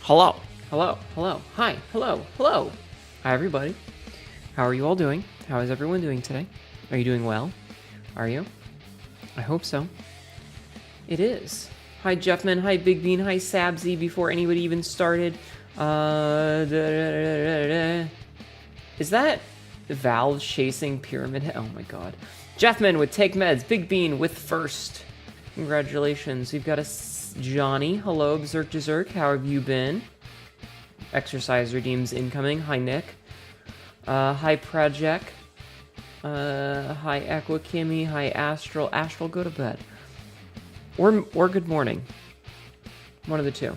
Hello, hello, hello, hi, hello, hello. Hi, everybody. How are you all doing? How is everyone doing today? Are you doing well? Are you? I hope so. It is. Hi, Jeffman. Hi, Big Bean. Hi, Sabsy. Before anybody even started, is that Valve chasing Pyramid Head? Oh my god. Jeffman with Take Meds. Big Bean with First. Congratulations. We've got a Johnny. Hello, Berserk Berserk. How have you been? Exercise redeems incoming. Hi, Nick. Hi, Project. Hi, Aqua Kimmy. Hi, Astral. Astral, go to bed. Or good morning. One of the two.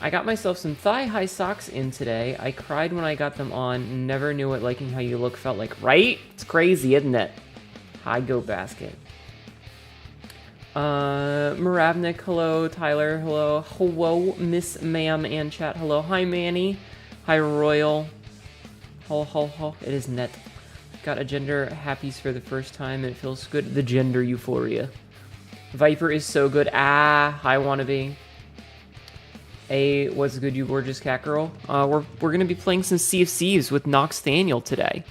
I got myself some thigh-high socks in today. I cried when I got them on. Never knew what liking how you look felt like. Right? It's crazy, isn't it? Hi, Go Basket. Muravnik, hello. Tyler, hello. Hello, Miss Ma'am and chat, hello. Hi, Manny. Hi, Royal. Ho. It is net. Got a gender happies for the first time and it feels good. The gender euphoria. Viper is so good. Hi, Wannabe. What's good, you gorgeous cat girl? We're gonna be playing some Sea of Thieves with NoxLuminaZero today.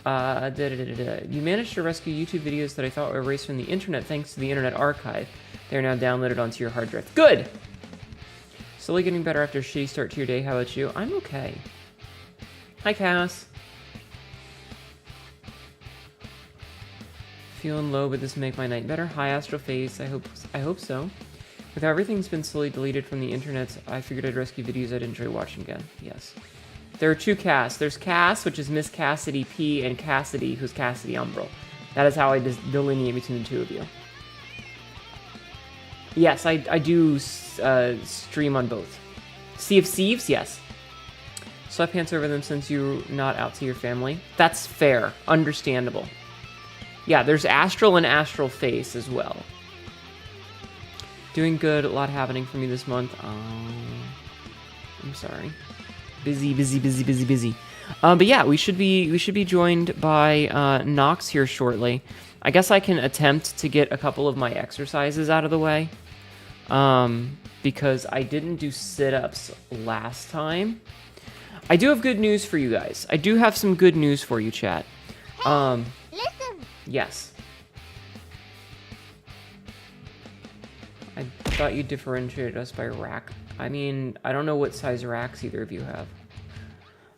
You managed to rescue YouTube videos that I thought were erased from the internet thanks to the Internet Archive. They're now downloaded onto your hard drive. Good! Slowly getting better after a shitty start to your day. How about you? I'm okay. Hi, Cass. Feeling low, but this will make my night better. Hi, Astral Face. I hope so. With how everything's been slowly deleted from the internet, I figured I'd rescue videos I'd enjoy watching again. Yes. There are two Cass. There's Cass, which is Miss Cassidy P, and Cassidy, who's Cassidy Umbral. That is how I delineate between the two of you. Yes, I do stream on both. Sea of Thieves, yes. Sweatpants over them since you're not out to your family. That's fair. Understandable. Yeah, there's Astral and Astral Face as well. Doing good. A lot happening for me this month. I'm sorry. Busy. But yeah, we should be joined by Nox here shortly. I guess I can attempt to get a couple of my exercises out of the way. Because I didn't do sit-ups last time. I do have good news for you guys. I do have some good news for you, chat. Listen. Yes. I thought you differentiated us by rack. I mean, I don't know what size racks either of you have.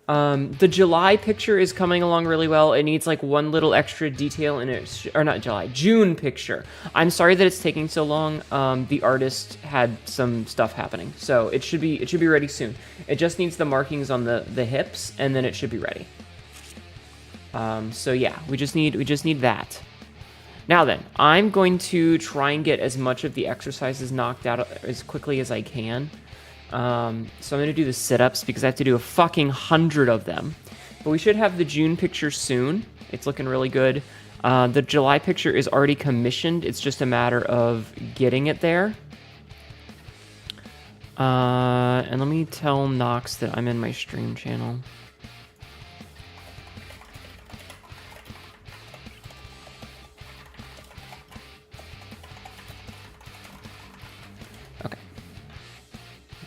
The July picture is coming along really well. It needs like one little extra detail in it, or not July, June picture. I'm sorry that it's taking so long. The artist had some stuff happening, so it should be ready soon. It just needs the markings on the hips, and then it should be ready. So yeah, we just need that. Now then, I'm going to try and get as much of the exercises knocked out as quickly as I can. So I'm going to do the sit-ups because I have to do a fucking 100 of them. But we should have the June picture soon. It's looking really good. The July picture is already commissioned. It's just a matter of getting it there. And let me tell Nox that I'm in my stream channel.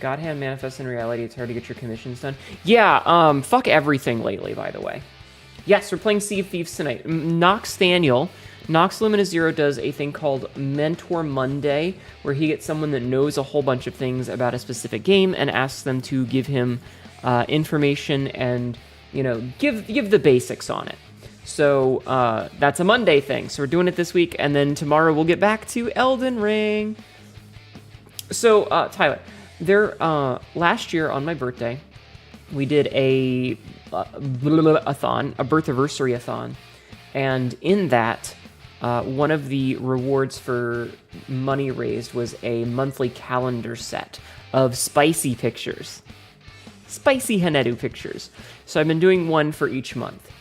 God hand manifests in reality. It's hard to get your commissions done. Yeah, fuck everything lately, by the way. Yes, we're playing Sea of Thieves tonight. NoxLuminaZero does a thing called Mentor Monday, where he gets someone that knows a whole bunch of things about a specific game and asks them to give him information and, you know, give the basics on it. So that's a Monday thing. So we're doing it this week, and then tomorrow we'll get back to Elden Ring. So, Tyler, last year on my birthday, we did a birth-anniversary-a-thon, and in that, one of the rewards for money raised was a monthly calendar set of spicy pictures. Spicy Hanedu pictures. So I've been doing one for each month.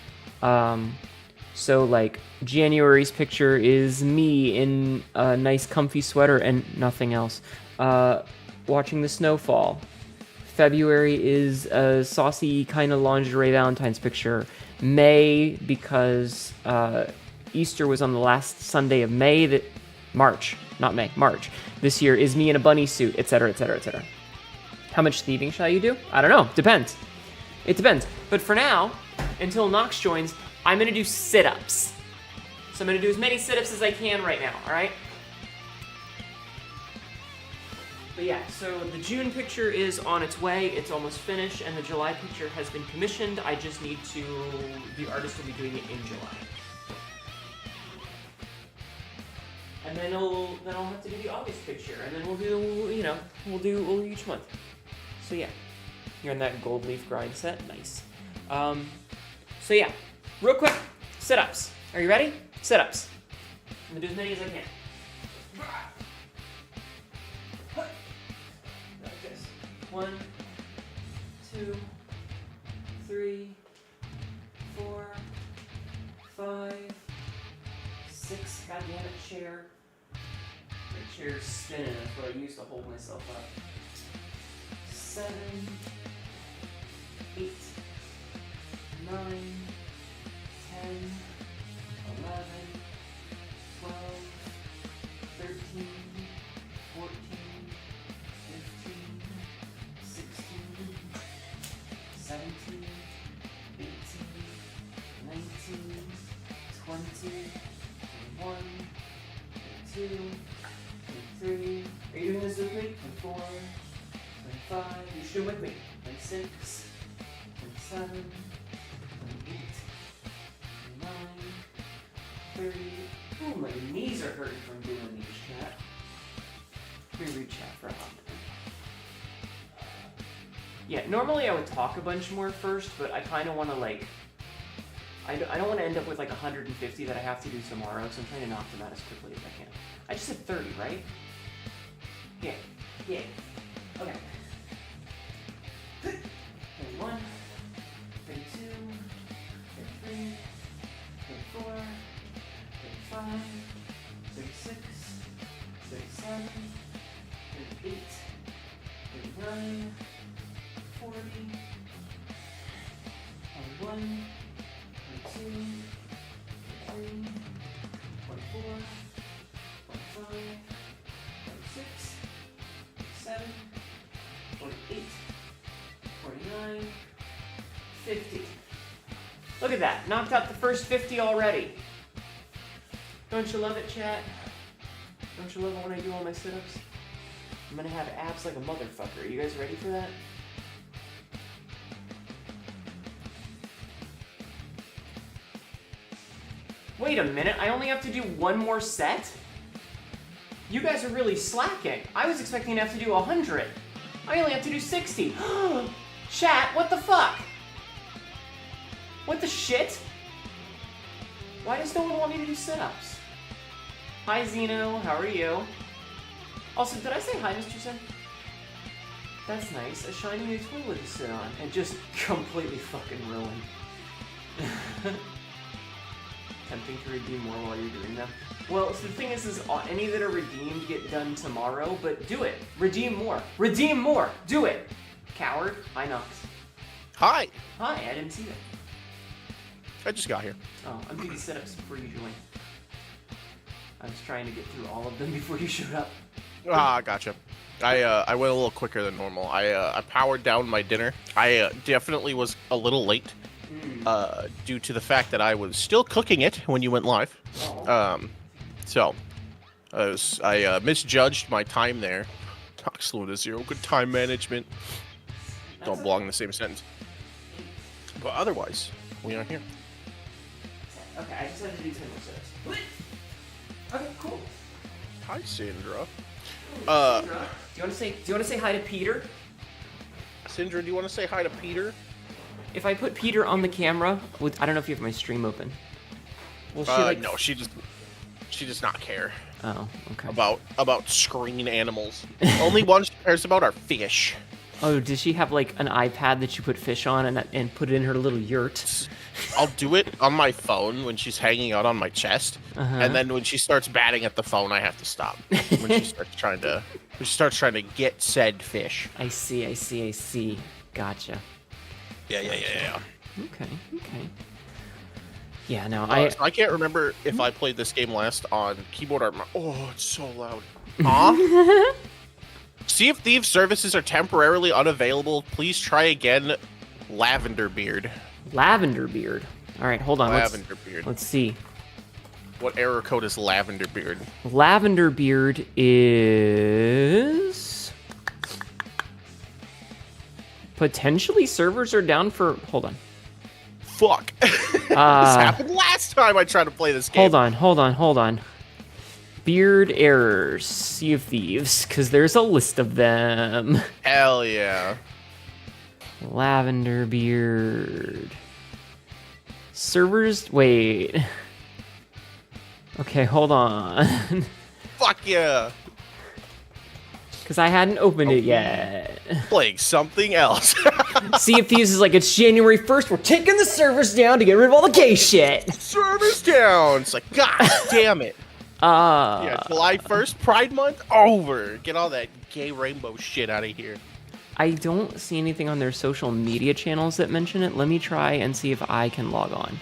So, like, January's picture is me in a nice comfy sweater and nothing else. Watching the snowfall. February is a saucy kind of lingerie Valentine's picture. May, because Easter was on the last Sunday of March. This year is me in a bunny suit, etc., etc., etc. How much thieving shall you do? I don't know. Depends. It depends. But for now, until Nox joins, I'm going to do sit-ups. So I'm going to do as many sit-ups as I can right now, all right? But yeah, so the June picture is on its way. It's almost finished, and the July picture has been commissioned. I just need to... The artist will be doing it in July. And then I'll have to do the August picture, and then we'll do, we'll do each month. So yeah, you're in that gold leaf grind set, nice. So yeah, real quick, sit-ups. Are you ready? Sit-ups. I'm gonna do as many as I can. Like this. 1, 2, 3, 4, 5, 6. God damn it, chair. The chair's spinning. That's what I use to hold myself up. 7, 8, 9, 10, 11, 12, 13, 14, 15, 16, 17, 18, 19, 20, 21, 22, 23. Are you doing this with me? 24, 25. You should with me. 26, 27, 28, 29, 30. Ooh, my knees are hurting from doing these, chat. Let me read chat for a hot minute. Yeah, normally I would talk a bunch more first, but I kind of want to I don't want to end up with 150 that I have to do tomorrow, so I'm trying to knock them out as quickly as I can. I just said 30, right? Yeah. Okay. 31, 32, 33, 34, 35, 36, 37, 38, 39, 40, 41, 42, 43, 44, 45, 46, 47, 48, 49, 50. Look at that. Knocked out the first 50 already. Don't you love it, chat? Don't you love it when I do all my sit-ups? I'm gonna have abs like a motherfucker. Are you guys ready for that? Wait a minute, I only have to do one more set? You guys are really slacking. I was expecting to have to do 100. I only have to do 60. Chat, what the fuck? What the shit? Why does no one want me to do sit-ups? Hi, Zeno, how are you? Also, did I say hi, Mr. Sin? That's nice. A shiny new toilet to sit on and just completely fucking ruined. Tempting to redeem more while you're doing them. Well, so the thing is any that are redeemed get done tomorrow, but do it. Redeem more. Redeem more. Do it. Coward. Hi, Nox. Hi. Hi, I didn't see that. I just got here. Oh, I'm doing these setups before you joined. I was trying to get through all of them before you showed up. Ah, gotcha. I went a little quicker than normal. I powered down my dinner. I definitely was a little late. Due to the fact that I was still cooking it when you went live. So I misjudged my time there. NoxLuminaZero, good time management. Don't belong in the same sentence. But otherwise, we are here. Okay, I just had to do 10 more steps. Okay, cool. Hi, Sandra. Sandra, do you want to say hi to Peter? Sandra, do you want to say hi to Peter? If I put Peter on the camera, I don't know if you have my stream open. Will she no, she does not care. Oh, okay. About screen animals. Only one she cares about are fish. Oh, does she have an iPad that you put fish on and put it in her little yurt? I'll do it on my phone when she's hanging out on my chest, and then when she starts batting at the phone, I have to stop. When she starts trying to get said fish. I see. Gotcha. Yeah. Okay. Yeah, no, I can't remember if I played this game last on keyboard or oh, it's so loud. Huh? Sea of Thieves services are temporarily unavailable. Please try again. Lavender Beard. Lavender Beard. All right, hold on. Lavender Beard. Let's see. What error code is Lavender Beard? Lavender Beard is potentially servers are down for. Hold on. Fuck. This happened last time I tried to play this game. Hold on. Beard errors, Sea of Thieves, because there's a list of them. Hell yeah. Lavender Beard. Servers, wait. Okay, hold on. Fuck yeah. Because I hadn't opened it yet. Playing something else. Sea of Thieves is like, it's January 1st, we're taking the servers down to get rid of all the gay shit. Servers down. It's like, god damn it. Yeah, July 1st, Pride Month, over. Get all that gay rainbow shit out of here. I don't see anything on their social media channels that mention it. Let me try and see if I can log on.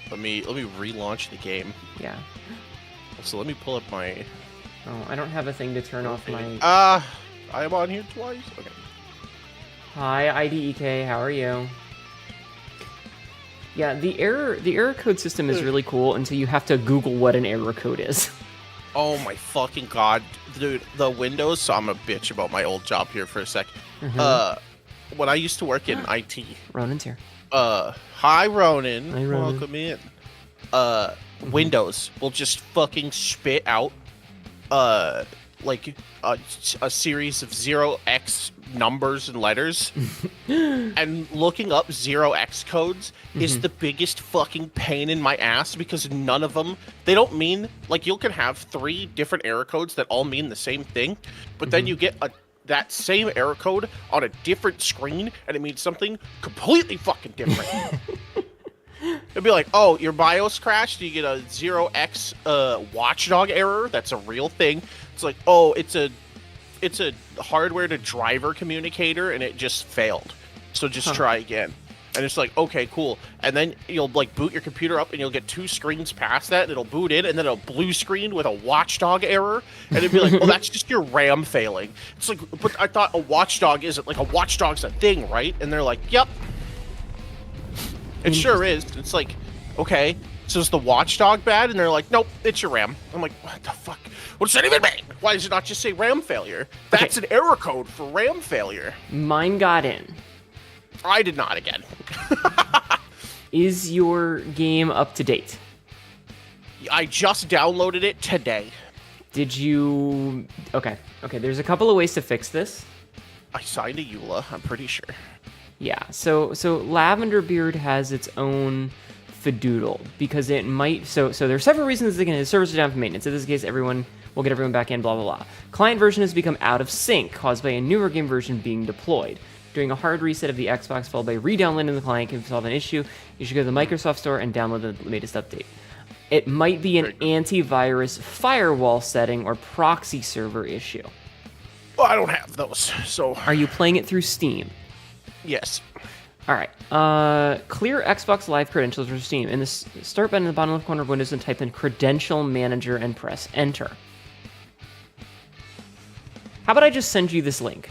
Let me relaunch the game. Yeah. So let me pull up my... Oh, I don't have a thing to turn off my... I am on here twice? Okay. Hi, IDEK, how are you? Yeah, the error code system is really cool until you have to Google what an error code is. Oh my fucking god. Dude, the Windows, so I'm a bitch about my old job here for a sec. When I used to work in IT. Ronan's here. Hi Ronan. Hi, Ronan. Welcome in. Windows will just fucking spit out like a series of 0x numbers and letters. And looking up 0x codes is the biggest fucking pain in my ass because none of them, they don't mean, like you can have 3 different error codes that all mean the same thing, but then you get that same error code on a different screen and it means something completely fucking different. It'd be like, oh, your BIOS crashed, you get a 0x watchdog error, that's a real thing. It's like, oh, it's a hardware to driver communicator and it just failed. So just try again. And it's like, okay, cool. And then you'll like boot your computer up and you'll get 2 screens past that and it'll boot in and then a blue screen with a watchdog error. And it'd be like, well, that's just your RAM failing. It's like, but I thought a watchdog isn't like a watchdog's a thing, right? And they're like, yep. It sure is. It's like, okay, so is the watchdog bad? And they're like, nope, it's your RAM. I'm like, what the fuck? What does that even mean? Why does it not just say RAM failure? That's an error code for RAM failure. Mine got in. I did not again. Is your game up to date? I just downloaded it today. Did you... Okay, there's a couple of ways to fix this. I signed a EULA, I'm pretty sure. Yeah, so Lavender Beard has its own fidoodle because it might... So there are several reasons the servers are down for maintenance. In this case, we'll get everyone back in, blah, blah, blah. Client version has become out of sync, caused by a newer game version being deployed. Doing a hard reset of the Xbox followed by re-downloading the client can solve an issue. You should go to the Microsoft Store and download the latest update. It might be an antivirus firewall setting or proxy server issue. Well, I don't have those, so... Are you playing it through Steam? Yes. All right. Clear Xbox Live credentials from Steam. In the start button in the bottom left corner of Windows and type in Credential Manager and press Enter. How about I just send you this link?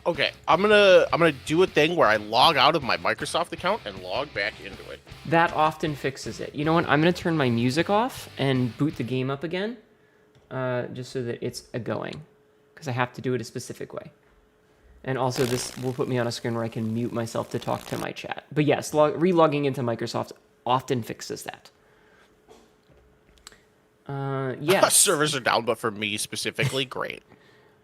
Okay, I'm gonna do a thing where I log out of my Microsoft account and log back into it. That often fixes it. You know what? I'm gonna turn my music off and boot the game up again, just so that it's going, because I have to do it a specific way. And also, this will put me on a screen where I can mute myself to talk to my chat. But yes, re-logging into Microsoft often fixes that. Yes. Servers are down, but for me specifically, great.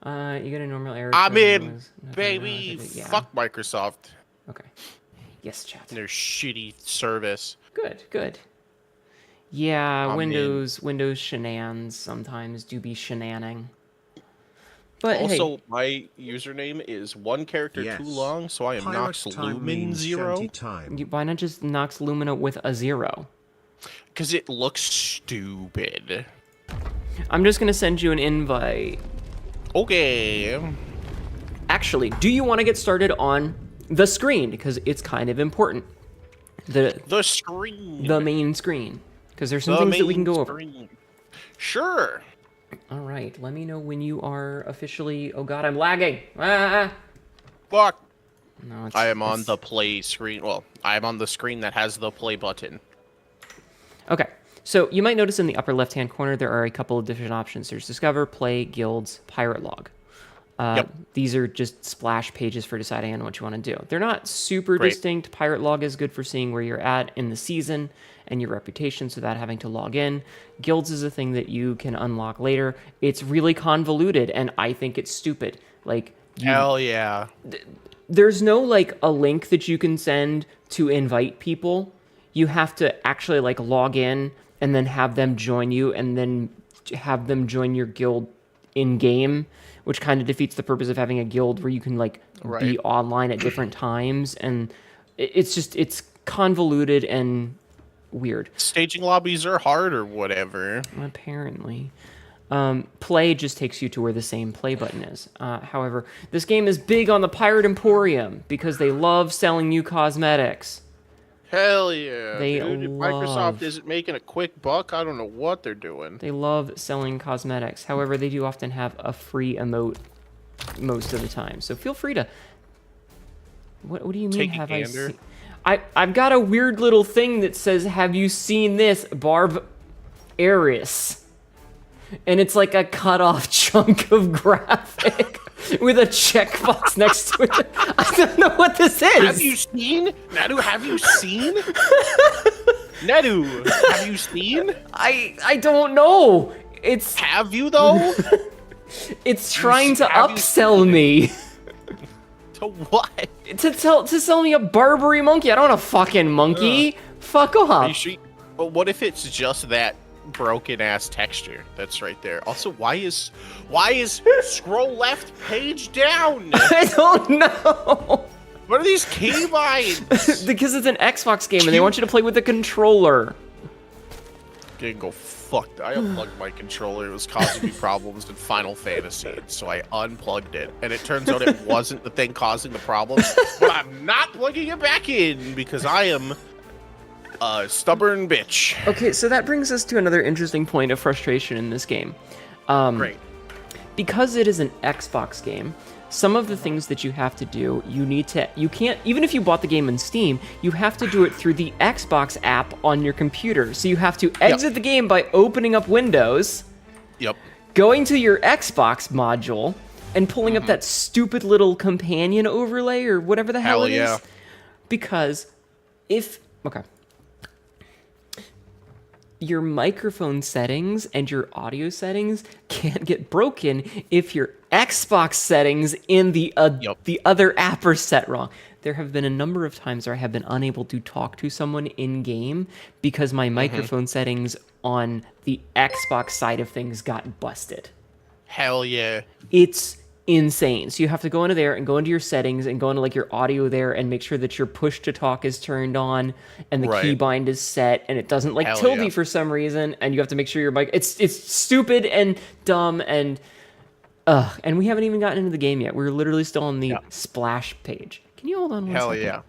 You get a normal error. I'm in, baby. Yeah. Fuck Microsoft. Okay. Yes, chat. Their shitty service. Good. Yeah, Windows shenanigans sometimes do be shenanning. But also, hey, my username is 1 character too long, so I am NoxLuminaZero. Why not just NoxLumina with a 0? Because it looks stupid. I'm just gonna send you an invite. Okay. Actually, do you want to get started on the screen? Because it's kind of important. The screen. The main screen. Because there's some things that we can go over. Sure. All right, let me know when you are officially... Oh god, I'm lagging! Ah! Fuck. No, I am on the play screen. Well, I am on the screen that has the play button. Okay, so you might notice in the upper left-hand corner there are a couple of different options. There's Discover, Play, Guilds, Pirate Log. These are just splash pages for deciding on what you want to do. They're not super distinct. Pirate Log is good for seeing where you're at in the season and your reputations without having to log in. Guilds is a thing that you can unlock later. It's really convoluted, and I think it's stupid. Like, Hell yeah. There's no, like, a link that you can send to invite people. You have to actually, like, log in and then have them join you and then have them join your guild in-game, which kind of defeats the purpose of having a guild where you can, like, be online at different times. And it's convoluted and weird. Staging lobbies are hard or whatever. Apparently. Play just takes you to where the same play button is. However, this game is big on the Pirate Emporium because they love selling you cosmetics. Hell yeah, They dude. If Microsoft isn't making a quick buck, I don't know what they're doing. They love selling cosmetics. However, they do often have a free emote most of the time. So feel free to... What do you mean, have I seen... I've got a weird little thing that says, have you seen this, Barb Eris? And it's like a cut-off chunk of graphic with a checkbox next to it. I don't know what this is. Have you seen? Nadu, have you seen? Nadu, have you seen? I don't know. It's... Have you, though? It's trying to upsell me. To what? To sell me a Barbary monkey. I don't want a fucking monkey. Fuck off. Are you sure? But what if it's just that broken ass texture that's right there? Also, why is scroll left page down? I don't know. What are these keybinds? Because it's an Xbox game and they want you to play with the controller. Can go fucked. I unplugged my controller. It was causing me problems in Final Fantasy, so I unplugged it. And it turns out it wasn't the thing causing the problems, but I'm not plugging it back in because I am a stubborn bitch. Okay, so that brings us to another interesting point of frustration in this game. Great. Because it is an Xbox game, some of the things that you have to do, you can't, even if you bought the game in Steam, you have to do it through the Xbox app on your computer. So you have to exit the game by opening up Windows, going to your Xbox module, and pulling up that stupid little companion overlay or whatever the hell it is. Because your microphone settings and your audio settings can't get broken if your Xbox settings in the other app are set wrong. There have been a number of times where I have been unable to talk to someone in-game because my microphone settings on the Xbox side of things got busted. Hell yeah. It's insane. So you have to go into there and go into your settings and go into like your audio there and make sure that your push to talk is turned on and the keybind is set and it doesn't like tilde for some reason, and you have to make sure your mic it's stupid and dumb and we haven't even gotten into the game yet. We're literally still on the splash page. Can you hold on one second? Yeah.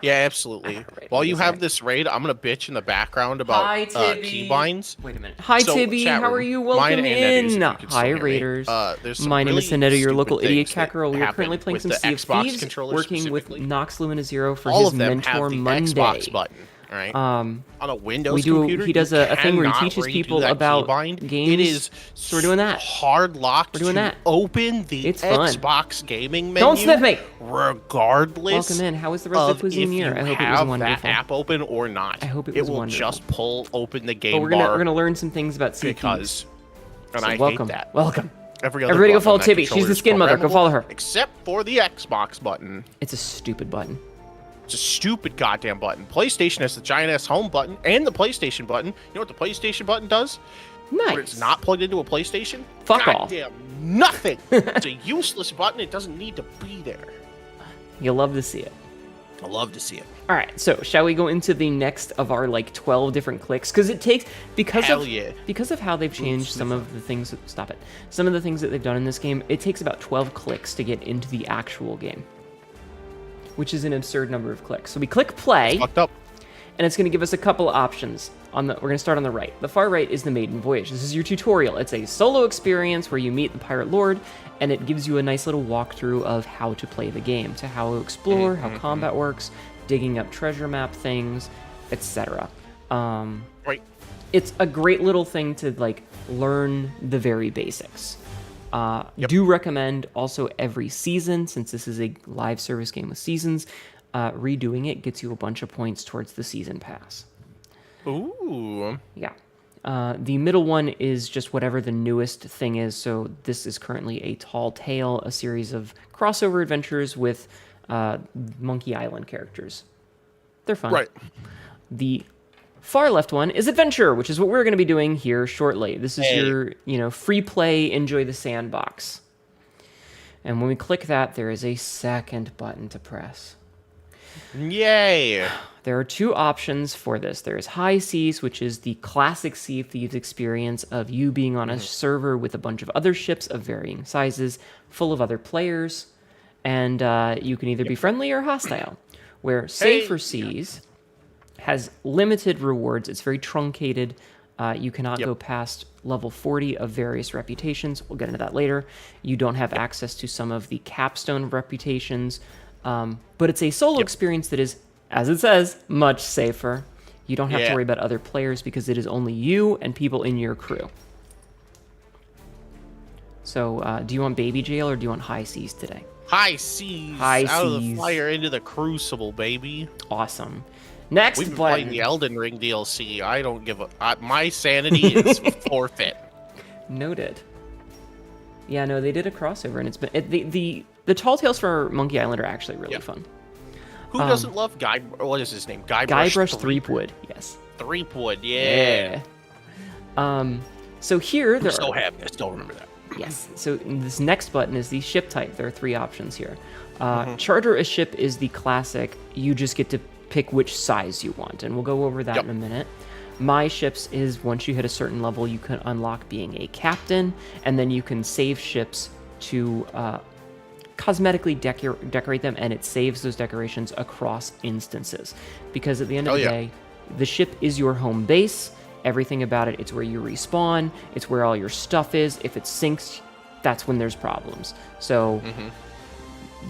Absolutely. While you have this raid, I'm gonna bitch in the background about keybinds. Wait a minute. Hi, Tibby. How are you? Welcome in. Hi, Raiders. My name is Sinetta, your local idiot cat girl. We are currently playing some Sea of Thieves, working with NoxLuminaZero for his Mentor Monday. Xbox button. Right. On a Windows computer, he does a thing where he teaches people about games. It is so we're doing that. Hard locked to open the Xbox gaming menu. Don't sniff me. Regardless. Welcome in. How was the rest of Cuisinier? I hope it was wonderful. That app open or not. I hope it was wonderful. It will just pull open the game bar. We're gonna learn some things about Sea of Thieves. And I hate that. Welcome. Everybody go follow Tibby. She's the skin mother. Go follow her. Except for the Xbox button. It's a stupid button. It's a stupid goddamn button. PlayStation has the giant-ass home button and the PlayStation button. You know what the PlayStation button does? Nice. When it's not plugged into a PlayStation? Fuck off. Goddamn nothing. It's a useless button. It doesn't need to be there. You'll love to see it. I love to see it. All right, so shall we go into the next of our like 12 different clicks? Because it takes because of how they've changed some of the things. Stop it. Some of the things that they've done in this game. It takes about 12 clicks to get into the actual game, which is an absurd number of clicks. So we click play. Fucked up. and it's going to give us a couple options. We're going to start on the right. The far right is the Maiden Voyage. This is your tutorial. It's a solo experience where you meet the Pirate Lord, and it gives you a nice little walkthrough of how to play the game, to how to explore, how combat works, digging up treasure map things, etc. Right. It's a great little thing to like learn the very basics. Do recommend also every season, since this is a live service game with seasons, redoing it gets you a bunch of points towards the season pass. Ooh. Yeah. The middle one is just whatever the newest thing is. So this is currently a Tall Tale, a series of crossover adventures with Monkey Island characters. They're fun. Right. The far left one is Adventure, which is what we're going to be doing here shortly. This is your, free play, enjoy the sandbox. And when we click that, there is a second button to press. Yay! There are two options for this. There's High Seas, which is the classic Sea of Thieves experience of you being on a server with a bunch of other ships of varying sizes, full of other players, and you can either be friendly or hostile. Where Safer Seas has limited rewards. It's very truncated. You cannot go past level 40 of various reputations. We'll get into that later. You don't have access to some of the capstone reputations. But it's a solo experience that is, as it says, much safer. You don't have to worry about other players because it is only you and people in your crew. So, do you want Baby Jail or do you want High Seas today? High Seas. High out Seas. of the fire into the crucible, baby. Awesome. Next We've been button. playing the Elden Ring DLC. I don't give a... my sanity is forfeit. Noted. Yeah, no, they did a crossover, and it's been... The Tall Tales for Monkey Island are actually really fun. Who doesn't love Guy... What is his name? Guybrush Threepwood, yes. Threepwood, yeah. So here... I'm so happy. I still remember that. Yes. So this next button is the ship type. There are three options here. Charter a ship is the classic. You just get to pick which size you want, and we'll go over that in a minute. My ships is once you hit a certain level, you can unlock being a captain, and then you can save ships to cosmetically decorate them, and it saves those decorations across instances. Because at the end of the day, the ship is your home base. Everything about it, it's where you respawn. It's where all your stuff is. If it sinks, that's when there's problems. So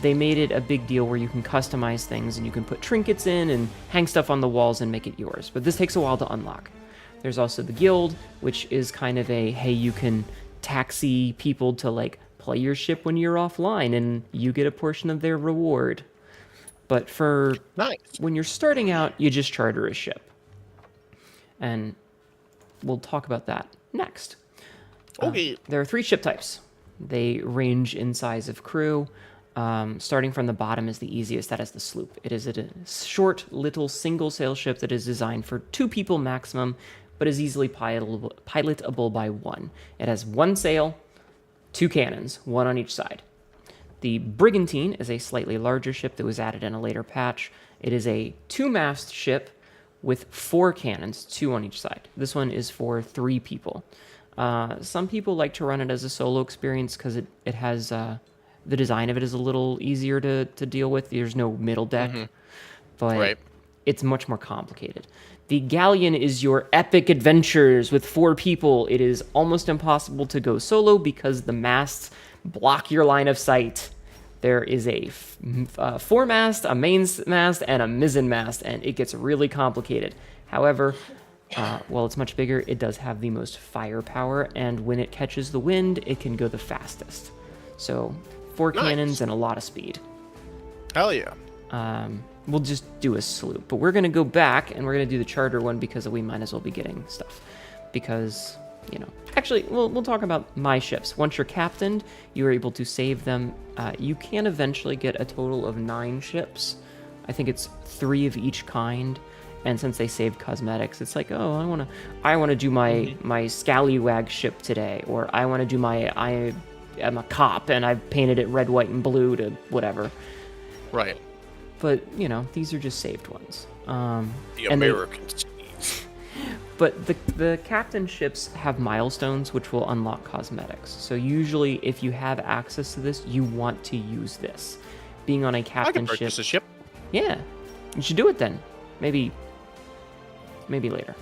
they made it a big deal where you can customize things and you can put trinkets in and hang stuff on the walls and make it yours. But this takes a while to unlock. There's also the guild, which is kind of a, hey, you can taxi people to like play your ship when you're offline and you get a portion of their reward. But for when you're starting out, you just charter a ship. And we'll talk about that next. Okay. There are three ship types. They range in size of crew. Starting from the bottom is the easiest. That is the sloop. It is a short, little single-sail ship that is designed for 2 people maximum, but is easily pilotable by 1. It has 1 sail, 2 cannons, 1 on each side. The Brigantine is a slightly larger ship that was added in a later patch. It is a 2-mast ship with 4 cannons, 2 on each side. This one is for 3 people. Some people like to run it as a solo experience because it has... the design of it is a little easier to deal with. There's no middle deck, but it's much more complicated. The galleon is your epic adventures with 4 people. It is almost impossible to go solo because the masts block your line of sight. There is a foremast, a main mast, and a mizzen mast, and it gets really complicated. However, while it's much bigger, it does have the most firepower, and when it catches the wind, it can go the fastest. So 4 cannons and a lot of speed. Hell yeah. We'll just do a sloop, but we're going to go back and we're going to do the charter one because we might as well be getting stuff. Because, actually, we'll talk about my ships. Once you're captained, you're able to save them. You can eventually get a total of 9 ships. I think it's 3 of each kind. And since they save cosmetics, it's like, oh, I want to do my scallywag ship today, or I want to do I'm a cop and I've painted it red, white, and blue to whatever. Right. But, these are just saved ones. The American Seas. But the captain ships have milestones which will unlock cosmetics. So usually if you have access to this, you want to use this. Being on a captain I can purchase a ship. Yeah. You should do it then. Maybe maybe later.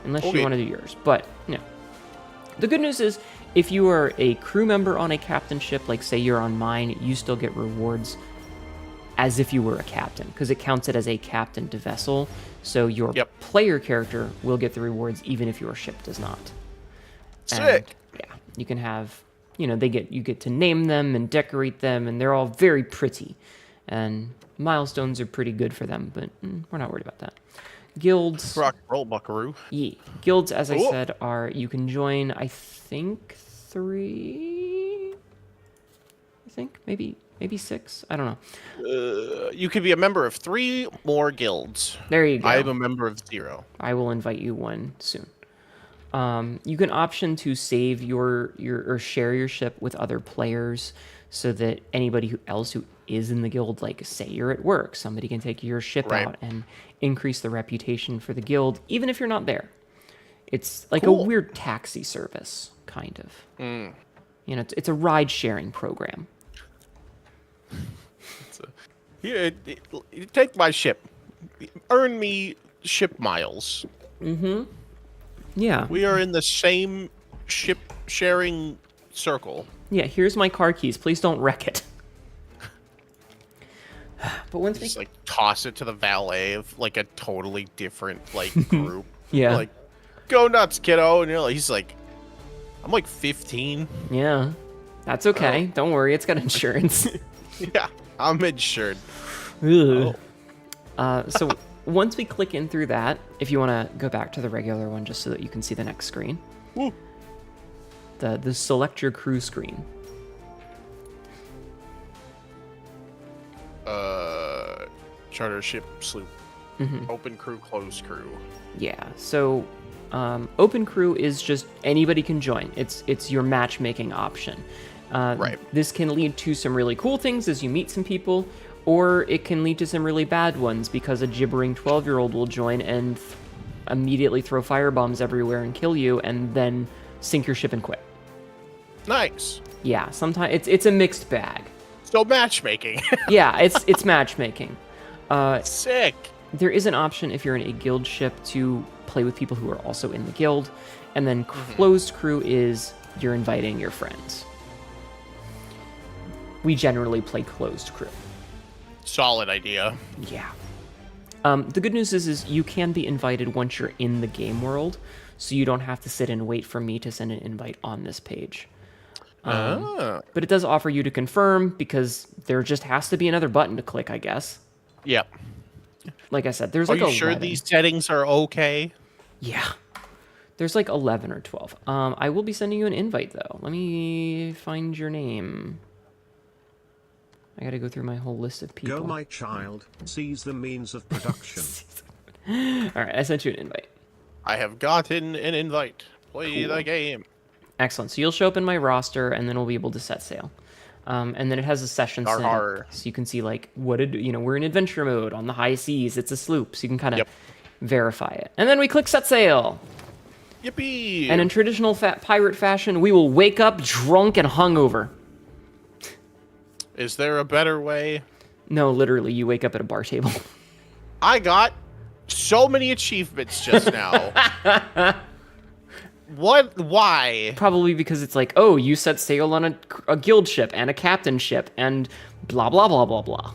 Unless you Okay. want to do yours. But, no. The good news is, if you are a crew member on a captain ship, like say you're on mine, you still get rewards as if you were a captain, because it counts it as a captained vessel. So your Yep. player character will get the rewards even if your ship does not. Sick. And, yeah, you can have, you get to name them and decorate them, and they're all very pretty. And milestones are pretty good for them, but we're not worried about that. Guilds. Rock and roll, buckaroo. Yeah. Guilds, as I Cool. said, you can join, I think, 3? I think, maybe 6? I don't know. You can be a member of 3 more guilds. There you go. I'm a member of 0. I will invite you one soon. You can option to save your or share your ship with other players so that anybody else who is in the guild, like say you're at work, somebody can take your ship Right. out and increase the reputation for the guild, even if you're not there. It's like Cool. a weird taxi service, kind of. It's a ride-sharing program. Here, take my ship. Earn me ship miles. Yeah. We are in the same ship sharing circle. Yeah, here's my car keys. Please don't wreck it. But once we... Just like toss it to the valet of like a totally different like group. Yeah. Like, go nuts, kiddo. And he's like, I'm like 15. Yeah. That's okay. Don't worry. It's got insurance. Yeah, I'm insured. Ugh. So once we click in through that, if you want to go back to the regular one just so that you can see the next screen. Woo. The select your crew screen. Charter ship sloop. Open crew, closed crew. Yeah. So open crew is just anybody can join. It's your matchmaking option. Right. This can lead to some really cool things as you meet some people, or it can lead to some really bad ones because a gibbering 12-year-old will join and immediately throw firebombs everywhere and kill you, and then sink your ship and quit. Nice. Yeah, sometimes it's a mixed bag. So matchmaking. Yeah, it's matchmaking. Sick. There is an option if you're in a guild ship to play with people who are also in the guild, and then closed crew is you're inviting your friends. We generally play closed crew. Solid idea. Yeah. The good news is you can be invited once you're in the game world, so you don't have to sit and wait for me to send an invite on this page. But it does offer you to confirm because there just has to be another button to click, I guess. Yep. Like I said, there's Are like you 11. sure these settings are okay? Yeah. There's like 11 or 12. I will be sending you an invite, though. Let me find your name. I gotta go through my whole list of people. Go, my child. Seize the means of production. All right, I sent you an invite. I have gotten an invite. Play the game. Excellent. So you'll show up in my roster, and then we'll be able to set sail. And then it has a session set Har. so you can see like we're in adventure mode on the high seas. It's a sloop, so you can kind of Yep. verify it. And then we click set sail. Yippee! And in traditional pirate fashion, we will wake up drunk and hungover. Is there a better way? No, literally, you wake up at a bar table. I got so many achievements just now. What? Why? Probably because it's like, oh, you set sail on a guild ship and a captain ship and blah, blah, blah, blah, blah.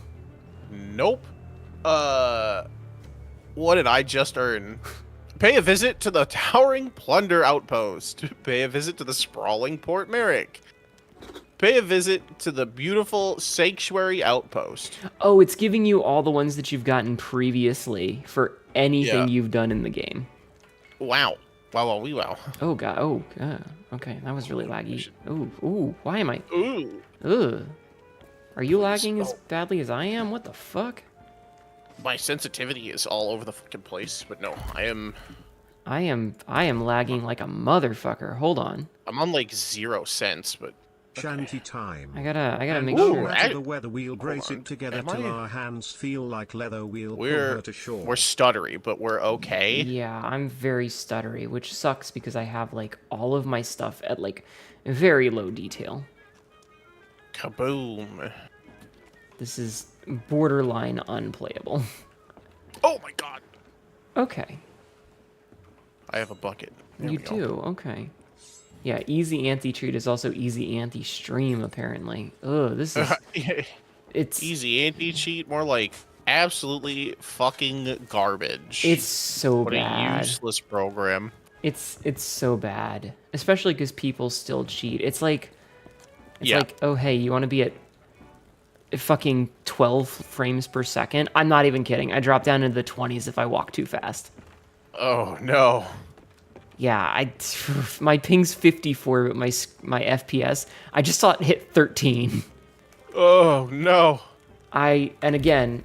Nope. What did I just earn? Pay a visit to the towering plunder outpost. Pay a visit to the sprawling Port Merrick. Pay a visit to the beautiful sanctuary outpost. Oh, it's giving you all the ones that you've gotten previously for anything Yeah. you've done in the game. Wow. Wow. Oh, God. Oh, God. Okay, that was really laggy. Ooh, why am I... Ooh. Ugh. Are you lagging as Oh. badly as I am? What the fuck? My sensitivity is all over the fucking place, but no, I am lagging like a motherfucker. Hold on. I'm on like 0 cents, but Shanty time. I gotta make No sure. matter the weather, we'll brace on. it together Am till I- our hands feel like leather. We'll pull we're her to shore. stuttery, but we're okay. Yeah, I'm very stuttery, which sucks because I have like all of my stuff at like very low detail. Kaboom. This is borderline unplayable. Oh my god. Okay. I have a bucket. There You we go. do? Okay. Yeah, easy anti-cheat is also easy anti-stream, apparently. Ugh, this is... It's... Easy anti-cheat, more like absolutely fucking garbage. It's so What a bad. useless program. It's so bad. Especially because people still cheat. It's like... It's like, oh, hey, you want to be at fucking 12 frames per second? I'm not even kidding. I drop down into the 20s if I walk too fast. Oh, no. Yeah, my ping's 54, but my FPS, I just saw it hit 13. Oh, no. And again,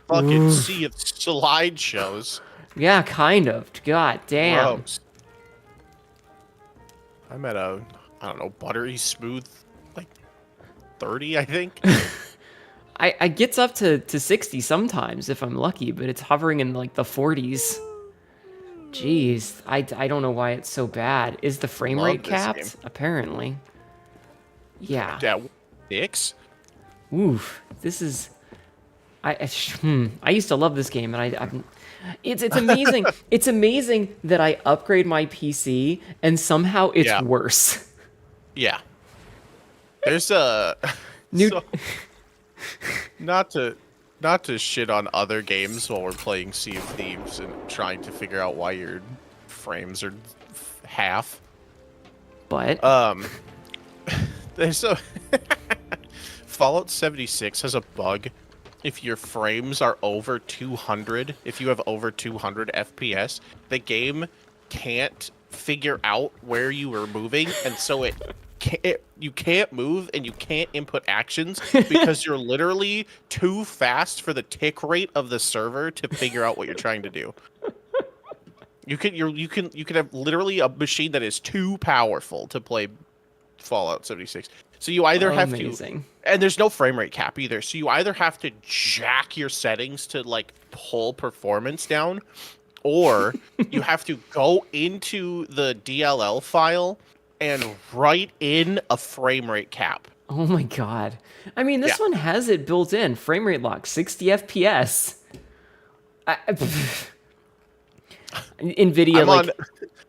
Fucking sea of slideshows. yeah, kind of. God damn. Gross. I'm at a, I don't know, buttery smooth, like 30, I think. I gets up to 60 sometimes if I'm lucky, but it's hovering in like the 40s. Jeez, I don't know why it's so bad. Is the frame Love rate this capped? game. Apparently. Yeah. Yeah, dicks. Oof. This is... I used to love this game, and it's amazing. It's amazing that I upgrade my PC, and somehow it's Yeah. worse. Yeah. There's a... so, not to shit on other games while we're playing Sea of Thieves and trying to figure out why your frames are half. But There's a Fallout 76 has a bug. If your frames are over 200, if you have over 200 FPS, the game can't figure out where you are moving, and so you can't move and you can't input actions because you're literally too fast for the tick rate of the server to figure out what you're trying to do. You can have literally a machine that is too powerful to play Fallout 76. So you either have to, and there's no frame rate cap either. So you either have to jack your settings to like pull performance down, or you have to go into the DLL file and write in a frame rate cap. oh my god. I mean, this one has it built in. Frame rate lock, 60 FPS. NVIDIA,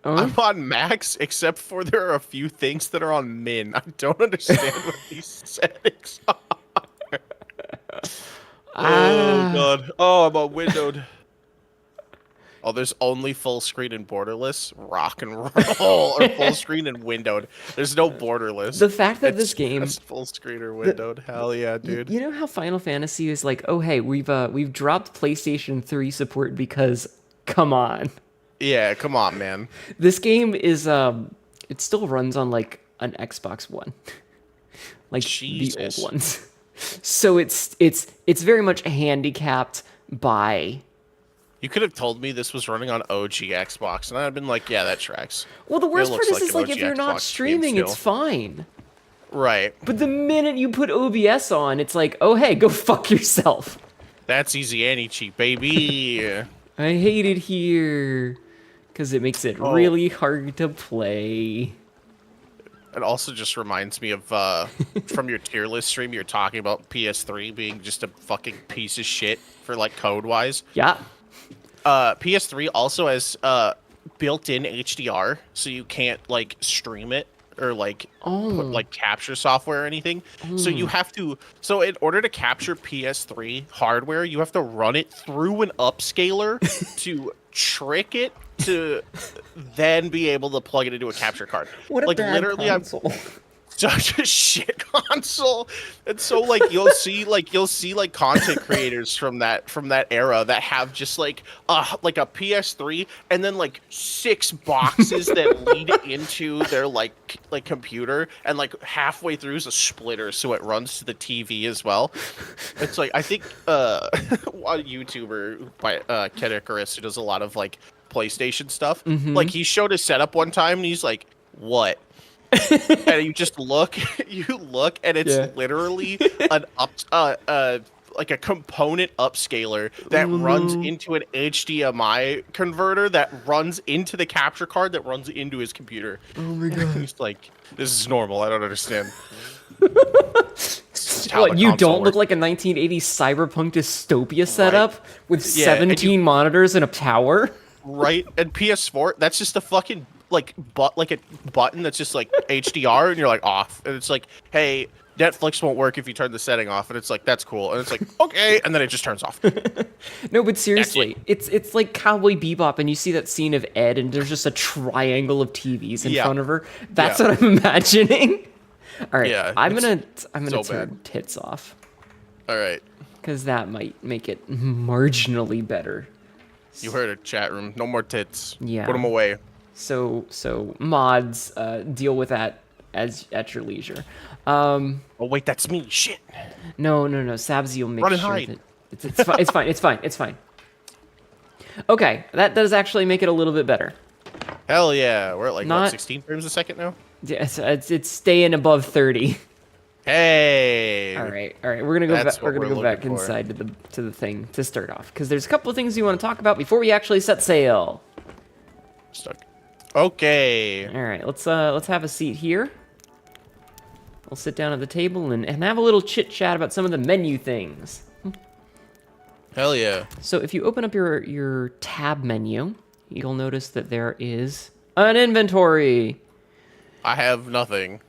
I'm on max, except for there are a few things that are on min. I don't understand what these settings are. Oh, God. Oh, I'm on windowed. Oh, there's only full screen and borderless. Rock and roll. Or full screen and windowed. There's no borderless. the fact that this game... Just full screen or windowed. Hell yeah, dude. You know how Final Fantasy is like, oh hey, we've dropped PlayStation 3 support because, come on. Yeah, come on, man. This game is it still runs on like an Xbox One, like Jesus. the old ones. So it's very much handicapped by... You could have told me this was running on OG Xbox, and I'd have been like, yeah, that tracks. Well, the worst part looks is like like an if you're OG not Xbox streaming, game it's still. fine. Right. But the minute you put OBS on, it's like, oh hey, go fuck yourself. That's easy anti-cheat, baby. I hate it here because it makes it really hard to play. It also just reminds me of from your tier list stream, you're talking about PS3 being just a fucking piece of shit for like code-wise. Yeah. PS3 also has built-in HDR, so you can't like stream it or like put like capture software or anything. So you have to. So in order to capture PS3 hardware, you have to run it through an upscaler to trick it to then be able to plug it into a capture card. What a like bad literally, console. I'm such a shit console. And so like you'll see like content creators from that era that have just like a PS3 and then like 6 boxes that lead into their like computer, and like halfway through is a splitter so it runs to the TV as well. It's like I think a YouTuber by Ken Icarus, who does a lot of like PlayStation stuff. Like he showed his setup one time and he's like, "What?" And you just look, and it's literally an like a component upscaler that runs into an HDMI converter that runs into the capture card that runs into his computer. Oh my god! He's like, "This is normal. I don't understand." What, you don't look like a 1980s cyberpunk dystopia setup with 17 monitors and a tower? Right? And PS4, that's just a fucking like a button that's just like HDR, and you're like off, and it's like, hey, Netflix won't work if you turn the setting off, and it's like that's cool, and it's like okay, and then it just turns off. No, but seriously, it's like Cowboy Bebop, and you see that scene of Ed, and there's just a triangle of TVs in front of her. That's what I'm imagining. All right, Yeah, I'm gonna so turn bad. tits off All right, because that might make it marginally better. you heard it, chat room. No more tits. Yeah. Put them away. So mods, deal with that at your leisure. Oh wait, that's me. Shit. No, Sabzi will make Run and sure hide. that it's fine. Okay, that does actually make it a little bit better. Hell yeah, we're at like Not- what, 16 frames a second now. Yeah, it's staying above 30. Hey. All right. We're gonna go That's back. what We're gonna we're go back looking for. inside to the thing to start off because there's a couple of things you want to talk about before we actually set sail. Stuck. Okay. All right, let's have a seat here. We'll sit down at the table and have a little chit chat about some of the menu things. Hell yeah. So if you open up your tab menu, you'll notice that there is an inventory. I have nothing.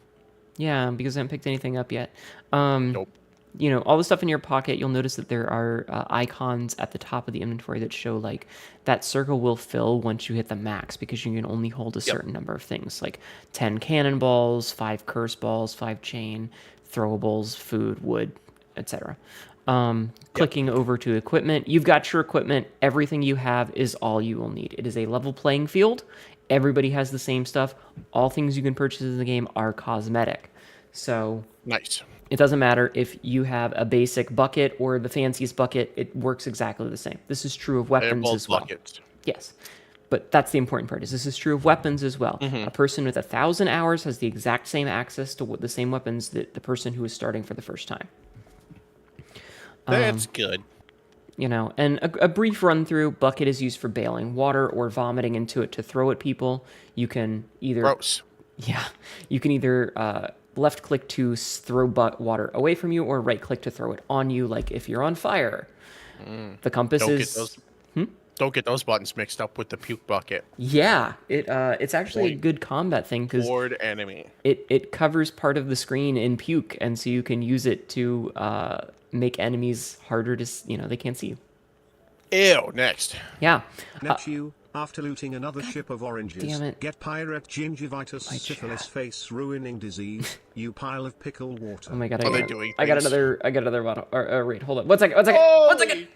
Yeah, because I haven't picked anything up yet. Nope. You know, all the stuff in your pocket, you'll notice that there are icons at the top of the inventory that show, like, that circle will fill once you hit the max because you can only hold a certain number of things, like 10 cannonballs, 5 curse balls, 5 chain, throwables, food, wood, etc. Clicking over to equipment, you've got your equipment. Everything you have is all you will need. It is a level playing field. Everybody has the same stuff. All things you can purchase in the game are cosmetic. So Nice. it doesn't matter if you have a basic bucket or the fanciest bucket. It works exactly the same. This is true of They're weapons both as well. buckets. Yes. But that's the important part. Is this is true of weapons as well. A person with 1,000 hours has the exact same access to the same weapons that the person who is starting for the first time. That's good. You know, and a brief run through, bucket is used for bailing water or vomiting into it to throw at people. You can either Gross. you can either left click to throw water away from you or right click to throw it on you, like if you're on fire. The compass Don't is get those. Don't get those buttons mixed up with the puke bucket. it's actually a good combat thing because Board enemy. it covers part of the screen in puke, and so you can use it to make enemies harder to they can't see you. Ew. Next. Yeah. Nephew, after looting another ship of oranges, damn it. get pirate gingivitis syphilis chat. face ruining disease, you pile of pickle water. Oh my god! Are they doing I got things? another bottle. Wait, hold on. One second. One second.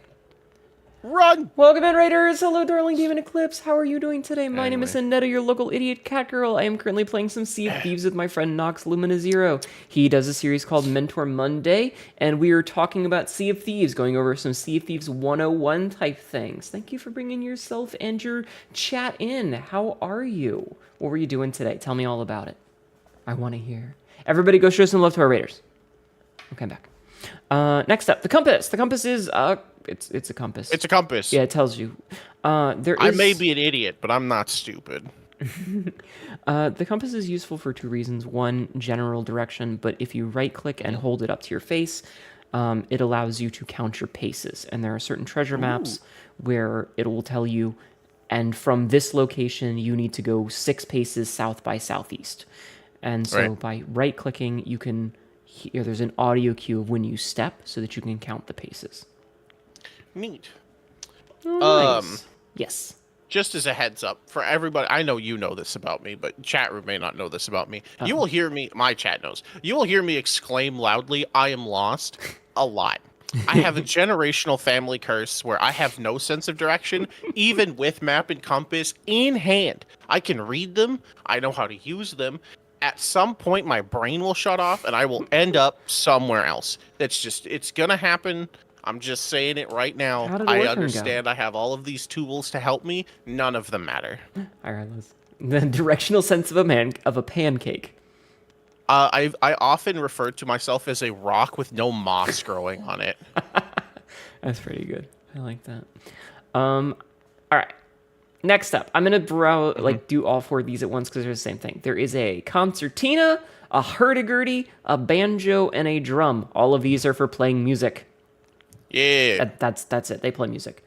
Run. Welcome in, Raiders! Hello, darling Demon Eclipse. How are you doing today? My name is Anyway. Annetta, your local idiot cat girl. I am currently playing some Sea of Thieves with my friend NoxLuminaZero. He does a series called Mentor Monday, and we are talking about Sea of Thieves, going over some Sea of Thieves 101 type things. Thank you for bringing yourself and your chat in. How are you? What were you doing today? Tell me all about it. I want to hear. Everybody go show some love to our Raiders. Okay, I'm back. Next up, the compass. The compass is it's a compass. It's a compass. Yeah, it tells you. There is. I may be an idiot, but I'm not stupid. The compass is useful for 2 reasons. One, general direction, but if you right-click and hold it up to your face, it allows you to count your paces. And there are certain treasure maps where it will tell you, and from this location, you need to go 6 paces south by southeast. And so Right. by right-clicking, you can hear there's an audio cue of when you step so that you can count the paces. Neat. Nice. Yes. Just as a heads up for everybody, I know you know this about me, but chat room may not know this about me. You will hear me, my chat knows, you will hear me exclaim loudly, I am lost, a lot. I have a generational family curse where I have no sense of direction, even with map and compass in hand. I can read them, I know how to use them. At some point, my brain will shut off and I will end up somewhere else. It's gonna happen. I'm just saying it right now. How did the I workroom go? understand I have all of these tools to help me. None of them matter. All right, let's. The directional sense of a pancake. I often refer to myself as a rock with no moss growing on it. That's pretty good. I like that. All right. Next up, I'm gonna do all 4 of these at once because they're the same thing. There is a concertina, a hurdy-gurdy, a banjo, and a drum. All of these are for playing music. Yeah. That's it. They play music.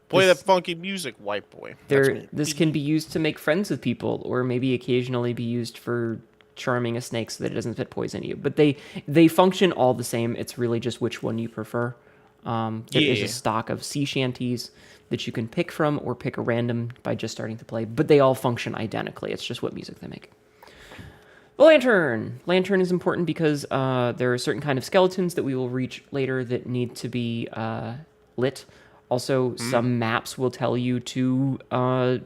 Play This- that funky music, white boy. That's me. This can be used to make friends with people, or maybe occasionally be used for charming a snake so that it doesn't fit poison you. But they function all the same. It's really just which one you prefer. There is Yeah. a stock of sea shanties that you can pick from, or pick a random by just starting to play. But they all function identically. It's just what music they make. The lantern. Lantern is important because there are certain kind of skeletons that we will reach later that need to be lit. Also, some maps will tell you to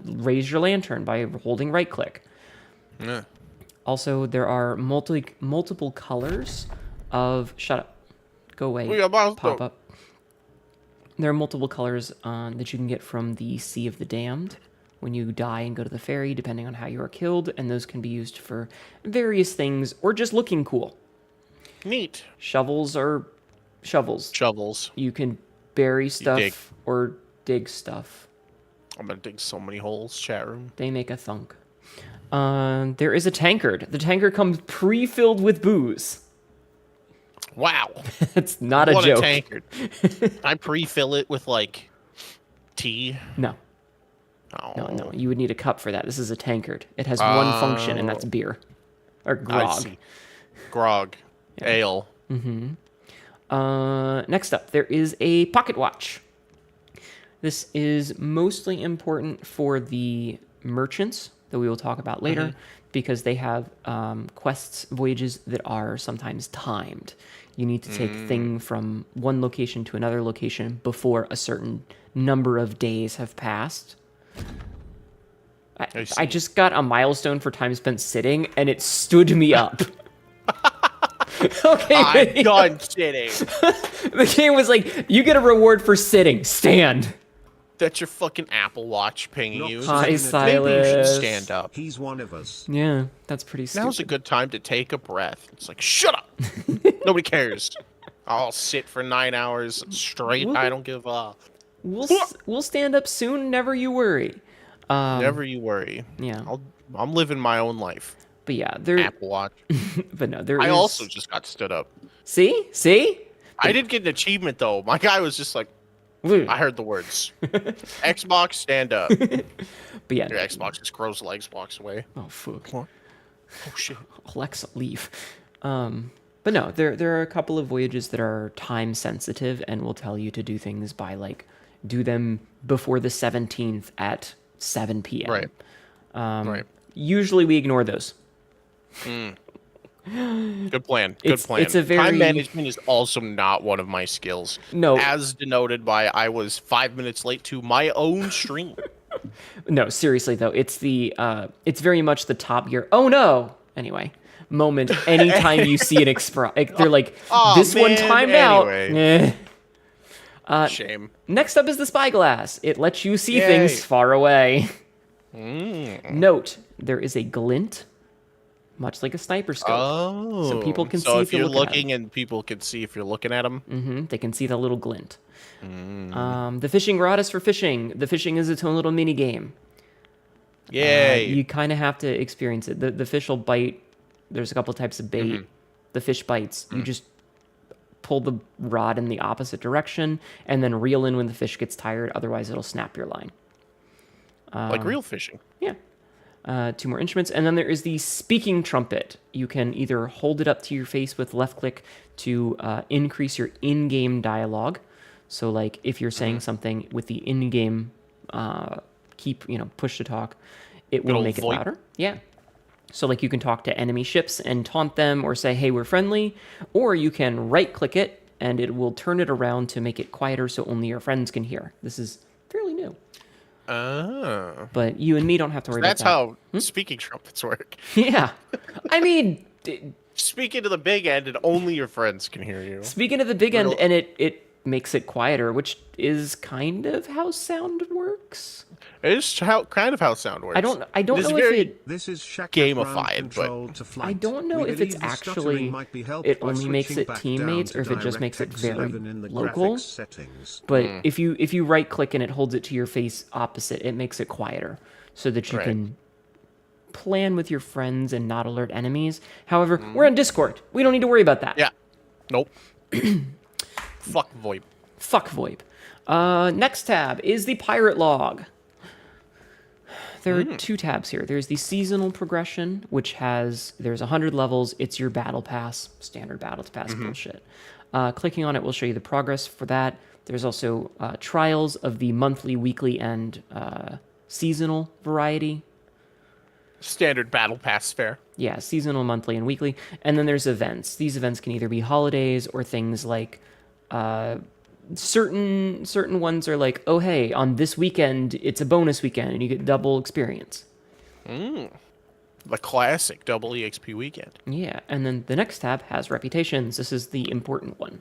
raise your lantern by holding right click. Yeah. Also, there are multiple colors of... Shut up. Go away. We got miles Pop to- up. There are multiple colors that you can get from the Sea of the Damned when you die and go to the ferry, depending on how you are killed, and those can be used for various things, or just looking cool. Neat. Shovels are shovels. Shovels. You can bury stuff dig. or dig stuff. I'm gonna dig so many holes, chat room. They make a thunk. There is a tankard. The tankard comes pre-filled with booze. Wow. It's not a What joke. a tankard. I pre-fill it with, like, tea. No, Oh. no. You would need a cup for that. This is a tankard. It has one function, and that's beer. Or I grog. see. Grog. Ale. Next up, there is a pocket watch. This is mostly important for the merchants that we will talk about later, because they have quests, voyages that are sometimes timed. You need to take thing from one location to another location before a certain number of days have passed. I see. just got a milestone for time spent sitting, and it stood me up. Okay, I'm video. done sitting. The game was like, you get a reward for sitting. Stand. That's your fucking Apple Watch pinging you. Hi, Maybe you should Silas. stand up. He's one of us. Yeah, that's pretty stupid. Now's a good time to take a breath. It's like, shut up. Nobody cares. I'll sit for 9 hours straight. I don't give a. We'll stand up soon. Never you worry. Never you worry. Yeah. I'm living my own life. But yeah, there. Apple Watch. But no, there I is- also just got stood up. See. I did get an achievement though. My guy was just like, I heard the words. Xbox, stand up. Your But yeah. Xbox just grows legs, walks away. Oh fuck. Oh shit. Alexa, leave. But no, there are a couple of voyages that are time sensitive and will tell you to do things by like do them before the 17th at 7 p.m. Right. Right. Usually we ignore those. Good plan. Good It's- plan. it's a very- Time management is also not one of my skills. No. As denoted by I was 5 minutes late to my own stream. No, seriously though, it's it's very much the Top Gear. Oh no. Anyway, moment anytime you see an express, they're like, Aw, this one man, timed anyway. out. Shame. Next up is the spyglass. It lets you see Yay. things far away. Note, there is a glint, much like a sniper scope. Oh. people can so see if if you're you're looking at looking and people can see if you're looking at them. They can see the little glint. The fishing rod is for fishing. The fishing is its own little mini game. Yay. You kind of have to experience it. The fish will bite. There's a couple types of bait. The fish bites. You just pull the rod in the opposite direction and then reel in when the fish gets tired. Otherwise, it'll snap your line. Like real fishing. Yeah. 2 more instruments. And then there is the speaking trumpet. You can either hold it up to your face with left click to increase your in-game dialogue. So like if you're saying something with the in-game push to talk, it will old make it VoIP. louder. Yeah. So like you can talk to enemy ships and taunt them or say, hey, we're friendly. Or you can right click it and it will turn it around to make it quieter so only your friends can hear. This is fairly new. Oh. But you and me don't have to worry That's about how speaking trumpets work. that. Yeah. I mean, Speaking to the big end and only your friends can hear you. speaking of the big end, Real- and it makes it quieter, which is kind of how sound works. It's kind of how sound works. I don't It know is if very- it. This is Shaq Gamified, but- controlled to flight. I don't know We if it's believe the actually stuttering might be helped it by only makes switching it back teammates down or if to it just makes it DirectX very 11 in the local. graphics settings. But if you right click and it holds it to your face opposite, it makes it quieter so that you Right. can plan with your friends and not alert enemies. However, we're on Discord. We don't need to worry about that. Yeah. Nope. Fuck VoIP. Fuck VoIP. Next tab is the pirate log. There are two tabs here. There's the seasonal progression, which there's 100 levels. It's your battle pass, standard battle pass bullshit. Clicking on it will show you the progress for that. There's also trials of the monthly, weekly, and seasonal variety. Standard battle pass fare. Yeah, seasonal, monthly, and weekly. And then there's events. These events can either be holidays or things like certain ones are like, oh hey, on this weekend it's a bonus weekend and you get double experience. The classic double EXP weekend. Yeah, and then the next tab has reputations. This is the important one.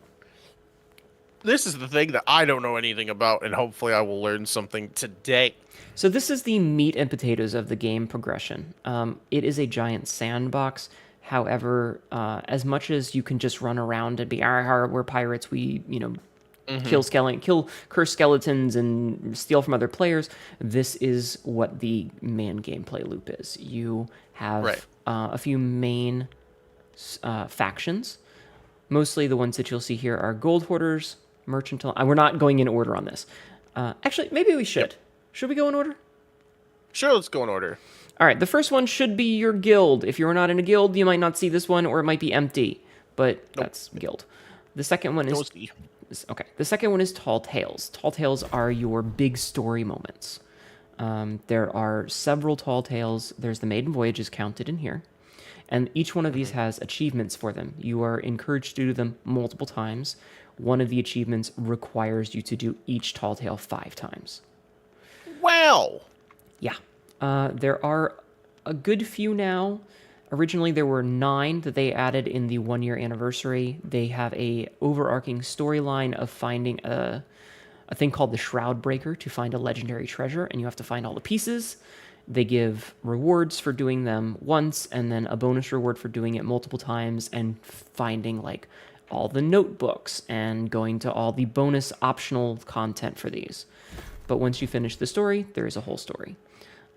This is the thing that I don't know anything about, and hopefully I will learn something today. So this is the meat and potatoes of the game progression. It is a giant sandbox. However, as much as you can just run around and be, we're pirates, we, kill cursed skeletons and steal from other players, this is what the main gameplay loop is. You have a few main factions. Mostly the ones that you'll see here are gold hoarders, mercantile. We're not going in order on this. Actually, maybe we should. Yep. Should we go in order? Sure, let's go in order. All right, the first one should be your guild. If you're not in a guild, you might not see this one, or it might be empty, but that's guild. The second one is... Okay, the second one is Tall Tales. Tall Tales are your big story moments. There are several Tall Tales. There's the Maiden Voyages counted in here. And each one of these has achievements for them. You are encouraged to do them multiple times. One of the achievements requires you to do each Tall Tale 5 times. Wow! Yeah. There are a good few now. Originally, there were 9 that they added in the 1-year anniversary. They have a overarching storyline of finding a thing called the Shroud Breaker to find a legendary treasure, and you have to find all the pieces. They give rewards for doing them once, and then a bonus reward for doing it multiple times, and finding like all the notebooks and going to all the bonus optional content for these. But once you finish the story, there is a whole story.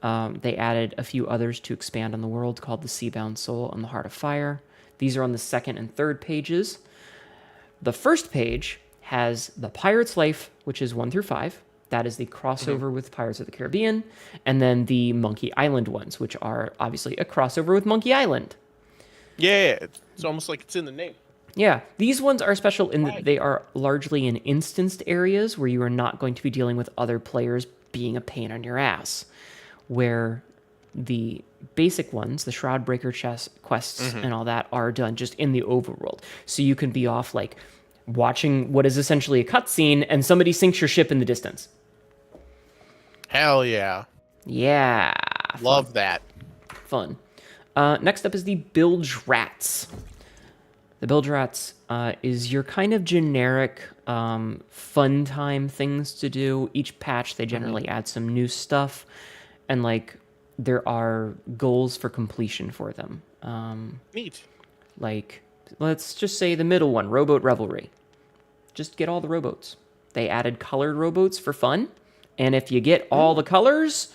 They added a few others to expand on the world called the Seabound Soul and the Heart of Fire. These are on the second and third pages. The first page has the Pirate's Life, which is 1 through 5. That is the crossover with Pirates of the Caribbean. And then the Monkey Island ones, which are obviously a crossover with Monkey Island. Yeah, it's almost like it's in the name. Yeah, these ones are special in that they are largely in instanced areas where you are not going to be dealing with other players being a pain on your ass. Where the basic ones, the Shroud Breaker quests and all that, are done just in the overworld. So you can be off like watching what is essentially a cutscene and somebody sinks your ship in the distance. Hell yeah. Yeah. Love that. Fun. Next up is the Bilge Rats. The Bilge Rats is your kind of generic fun time things to do. Each patch, they generally add some new stuff. And, like, there are goals for completion for them. Neat. Like, let's just say the middle one, Rowboat Revelry. Just get all the rowboats. They added colored rowboats for fun. And if you get all the colors,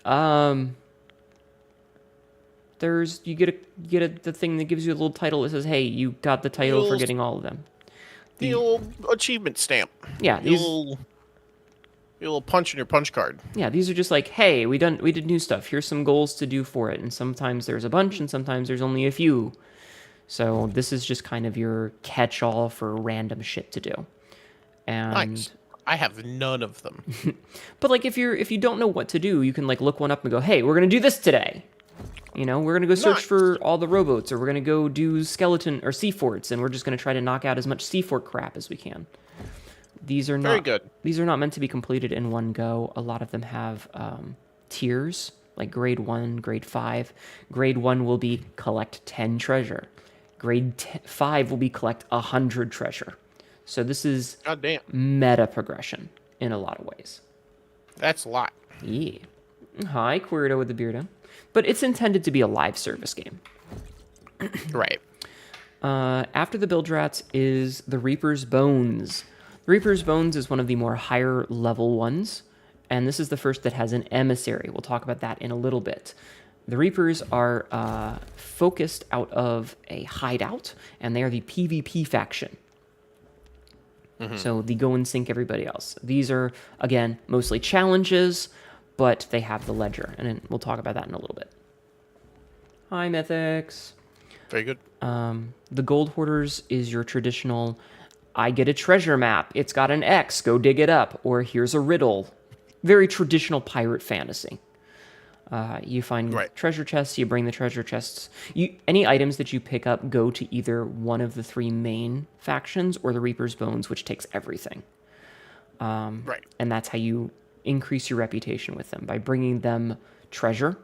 you get the thing that gives you a little title that says, hey, you got the title for getting all of them. The old achievement stamp. Yeah, a little punch in your punch card. Yeah, these are just like, hey, we did new stuff. Here's some goals to do for it. And sometimes there's a bunch, and sometimes there's only a few. So this is just kind of your catch-all for random shit to do. And nice. I have none of them. But like, if you don't know what to do, you can like look one up and go, hey, we're gonna do this today. You know, we're gonna go search for all the rowboats, or we're gonna go do skeleton or sea forts, and we're just gonna try to knock out as much sea fort crap as we can. These are very good. These are not meant to be completed in one go. A lot of them have tiers, like grade 1, grade 5. Grade 1 will be collect 10 treasure. Grade 5 will be collect 100 treasure. So this is meta progression in a lot of ways. That's a lot. Yeah. Hi, Quirito with the beardo. But it's intended to be a live service game. Right. After the Bilge Rats is the Reaper's Bones. Reaper's Bones is one of the more higher level ones, and this is the first that has an emissary. We'll talk about that in a little bit. The Reapers are focused out of a hideout, and they are the PvP faction. So the go and sink everybody else. These are, again, mostly challenges, but they have the ledger, and then we'll talk about that in a little bit. Hi, Mythics. Very good. The Gold Hoarders is your traditional, I get a treasure map, it's got an X, go dig it up, or here's a riddle. Very traditional pirate fantasy. You find treasure chests, you bring the treasure chests. Any items that you pick up go to either one of the 3 main factions or the Reaper's Bones, which takes everything. And that's how you increase your reputation with them, by bringing them treasure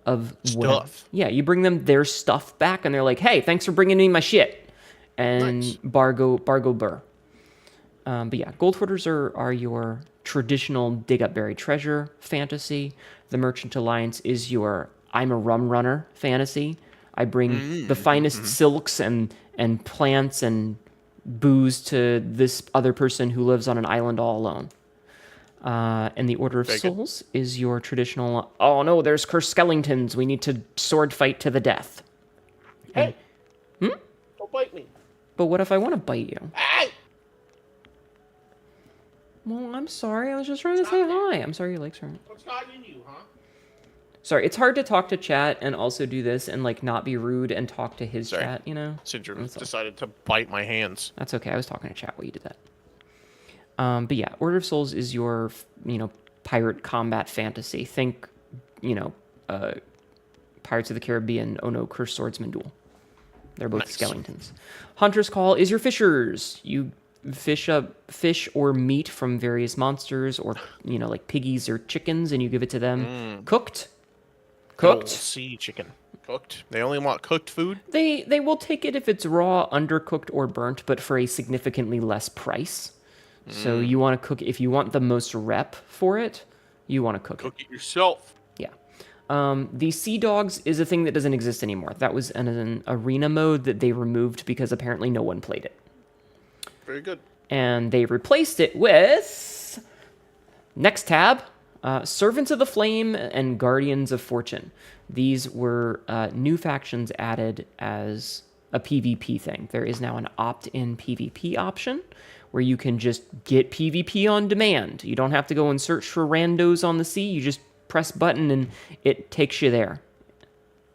of stuff. Yeah, you bring them their stuff back, and they're like, hey, thanks for bringing me my shit. And bargo burr. But yeah, Gold Hoarders are your traditional dig up buried treasure fantasy. The Merchant Alliance is your I'm a rum runner fantasy. I bring the finest silks and plants and booze to this other person who lives on an island all alone. And the Order of Souls is your traditional, oh no, there's cursed skeletons, we need to sword fight to the death. Hey! Don't bite me. But what if I want to bite you? Hey! Well, I'm sorry, I was just trying to say hi. I'm sorry your legs hurt. What's not in you, huh? Sorry, it's hard to talk to chat and also do this and like not be rude and talk to his chat, you know? Syndrome decided to bite my hands. That's okay, I was talking to chat while you did that. But yeah, Order of Souls is your, pirate combat fantasy. Think, Pirates of the Caribbean, Oh No, Cursed Swordsman Duel. They're both skeletons. Hunter's Call is your fishers. You fish up fish or meat from various monsters or, like piggies or chickens, and you give it to them cooked. Sea chicken. Cooked. They only want cooked food? They will take it if it's raw, undercooked, or burnt, but for a significantly less price. So you want to cook, if you want the most rep for it, you want to cook it yourself. Yeah. The Sea Dogs is a thing that doesn't exist anymore. That was an arena mode that they removed because apparently no one played it. Very good. And they replaced it with, next tab, Servants of the Flame and Guardians of Fortune. These were new factions added as a PvP thing. There is now an opt-in PvP option where you can just get PvP on demand. You don't have to go and search for randos on the sea. You just press button and it takes you there.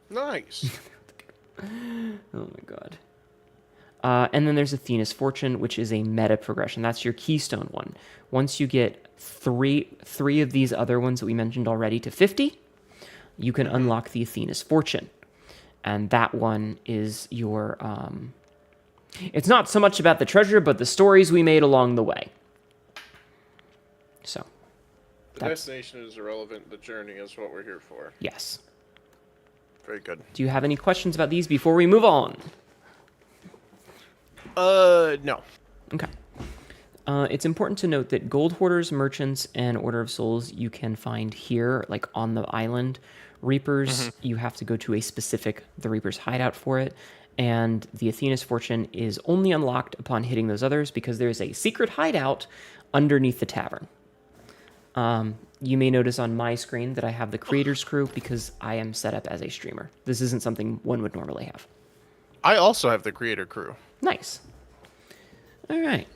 Nice. Oh my god. And then there's Athena's Fortune, which is a meta progression. That's your keystone one. Once you get three of these other ones that we mentioned already to 50, you can unlock the Athena's Fortune. And that one is your... it's not so much about the treasure, but the stories we made along the way. So. The destination is irrelevant. The journey is what we're here for. Yes. Very good. Do you have any questions about these before we move on? No. Okay. It's important to note that Gold Hoarders, Merchants, and Order of Souls you can find here, like on the island. Reapers, you have to go to the Reaper's hideout for it. And the Athena's Fortune is only unlocked upon hitting those others because there's a secret hideout underneath the tavern. You may notice on my screen that I have the Creator's Crew because I am set up as a streamer. This isn't something one would normally have. I also have the Creator Crew. Nice. All right.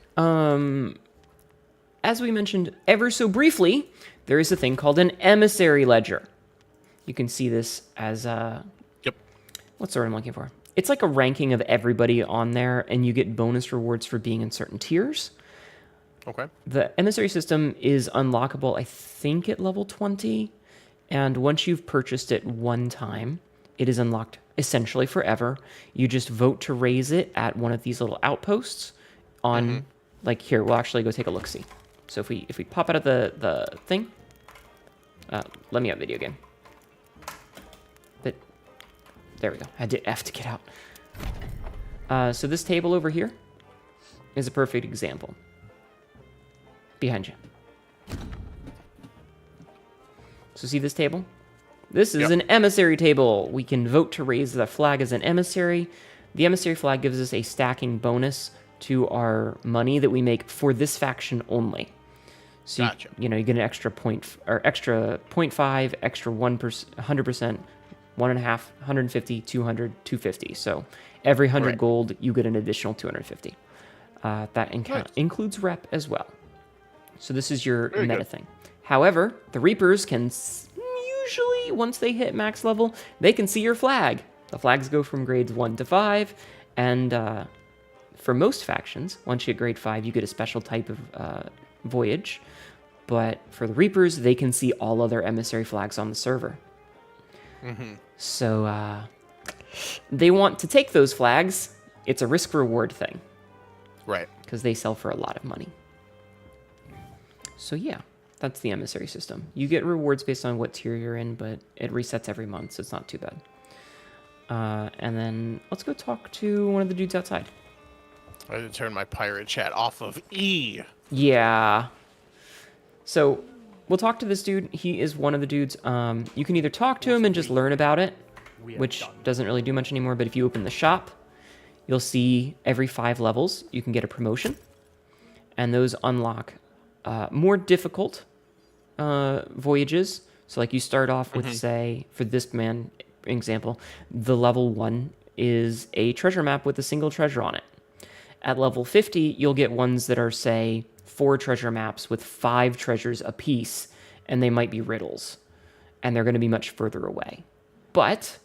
As we mentioned ever so briefly, there is a thing called an emissary ledger. You can see this as Yep. What's the word I'm looking for? It's like a ranking of everybody on there, and you get bonus rewards for being in certain tiers. Okay. The emissary system is unlockable, I think, at level 20. And once you've purchased it one time, it is unlocked essentially forever. You just vote to raise it at one of these little outposts on, like here, we'll actually go take a look-see. So if we pop out of the thing, let me out video game. But there we go. I did F to get out. So this table over here is a perfect example. Behind you. So see this table? This is an emissary table. We can vote to raise the flag as an emissary. The emissary flag gives us a stacking bonus to our money that we make for this faction only. So gotcha. you get an extra point or extra 0.5, extra 1%, 100%, 1.5, 150, 200, 250. So every 100 gold, you get an additional 250. That includes rep as well. So this is your Very meta good. thing. However, the Reapers can usually, once they hit max level, they can see your flag. The flags go from grades 1 to 5, and for most factions, once you hit grade 5, you get a special type of voyage. But for the Reapers, they can see all other emissary flags on the server. So they want to take those flags. It's a risk-reward thing, Right. because they sell for a lot of money. So yeah, that's the emissary system. You get rewards based on what tier you're in, but it resets every month, so it's not too bad. And then let's go talk to one of the dudes outside. I had to turn my pirate chat off of E. Yeah. So we'll talk to this dude. He is one of the dudes. You can either talk to him and just learn about it, which doesn't really do much anymore. But if you open the shop, you'll see every 5 levels you can get a promotion, and those unlock more difficult voyages. So like you start off with, say, for this man example, the level 1 is a treasure map with a single treasure on it. At level 50, you'll get ones that are, say, 4 treasure maps with 5 treasures apiece, and they might be riddles, and they're going to be much further away. But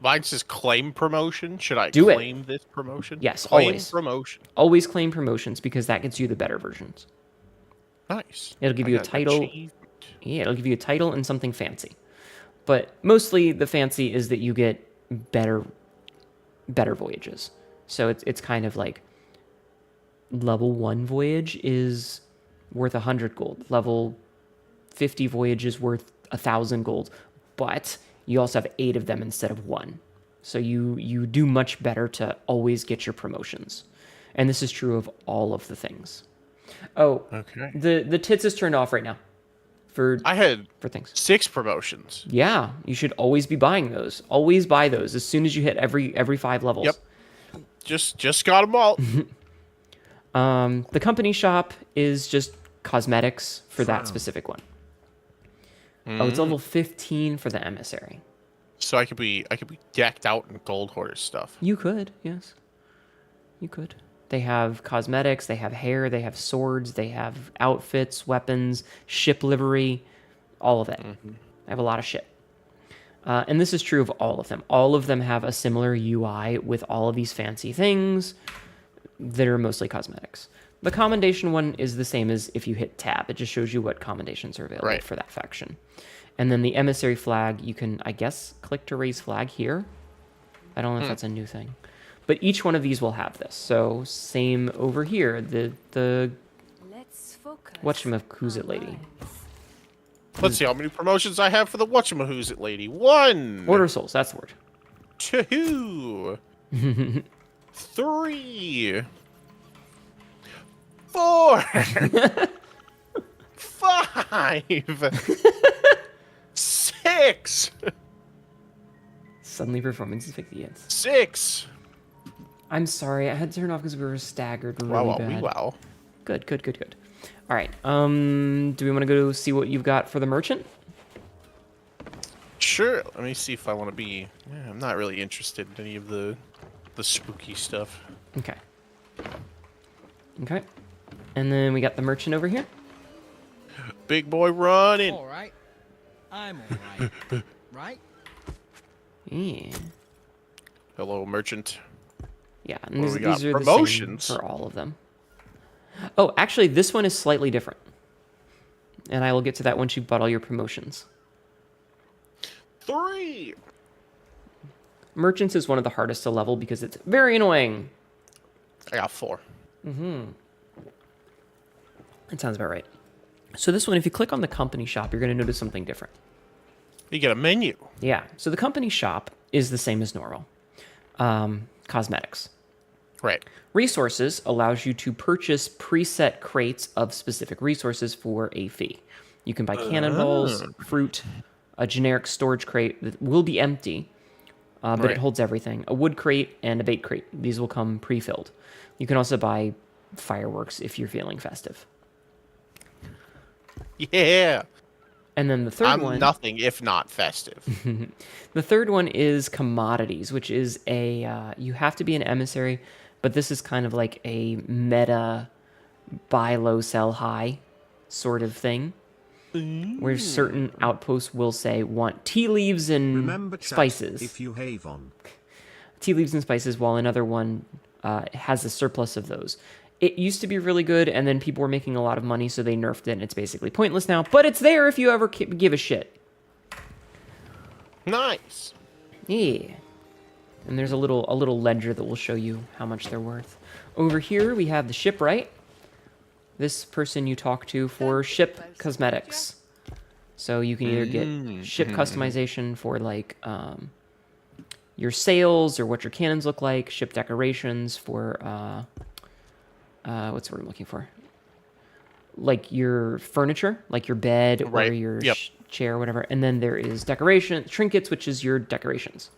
Mine says claim promotion. Should I Do it. claim this promotion? Yes, claim always. promotion. always claim promotions, because that gets you the better versions. Nice. It'll give I you a got title. achievement. Yeah, it'll give you a title and something fancy. But mostly the fancy is that you get better voyages. So it's kind of like level 1 voyage is worth 100 gold. Level 50 voyage is worth 1,000 gold. But you also have 8 of them instead of 1. So you do much better to always get your promotions. And this is true of all of the things. Oh, Okay. the tits is turned off right now I had for things. 6 promotions. Yeah, you should always be buying those. Always buy those as soon as you hit every 5 levels. Yep. Just got them all. The company shop is just cosmetics for that Frown. specific one. Oh, it's level 15 for the emissary. So I could be decked out in gold hoarder stuff. You could, yes. You could. They have cosmetics, they have hair, they have swords, they have outfits, weapons, ship livery, all of it. They have a lot of shit. And this is true of all of them. All of them have a similar UI with all of these fancy things that are mostly cosmetics. The commendation one is the same as if you hit tab. It just shows you what commendations are available Right. for that faction. And then the emissary flag, you can, I guess, click to raise flag here. I don't know if that's a new thing. But each one of these will have this. So same over here. The Let's focus. whatchamacallit lady. Minds. Let's see how many promotions I have for the whatchamahoosit lady. 1. Order souls, that's the word. 2. 3. 4. 5. 6. Suddenly performance is 50 hits. 6. I'm sorry, I had to turn it off because we were staggered really Wow, wow, bad. wee, wow. Good. All right. Do we want to go see what you've got for the merchant? Sure. Let me see if I want to be. Yeah, I'm not really interested in any of the spooky stuff. Okay. And then we got the merchant over here. Big boy running. All right. I'm all right. Right? Yeah. Hello, merchant. Yeah, and What these, do we got? these are Promotions? the same for all of them. Oh, actually, this one is slightly different. And I will get to that once you've bought all your promotions. 3. Merchants is one of the hardest to level because it's very annoying. I got 4. That sounds about right. So this one, if you click on the company shop, you're going to notice something different. You get a menu. Yeah, so the company shop is the same as normal. Cosmetics. Right. Resources allows you to purchase preset crates of specific resources for a fee. You can buy cannonballs, fruit, a generic storage crate that will be empty, but Right. it holds everything. A wood crate and a bait crate. These will come pre-filled. You can also buy fireworks if you're feeling festive. Yeah. And then the third I'm one... nothing if not festive. The third one is commodities, which is a... you have to be an emissary, but this is kind of like a meta buy low, sell high sort of thing, where certain outposts will say want tea leaves and Remember, chat, spices. if you have on. Tea leaves and spices, while another one has a surplus of those. It used to be really good, and then people were making a lot of money, so they nerfed it, and it's basically pointless now. But it's there if you ever give a shit. Nice. Yeah. And there's a little ledger that will show you how much they're worth. Over here, we have the shipwright. This person you talk to for ship cosmetics. So you can either get ship customization for, like, your sails or what your cannons look like, ship decorations for, what's the word I'm looking for? Like your furniture, like your bed or Right. your Yep. chair, whatever. And then there is decoration, trinkets, which is your decorations.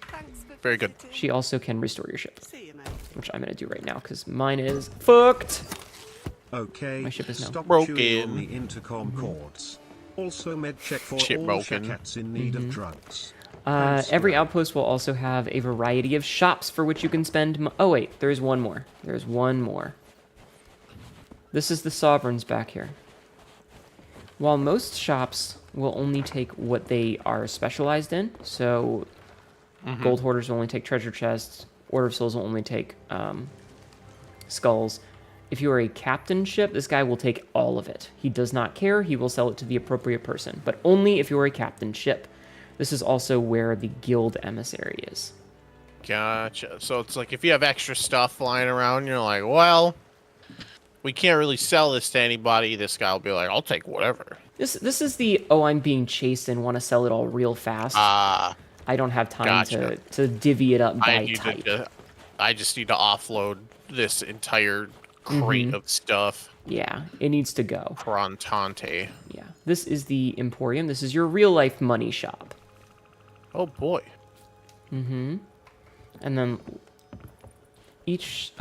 Thanks for Very good. visiting. She also can restore your ship, See you, mate. which I'm going to do right now because mine is fucked. Okay, My ship is now stop broken. chewing on the intercom cords. Also med check for Ship all broken. cats in need of drugs. Every outpost will also have a variety of shops for which you can spend. Oh wait, there's one more. There's one more. This is the sovereigns back here. While most shops will only take what they are specialized in, so gold hoarders will only take treasure chests, Order of Souls will only take skulls. If you are a captain ship, this guy will take all of it. He does not care. He will sell it to the appropriate person, but only if you're a captain ship. This is also where the guild emissary is. Gotcha. So it's like if you have extra stuff lying around, you're like, well, we can't really sell this to anybody. This guy will be like, I'll take whatever. This is the, oh, I'm being chased and want to sell it all real fast. I don't have time Gotcha. to divvy it up I by need type. I just need to offload this entire crate of stuff. Yeah, it needs to go. Frontante. Yeah, this is the Emporium. This is your real life money shop. Oh boy. And then each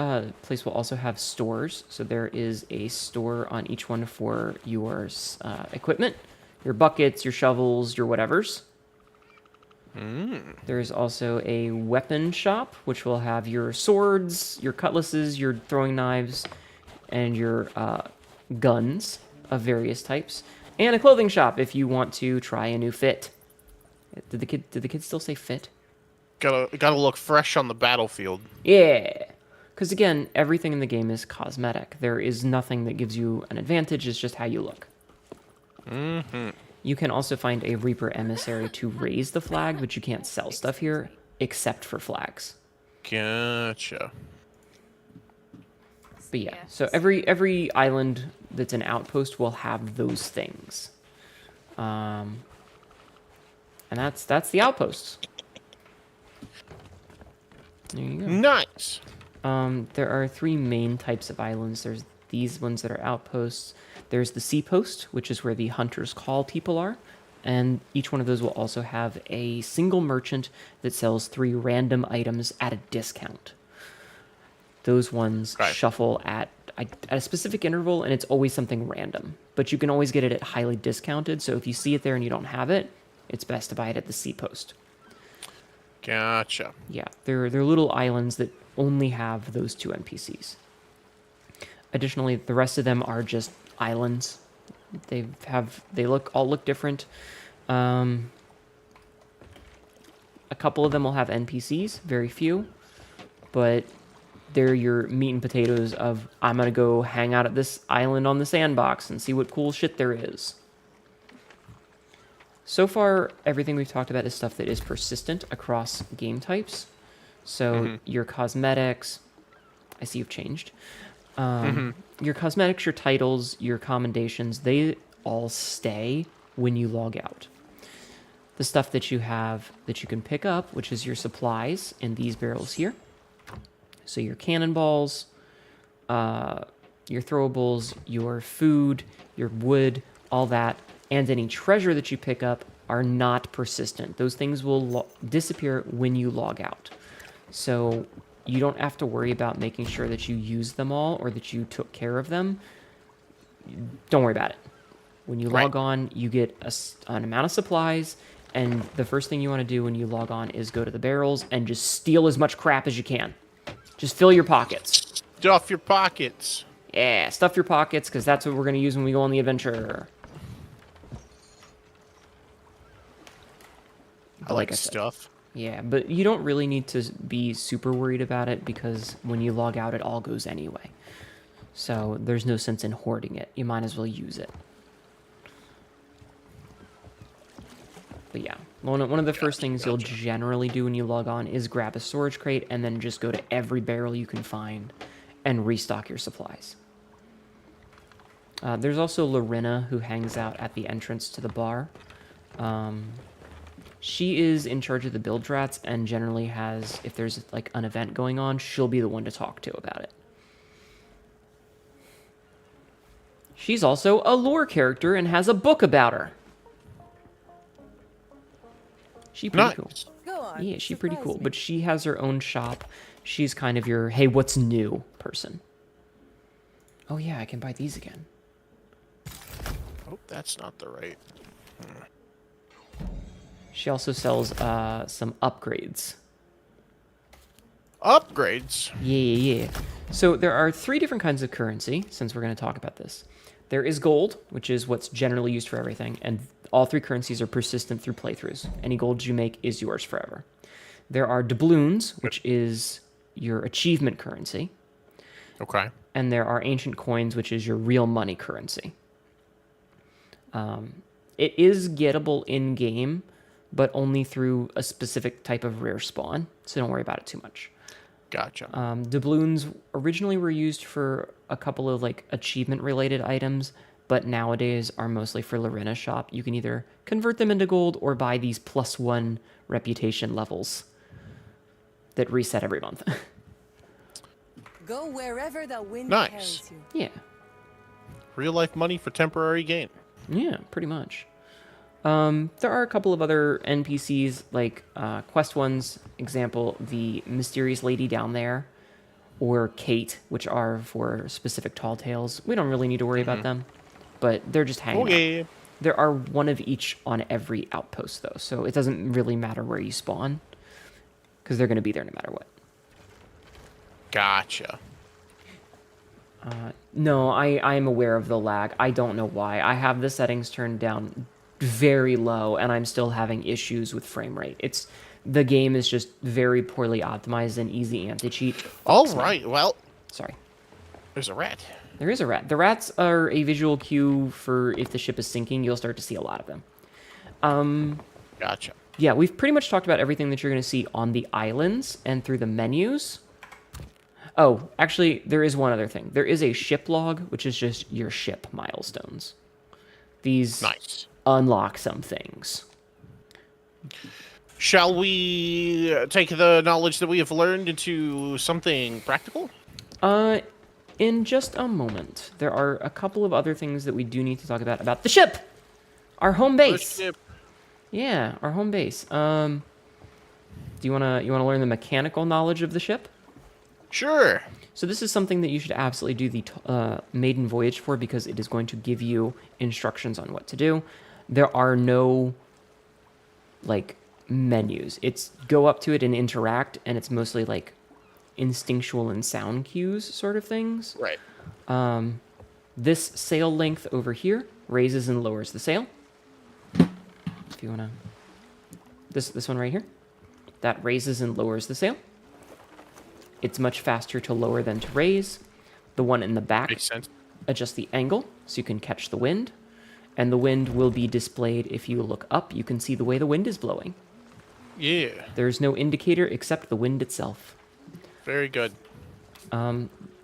place will also have stores. So there is a store on each one for your equipment, your buckets, your shovels, your whatevers. There's also a weapon shop, which will have your swords, your cutlasses, your throwing knives, and your guns of various types. And a clothing shop if you want to try a new fit. Did the kid still say fit? Gotta look fresh on the battlefield. Yeah. Because again, everything in the game is cosmetic. There is nothing that gives you an advantage. It's just how you look. You can also find a Reaper emissary to raise the flag, but you can't sell stuff here except for flags. Gotcha. But yeah, so every island that's an outpost will have those things. And that's the outposts. There you go. Nice. There are three main types of islands. There's these ones that are outposts. There's the sea post, which is where the Hunter's Call people are. And each one of those will also have a single merchant that sells 3 random items at a discount. Those ones Right. shuffle at a specific interval, and it's always something random. But you can always get it at highly discounted, so if you see it there and you don't have it, it's best to buy it at the sea post. Gotcha. Yeah, they're little islands that only have those 2 NPCs. Additionally, the rest of them are just islands. They all look different. A couple of them will have NPCs, very few, but they're your meat and potatoes of I'm gonna go hang out at this island on the sandbox and see what cool shit there is. So far, everything we've talked about is stuff that is persistent across game types. So your cosmetics, I see you've changed. Your cosmetics, your titles, your commendations, they all stay when you log out. The stuff that you have that you can pick up, which is your supplies in these barrels here. So your cannonballs, your throwables, your food, your wood, all that, and any treasure that you pick up are not persistent. Those things will disappear when you log out. So you don't have to worry about making sure that you use them all or that you took care of them. Don't worry about it. When you log on, you get an amount of supplies, and the first thing you want to do when you log on is go to the barrels and just steal as much crap as you can. Just fill your pockets. Stuff your pockets. Yeah, stuff your pockets, because that's what we're going to use when we go on the adventure. I like said, stuff. Yeah, but you don't really need to be super worried about it, because when you log out, it all goes anyway. So there's no sense in hoarding it. You might as well use it. But yeah, one of the first things you'll generally do when you log on is grab a storage crate and then just go to every barrel you can find and restock your supplies. There's also Lorena, who hangs out at the entrance to the bar. She is in charge of the bilge rats and generally has, if there's like an event going on, she'll be the one to talk to about it. She's also a lore character and has a book about her. She pretty cool. Go on. Yeah, she's pretty surprise cool. me. But she has her own shop. She's kind of your, hey, what's new person. Oh yeah, I can buy these again. Oh, that's not the right. She also sells some upgrades. Upgrades. Yeah. So there are 3 different kinds of currency, since we're going to talk about this. There is gold, which is what's generally used for everything, and all 3 currencies are persistent through playthroughs. Any gold you make is yours forever. There are doubloons, which is your achievement currency. Okay. And there are ancient coins, which is your real money currency. It is gettable in-game, but only through a specific type of rare spawn, so don't worry about it too much. Gotcha. Doubloons originally were used for a couple of like achievement-related items, but nowadays are mostly for Lorena's shop. You can either convert them into gold or buy these +1 reputation levels that reset every month. Go wherever the wind Nice. carries you. Yeah. Real life money for temporary gain. Yeah, pretty much. There are a couple of other NPCs, like quest ones, example, the mysterious lady down there, or Kate, which are for specific tall tales. We don't really need to worry about them, but they're just hanging out. Okay. There are one of each on every outpost, though, so it doesn't really matter where you spawn, because they're going to be there no matter what. Gotcha. No, I am aware of the lag. I don't know why. I have the settings turned down very low, and I'm still having issues with frame rate. The game is just very poorly optimized and easy anti-cheat. All right. Well, Sorry. there's a rat. There is a rat. The rats are a visual cue for if the ship is sinking, you'll start to see a lot of them. Gotcha. Yeah, we've pretty much talked about everything that you're going to see on the islands and through the menus. Oh, actually, there is one other thing. There is a ship log, which is just your ship milestones. These Nice. unlock some things. Shall we take the knowledge that we have learned into something practical? In just a moment. There are a couple of other things that we do need to talk about the ship! Our home base. Yeah, our home base. Do you wanna learn the mechanical knowledge of the ship? Sure. So this is something that you should absolutely do the maiden voyage for, because it is going to give you instructions on what to do. There are no like menus. It's go up to it and interact, and it's mostly like instinctual and sound cues sort of things. Right. This sail length over here raises and lowers the sail. If you wanna, this one right here, that raises and lowers the sail. It's much faster to lower than to raise. The one in the back Makes sense. adjusts the angle so you can catch the wind. And the wind will be displayed if you look up. You can see the way the wind is blowing. Yeah. There's no indicator except the wind itself. Very good.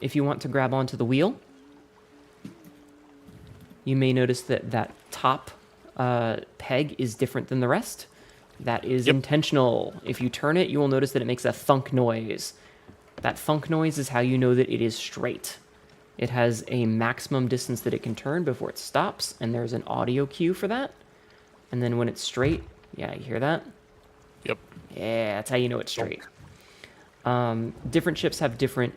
If you want to grab onto the wheel, you may notice that top peg is different than the rest. That is intentional. If you turn it, you will notice that it makes a thunk noise. That thunk noise is how you know that it is straight. It has a maximum distance that it can turn before it stops, and there's an audio cue for that. And then when it's straight, yeah, you hear that? Yep. Yeah, that's how you know it's straight. Different ships have different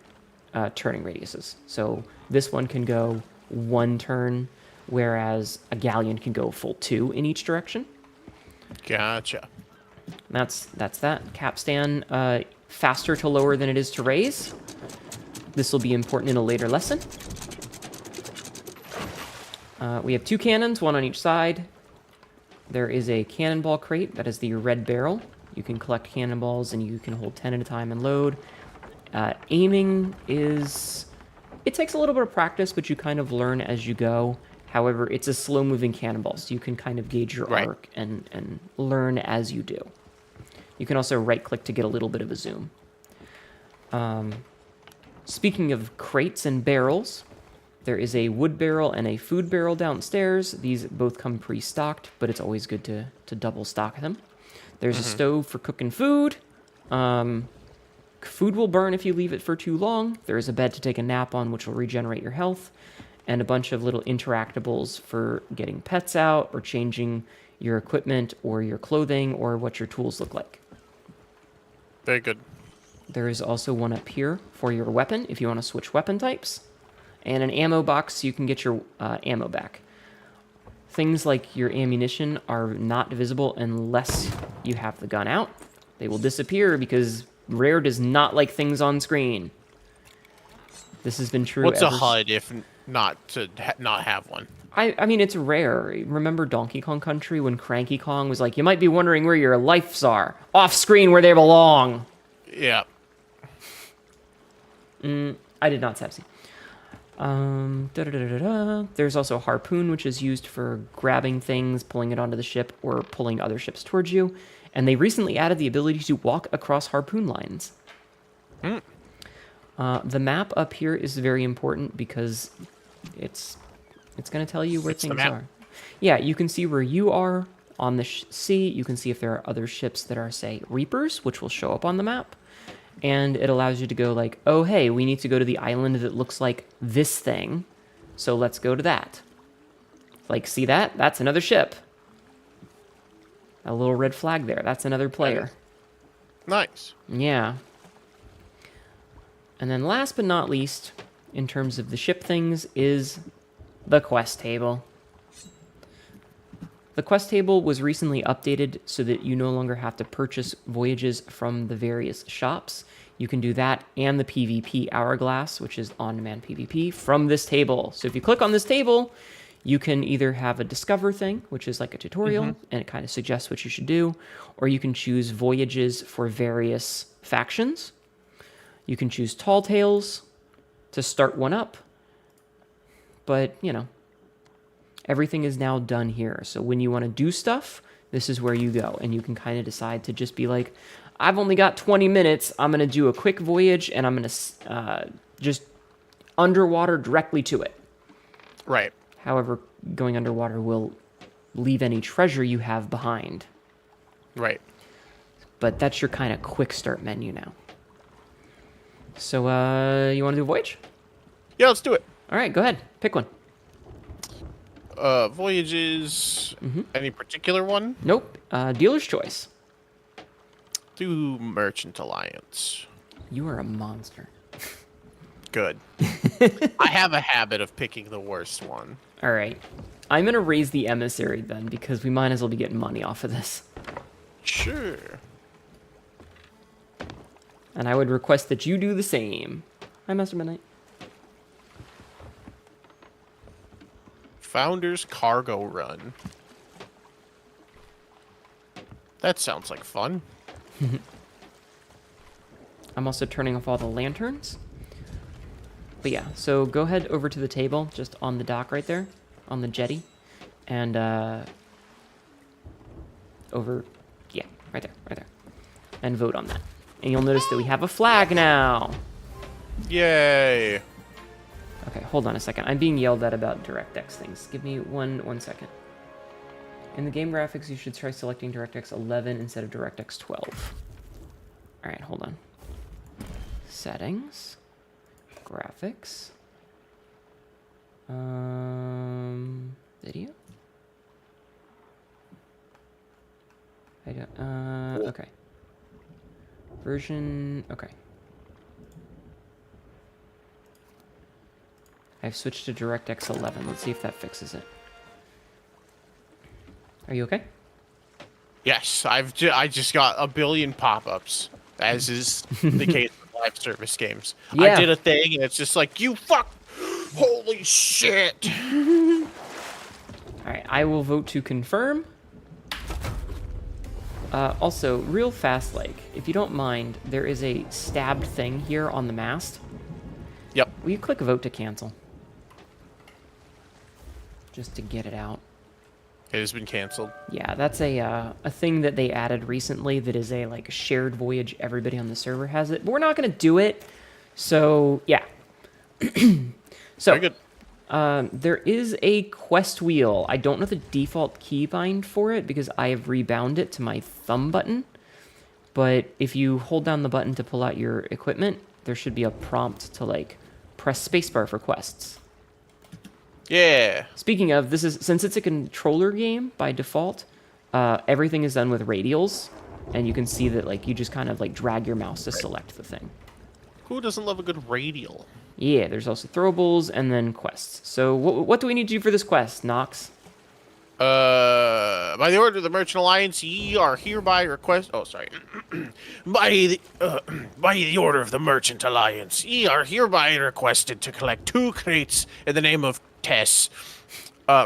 turning radiuses. So this one can go 1 turn, whereas a galleon can go full 2 in each direction. Gotcha. That's that. Capstan, faster to lower than it is to raise. This will be important in a later lesson. We have 2 cannons, 1 on each side. There is a cannonball crate that is the red barrel. You can collect cannonballs and you can hold 10 at a time and load. Aiming is... It takes a little bit of practice, but you kind of learn as you go. However, it's a slow-moving cannonball, so you can kind of gauge your arc and learn as you do. You can also right-click to get a little bit of a zoom. Speaking of crates and barrels, there is a wood barrel and a food barrel downstairs. These both come pre-stocked, but it's always good to double stock them. There's a stove for cooking food. Food will burn if you leave it for too long. There is a bed to take a nap on, which will regenerate your health. And a bunch of little interactables for getting pets out or changing your equipment or your clothing or what your tools look like. Very good. There is also one up here for your weapon if you want to switch weapon types. And an ammo box so you can get your ammo back. Things like your ammunition are not visible unless you have the gun out. They will disappear because Rare does not like things on screen. This has been true. What's a HUD if not to not have one? I mean, it's Rare. Remember Donkey Kong Country when Cranky Kong was like, you might be wondering where your lives are. Off screen where they belong. Yeah. I did not see. There's also a harpoon, which is used for grabbing things, pulling it onto the ship, or pulling other ships towards you. And they recently added the ability to walk across harpoon lines. The map up here is very important because it's going to tell you where things are. Yeah, you can see where you are on the sea. You can see if there are other ships that are, say, Reapers, which will show up on the map. And it allows you to go like, oh, hey, we need to go to the island that looks like this thing. So let's go to that. Like, see that? That's another ship. A little red flag there. That's another player. Nice. Yeah. And then last but not least, in terms of the ship things, is the quest table. The quest table was recently updated so that you no longer have to purchase voyages from the various shops. You can do that and the PvP hourglass, which is on-demand PvP, from this table. So if you click on this table, you can either have a discover thing, which is like a tutorial, and it kind of suggests what you should do, or you can choose voyages for various factions. You can choose Tall Tales to start one up, but, you know, everything is now done here. So when you want to do stuff, this is where you go, and you can kind of decide to just be like, I've only got 20 minutes, I'm going to do a quick voyage, and I'm going to just underwater directly to it. Right. However, going underwater will leave any treasure you have behind. Right. But that's your kind of quick start menu now. So, you want to do a voyage? Yeah, let's do it. All right, go ahead. Pick one. Voyages. Any particular one? Nope. Dealer's choice. Do Merchant Alliance. You are a monster. Good. I have a habit of picking the worst one. All right. I'm going to raise the emissary then, because we might as well be getting money off of this. Sure. And I would request that you do the same. Hi, Master Midnight. Founder's Cargo Run. That sounds like fun. I'm also turning off all the lanterns. But yeah, so go ahead over to the table, just on the dock right there, on the jetty. And, over, yeah, right there. And vote on that. And you'll notice that we have a flag now. Yay. Okay, hold on a second. I'm being yelled at about DirectX things. Give me one second. In the game graphics, you should try selecting DirectX 11 instead of DirectX 12. All right, hold on. Settings. Graphics. Video. I don't, okay. Version, okay. I've switched to DirectX 11. Let's see if that fixes it. Are you okay? Yes, I just got a billion pop-ups, as is the case with live service games. Yeah. I did a thing, and it's just like, you fuck! Holy shit! All right, I will vote to confirm. Also, real fast, like, if you don't mind, there is a stabbed thing here on the mast. Yep. Will you click vote to cancel? Just to get it out. It has been canceled. Yeah, that's a thing that they added recently that is a like shared voyage. Everybody on the server has it, but we're not gonna do it. So yeah. So Very good. there is a quest wheel. I don't know the default keybind for it because I have rebound it to my thumb button. But if you hold down the button to pull out your equipment, there should be a prompt to like press spacebar for quests. Yeah. Speaking of, since it's a controller game by default, everything is done with radials, and you can see that like you just kind of like drag your mouse to select the thing. Who doesn't love a good radial? Yeah, there's also throwables and then quests. So what do we need to do for this quest, Nox? By the order of the Merchant Alliance, ye are hereby request. Oh, sorry. by the order of the Merchant Alliance, ye are hereby requested to collect 2 crates in the name of Tess,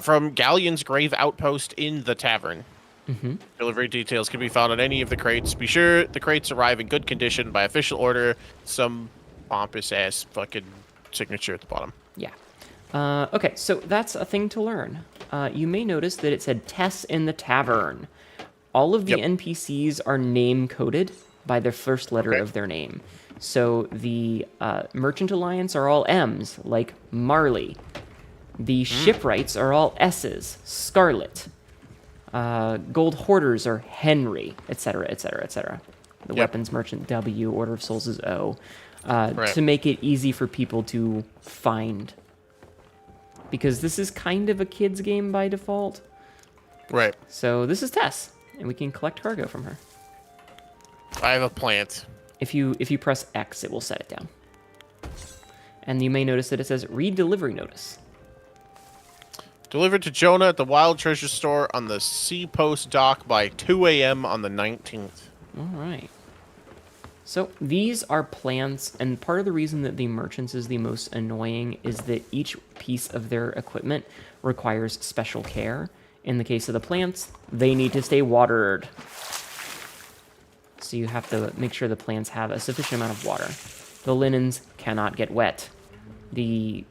from Galleon's Grave Outpost in the tavern. Mm-hmm. Delivery details can be found on any of the crates. Be sure the crates arrive in good condition by official order. Some pompous ass fucking signature at the bottom. Yeah. Okay, so that's a thing to learn. You may notice that it said Tess in the tavern. All of the NPCs are name-coded by the first letter of their name. So the Merchant Alliance are all M's, like Marley. The shipwrights are all S's, Scarlet. Gold Hoarders are Henry, etc., etc., etc. The Weapons Merchant W, Order of Souls is O. To make it easy for people to find. Because this is kind of a kid's game by default. Right. So this is Tess, and we can collect cargo from her. I have a plant. If you press X, it will set it down. And you may notice that it says read delivery notice. Delivered to Jonah at the Wild Treasure Store on the Seapost dock by 2 a.m. on the 19th. All right. So these are plants, and part of the reason that the merchants is the most annoying is that each piece of their equipment requires special care. In the case of the plants, they need to stay watered. So you have to make sure the plants have a sufficient amount of water. The linens cannot get wet. The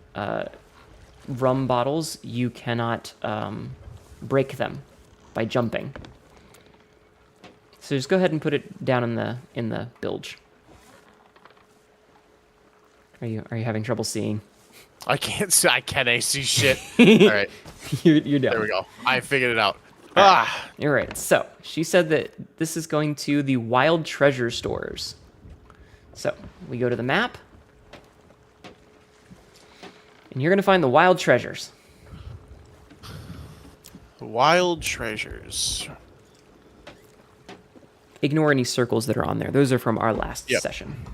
rum bottles, you cannot break them by jumping. So just go ahead and put it down in the bilge. Are you having trouble seeing? I can't see shit. All right. You're done. There we go. I figured it out. You're right. So she said that this is going to the Wild Treasure Stores. So we go to the map. And you're going to find the wild treasures. Wild treasures. Ignore any circles that are on there. Those are from our last session.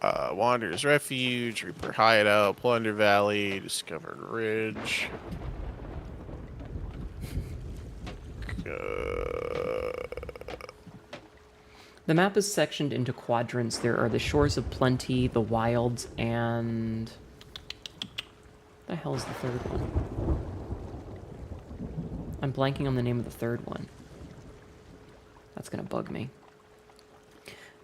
Wanderer's Refuge, Reaper Hideout, Plunder Valley, Discovered Ridge. The map is sectioned into quadrants. There are the Shores of Plenty, the Wilds, and... the hell is the third one? I'm blanking on the name of the third one. That's gonna bug me.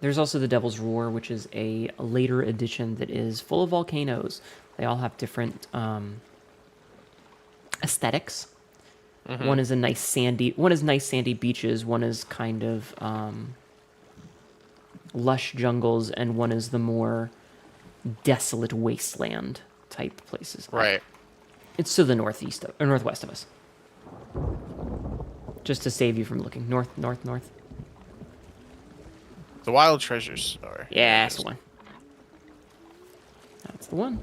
There's also the Devil's Roar, which is a later edition that is full of volcanoes. They all have different aesthetics. Mm-hmm. One is nice sandy beaches. One is kind of lush jungles, and one is the more desolate wasteland type places. Right. It's to the northwest of us. Just to save you from looking north. The Wild Treasure Store. Yeah, that's the one. That's the one.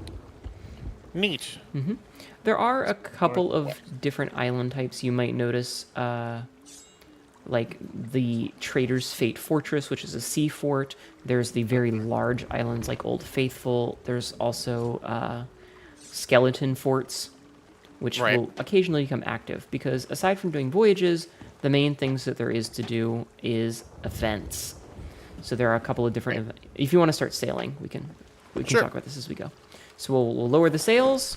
Neat. Mm-hmm. There are a couple of different island types you might notice, like the Trader's Fate Fortress, which is a sea fort. There's the very large islands like Old Faithful. There's also skeleton forts, which will occasionally become active, because aside from doing voyages, the main things that there is to do is events. So there are a couple of different. If you want to start sailing, we can Sure. talk about this as we go. So we'll lower the sails.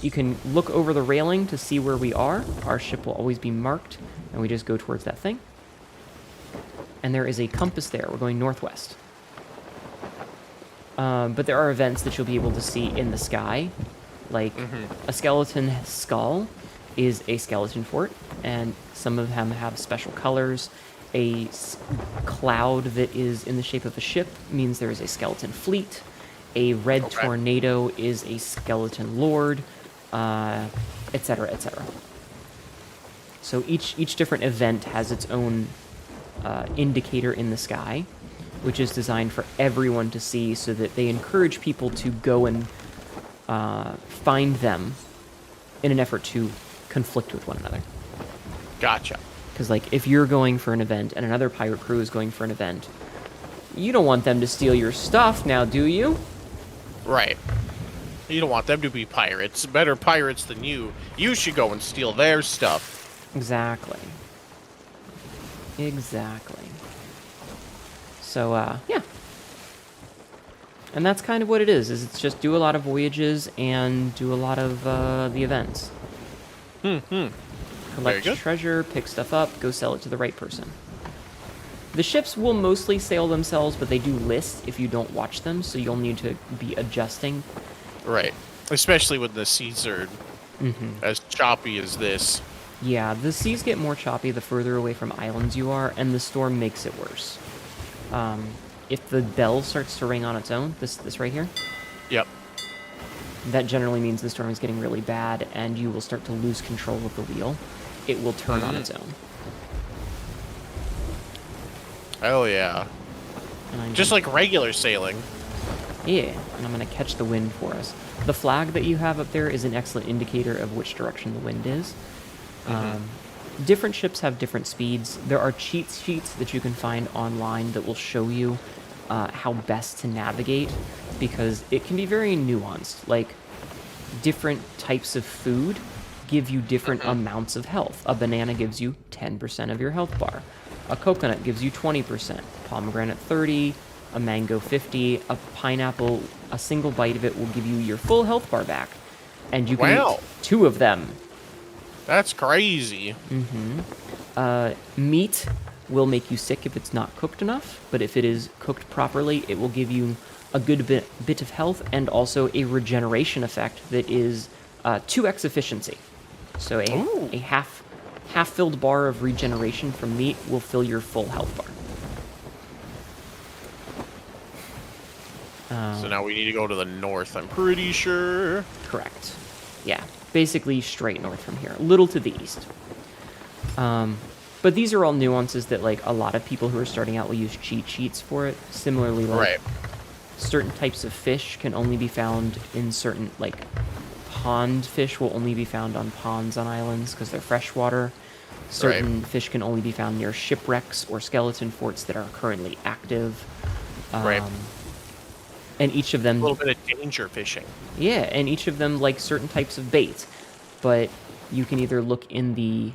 You can look over the railing to see where we are. Our ship will always be marked, and we just go towards that thing. And there is a compass there. We're going northwest. But there are events that you'll be able to see in the sky, like a skeleton skull is a skeleton fort, and some of them have special colors. A cloud that is in the shape of a ship means there is a skeleton fleet. A red tornado is a skeleton lord, etc., etc. So each different event has its own indicator in the sky, which is designed for everyone to see so that they encourage people to go and find them in an effort to conflict with one another. Gotcha. Because, like, if you're going for an event and another pirate crew is going for an event, you don't want them to steal your stuff now, do you? Right. You don't want them to be pirates. Better pirates than you. You should go and steal their stuff. Exactly. Exactly. So, yeah. And that's kind of what it is it's just do a lot of voyages and do a lot of the events. Collect good. treasure, pick stuff up, go sell it to the right person. The ships will mostly sail themselves, but they do list if you don't watch them, so you'll need to be adjusting. Right. Especially when the seas are as choppy as this. Yeah, the seas get more choppy the further away from islands you are, and the storm makes it worse. If the bell starts to ring on its own, this right here, Yep. that generally means the storm is getting really bad, and you will start to lose control of the wheel. It will turn on its own. Oh, yeah. And I'm Just gonna- like regular sailing. Yeah, and I'm going to catch the wind for us. The flag that you have up there is an excellent indicator of which direction the wind is. Different ships have different speeds. There are cheat sheets that you can find online that will show you how best to navigate, because it can be very nuanced. Like, different types of food give you different amounts of health. A banana gives you 10% of your health bar. A coconut gives you 20%. Pomegranate 30. A mango 50. A pineapple, a single bite of it will give you your full health bar back. And you can Wow. eat 2 of them. That's crazy. Meat will make you sick if it's not cooked enough, but if it is cooked properly, it will give you a good bit of health and also a regeneration effect that is 2x efficiency. So a half-filled bar of regeneration from meat will fill your full health bar. So now we need to go to the north, I'm pretty sure. Correct. Yeah, basically straight north from here, a little to the east. But these are all nuances that, like, a lot of people who are starting out will use cheat sheets for it. Similarly, like, Right. certain types of fish can only be found in certain, like, pond fish will only be found on ponds on islands because they're freshwater. Certain fish can only be found near shipwrecks or skeleton forts that are currently active. Right. And each of them... A little bit of danger fishing. Yeah, and each of them like certain types of bait. But you can either look in the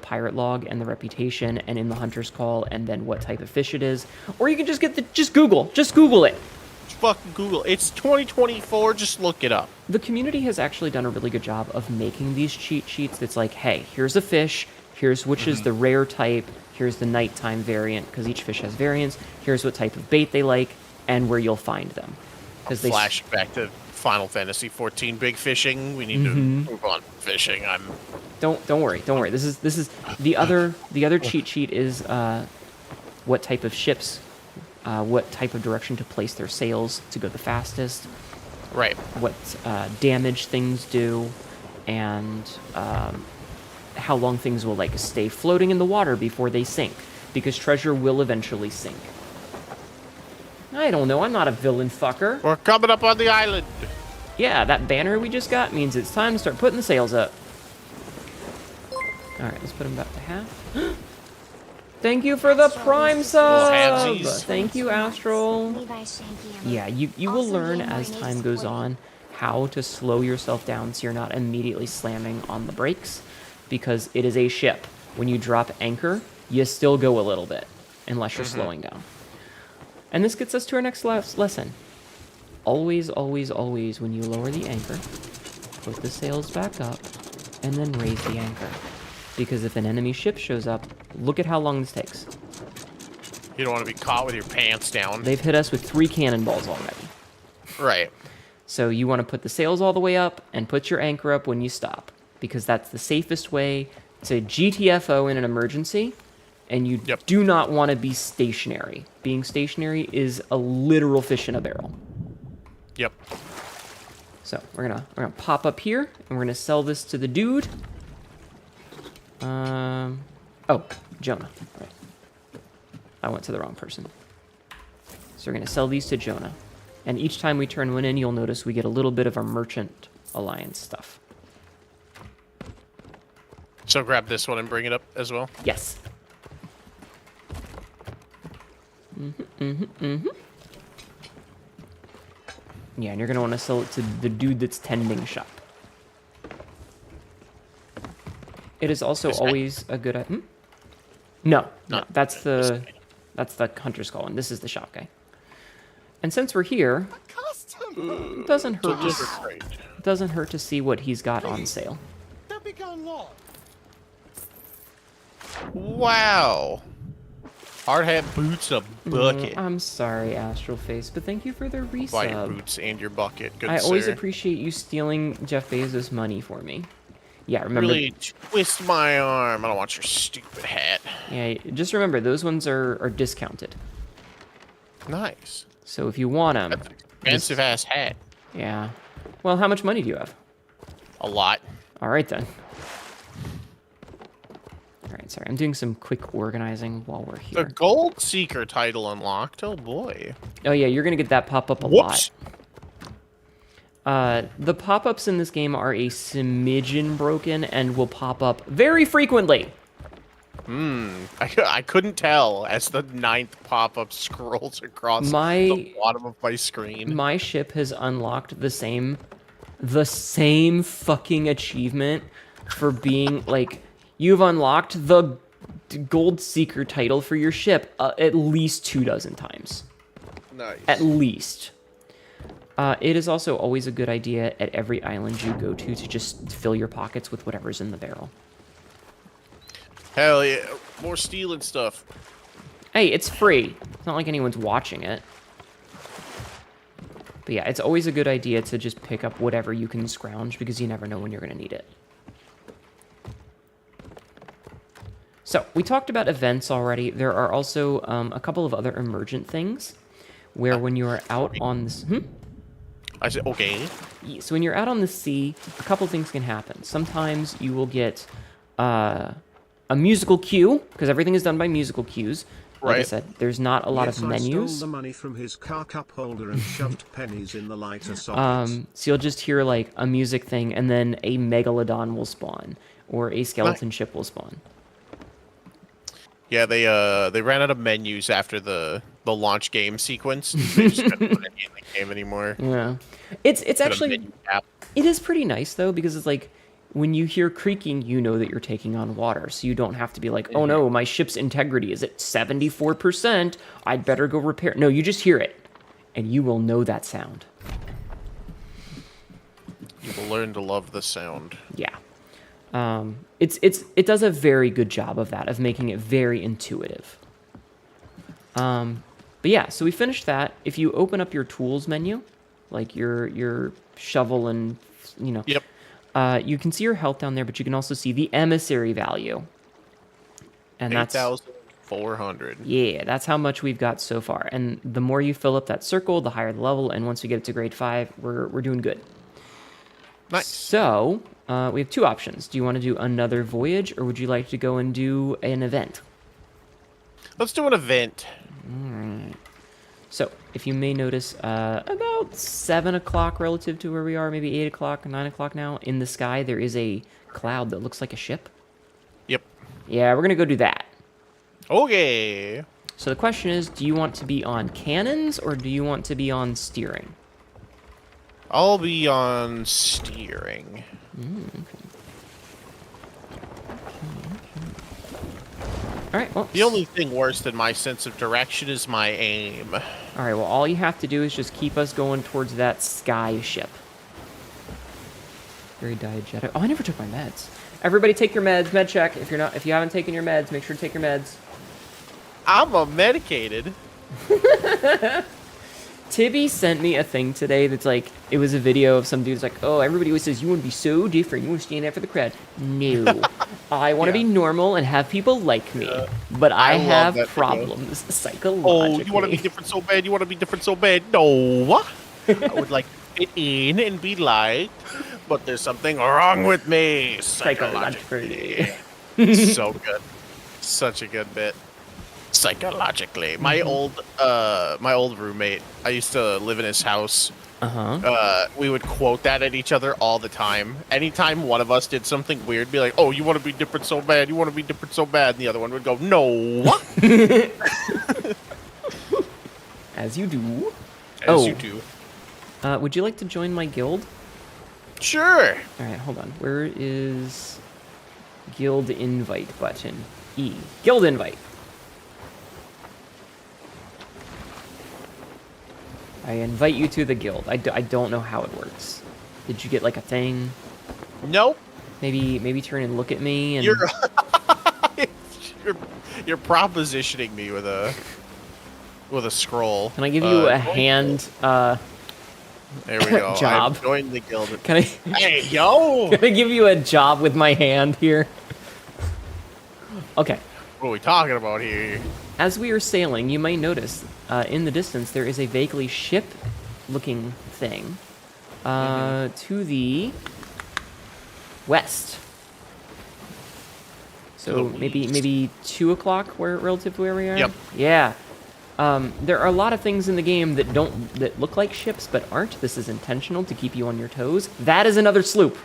pirate log and the reputation and in the hunter's call and then what type of fish it is, or you can just just Google it. Just fucking Google. It's 2024, just look it up. The community has actually done a really good job of making these cheat sheets that's like, hey, here's a fish, here's which is the rare type, here's the nighttime variant, because each fish has variants, here's what type of bait they like, and where you'll find them. Because they Flash back to Final Fantasy 14 big fishing. We need to move on from fishing. Don't worry. This is the other cheat sheet is what type of ships, what type of direction to place their sails to go the fastest, Right. what damage things do, and how long things will like stay floating in the water before they sink, because treasure will eventually sink. I don't know. I'm not a villain fucker. We're coming up on the island. Yeah, that banner we just got means it's time to start putting the sails up. All right, let's put them back to half. Thank you for the Prime sub. halvesies. Thank you, Astral. Levi, Shanky, and Yeah, you will Also, learn Game Boy as needs time goes support. on how to slow yourself down so you're not immediately slamming on the brakes, because it is a ship. When you drop anchor, you still go a little bit, unless you're slowing down. And this gets us to our next lesson. Always, always, always, when you lower the anchor, put the sails back up, and then raise the anchor. Because if an enemy ship shows up, look at how long this takes. You don't want to be caught with your pants down. They've hit us with 3 cannonballs already. Right. So you want to put the sails all the way up and put your anchor up when you stop. Because that's the safest way to GTFO in an emergency. And you do not want to be stationary. Being stationary is a literal fish in a barrel. Yep. So we're gonna pop up here and we're gonna sell this to the dude. Oh, Jonah. Right. I went to the wrong person. So we're gonna sell these to Jonah. And each time we turn one in, you'll notice we get a little bit of our Merchant Alliance stuff. So grab this one and bring it up as well. Yes. Yeah, and you're gonna want to sell it to the dude that's tending shop. It is also always a good. No, that's the hunter's call, and this is the shop guy. And since we're here, it doesn't hurt to see what he's got on sale. Don't be going long. Wow. Hard hat boots, a bucket. I'm sorry, Astral Face, but thank you for the resub. Buy your boots and your bucket. Good I always sir. appreciate you stealing Jeff Bezos' money for me. Yeah, remember. Really twist my arm. I don't want your stupid hat. Yeah, just remember those ones are discounted. Nice. So if you want them, That's an expensive ass hat. yeah. Well, how much money do you have? A lot. All right then. All right, sorry, I'm doing some quick organizing while we're here. The Gold Seeker title unlocked. Oh boy. Oh yeah, you're gonna get that pop up a Whoops. lot. The pop-ups in this game are a smidgen broken and will pop up very frequently. I couldn't tell as the 9th pop-up scrolls across the bottom of my screen. My ship has unlocked the same fucking achievement for being like, you've unlocked the Gold Seeker title for your ship at least 24 times. Nice. At least. It is also always a good idea at every island you go to just fill your pockets with whatever's in the barrel. Hell yeah. More stealing stuff. Hey, it's free. It's not like anyone's watching it. But yeah, it's always a good idea to just pick up whatever you can scrounge because you never know when you're going to need it. So, we talked about events already. There are also a couple of other emergent things where when you are out on this... I said, okay. So when you're out on the sea, a couple things can happen. Sometimes you will get a musical cue, because everything is done by musical cues. Like I said, there's not a lot of menus. I stole the money from his car cup holder and shoved pennies in the lighter sockets. So you'll just hear like a music thing, and then a megalodon will spawn, or a skeleton ship will spawn. Yeah, they ran out of menus after the launch game sequence. They just couldn't put any in the game anymore. Yeah, it's actually it is pretty nice though, because it's like when you hear creaking, you know that you're taking on water, so you don't have to be like, oh no, my ship's integrity is at 74%. I'd better go repair. No, you just hear it, and you will know that sound. You will learn to love the sound. Yeah. It does a very good job of that, of making it very intuitive. But yeah, so we finished that. If you open up your tools menu, like your shovel and, you know, Yep. You can see your health down there, but you can also see the emissary value. And that's 8,400. Yeah, that's how much we've got so far. And the more you fill up that circle, the higher the level. And once we get it to grade 5, we're doing good. Nice. So, we have two options. Do you want to do another voyage, or would you like to go and do an event? Let's do an event. Alright. So, if you may notice, about 7 o'clock relative to where we are, maybe 8 o'clock, 9 o'clock now, in the sky, there is a cloud that looks like a ship. Yep. Yeah, we're going to go do that. Okay. So the question is, do you want to be on cannons, or do you want to be on steering? I'll be on steering. Okay. All right. Well, The only thing worse than my sense of direction is my aim. All right. Well, all you have to do is just keep us going towards that sky ship. Very diegetic. Oh, I never took my meds. Everybody, take your meds. Med check. If you haven't taken your meds, make sure to take your meds. I'm a medicated. Tibby sent me a thing today that's like, it was a video of some dude's like, oh, everybody always says you want to be so different, you want to stand out for the crowd. No. I want to be normal and have people like me. But I love have that video. problems psychologically. Oh, you want to be different so bad? You want to be different so bad? No. I would like to fit in and be liked, but there's something wrong with me psychologically. So good. Such a good bit. Psychologically. My old roommate, I used to live in his house. We would quote that at each other all the time. Anytime one of us did something weird, be like, oh, you want to be different so bad, you want to be different so bad, and the other one would go, no. As you do. As you do. Would you like to join my guild? Sure. All right, hold on. Where is guild invite button? E. Guild invite. I invite you to the guild. I don't know how it works. Did you get like a thing? Nope. Maybe turn and look at me and You're you're propositioning me with a scroll. can I give you a hand There we go. job? I've joined the guild. Can I Hey, yo! can I give you a job with my hand here? Okay. What are we talking about here? As we are sailing, you may notice in the distance there is a vaguely ship-looking thing to the west. So maybe 2 o'clock where relative to where we are. Yep. Yeah. There are a lot of things in the game that look like ships but aren't. This is intentional to keep you on your toes. That is another sloop.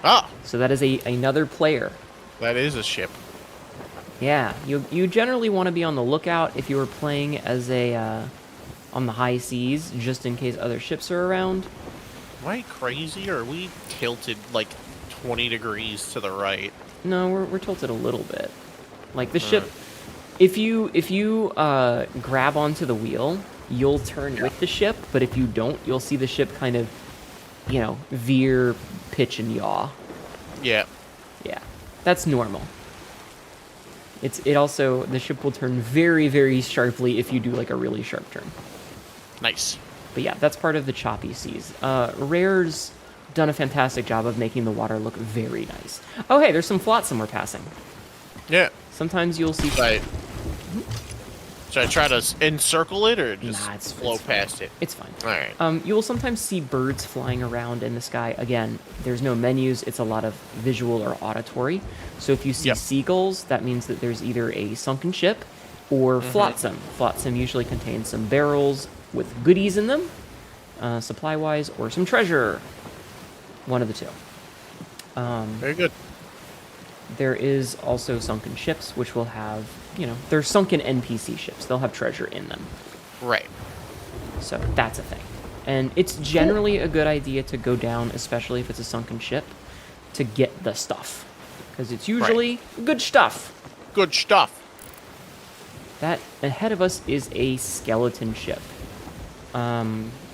Ah, So that is another player. that is a ship. Yeah, you generally want to be on the lookout if you were playing as on the high seas, just in case other ships are around. Am I crazy, or are we tilted like 20 degrees to the right? No, we're tilted a little bit. Like the ship, if you grab onto the wheel, you'll turn with the ship, but if you don't, you'll see the ship kind of, veer, pitch, and yaw. Yeah. Yeah, that's normal. The ship will turn very, very sharply if you do like a really sharp turn. Nice. But yeah, that's part of the choppy seas. Rare's done a fantastic job of making the water look very nice. Oh hey, there's some flotsam we're passing. Yeah. Sometimes you'll see... Should I try to encircle it, or just Nah, it's flow fine. past it? It's fine. All right. You will sometimes see birds flying around in the sky. Again, there's no menus. It's a lot of visual or auditory. So if you see seagulls, that means that there's either a sunken ship or flotsam. Flotsam usually contains some barrels with goodies in them, supply-wise, or some treasure. One of the two. Very good. There is also sunken ships, which will have, they're sunken NPC ships. They'll have treasure in them. Right. So that's a thing. And it's generally a good idea to go down, especially if it's a sunken ship, to get the stuff. Because it's usually good stuff. Good stuff. That ahead of us is a skeleton ship.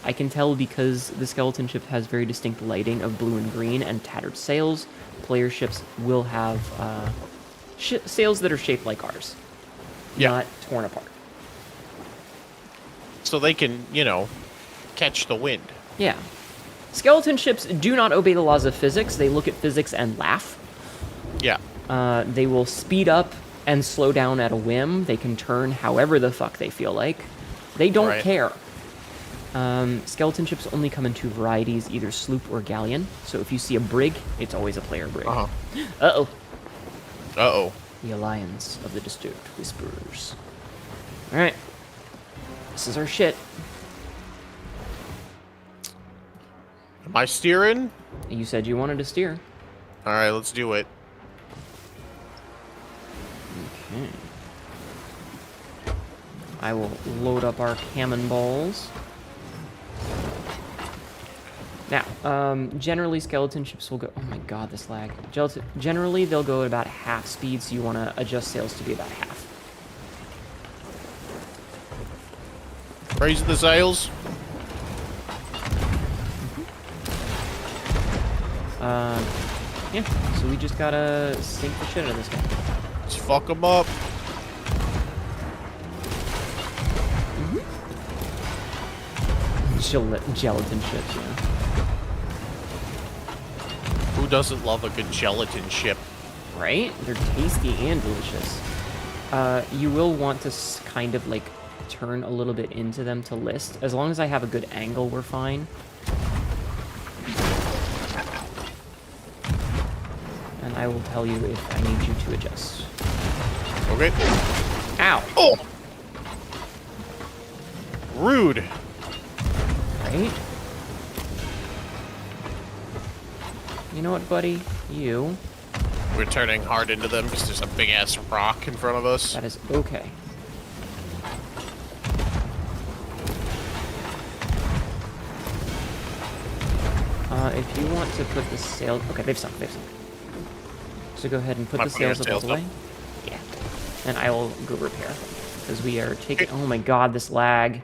I can tell because the skeleton ship has very distinct lighting of blue and green and tattered sails. Player ships will have sails that are shaped like ours, not torn apart. So they can, catch the wind. Yeah. Skeleton ships do not obey the laws of physics. They look at physics and laugh. Yeah. They will speed up and slow down at a whim. They can turn however the fuck they feel like. They don't care. Skeleton ships only come in 2 varieties, either sloop or galleon. So if you see a brig, it's always a player brig. Uh-oh. Uh-oh. The Alliance of the Disturbed Whisperers. Alright. This is our shit. Am I steering? You said you wanted to steer. All right, let's do it. Okay. I will load up our cannonballs. Now, generally skeleton ships will go... Oh my god, this lag. Generally, they'll go at about half speed, so you want to adjust sails to be about half. Raising the sails. Yeah, so we just gotta sink the shit out of this guy. Let's fuck them up. Gelatin ships, yeah. Who doesn't love a good gelatin ship? Right? They're tasty and delicious. You will want to kind of like turn a little bit into them to list. As long as I have a good angle, we're fine. And I will tell you if I need you to adjust. Okay. Ow! Oh! Rude. Right? You know what, buddy? You. We're turning hard into them because there's a big ass rock in front of us. That is okay. If you want to put the sail... Okay, they've sunk, So go ahead and put the sails up all the way. Yeah. And I will go repair. Because we are taking... Oh my god, this lag.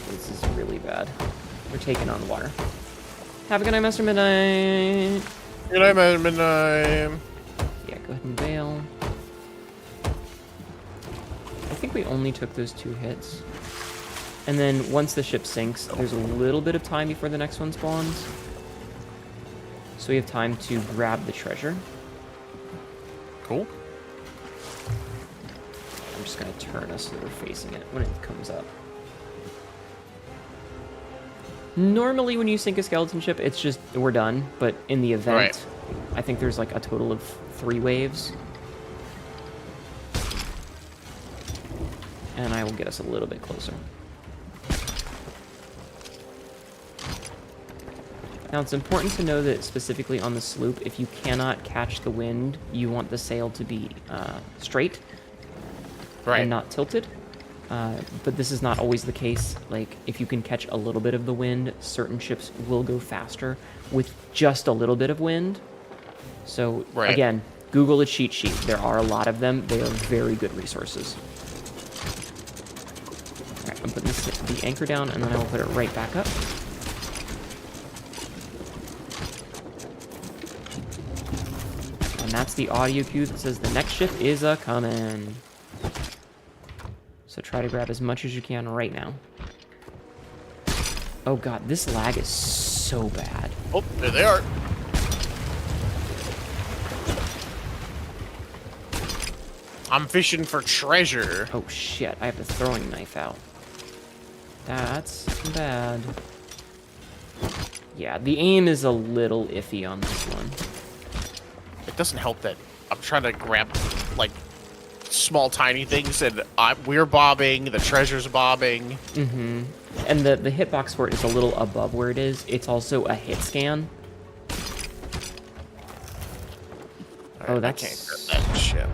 This is really bad. We're taking on water. Have a good night, Master Midnight. Good night, Midnight. Yeah, go ahead and bail. I think we only took those 2 hits. And then once the ship sinks, there's a little bit of time before the next one spawns. So we have time to grab the treasure. Cool. I'm just going to turn us so we're facing it when it comes up. Normally when you sink a skeleton ship, it's just, we're done. But in the event, right. I think there's like a total of 3 waves. And I will get us a little bit closer. Now, it's important to know that specifically on the sloop, if you cannot catch the wind, you want the sail to be straight and not tilted. But this is not always the case. Like, if you can catch a little bit of the wind, certain ships will go faster with just a little bit of wind. So, again, Google a cheat sheet. There are a lot of them. They are very good resources. All right, I'm putting the anchor down, and then I will put it right back up. And that's the audio cue that says the next ship is a-comin'. So try to grab as much as you can right now. Oh god, this lag is so bad. Oh, there they are. I'm fishing for treasure. Oh shit, I have the throwing knife out. That's bad. Yeah, the aim is a little iffy on this one. It doesn't help that I'm trying to grab, like, small tiny things, and we're bobbing, the treasure's bobbing. Mm-hmm. And the hitbox for it is a little above where it is. It's also a hit scan. Right, oh, that's... I can't grab that shit.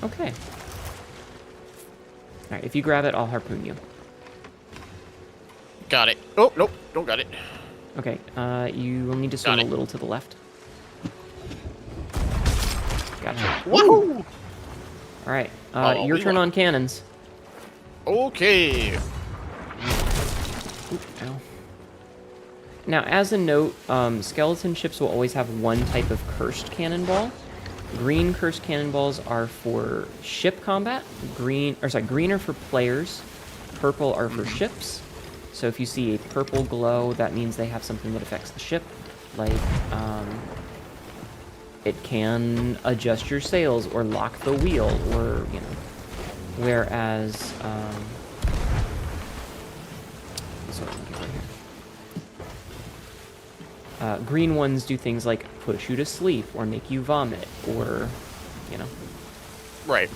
Okay. Alright, if you grab it, I'll harpoon you. Got it. Oh, nope, don't got it. Okay, you will need to swim a little to the left. Gotcha. Woohoo! Alright, your turn on cannons. Okay. Oop, ow. Now, as a note, skeleton ships will always have one type of cursed cannonball. Green cursed cannonballs are for ship combat. Green are for players. Purple are for ships. So if you see a purple glow, that means they have something that affects the ship. Like, it can adjust your sails or lock the wheel, or, you know. Whereas, sorry, let me get right here. Green ones do things like push you to sleep or make you vomit or, you know. Right.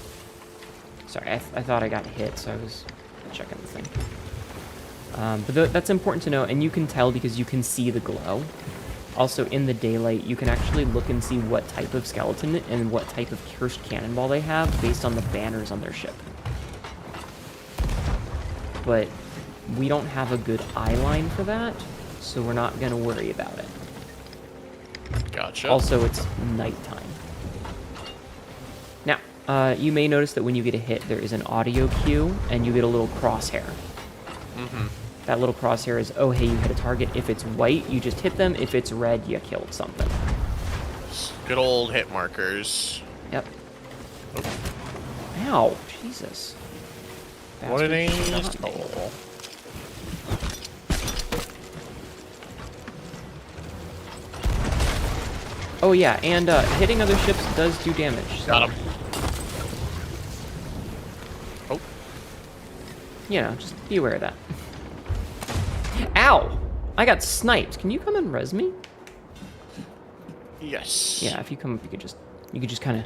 Sorry, I thought I got hit, so I was checking the thing. But that's important to know, and you can tell because you can see the glow. Also, in the daylight, you can actually look and see what type of skeleton and what type of cursed cannonball they have based on the banners on their ship. But we don't have a good eye line for that, so we're not going to worry about it. Gotcha. Also, it's nighttime. Now, you may notice that when you get a hit, there is an audio cue, and you get a little crosshair. Mm-hmm. That little crosshair is, oh, hey, you hit a target. If it's white, you just hit them. If it's red, you killed something. Good old hit markers. Yep. Ow, Jesus. What an Bastard shot me. asshole. Oh, yeah, and hitting other ships does do damage. So, Got him. Oh. you know, just be aware of that. Ow! I got sniped. Can you come and res me? Yes. Yeah, if you come up, you could just kind of,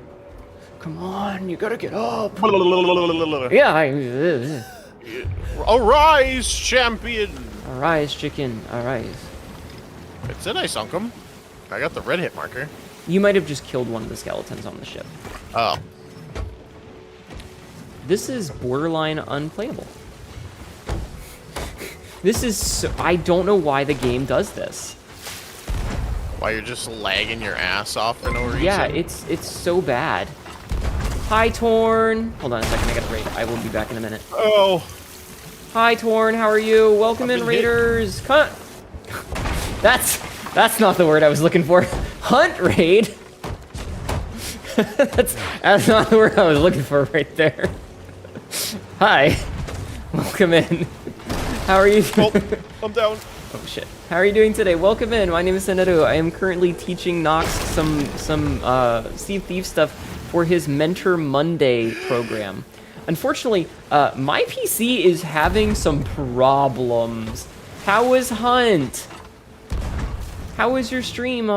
come on, you gotta get up. Yeah, Arise, champion! arise, chicken, arise. That's it, I sunk him. I got the red hit marker. You might have just killed one of the skeletons on the ship. Oh. This is borderline unplayable. This is so, I don't know why the game does this. Why you're just lagging your ass off for no reason? Yeah, it's so bad. Hi, Torn. Hold on a second, I gotta raid. I will be back in a minute. Oh. Hi, Torn. How are you? Welcome I've in, been hit. Raiders. That's not the word I was looking for. Hunt raid. that's not the word I was looking for right there. Hi. Welcome in. How are you? Oh, I'm down. Oh shit. How are you doing today? Welcome in. My name is Senaru. I am currently teaching Nox some Sea of Thieves stuff for his Mentor Monday program. Unfortunately, my PC is having some problems. How was Hunt? How was your stream?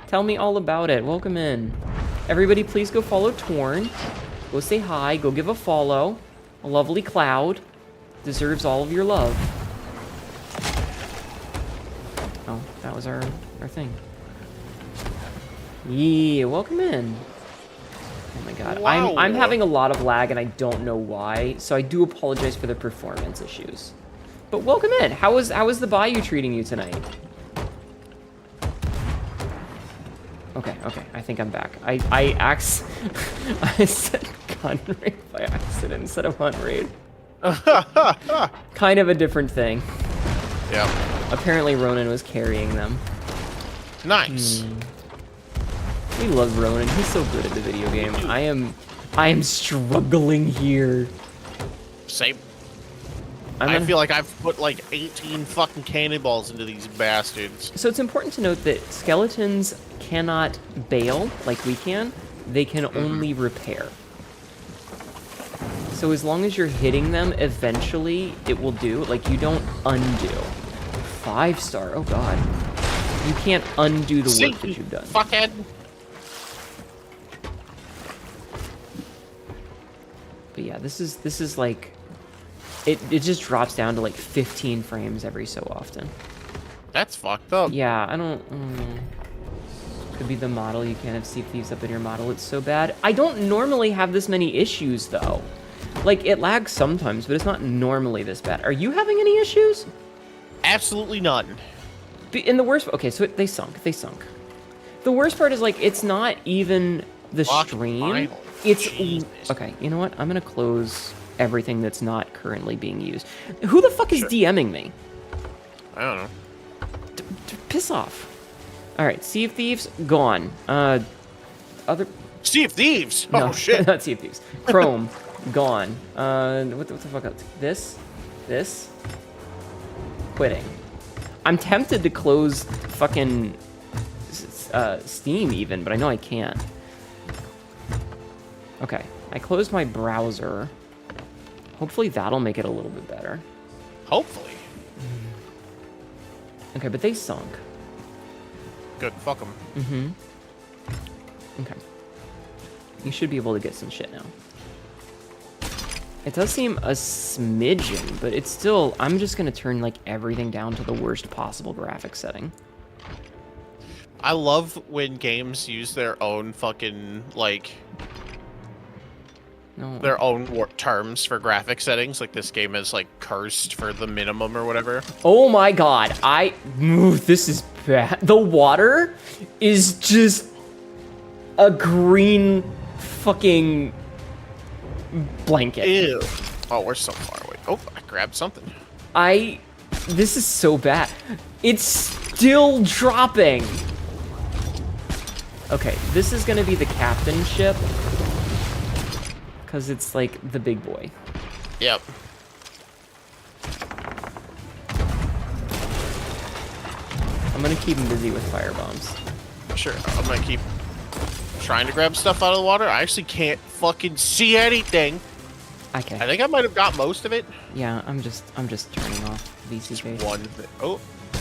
Tell me all about it. Welcome in. Everybody, please go follow Torn. Go say hi. Go give a follow. A lovely Cloud deserves all of your love. Oh, that was our thing. Yeah, welcome in. Oh my god. Wow. I'm having a lot of lag and I don't know why, so I do apologize for the performance issues. But welcome in. How was the bayou treating you tonight? Okay, I think I'm back. I said gun raid by accident instead of hunt raid. Kind of a different thing. Yeah. Apparently Ronan was carrying them. Nice. We love Ronan. He's so good at the video game. I am struggling here. Same. I'm I gonna- feel like I've put like 18 fucking cannonballs into these bastards. So it's important to note that skeletons cannot bail like we can. They can only repair. So as long as you're hitting them, eventually it will do. Like, you don't undo. 5-star, oh god. You can't undo the work that you've done. Fuckhead. But yeah, this is like, it just drops down to like 15 frames every so often. That's fucked up. Yeah, I don't. Could be the model. You can't have Sea of Thieves up in your model. It's so bad. I don't normally have this many issues though. Like, it lags sometimes, but it's not normally this bad. Are you having any issues? Absolutely none. In the worst. Okay, so they sunk. They sunk. The worst part is, like, it's not even the Fuck stream. my- It's Jesus. okay. You know what? I'm gonna close everything that's not currently being used. Who the fuck is Sure. DMing me? I don't know. Piss off. All right, Sea of Thieves gone. Other. Sea of Thieves. No, Oh shit. not Sea of Thieves. Chrome gone. What the fuck else? This. Quitting. I'm tempted to close fucking Steam even, but I know I can't. Okay, I closed my browser. Hopefully that'll make it a little bit better. Hopefully. Okay, but they sunk. Good. Fuck them. Okay. You should be able to get some shit now. It does seem a smidgen, but it's still... I'm just gonna turn, like, everything down to the worst possible graphics setting. I love when games use their own fucking, like, No. their own terms for graphic settings. Like this game is like cursed for the minimum or whatever. Oh my god, this is bad. The water is just a green fucking blanket. Ew. Oh, we're so far away. Oh, I grabbed something. This is so bad. It's still dropping. Okay, this is gonna be the captain ship. Because it's like the big boy. Yep. I'm gonna keep him busy with firebombs. Sure. I'm gonna keep trying to grab stuff out of the water. I actually can't fucking see anything. Okay. I think I might have got most of it. Yeah, I'm just turning off VC Just face. one thing. Oh,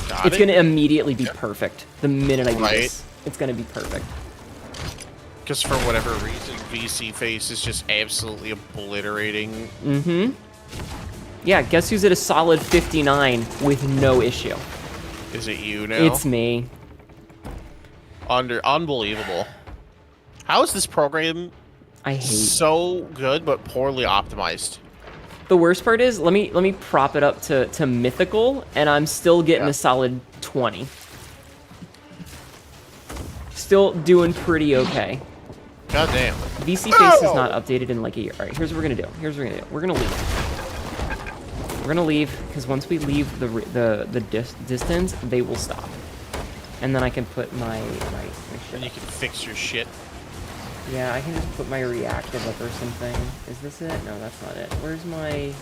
got It's it. gonna immediately be perfect. The minute I do Right. this, it's gonna be perfect. Because for whatever reason, VC face is just absolutely obliterating. Mm-hmm. Yeah, guess who's at a solid 59 with no issue? Is it you now? It's me. Unbelievable. How is this program I hate. so good but poorly optimized? The worst part is, let me prop it up to mythical, and I'm still getting a solid 20. Still doing pretty okay. God damn. VC face is not updated in like a year. All right, here's what we're gonna do. We're gonna leave. We're gonna leave because once we leave the distance, they will stop, and then I can put my shit. Then you can fix your shit. Yeah, I can just put my reactive up or something. Is this it? No, that's not it. Where's my...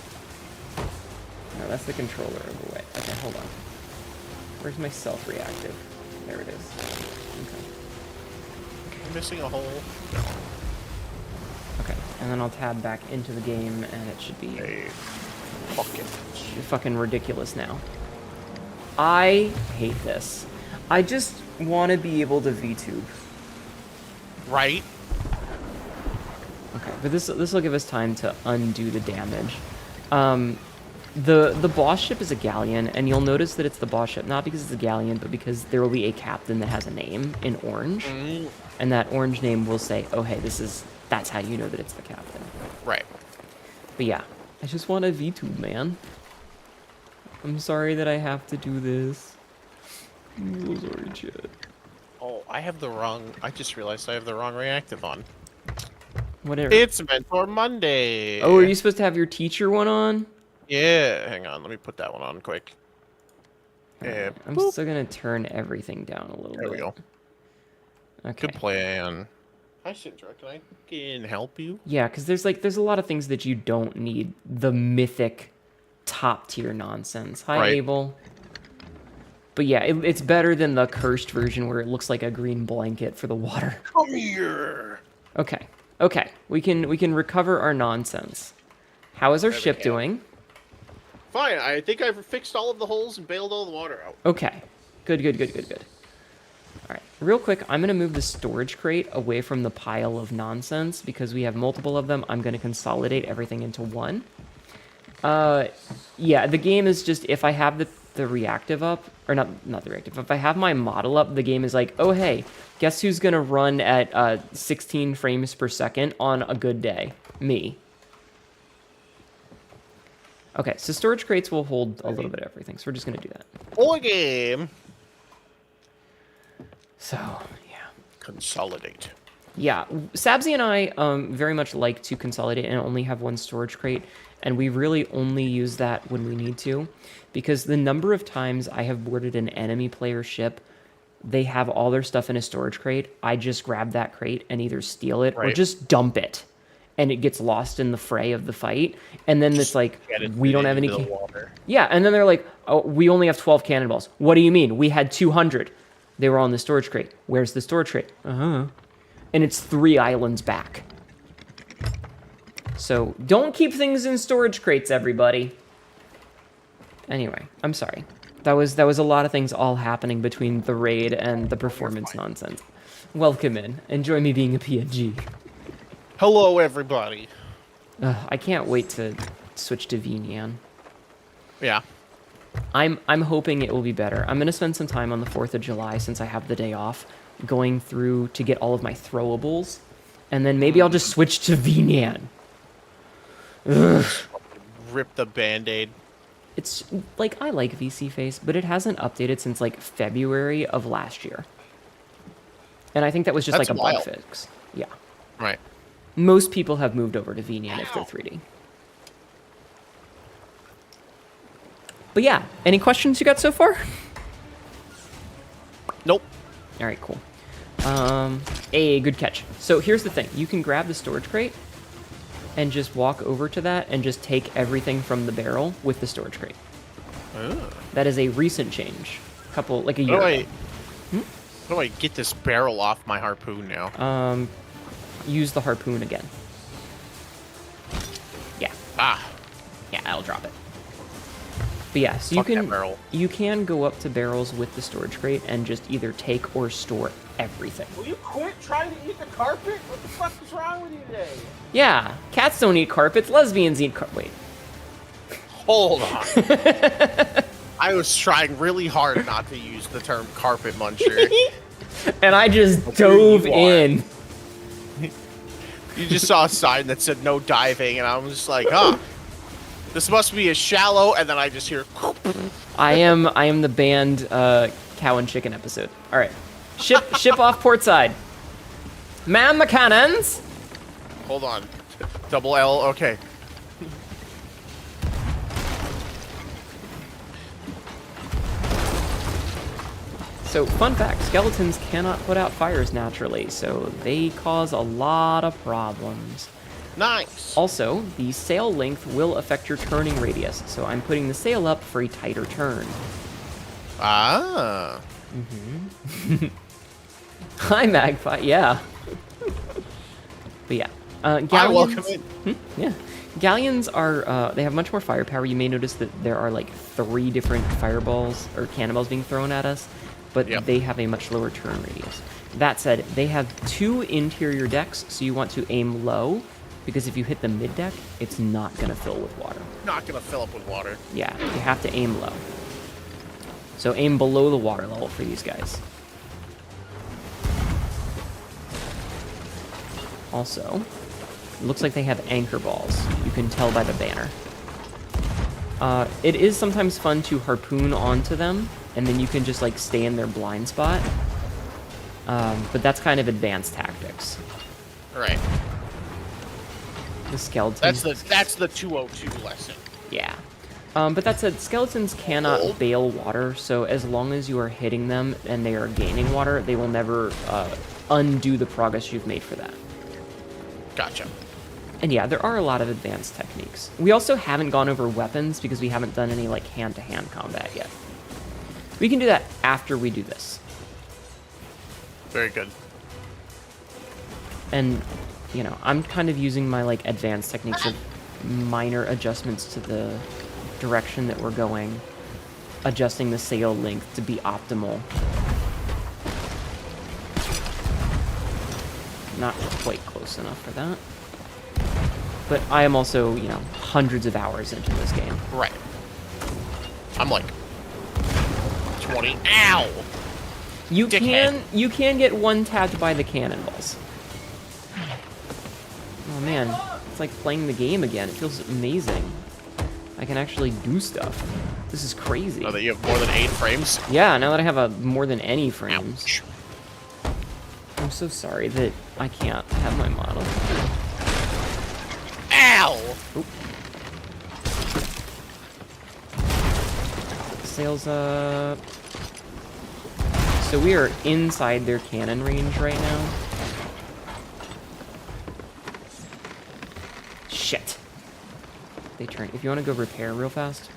No, that's the controller of the way. Okay, hold on. Where's my self-reactive? There it is. Okay. I'm missing a hole. Okay, and then I'll tab back into the game, and it should be Hey, fuck it. fucking ridiculous now. I hate this. I just want to be able to VTube. Right? Okay, but this will give us time to undo the damage. The boss ship is a galleon, and you'll notice that it's the boss ship not because it's a galleon, but because there will be a captain that has a name in orange, and that orange name will say, "Oh, hey, that's how you know that it's the captain." Right. But yeah, I just want a VTube, man. I'm sorry that I have to do this. I'm so sorry, Chad. Oh, I just realized I have the wrong reactive on. Whatever. It's Mentor Monday. Oh, are you supposed to have your teacher one on? Yeah, hang on. Let me put that one on quick. Yeah, I'm boop. still gonna turn everything down a little bit. There we go. Okay. Good plan. Hi, Sindra. Can I fucking help you? Yeah, because there's a lot of things that you don't need the mythic top tier nonsense. Hi, Right. Abel. But yeah, it's better than the cursed version where it looks like a green blanket for the water. Come here. Okay. Okay. We can recover our nonsense. How is our There we ship go. doing? Fine. I think I've fixed all of the holes and bailed all the water out. Okay. Good. All right. Real quick, I'm going to move the storage crate away from the pile of nonsense because we have multiple of them. I'm going to consolidate everything into one. Yeah, the game is just, if I have the reactive up, or not the reactive, if I have my model up, the game is like, oh, hey, guess who's going to run at 16 frames per second on a good day? Me. Okay, so storage crates will hold a little bit of everything, so we're just going to do that. Full game. So, yeah. Consolidate. Yeah, Sabzi and I very much like to consolidate and only have one storage crate, and we really only use that when we need to, because the number of times I have boarded an enemy player ship, they have all their stuff in a storage crate, I just grab that crate and either steal it or Right. just dump it, and it gets lost in the fray of the fight, and then it's like, Get it we don't have any... into the water. Yeah, and then they're like, oh, we only have 12 cannonballs. What do you mean? We had 200. They were all in the storage crate. Where's the storage crate? Uh-huh. And it's 3 islands back. So don't keep things in storage crates, everybody. Anyway, I'm sorry. That was a lot of things all happening between the raid and the performance nonsense. Welcome in. Enjoy me being a PNG. Hello, everybody. I can't wait to switch to VNyan. Yeah. I'm hoping it will be better. I'm going to spend some time on the 4th of July since I have the day off going through to get all of my throwables. And then maybe I'll just switch to VNyan. Rip the band-aid. It's like I like VC Face, but it hasn't updated since like February of last year. And I think that was just That's like a bug wild. fix. Yeah. Right. Most people have moved over to VNAN if they're 3D. But yeah, any questions you got so far? Nope. All right, cool. A good catch. So here's the thing. You can grab the storage crate and just walk over to that and just take everything from the barrel with the storage crate. Oh. That is a recent change. Like a How year do ago. how do I get this barrel off my harpoon now? Use the harpoon again. Yeah. Ah. Yeah, I'll drop it. But yeah, so Fuck that barrel. you can go up to barrels with the storage crate and just either take or store everything. Will you quit trying to eat the carpet? What the fuck is wrong with you today? Yeah, cats don't eat carpets, lesbians eat Wait. Hold on. I was trying really hard not to use the term carpet muncher. And I just Here dove you are. in. You just saw a sign that said no diving, and I was just like, huh. This must be a shallow, and then I just hear. I am the banned cow and chicken episode. All right, ship off port side. Man the cannons. Hold on. Double L, okay. So, fun fact, skeletons cannot put out fires naturally, so they cause a lot of problems. Nice. Also, the sail length will affect your turning radius, so I'm putting the sail up for a tighter turn. Ah. Hi, Magpie, yeah. But yeah, I galleons... welcome it. Yeah. Galleons are, they have much more firepower. You may notice that there are like 3 different fireballs or cannonballs being thrown at us, but Yep. they have a much lower turn radius. That said, they have 2 interior decks, so you want to aim low, because if you hit the mid deck, it's not going to fill with water. Not gonna fill up with water. Yeah, you have to aim low. So aim below the water level for these guys. Also, it looks like they have anchor balls. You can tell by the banner. It is sometimes fun to harpoon onto them, and then you can just like stay in their blind spot. But that's kind of advanced tactics. Right. The skeletons. That's the 202 lesson. Yeah. But that said, skeletons cannot Oh. bail water, so as long as you are hitting them and they are gaining water, they will never undo the progress you've made for that. Gotcha. And yeah, there are a lot of advanced techniques. We also haven't gone over weapons because we haven't done any like hand-to-hand combat yet. We can do that after we do this. Very good. And, you know, I'm kind of using my like advanced techniques of minor adjustments to the direction that we're going, adjusting the sail length to be optimal. Not quite close enough for that. But I am also, you know, hundreds of hours into this game. Right. I'm like 20. Ow! You Dickhead. can get one tapped by the cannonballs. Oh man, it's like playing the game again. It feels amazing. I can actually do stuff. This is crazy. Now that you have more than 8 frames. Yeah, now that I have more than any frames. Ouch. I'm so sorry that I can't have my model. Ow! Oop. Sails up. So we are inside their cannon range right now. Shit. They turn. If you want to go repair real fast.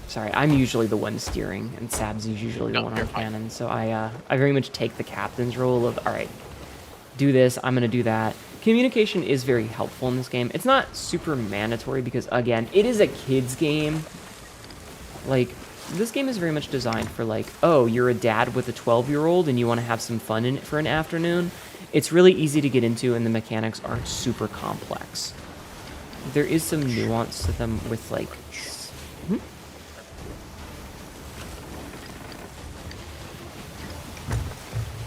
Sorry, I'm usually the one steering, and Sabs is usually the No, one you're on fine. cannon. So I very much take the captain's role of, all right, do this, I'm gonna do that. Communication is very helpful in this game. It's not super mandatory because, again, it is a kid's game. Like, this game is very much designed for, like, oh, you're a dad with a 12-year-old and you want to have some fun in it for an afternoon. It's really easy to get into, and the mechanics aren't super complex. There is some nuance to them with, like... Hmm?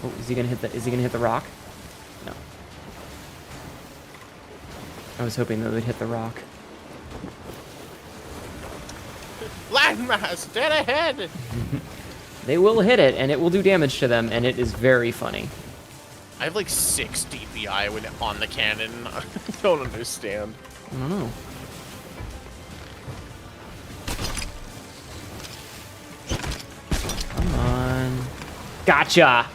Oh, is he gonna hit the rock? No. I was hoping that they'd hit the rock. Landmass dead ahead. They will hit it, and it will do damage to them, and it is very funny. I have like 6 DPI on the cannon. I don't understand. I don't know. Come on. Gotcha!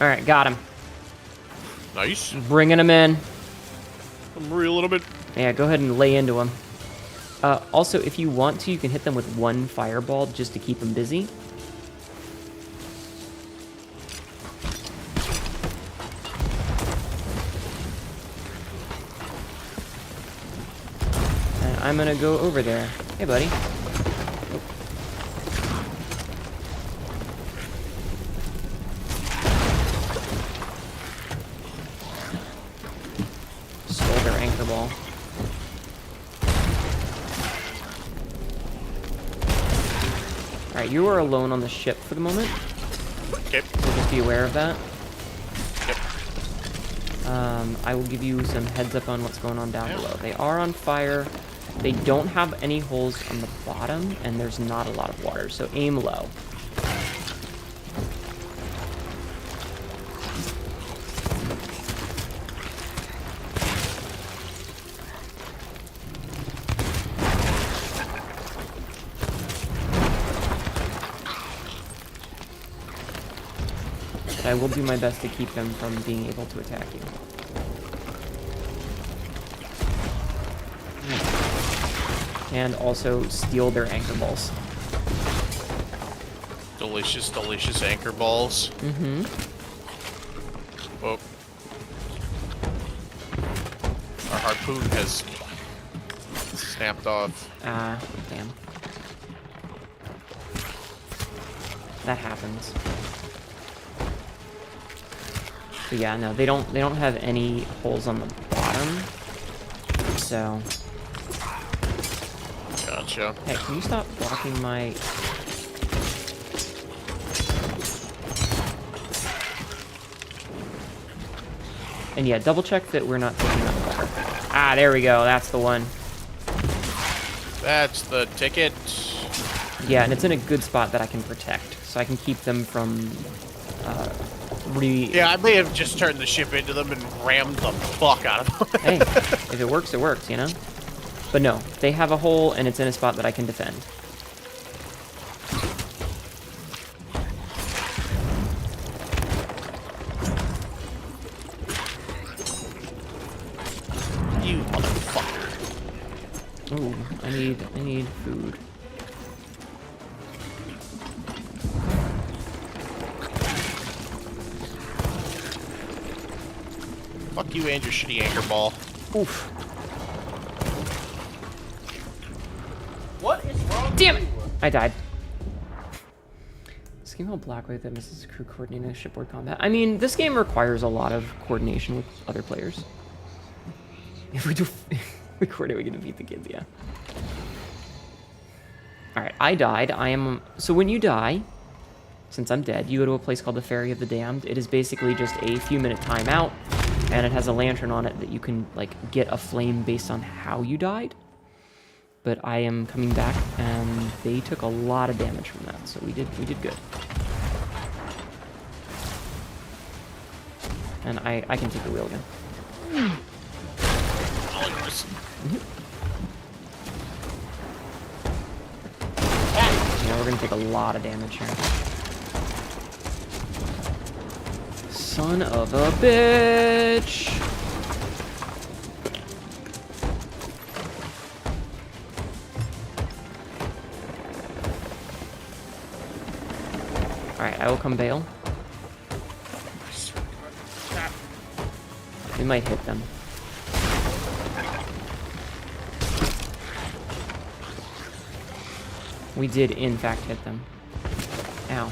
Alright, got him. Nice. Bringing him in. I'm reeling a bit. Yeah, go ahead and lay into him. Also, if you want to, you can hit them with one fireball just to keep them busy. And I'm gonna go over there. Hey, buddy. Stole their anchor ball. Alright, you are alone on the ship for the moment. Okay. So just be aware of that. Yep. I will give you some heads up on what's going on down below. They are on fire. They don't have any holes on the bottom, and there's not a lot of water, so aim low. I will do my best to keep them from being able to attack you. And also steal their anchor balls. Delicious, delicious anchor balls. Mm-hmm. Oh. Our harpoon has snapped off. Ah, damn. That happens. But yeah, no, they don't have any holes on the bottom. So, Gotcha. hey, can you stop blocking my... And yeah, double check that we're not taking up water. Ah, there we go. That's the one. That's the ticket. Yeah, and it's in a good spot that I can protect, so I can keep them from Yeah, I may have just turned the ship into them and rammed the fuck out of them. Hey, if it works, you know? But no, they have a hole, and it's in a spot that I can defend. You motherfucker. Ooh, I need food. Fuck you and your shitty anchor ball. Oof. What is wrong? Damn it! I died. This game called Blackway that misses crew coordinating shipboard combat. I mean, this game requires a lot of coordination with other players. If we do we coordinate, we can defeat the kids, yeah. Alright, I died. So when you die, since I'm dead, you go to a place called the Ferry of the Damned. It is basically just a few minute timeout, and it has a lantern on it that you can, like, get a flame based on how you died. But I am coming back, and they took a lot of damage from that, so we did good. And I can take the wheel again. All yours. Yeah, we're gonna take a lot of damage here. Son of a bitch! Alright, I will come bail. We might hit them. We did, in fact, hit them. Ow.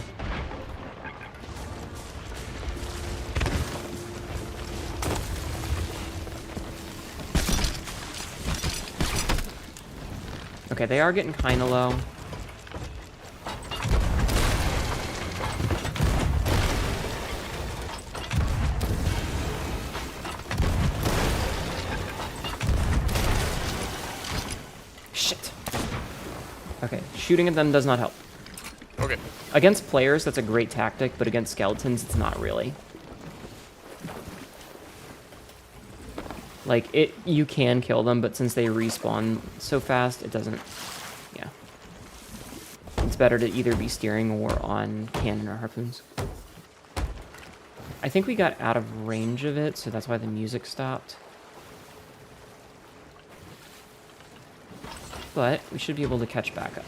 Okay, they are getting kind of low. Shooting at them does not help. Okay. Against players, that's a great tactic, but against skeletons, it's not really. Like, you can kill them, but since they respawn so fast, it doesn't... Yeah. It's better to either be steering or on cannon or harpoons. I think we got out of range of it, so that's why the music stopped. But we should be able to catch back up.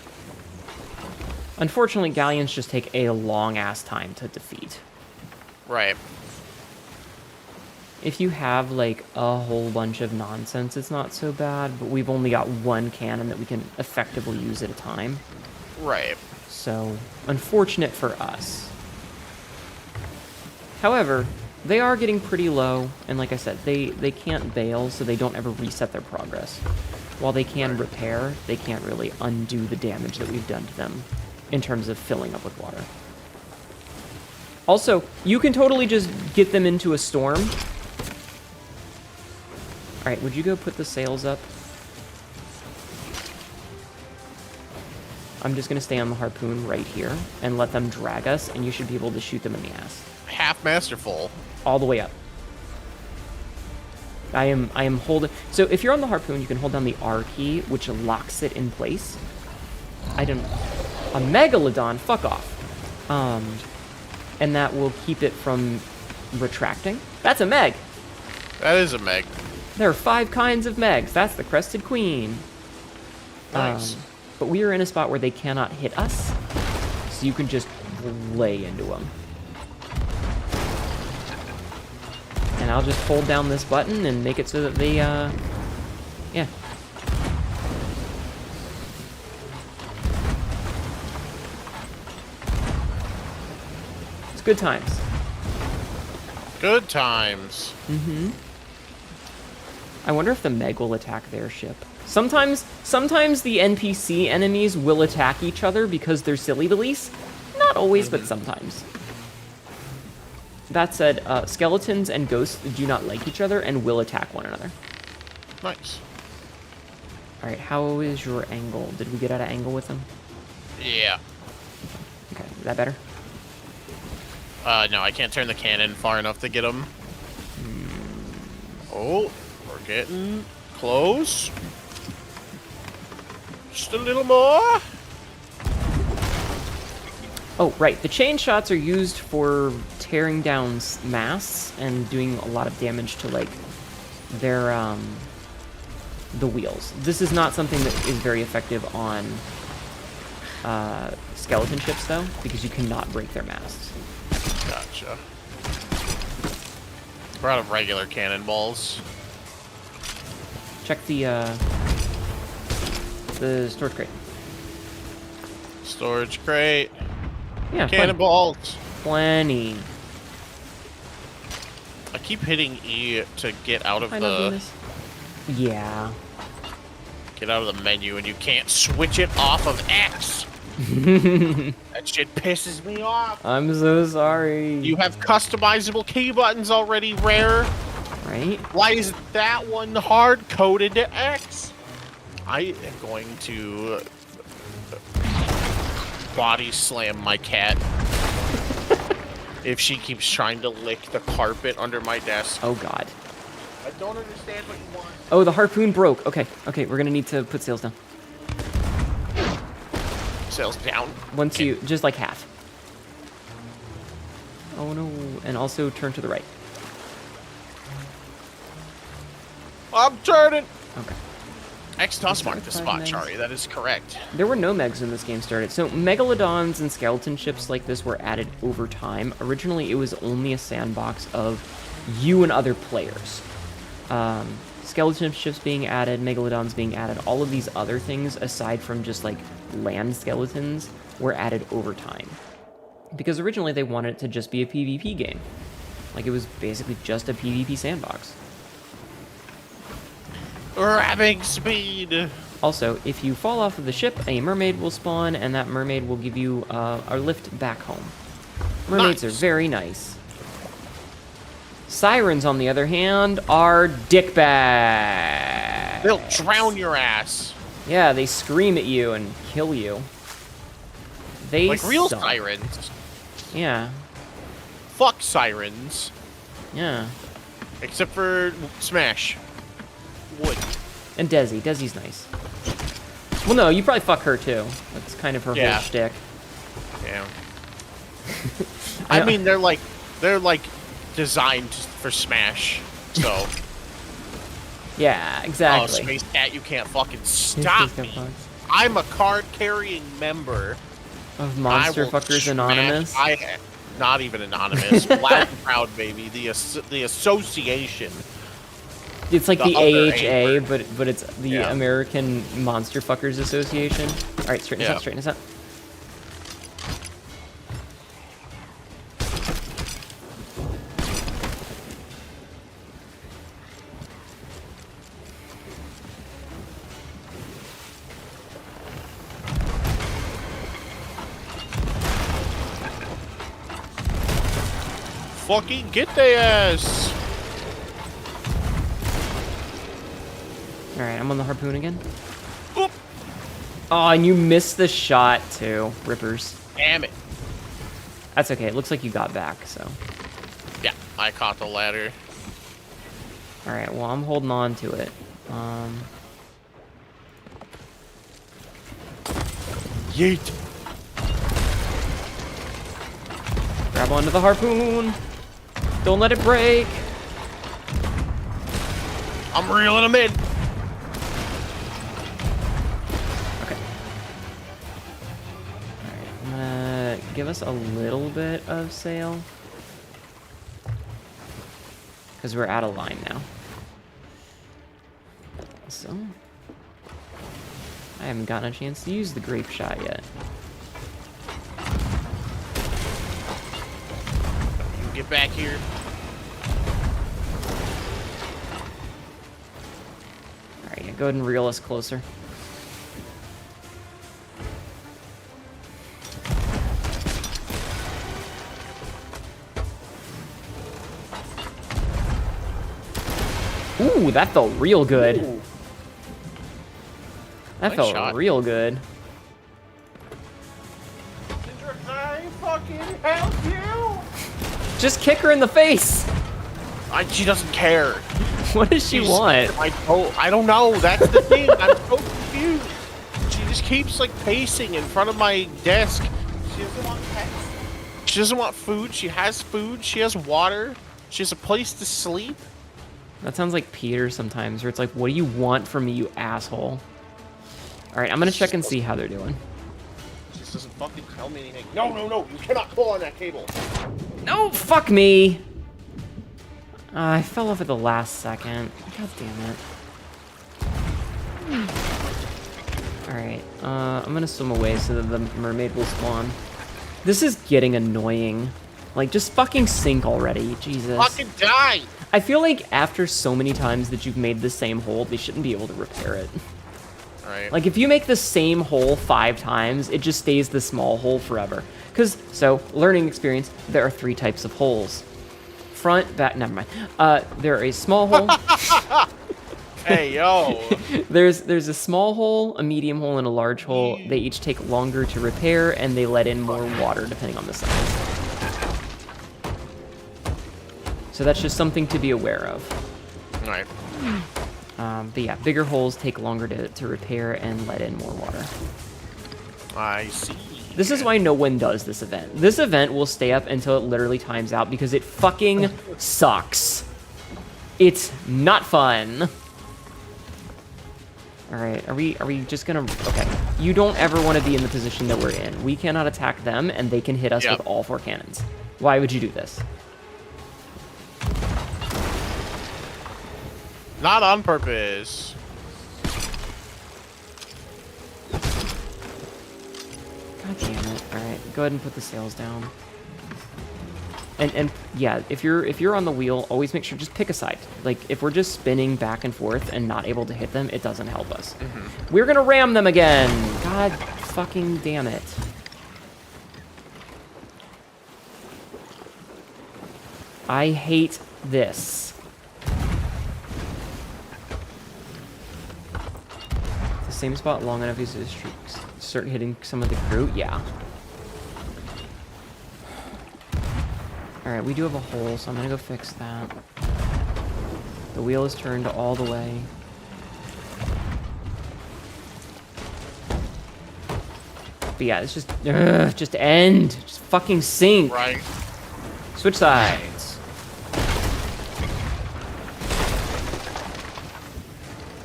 Unfortunately, galleons just take a long-ass time to defeat. Right. If you have, like, a whole bunch of nonsense, it's not so bad, but we've only got one cannon that we can effectively use at a time. Right. So, unfortunate for us. However, they are getting pretty low, and like I said, they can't bail, so they don't ever reset their progress. While they can repair, they can't really undo the damage that we've done to them in terms of filling up with water. Also, you can totally just get them into a storm. Alright, would you go put the sails up? I'm just going to stay on the harpoon right here and let them drag us, and you should be able to shoot them in the ass. Half masterful. All the way up. I am holding... So if you're on the harpoon, you can hold down the R key, which locks it in place. I don't... A megalodon? Fuck off. And that will keep it from retracting. That's a meg. That is a meg. There are 5 kinds of megs. That's the crested queen. Nice. But we are in a spot where they cannot hit us, so you can just lay into them. And I'll just hold down this button and make it so that they, yeah. It's good times. Good times. Mm-hmm. I wonder if the Meg will attack their ship. Sometimes the NPC enemies will attack each other because they're silly billies. Not always, but sometimes. That said, skeletons and ghosts do not like each other and will attack one another. Nice. Alright, how is your angle? Did we get out of angle with them? Yeah. Okay, is that better? No, I can't turn the cannon far enough to get him. Oh, we're getting close. Just a little more. Oh, right. The chain shots are used for tearing down masts and doing a lot of damage to, like, their, the wheels. This is not something that is very effective on skeleton ships, though, because you cannot break their masts. Gotcha. We're out of regular cannonballs. Check the storage crate. Storage crate. Yeah, Cannonballs. Plenty. I keep hitting E to get out of I know, the Venus. Yeah. get out of the menu, and you can't switch it off of X. That shit pisses me off. I'm so sorry. You have customizable key buttons already, Rare. Right? Why is that one hard-coded to X? I am going to body slam my cat if she keeps trying to lick the carpet under my desk. Oh, God. I don't understand what you want. Oh, the harpoon broke. Okay, okay, we're gonna need to put sails down. Sails down. Once you, just like half. Oh no, and also turn to the right. I'm turning. Okay. X does mark the 5 spot, megs. Chari. That is correct. There were no megs when this game started. So megalodons and skeleton ships like this were added over time. Originally, it was only a sandbox of you and other players. Skeleton ships being added, megalodons being added, all of these other things, aside from just like land skeletons, were added over time. Because originally they wanted it to just be a PvP game. Like it was basically just a PvP sandbox. Grabbing speed. Also, if you fall off of the ship, a mermaid will spawn, and that mermaid will give you a lift back home. Mermaids are very nice. Sirens, on the other hand, are dickbags. They'll drown your ass. Yeah, they scream at you and kill you. They Like real suck. sirens. Yeah. Fuck sirens. Yeah. Except for Smash. Wood. And Desi. Desi's nice. Well, no, you probably fuck her too. That's kind of her Yeah. whole shtick. Yeah. I mean, they're like designed for Smash. So. Yeah, Oh, exactly. Space Cat, you can't fucking stop me. I'm a card-carrying member. Of Monster I will Fuckers smash- Anonymous. Not even anonymous. Loud and Proud, baby. The association. It's like the the other AHA, but it's the Yeah. American Monster Fuckers Association. All right, straighten this Yeah. out. Straighten this out. Fucking get their ass. All right, I'm on the harpoon again. Oop. Oh, and you missed the shot too, Rippers. Damn it. That's okay. It looks like you got back. So. Yeah, I caught the ladder. All right. Well, I'm holding on to it. Yeet. Grab onto the harpoon. Don't let it break. I'm reeling them in. Okay. Alright, I'm gonna give us a little bit of sail. Because we're out of line now. So. I haven't gotten a chance to use the grape shot yet. You get back here. Alright, yeah, go ahead and reel us closer. Ooh, that felt real good. Ooh. That Nice felt shot. real good. Ginger, I fucking help you. Just kick her in the face! She doesn't care. What does she want? I don't know. That's the thing. I'm so confused. She just keeps like pacing in front of my desk. She doesn't want pets. She doesn't want food. She has food. She has water. She has a place to sleep. That sounds like Peter sometimes, where it's like, what do you want from me, you asshole? Alright, I'm gonna check and see how they're doing. She just doesn't fucking tell me anything. No, no, no. You cannot pull on that cable. No, fuck me! I fell off at the last second. God damn it. Alright, I'm gonna swim away so that the mermaid will spawn. This is getting annoying. Like, just fucking sink already, Jesus. Fucking die. I feel like after so many times that you've made the same hole, they shouldn't be able to repair it. Alright. Like, if you make the same hole 5 times, it just stays the small hole forever. So, learning experience, there are 3 types of holes. Front, back, never mind. There are a small hole. Hey, yo. There's a small hole, a medium hole, and a large hole. They each take longer to repair, and they let in more water depending on the size. So that's just something to be aware of. Alright. But yeah, bigger holes take longer to repair and let in more water. I see. This is why no one does this event. This event will stay up until it literally times out because it fucking sucks. It's not fun. Alright, are we just gonna... Okay. You don't ever want to be in the position that we're in. We cannot attack them, and they can hit us Yep. with all 4 cannons. Why would you do this? Not on purpose. God damn it. Alright, go ahead and put the sails down. And yeah, if you're on the wheel, always make sure, just pick a side. Like, if we're just spinning back and forth and not able to hit them, it doesn't help us. We're gonna ram them again! God fucking damn it. I hate this. The same spot long enough is to start hitting some of the crew? Yeah. Alright, we do have a hole, so I'm gonna go fix that. The wheel is turned all the way. But yeah, it's just end. Just fucking sink. Right. Switch sides.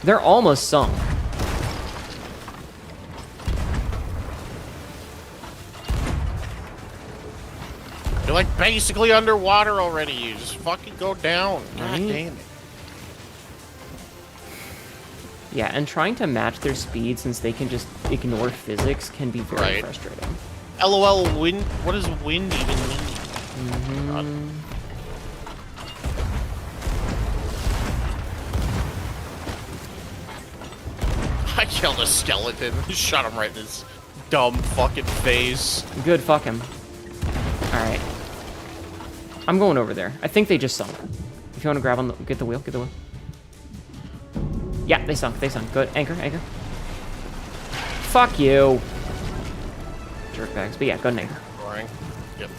They're almost sunk. You're like basically underwater already. You just fucking go down. God Right? damn it. Yeah, and trying to match their speed since they can just ignore physics can be very Right. frustrating. LOL, wind. What does wind even mean? God. I killed a skeleton. Shot him right in his dumb fucking face. Good, fuck him. Alright. I'm going over there. I think they just sunk. If you want to grab on the... Get the wheel, get the wheel. Yeah, they sunk, Good, anchor, anchor. Fuck you. Jerkbags, but yeah, go and anchor. Boring. Yep.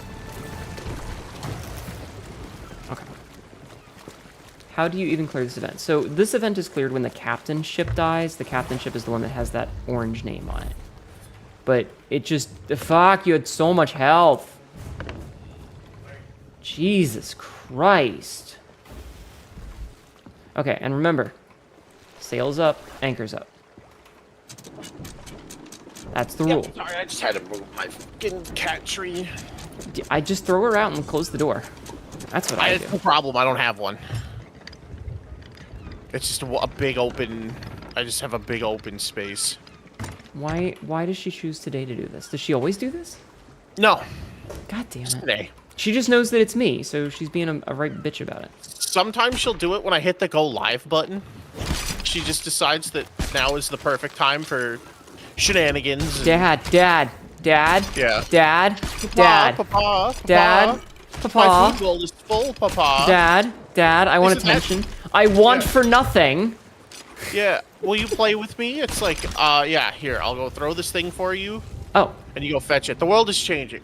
Okay. How do you even clear this event? So this event is cleared when the captain ship dies. The captain ship is the one that has that orange name on it. But it just... Fuck, you had so much health. Jesus Christ. Okay, and remember, sails up, anchors up. That's the rule. Sorry, I just had to move my fucking cat tree. I just throw her out and close the door. That's what I do. No problem. I don't have one. It's just a big open. I just have a big open space. Why does she choose today to do this? Does she always do this? No, God damn just it. today. She just knows that it's me, so she's being a right bitch about it. Sometimes she'll do it when I hit the go live button. She just decides that now is the perfect time for shenanigans. And, Dad. Yeah. Dad. Papa. Dad. My Papa. food bowl is full, Papa. Dad, I want Isn't that- attention. I want Yeah. for nothing. Yeah. Will you play with me? It's like, yeah, here, I'll go throw this thing for you, Oh, and you go fetch it. The world is changing.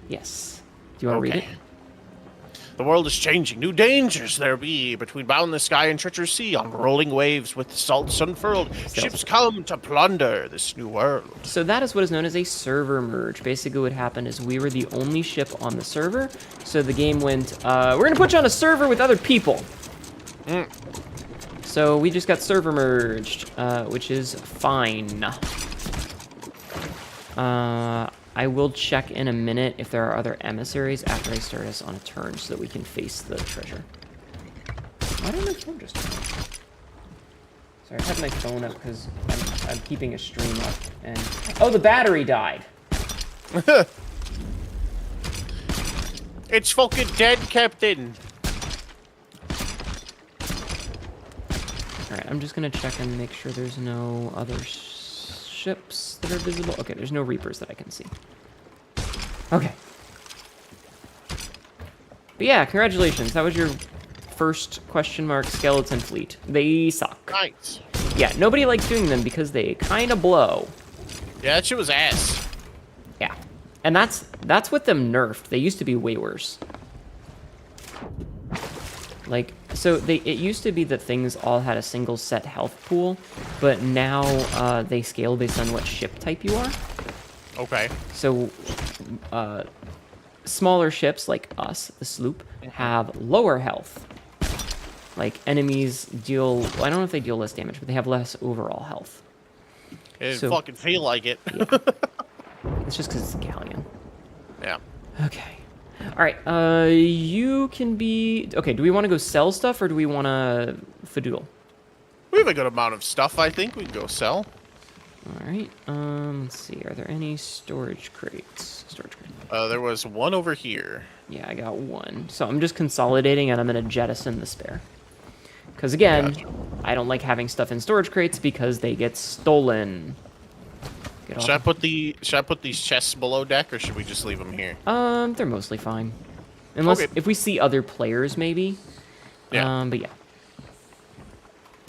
yes. Do you want to read it? The world is changing. New dangers there be between boundless sky and treacherous sea. On rolling waves with salts unfurled, ships come to plunder this new world. So that is what is known as a server merge. Basically what happened is we were the only ship on the server, so the game went, we're going to put you on a server with other people. So we just got server merged, which is fine. I will check in a minute if there are other emissaries after I start us on a turn so that we can face the treasure. Why did my phone just turn on? Sorry, I had my phone up because I'm keeping a stream up and... Oh, the battery died! It's fucking dead, Captain. Alright, I'm just gonna check and make sure there's no other ships that are visible. Okay, there's no Reapers that I can see. Okay. But yeah, congratulations. That was your first question mark skeleton fleet. They suck. Nice. Yeah, nobody likes doing them because they kind of blow. Yeah, that shit was ass. Yeah. And that's what them nerfed. They used to be way worse. Like, so it used to be that things all had a single set health pool, but now they scale based on what ship type you are. Okay. So, smaller ships like us, the sloop, have lower health. Like, enemies deal... I don't know if they deal less damage, but they have less overall health. It didn't So- fucking feel like it. Yeah. It's just because it's a galleon. Yeah. Okay. Alright, you can be... Okay, do we want to go sell stuff, or do we want to fadoodle? We have a good amount of stuff, I think. We can go sell. Alright, let's see. Are there any storage crates? Storage crate. There was one over here. Yeah, I got one. So I'm just consolidating, and I'm going to jettison the spare. Because again, Gotcha. I don't like having stuff in storage crates because they get stolen. Get off. Should I put these chests below deck, or should we just leave them here? They're mostly fine. Unless, Okay. if we see other players, maybe. Yeah. But yeah.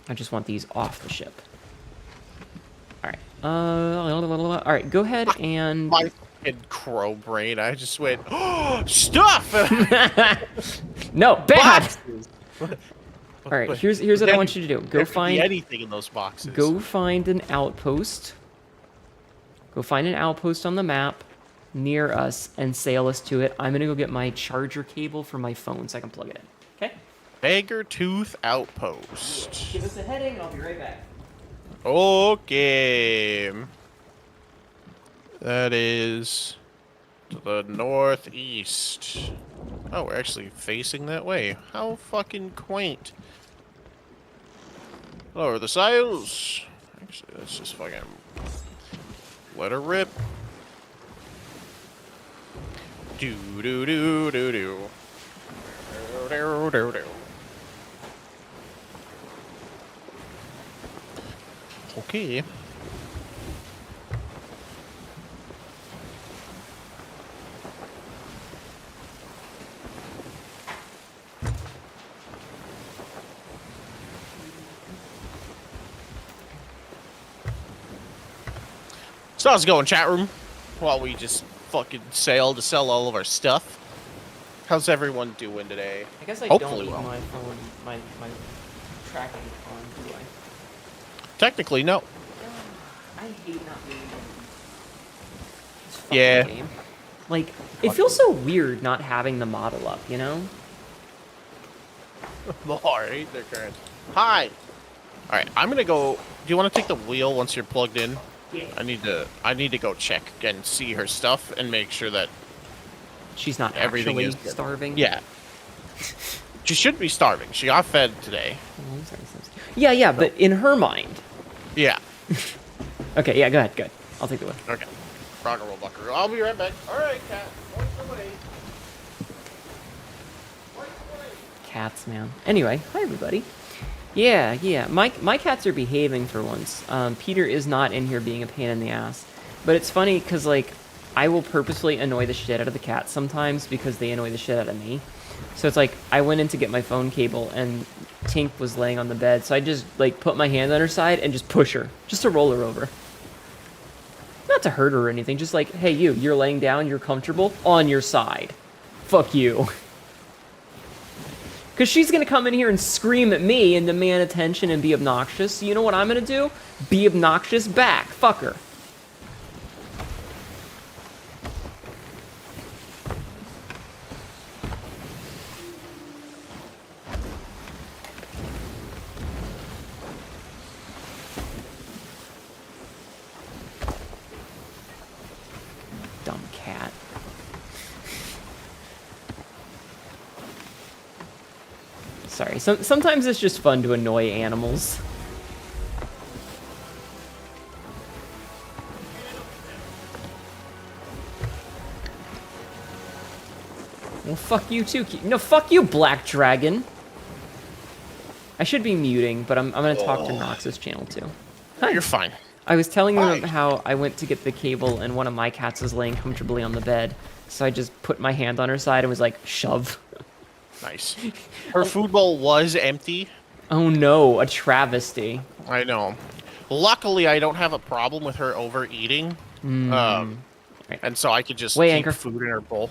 I just want these off the ship. Alright. Alright, go ahead and... fucking crow brain. I just went, oh, stuff! No, bad! Boxes! All right, here's what I want you to do. There could be anything in those boxes. Go find an outpost. Go find an outpost on the map near us and sail us to it. I'm gonna go get my charger cable for my phone so I can plug it in. Okay? Beggar Tooth Outpost. Give us a heading and I'll be right back. Okay. That is to the northeast. Oh, we're actually facing that way. How fucking quaint. Lower the sails. Actually, let's just fucking let her rip. Do do do do do. Do do do do. Okay. So how's it going, chat room? While we just fucking sail to sell all of our stuff. How's everyone doing today? I guess I Hopefully don't well. leave my phone, my tracking on, do I? Technically, no. I hate not being able to. This fucking Yeah. game. Like, it feels so weird not having the model up, you know? Alright, they're current. Hi! Alright, I'm gonna go. Do you want to take the wheel once you're plugged in? Yeah. I need to go check and see her stuff and make sure that She's not everything actually is good. starving. Yeah. She should be starving. She got fed today. Oh, I'm sorry, yeah, but in her mind. Yeah. Okay, yeah, go ahead. I'll take the wheel. Okay. Rock and roll, buckaroo. I'll be right back. Alright, cat. Point away. Cats, man. Anyway, hi everybody. Yeah. My cats are behaving for once. Peter is not in here being a pain in the ass. But it's funny because, like, I will purposely annoy the shit out of the cats sometimes because they annoy the shit out of me. So it's like, I went in to get my phone cable and Tink was laying on the bed. So I just, like, put my hand on her side and just push her. Just to roll her over. Not to hurt her or anything. Just like, hey, you're laying down, you're comfortable, on your side. Fuck you. Because she's going to come in here and scream at me and demand attention and be obnoxious. So you know what I'm going to do? Be obnoxious back. Fuck her. Dumb cat. Sorry, sometimes it's just fun to annoy animals. Well, fuck you too. No, fuck you, Black Dragon. I should be muting, but I'm gonna talk to Nox's channel too. Hi. You're fine. I was telling them how I went to get the cable and one of my cats was laying comfortably on the bed, so I just put my hand on her side and was like, shove. Nice. Her food bowl was empty. Oh no, a travesty. I know. Luckily, I don't have a problem with her overeating. Right. And so I could just Wait, keep Anchor. food in her bowl.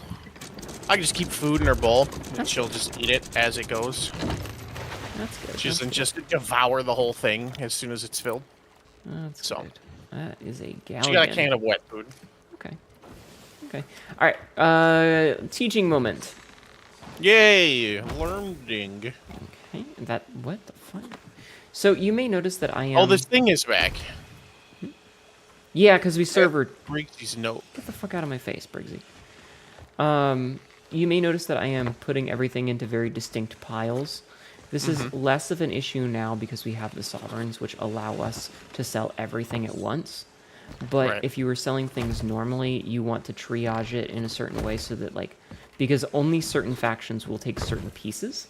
I can just keep food in her bowl, and she'll just eat it as it goes. That's good. She doesn't just devour the whole thing as soon as it's filled. That's So. good. That is a galleon. She got a can of wet food. Okay. All right. Teaching moment. Yay! Learning. Okay. What the fuck? So you may notice that I am. Oh, this thing is back. Yeah, because we server. Briggsy's note. Get the fuck out of my face, Briggsy. You may notice that I am putting everything into very distinct piles. This is less of an issue now because we have the sovereigns, which allow us to sell everything at once. But Right. if you were selling things normally, you want to triage it in a certain way so that, like, because only certain factions will take certain pieces.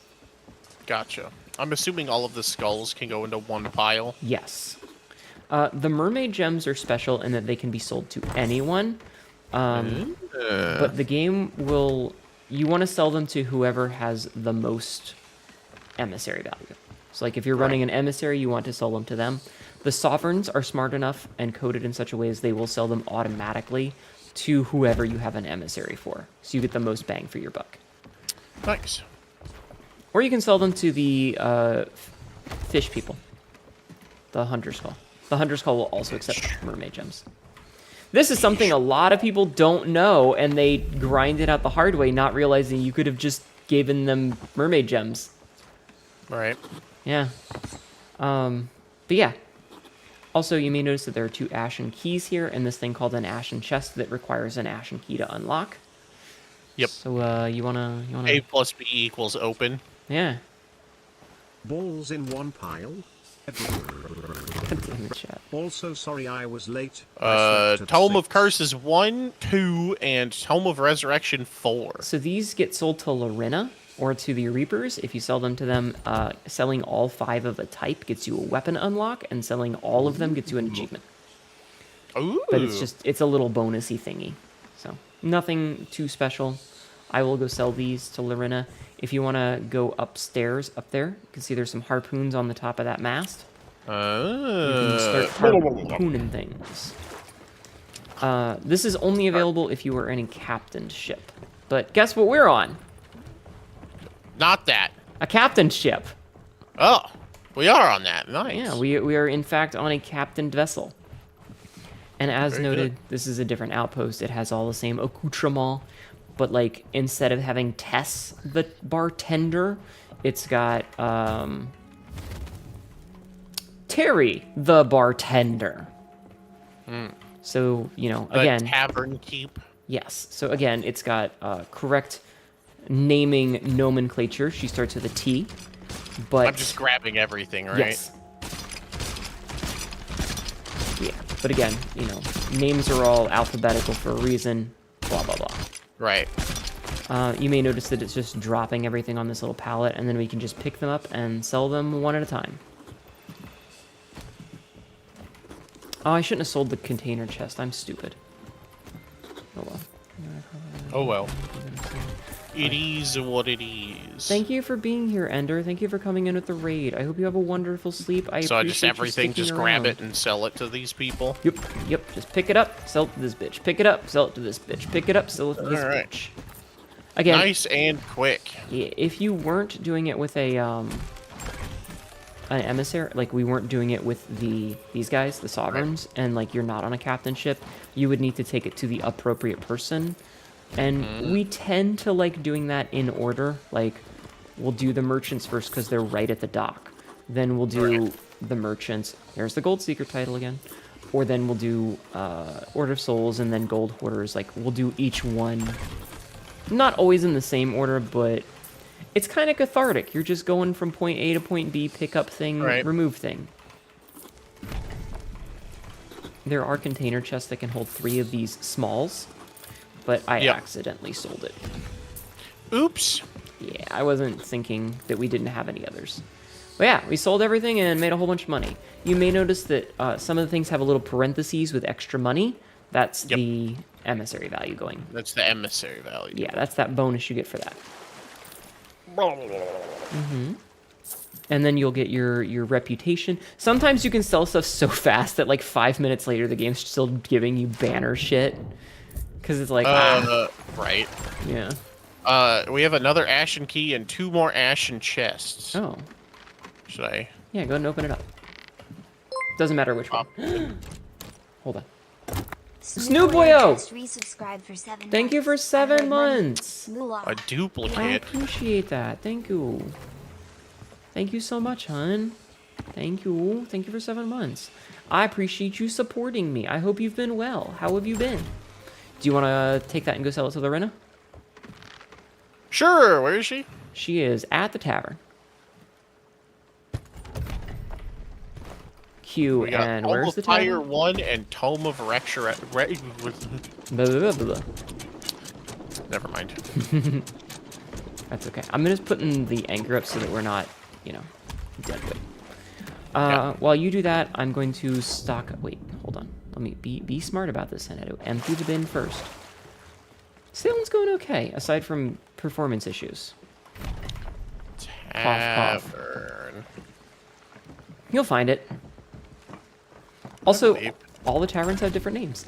Gotcha. I'm assuming all of the skulls can go into one pile. Yes. The mermaid gems are special in that they can be sold to anyone. But the game will... You want to sell them to whoever has the most emissary value. So, like, if you're running an emissary, you want to sell them to them. The sovereigns are smart enough and coded in such a way as they will sell them automatically to whoever you have an emissary for. So you get the most bang for your buck. Nice. Or you can sell them to the fish people. The Hunter's Call. The Hunter's Call will also accept mermaid gems. This is something a lot of people don't know, and they grind it out the hard way, not realizing you could have just given them mermaid gems. Right. Yeah. But yeah. Also, you may notice that there are 2 ashen keys here, and this thing called an ashen chest that requires an ashen key to unlock. Yep. So, you wanna... A plus B equals open. Yeah. Balls in one pile. In the chat. Also, sorry I was late. I slept at Tome of 6. Curses 1, 2, and Tome of Resurrection 4. So these get sold to Lorena or to the Reapers. If you sell them to them, selling all 5 of a type gets you a weapon unlock, and selling all of them gets you an achievement. Ooh. But it's a little bonusy thingy. So nothing too special. I will go sell these to Lorena. If you want to go upstairs, up there, you can see there's some harpoons on the top of that mast. You can start harpooning things. This is only available if you are in a captained ship. But guess what we're on? Not that. A captained ship. Oh, we are on that. Nice. Yeah, we are in fact on a captained vessel. And as Very noted, good. this is a different outpost. It has all the same accoutrement, but like instead of having Tess the bartender, it's got Terry the bartender. So, you know, again, Tavern keep. yes. So again, it's got correct naming nomenclature. She starts with a T, but I'm just grabbing everything, right? yes. Yeah, but again, you know, names are all alphabetical for a reason. Blah blah blah. Right. You may notice that it's just dropping everything on this little pallet, and then we can just pick them up and sell them one at a time. Oh, I shouldn't have sold the container chest. I'm stupid. Oh well. Oh well. It is what it is. Thank you for being here, Ender. Thank you for coming in with the raid. I hope you have a wonderful sleep. So I just appreciate you everything, just sticking grab around. it and sell it to these people. Yep. Just pick it up, sell it to this bitch. Pick it up, sell it to this bitch. Pick it up, sell it to this Alright. bitch. Again, Nice and quick. if you weren't doing it with a an emissary, like we weren't doing it with these guys, the sovereigns, and like you're not on a captain ship, you would need to take it to the appropriate person. And we tend to like doing that in order. Like we'll do the merchants first because they're right at the dock. Then we'll do the merchants. There's the Gold Seeker title again. Or then we'll do Order of Souls and then Gold Hoarders. Like we'll do each one. Not always in the same order, but it's kind of cathartic. You're just going from point A to point B, pick up thing, Right. remove thing. There are container chests that can hold 3 of these smalls, but I Yep. accidentally sold it. Oops. Yeah, I wasn't thinking that we didn't have any others. But yeah, we sold everything and made a whole bunch of money. You may notice that some of the things have a little parentheses with extra money. That's Yep. the emissary value going. That's the emissary value. Yeah, that's that bonus you get for that. And then you'll get your reputation. Sometimes you can sell stuff so fast that like 5 minutes later the game's still giving you banner shit. Because it's like, Right. yeah. We have another ashen key and 2 more ashen chests. Oh, Should I? yeah, go ahead and open it up. Doesn't matter which one. Hold on. Snooboyo! just resubscribed for 7 Thank you for months. 7 I heard money. months. Moolah. A I duplicate. appreciate that. Thank you. Thank you so much, hon. Thank you. Thank you for 7 months. I appreciate you supporting me. I hope you've been well. How have you been? Do you want to take that and go sell it to Lorena? Sure. Where is she? She is at the tavern. Q, We got and Tome where's of the Fire tavern? 1 and Tome of Blah, blah, blah, blah. Never mind. That's okay. I'm just putting the anchor up so that we're not, you know, dead weight. Yeah. While you do that, I'm going to stock... Wait, hold on. Let me be smart about this, and I do empty the bin first. Sailing's going okay, aside from performance issues. Cough. Tavern. You'll find it. Also, believe. all the taverns have different names.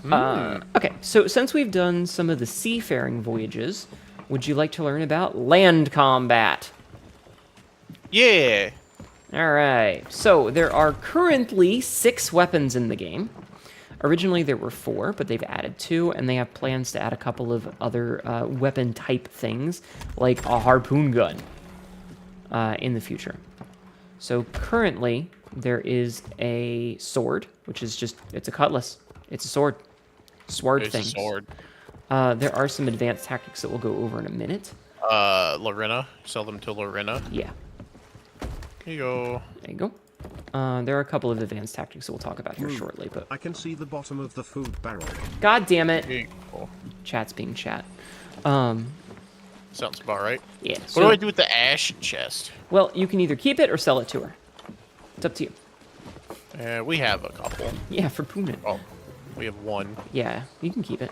Okay, so since we've done some of the seafaring voyages, would you like to learn about land combat? Yeah. All right, so there are currently 6 weapons in the game. Originally there were 4, but they've added 2, and they have plans to add a couple of other weapon type things, like a harpoon gun, in the future. So currently there is a sword, which is just, it's a cutlass. It's a sword. Sword There's things. a sword. There are some advanced tactics that we'll go over in a minute. Lorena. Sell them to Lorena. Yeah, Here you go. there you go. There are a couple of advanced tactics that we'll talk about here shortly, but I can see the bottom of the food barrel. god damn it, Here you go. chat's being chat. Sounds about right. Yeah. What do I do with the ash chest? Well, you can either keep it or sell it to her. It's up to you. We have a couple. Yeah, for Punin. Oh, we have one. Yeah, you can keep it.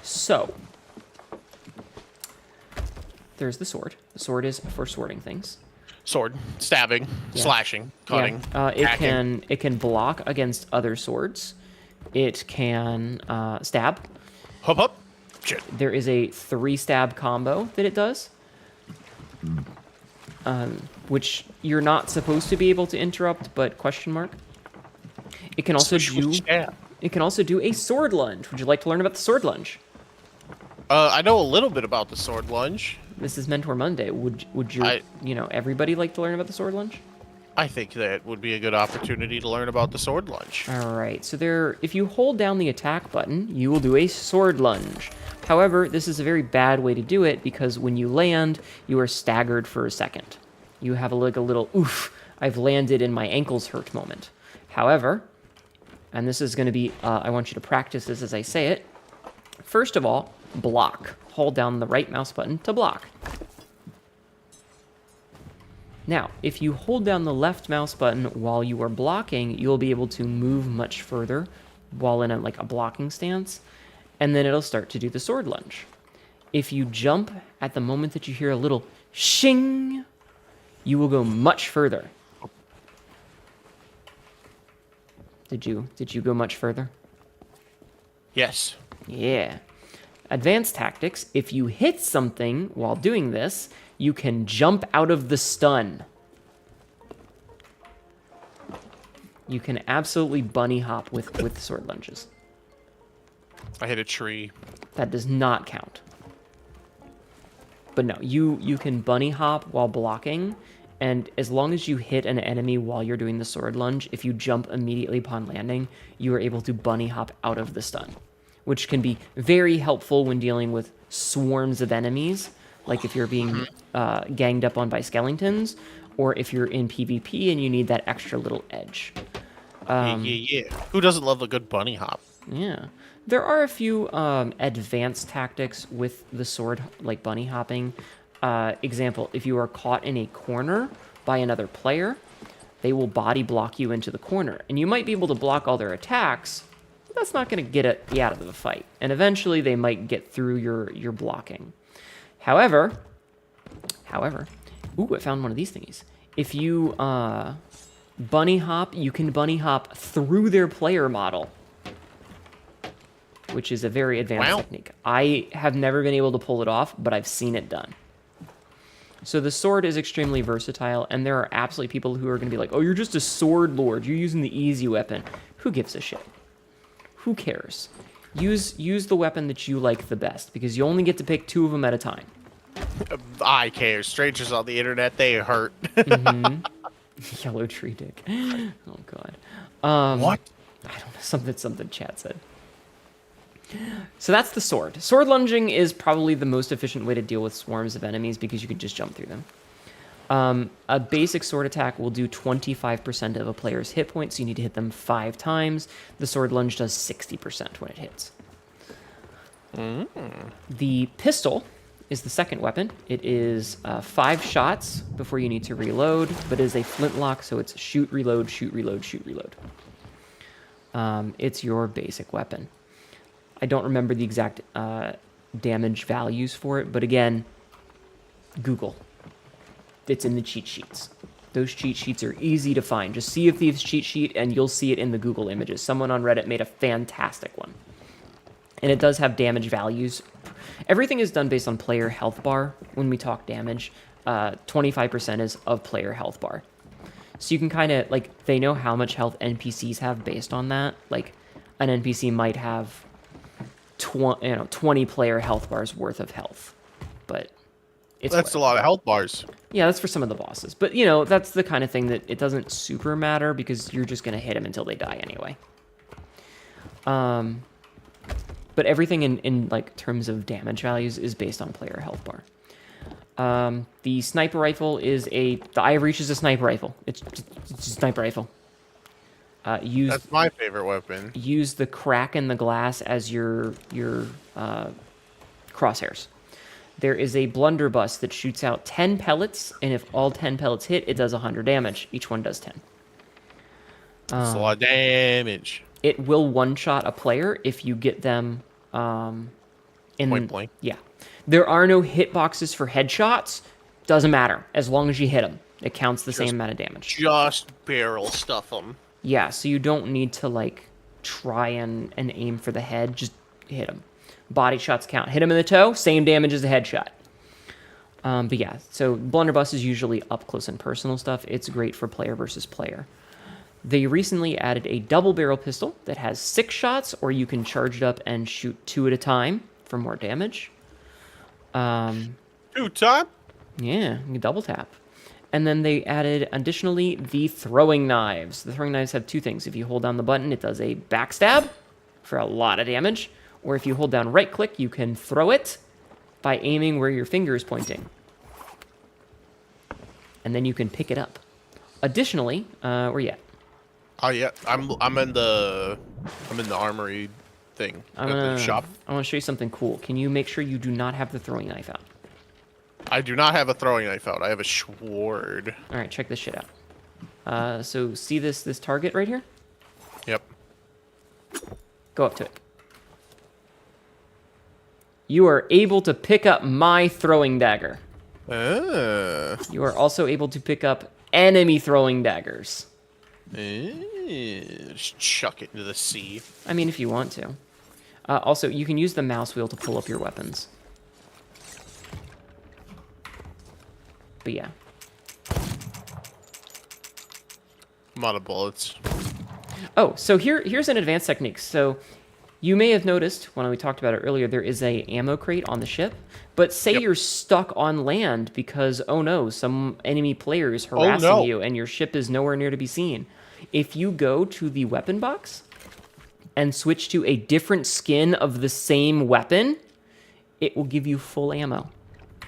So there's the sword. The sword is for sorting things. Sword, stabbing, Yeah. slashing, cutting. It hacking. can block against other swords. It can stab. Hup hup. Shit. There is a 3-stab combo that it does, which you're not supposed to be able to interrupt, but question mark. It can also do. Yeah. It can also do a sword lunge. Would you like to learn about the sword lunge? I know a little bit about the sword lunge. This is Mentor Monday. Would everybody like to learn about the sword lunge? I think that would be a good opportunity to learn about the sword lunge. All right. So if you hold down the attack button, you will do a sword lunge. However, this is a very bad way to do it because when you land, you are staggered for a second. You have a little oof, I've landed and my ankles hurt moment. However, and this is going to be, I want you to practice this as I say it. First of all, block. Hold down the right mouse button to block. Now, if you hold down the left mouse button while you are blocking, you'll be able to move much further while in a blocking stance, and then it'll start to do the sword lunge. If you jump at the moment that you hear a little shing, you will go much further. Did you go much further? Yes. Yeah. Advanced tactics, if you hit something while doing this, you can jump out of the stun. You can absolutely bunny hop with sword lunges. I hit a tree. That does not count. But no, you can bunny hop while blocking, and as long as you hit an enemy while you're doing the sword lunge, if you jump immediately upon landing, you are able to bunny hop out of the stun, which can be very helpful when dealing with swarms of enemies, like if you're being ganged up on by skeletons, or if you're in PvP and you need that extra little edge. Yeah. Who doesn't love a good bunny hop? Yeah. There are a few advanced tactics with the sword, like bunny hopping. Example, if you are caught in a corner by another player, they will body block you into the corner. And you might be able to block all their attacks, but that's not going to get you out of the fight. And eventually they might get through your blocking. However, ooh, I found one of these thingies. If you bunny hop, you can bunny hop through their player model, which is a very advanced technique. I have never been able to pull it off, but I've seen it done. So the sword is extremely versatile, and there are absolutely people who are going to be like, oh, you're just a sword lord. You're using the easy weapon. Who gives a shit? Who cares? Use the weapon that you like the best, because you only get to pick 2 of them at a time. I care. Strangers on the internet, they hurt. Yellow tree dick. Oh, God. What? I don't know. Something chat said. So that's the sword. Sword lunging is probably the most efficient way to deal with swarms of enemies because you can just jump through them. A basic sword attack will do 25% of a player's hit points, so you need to hit them 5 times. The sword lunge does 60% when it hits. The pistol is the second weapon. It is 5 shots before you need to reload, but it is a flintlock, so it's shoot, reload, shoot, reload, shoot, reload. It's your basic weapon. I don't remember the exact damage values for it, but again, Google. It's in the cheat sheets. Those cheat sheets are easy to find. Just Sea of Thieves cheat sheet, and you'll see it in the Google images. Someone on Reddit made a fantastic one. And it does have damage values. Everything is done based on player health bar. When we talk damage, 25% is of player health bar. So you can kind of, like, they know how much health NPCs have based on that. Like, an NPC might have 20 player health bars worth of health. But That's a lot of health bars. Yeah, that's for some of the bosses. But, that's the kind of thing that it doesn't super matter because you're just going to hit them until they die anyway. But everything in like terms of damage values is based on player health bar. The sniper rifle is the eye of reach is a sniper rifle. It's a sniper rifle. That's my favorite weapon. Use the crack in the glass as your crosshairs. There is a blunderbuss that shoots out 10 pellets, and if all 10 pellets hit, it does 100 damage. Each one does 10. That's a lot of damage. It will one-shot a player if you get them in Point blank. Yeah. There are no hitboxes for headshots. Doesn't matter. As long as you hit them, it counts the same amount of damage. Just barrel stuff them. Yeah, so you don't need to, like, try and aim for the head. Just hit them. Body shots count. Hit them in the toe, same damage as a headshot. But yeah, so blunderbuss is usually up close and personal stuff. It's great for player versus player. They recently added a double barrel pistol that has 6 shots, or you can charge it up and shoot 2 at a time for more damage. 2 time? Yeah, you can double tap. And then they added, additionally, the throwing knives. The throwing knives have 2 things. If you hold down the button, it does a backstab for a lot of damage. Or if you hold down right click, you can throw it by aiming where your finger is pointing. And then you can pick it up. Additionally, where you at? Oh yeah, I'm in the armory thing at the shop. I want to show you something cool. Can you make sure you do not have the throwing knife out? I do not have a throwing knife out. I have a sword. All right, check this shit out. So see this target right here? Yep. Go up to it. You are able to pick up my throwing dagger. You are also able to pick up enemy throwing daggers. Just chuck it into the sea. I mean, if you want to. Also, you can use the mouse wheel to pull up your weapons. But yeah. I'm out of bullets. Oh, so here's an advanced technique. So you may have noticed when we talked about it earlier, there is a ammo crate on the ship. But say you're stuck on land because, oh no, some enemy player is harassing you and your ship is nowhere near to be seen. If you go to the weapon box and switch to a different skin of the same weapon, it will give you full ammo.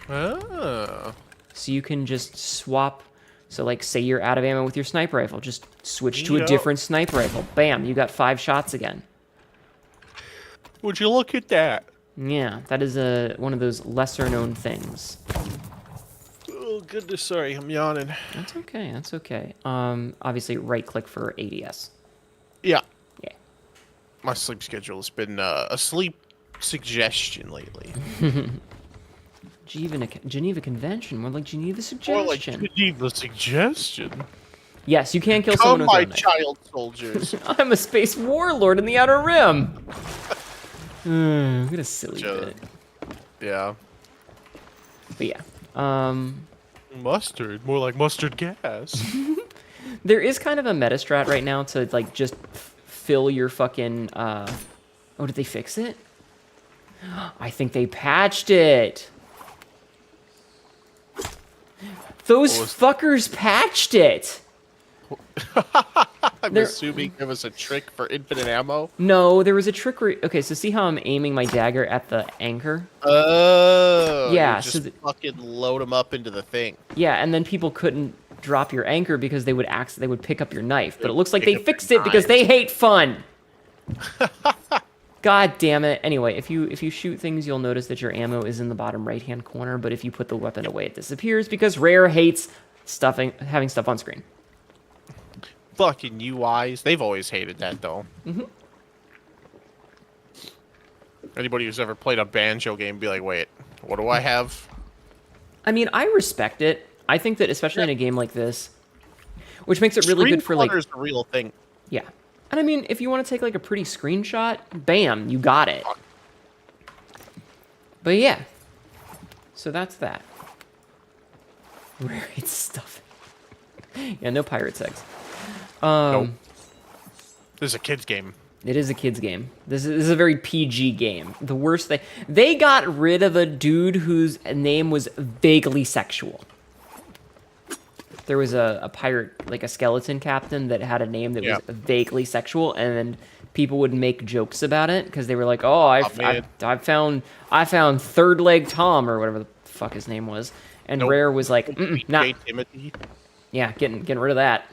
Oh. So you can just swap. So like say you're out of ammo with your sniper rifle, just switch to a different sniper rifle. Bam, you got 5 shots again. Would you look at that? Yeah, that is one of those lesser known things. Oh goodness, sorry, I'm yawning. That's okay, that's okay. Obviously right click for ADS. Yeah. Yeah. My sleep schedule has been a sleep suggestion lately. Geneva Convention, more like Geneva Suggestion. More like Geneva Suggestion. Yes, you can kill someone with my a knife. child soldiers. I'm a space warlord in the Outer Rim. What a silly bit. Yeah. But yeah. Mustard, more like mustard gas. There is kind of a meta strat right now to like just fill your fucking. Oh, did they fix it? I think they patched it. Those fuckers patched it. I'm assuming there was a trick for infinite ammo. No, there was a trick where... Okay, so see how I'm aiming my dagger at the anchor? Oh. Yeah, you just fucking load them up into the thing. Yeah, and then people couldn't drop your anchor because they would pick up your knife. But it looks like they fixed it because they hate fun. God damn it. Anyway, if you shoot things, you'll notice that your ammo is in the bottom right-hand corner, but if you put the weapon away, it disappears because Rare hates having stuff on screen. Fucking UIs. They've always hated that, though. Mm-hmm. Anybody who's ever played a Banjo game be like, wait, what do I have? I mean, I respect it. I think that especially in a game like this, which makes it really Screen good for like clutter is a real thing. yeah. And I mean, if you want to take like a pretty screenshot, bam, you got it. But yeah, so that's that. Rare stuff. Yeah, no pirate sex. Nope. This is a kid's game. It is a kid's game. This is a very PG game. The worst thing, they got rid of a dude whose name was vaguely sexual. There was a pirate, like a skeleton captain, that had a name that was vaguely sexual, and then people would make jokes about it because they were like, "Oh, I found Third Leg Tom or whatever the fuck his name was," and Rare was like, "Nah, Timothy. yeah, getting rid of that."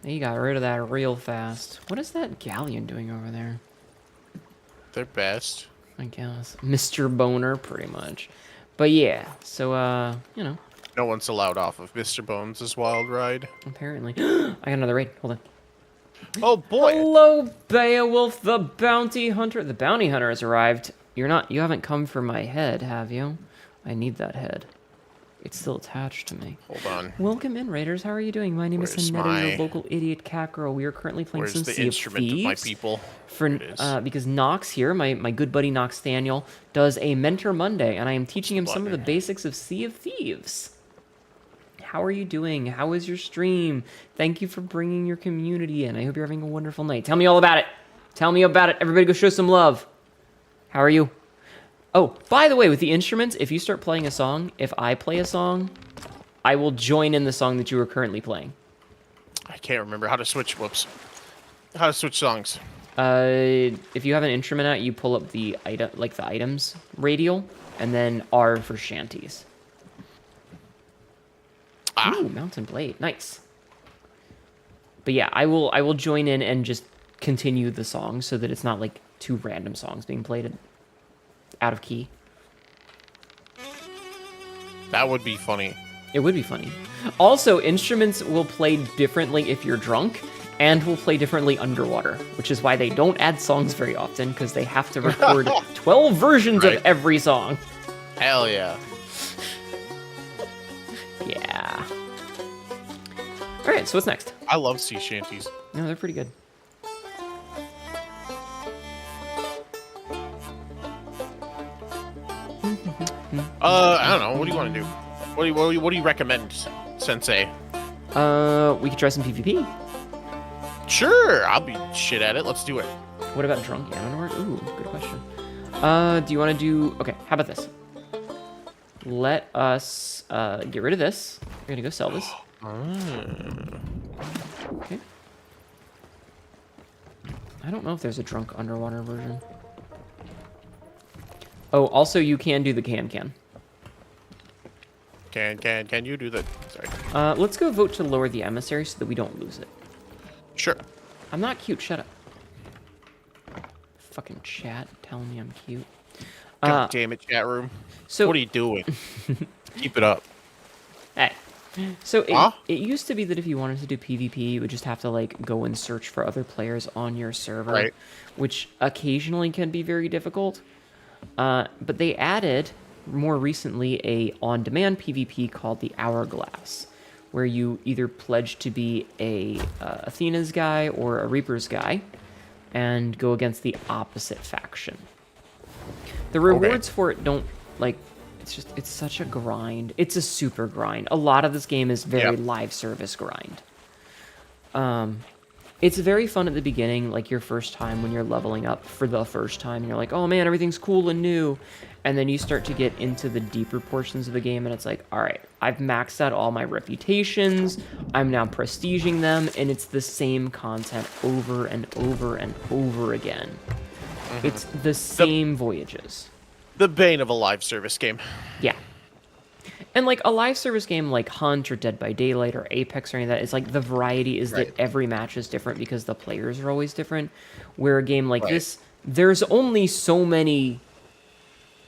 He got rid of that real fast. What is that galleon doing over there? They're best. I guess Mr. Boner, pretty much. But yeah, so you know. No one's allowed off of Mr. Bones' wild ride. Apparently, I got another raid. Hold on. Oh boy! Hello, Beowulf, the bounty hunter. The bounty hunter has arrived. You haven't come for my head, have you? I need that head. It's still attached to me. Hold on. Welcome in, Raiders. How are you doing? My name is Aneta, your local idiot cat girl. We are currently playing some Sea of Thieves. Where's the instrument of my people? Because Nox here, my good buddy Nox Daniel, does a Mentor Monday, and I am teaching him some of the basics of Sea of Thieves. How are you doing? How is your stream? Thank you for bringing your community in. I hope you're having a wonderful night. Tell me all about it. Tell me about it. Everybody go show some love. How are you? Oh, by the way, with the instruments, if you start playing a song, if I play a song, I will join in the song that you are currently playing. I can't remember how to switch. Whoops. How to switch songs. If you have an instrument out, you pull up the items radial, and then R for shanties. Ooh, Mountain Blade, nice. But yeah, I will join in and just continue the song so that it's not like two random songs being played out of key. That would be funny. It would be funny. Also, instruments will play differently if you're drunk, and will play differently underwater, which is why they don't add songs very often, because they have to record 12 versions of every song. Hell yeah. Yeah. All right, so what's next? I love sea shanties. No, they're pretty good. I don't know. What do you want to do? What do you recommend, Sensei? We could try some PvP. Sure, I'll be shit at it. Let's do it. What about Drunk Anonor? Ooh, good question. Do you want to do... Okay, how about this? Let us get rid of this. We're going to go sell this. Okay. I don't know if there's a Drunk Underwater version. Oh, also you can do the can. Can you do that? Sorry. Let's go vote to lower the emissary so that we don't lose it. Sure. I'm not cute, shut up. Fucking chat telling me I'm cute. God damn it, chat room. So what are you doing? Keep it up. Hey. So it used to be that if you wanted to do PvP, you would just have to like go and search for other players on your server, which occasionally can be very difficult. But they added more recently a on-demand PvP called the Hourglass, where you either pledge to be a Athena's guy or a Reaper's guy, and go against the opposite faction. The rewards for it don't like. It's such a grind. It's a super grind. A lot of this game is very live service grind. It's very fun at the beginning, like your first time when you're leveling up for the first time. And you're like, oh man, everything's cool and new. And then you start to get into the deeper portions of the game, and it's like, all right, I've maxed out all my reputations. I'm now prestiging them, and it's the same content over and over and over again. Mm-hmm. It's the same voyages. The bane of a live service game. Yeah. And like a live service game like Hunt or Dead by Daylight or Apex or any of that is like the variety is that every match is different because the players are always different. Where a game like this, there's only so many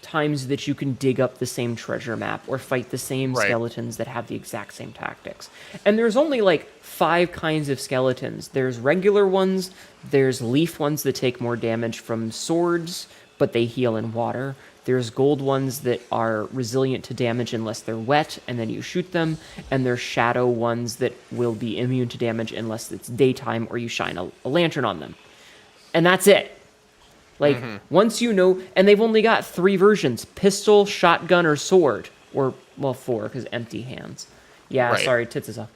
times that you can dig up the same treasure map or fight the same Right. skeletons that have the exact same tactics. And there's only like 5 kinds of skeletons. There's regular ones, there's leaf ones that take more damage from swords, but they heal in water. There's gold ones that are resilient to damage unless they're wet, and then you shoot them. And there's shadow ones that will be immune to damage unless it's daytime or you shine a lantern on them. And that's it. Like, once you know... And they've only got 3 versions. Pistol, shotgun, or sword. Or, well, 4, because empty hands. Yeah, Right. sorry, tits is off.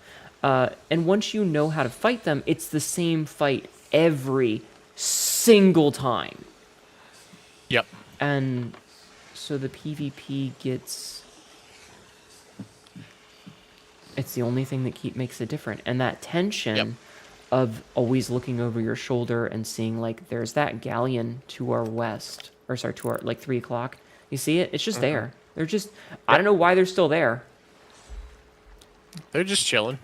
And once you know how to fight them, it's the same fight every single time. Yep. And so the PvP gets... It's the only thing that makes it different. And that tension... Yep. Of always looking over your shoulder and seeing, like, there's that galleon to our west. Or, sorry, to our, like, 3 o'clock. You see it? It's just there. They're just... I don't know why they're still there. They're just chilling.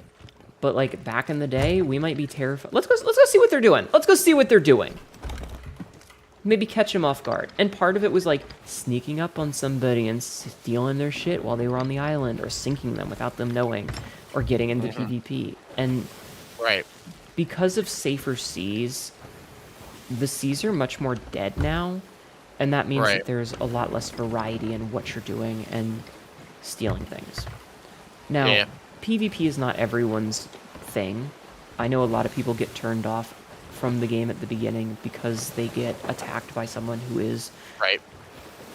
But, like, back in the day, we might be terrified. Let's go see what they're doing. Let's go see what they're doing. Maybe catch them off guard. And part of it was, like, sneaking up on somebody and stealing their shit while they were on the island. Or sinking them without them knowing. Or getting into PvP. And... Right. Because of safer seas, the seas are much more dead now, and that means that there's a lot less variety in what you're doing and stealing things. Now, PvP is not everyone's thing. I know a lot of people get turned off from the game at the beginning because they get attacked by someone who is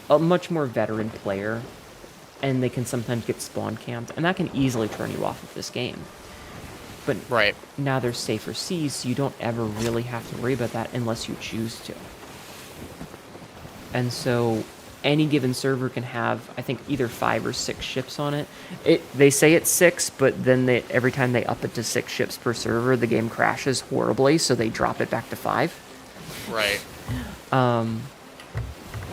a much more veteran player, and they can sometimes get spawn camped, and that can easily turn you off of this game. But now there's safer seas, so you don't ever really have to worry about that unless you choose to. And so any given server can have, I think, either 5 or 6 ships on it. They say it's 6, but then every time they up it to 6 ships per server, the game crashes horribly, so they drop it back to 5. Right.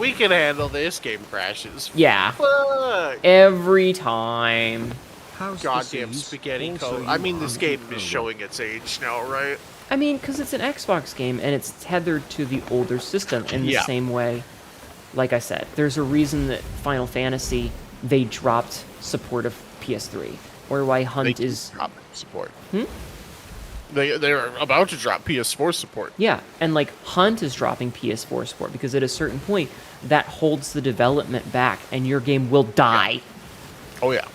We can handle this. Game crashes. Yeah. Fuck. Every time. How's the Goddamn seas? spaghetti Also, code. I you mean, this are game in is Rover. showing its age now, right? I mean, because it's an Xbox game, and it's tethered to the older system in the same way. Like I said, there's a reason that Final Fantasy, they dropped support of PS3. Or why Hunt They is... drop support. They're about to drop PS4 support. Yeah, and like Hunt is dropping PS4 support because at a certain point, that holds the development back, and your game will die. Oh, yeah.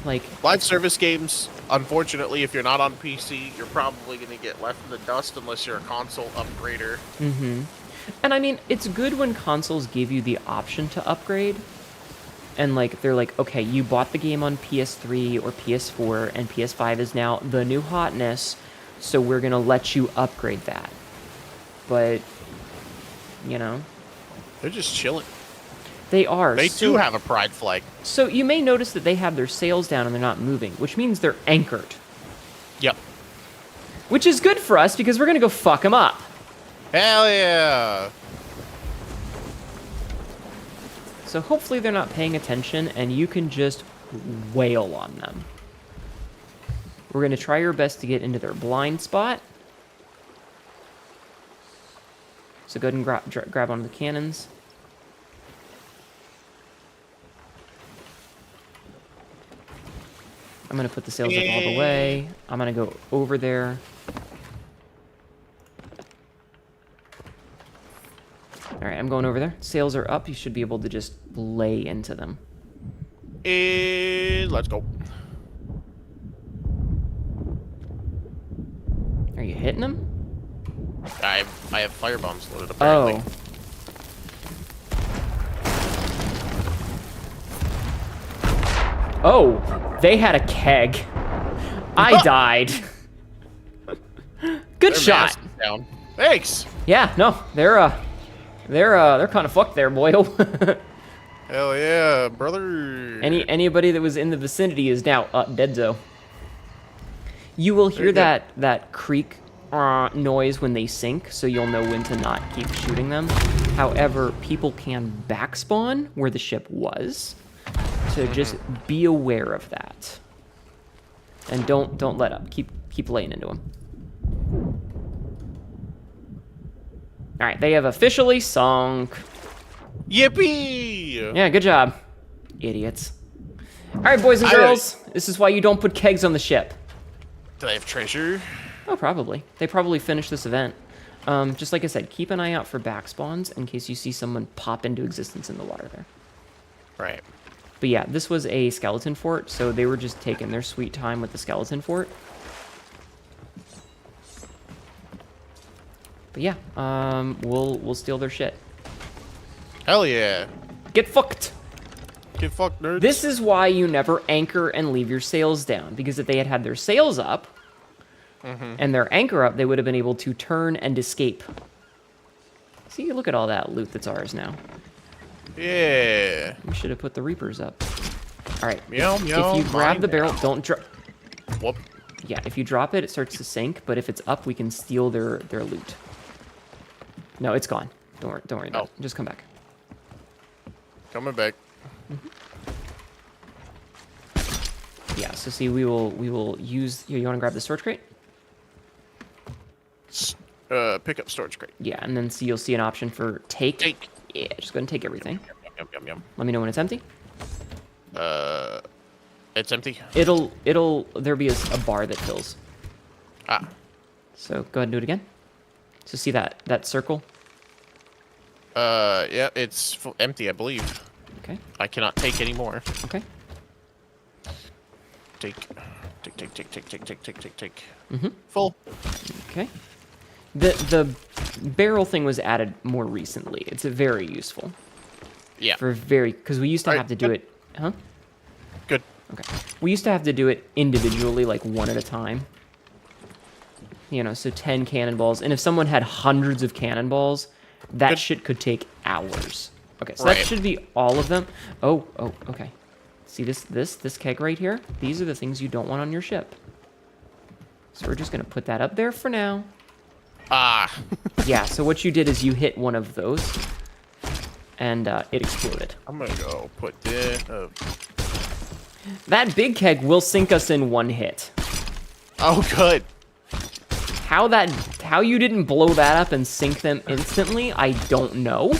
Like, Live service games, unfortunately, if you're not on PC, you're probably going to get left in the dust unless you're a console upgrader. and I mean, it's good when consoles give you the option to upgrade. And like, they're like, okay, you bought the game on PS3 or PS4, and PS5 is now the new hotness, so we're going to let you upgrade that. But, you know. They're just chilling. They are. They do have a pride flag. So you may notice that they have their sails down and they're not moving, which means they're anchored. Yep. Which is good for us because we're going to go fuck them up. Hell yeah. So hopefully they're not paying attention and you can just wail on them. We're going to try our best to get into their blind spot. So go ahead and grab onto the cannons. I'm going to put the sails up all the way. I'm going to go over there. Alright, I'm going over there. Sails are up. You should be able to just lay into them. And let's go. Are you hitting them? I have fire bombs loaded, apparently. Oh, they had a keg. I died. Good shot. Mast is down. Thanks. Yeah, no, they're kind of fucked there, boyo. Hell yeah, brother. Anybody that was in the vicinity is now deadzo. You will hear that creak noise when they sink, so you'll know when to not keep shooting them. However, people can backspawn where the ship was, so just be aware of that. And don't let up. Keep laying into them. All right, they have officially sunk. Yippee! Yeah, good job, idiots. All right, boys and girls, this is why you don't put kegs on the ship. Do they have treasure? Oh, probably. They probably finished this event. Just like I said, keep an eye out for back spawns in case you see someone pop into existence in the water there. Right. But yeah, this was a skeleton fort, so they were just taking their sweet time with the skeleton fort. But yeah, we'll steal their shit. Hell yeah. Get fucked! Get fucked, nerds. This is why you never anchor and leave your sails down, because if they had their sails up and their anchor up, they would have been able to turn and escape. See, look at all that loot that's ours now. Yeah. We should have put the Reapers up. All right. Meow, meow, If you grab mine the barrel, now. don't drop. Whoop. Yeah, if you drop it, it starts to sink. But if it's up, we can steal their loot. No, it's gone. Don't worry about it. Just come back. Coming back. Yeah. So see, we will use. Here, you want to grab the storage crate? Pick up storage crate. Yeah, and then see, you'll see an option for take. Take. Yeah, just go ahead and take everything. Yum, yum, yum. Let me know when it's empty. It's empty. There'll be a bar that fills. Ah. So go ahead and do it again. So see that circle? Yeah, it's empty, I believe. Okay. I cannot take any more. Okay. Take. Full. Okay. The barrel thing was added more recently. It's very useful. Yeah. Because we used to Alright, have to do it. Huh? Good. Okay. We used to have to do it individually, like one at a time. You know, so 10 cannonballs. And if someone had hundreds of cannonballs, that Good. shit could take hours. Okay, so Right. that should be all of them. Oh, okay. See this keg right here? These are the things you don't want on your ship. So we're just gonna put that up there for now. Ah. Yeah, so what you did is you hit one of those, and it exploded. I'm gonna go put this. That big keg will sink us in one hit. Oh, good. How you didn't blow that up and sink them instantly, I don't know.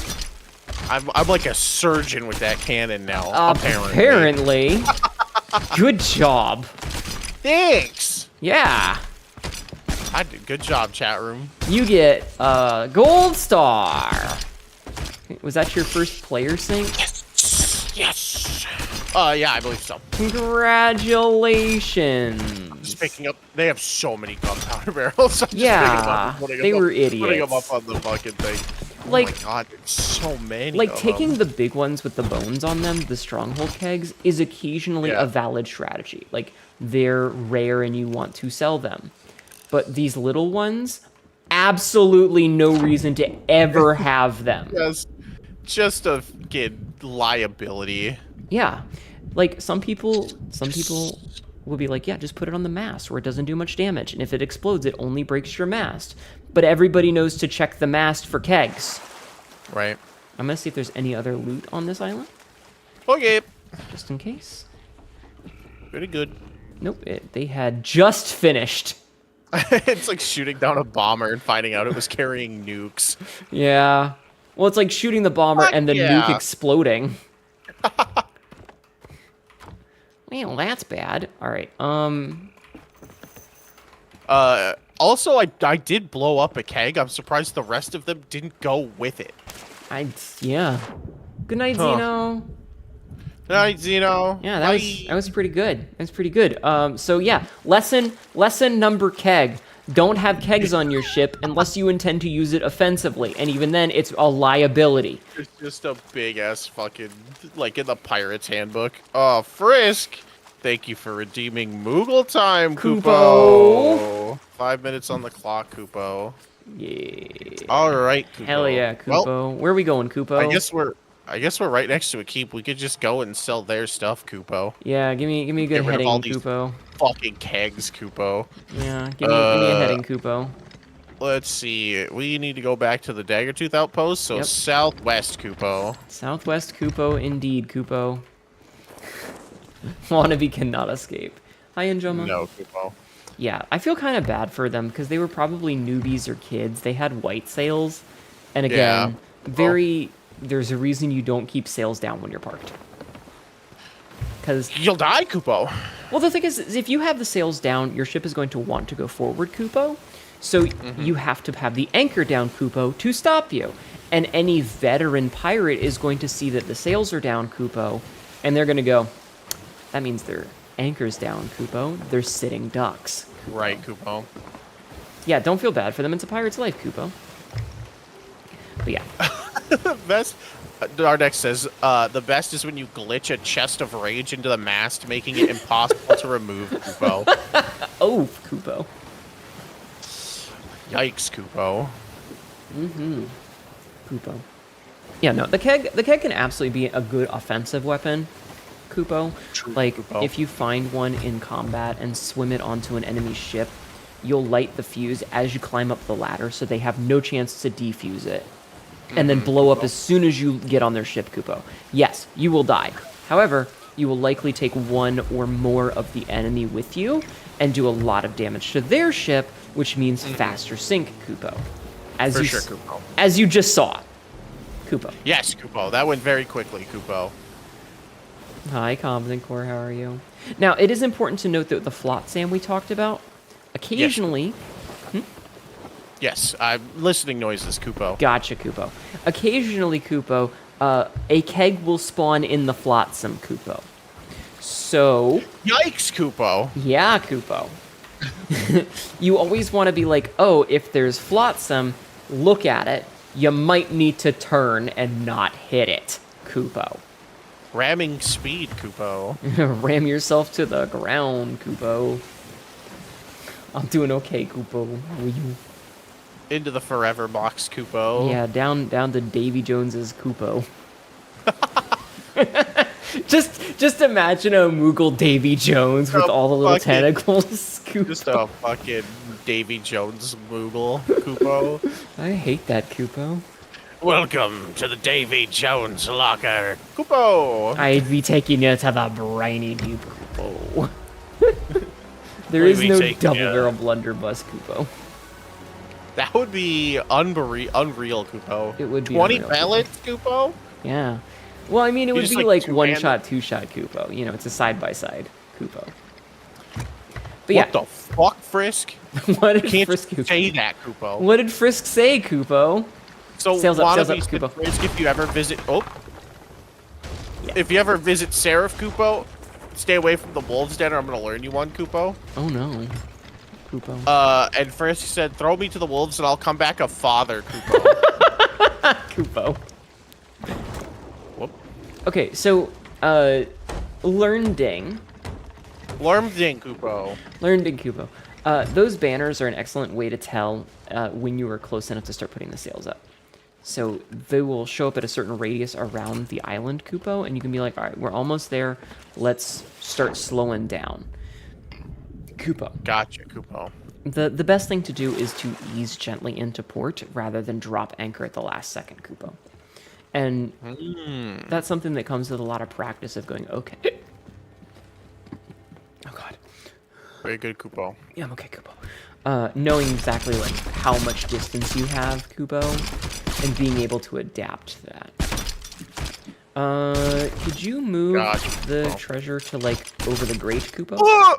I'm like a surgeon with that cannon now. Apparently. Good job. Thanks. Yeah. I did good job, chat room. You get a gold star. Was that your first player sync? Yes. Yeah, I believe so. Congratulations. Just picking up. They have so many gunpowder barrels. I'm just Yeah, picking them up and putting they them were up, Putting them idiots. up on the fucking thing. Like- oh my god, there's so many. Like, of taking them. the big ones with the bones on them, the stronghold kegs, is occasionally Yeah. a valid strategy. Like, they're rare and you want to sell them. But these little ones, absolutely no reason to ever have them. Just a fucking liability. Yeah. Like, some people will be like, yeah, just put it on the mast where it doesn't do much damage. And if it explodes, it only breaks your mast. But everybody knows to check the mast for kegs. Right. I'm going to see if there's any other loot on this island, Okay. just in case. Pretty good. Nope, they had just finished. It's like shooting down a bomber and finding out it was carrying nukes. Yeah. Well, it's like shooting the bomber Fuck and the yeah. nuke exploding. Well, that's bad. All right. Also, I did blow up a keg. I'm surprised the rest of them didn't go with it. Yeah. Good night, Huh. Zeno. Night, Zeno. Yeah, Bye. that was pretty good. That's pretty good. So yeah, lesson number keg. Don't have kegs on your ship unless you intend to use it offensively, and even then, it's a liability. It's just a big ass fucking, like in the Pirate's Handbook. Oh, Frisk! Thank you for redeeming Moogle time, Kupo. Kupo. 5 minutes on the clock, Kupo. Yeah. All right, Kupo. Hell yeah, Kupo. Well, Where are we going, Kupo? I guess we're right next to a keep. We could just go and sell their stuff, Kupo. Yeah, give me a good Get rid of heading, all these- Kupo. Fucking kegs, Kupo. Yeah, give me a heading, Kupo. Let's see. We need to go back to the Daggertooth outpost, so Yep. southwest, Kupo. Southwest Kupo, indeed, Kupo. Wannabe cannot escape. Hi, Njoma. No, Kupo. Yeah, I feel kind of bad for them because they were probably newbies or kids. They had white sails, and again, very there's a reason you don't keep sails down when you're parked. Because You'll die, Kupo. well, the thing is if you have the sails down, your ship is going to want to go forward, Kupo. So you have to have the anchor down, Kupo, to stop you. And any veteran pirate is going to see that the sails are down, Kupo, and they're going to go, that means their anchor's down, Kupo. They're sitting ducks. Right, Kupo. Yeah, don't feel bad for them. It's a pirate's life, Kupo. But yeah. Best. Dardex says, the best is when you glitch a chest of rage into the mast, making it impossible to remove, Kupo. Oh, Kupo. Yikes, Kupo. Kupo. Yeah, no, the keg can absolutely be a good offensive weapon, Kupo. True, Like, Kupo. if you find one in combat and swim it onto an enemy ship, you'll light the fuse as you climb up the ladder so they have no chance to defuse it. And then blow up as soon as you get on their ship, Kupo. Yes, you will die. However, you will likely take one or more of the enemy with you and do a lot of damage to their ship, which means faster sink, Kupo. For sure, Kupo. As you just saw, Kupo. Yes, Kupo. That went very quickly, Kupo. Hi, Competent Core, how are you? Now, it is important to note that the flotsam we talked about, occasionally... Yes, I'm listening noises, Kupo. Gotcha, Kupo. Occasionally, Kupo, a keg will spawn in the flotsam, Kupo. So... Yikes, Kupo. Yeah, Kupo. You always want to be like, oh, if there's flotsam, look at it. You might need to turn and not hit it, Kupo. Ramming speed, Kupo. Ram yourself to the ground, Kupo. I'm doing okay, Kupo. How are you? Into the forever box, Kupo. Yeah, down to Davy Jones's Kupo. just imagine a Moogle Davy Jones with A all the little fucking- tentacles. Kupo. Just a fucking Davy Jones Moogle, Kupo. I hate that, Kupo. Welcome to the Davy Jones locker, Kupo. I'd be taking you to the briny deep, Kupo. There What is do you no mean take double ya? barrel blunderbuss, Kupo. That would be unreal, Kupo. It would be 20 unreal, pellets, Kupo? Yeah. Well, I mean, it You would just, be like, like one two-handed- shot, two shot Kupo. You know, it's a side by side Kupo. But What yeah, the fuck, Frisk? what did Can't Frisk you say that, Kupo. What did Frisk say, Kupo? So, Sails up, sails Wannabe up, said, Kupo. Frisk, if you ever visit... Oh. Yeah. If you ever visit Seraph, Kupo, stay away from the Wolves Den or I'm going to learn you one, Kupo. Oh no, Kupo. And Frisk said, throw me to the Wolves and I'll come back a father, Kupo. Kupo. Whoop. Okay, so Learnding, Lurmding, Kupo. Kupo. Those banners are an excellent way to tell when you are close enough to start putting the sails up. So they will show up at a certain radius around the island, Kupo, and you can be like, all right, we're almost there. Let's start slowing down. Kupo. Gotcha, Kupo. The best thing to do is to ease gently into port rather than drop anchor at the last second, Kupo. And that's something that comes with a lot of practice of going, okay. Oh, God. Very good, Kupo. Yeah, I'm okay, Kupo. Knowing exactly like how much distance you have, Kupo, and being able to adapt to that. Could you move Gotcha, the Kupo. treasure to like over the grate, Kupo? Ah!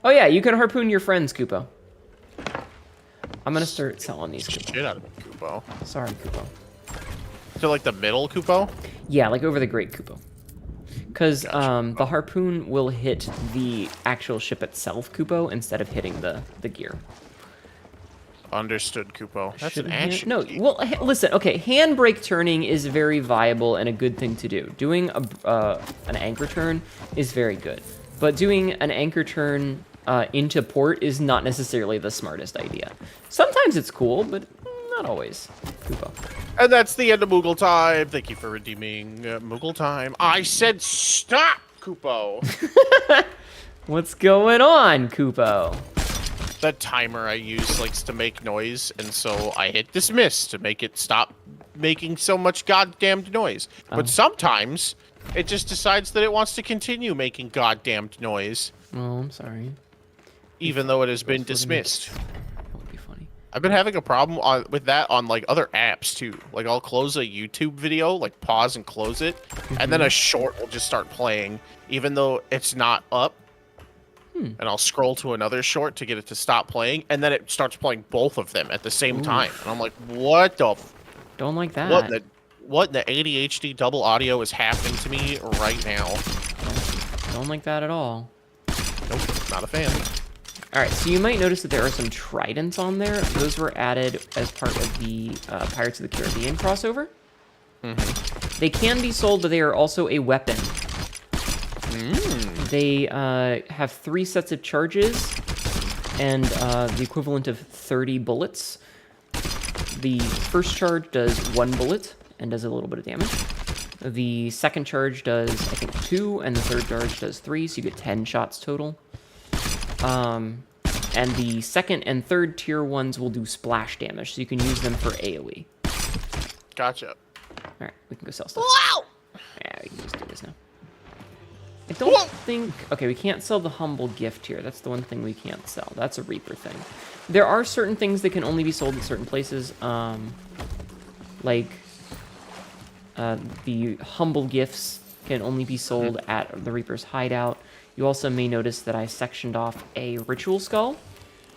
Oh yeah, you can harpoon your friends, Kupo. I'm gonna start selling these, Kupo. Shit out of it, Kupo. Sorry, Kupo. So, like, the middle, Kupo? Yeah, like over the grate, Kupo. Because Gotcha, the harpoon will hit the actual ship itself, Kupo, instead of hitting the gear. Understood, Kupo. That's Should an hand- action. No, key. well, listen. Okay, handbrake turning is very viable and a good thing to do. Doing an anchor turn is very good, but doing an anchor turn into port is not necessarily the smartest idea. Sometimes it's cool, but not always. Kupo. And that's the end of Moogle time. Thank you for redeeming Moogle time. I said stop, Kupo. What's going on, Kupo? The timer I use likes to make noise, and so I hit dismiss to make it stop making so much goddamned noise. But sometimes it just decides that it wants to continue making goddamned noise, Oh, I'm sorry. even though it has been That's what it dismissed. That would be funny. I've been having a problem with that on like other apps too. Like I'll close a YouTube video, like pause and close it, and then a short will just start playing, even though it's not up. And I'll scroll to another short to get it to stop playing, and then it starts playing both of them at the same time. And I'm like, what the? Don't like that. What in the ADHD double audio is happening to me right now? Don't like that at all. Nope, not a fan. All right, so you might notice that there are some tridents on there. Those were added as part of the Pirates of the Caribbean crossover. They can be sold, but they are also a weapon. They have 3 sets of charges and the equivalent of 30 bullets. The first charge does 1 bullet and does a little bit of damage. The second charge does, I think, 2, and the third charge does 3, so you get 10 shots total. And the second and third tier ones will do splash damage, so you can use them for AoE. Gotcha. All right, we can go sell stuff. Wow! Yeah, we can just do this now. I don't think... Okay, we can't sell the humble gift here. That's the one thing we can't sell. That's a Reaper thing. There are certain things that can only be sold in certain places. Like... the humble gifts can only be sold at the Reaper's hideout. You also may notice that I sectioned off a ritual skull.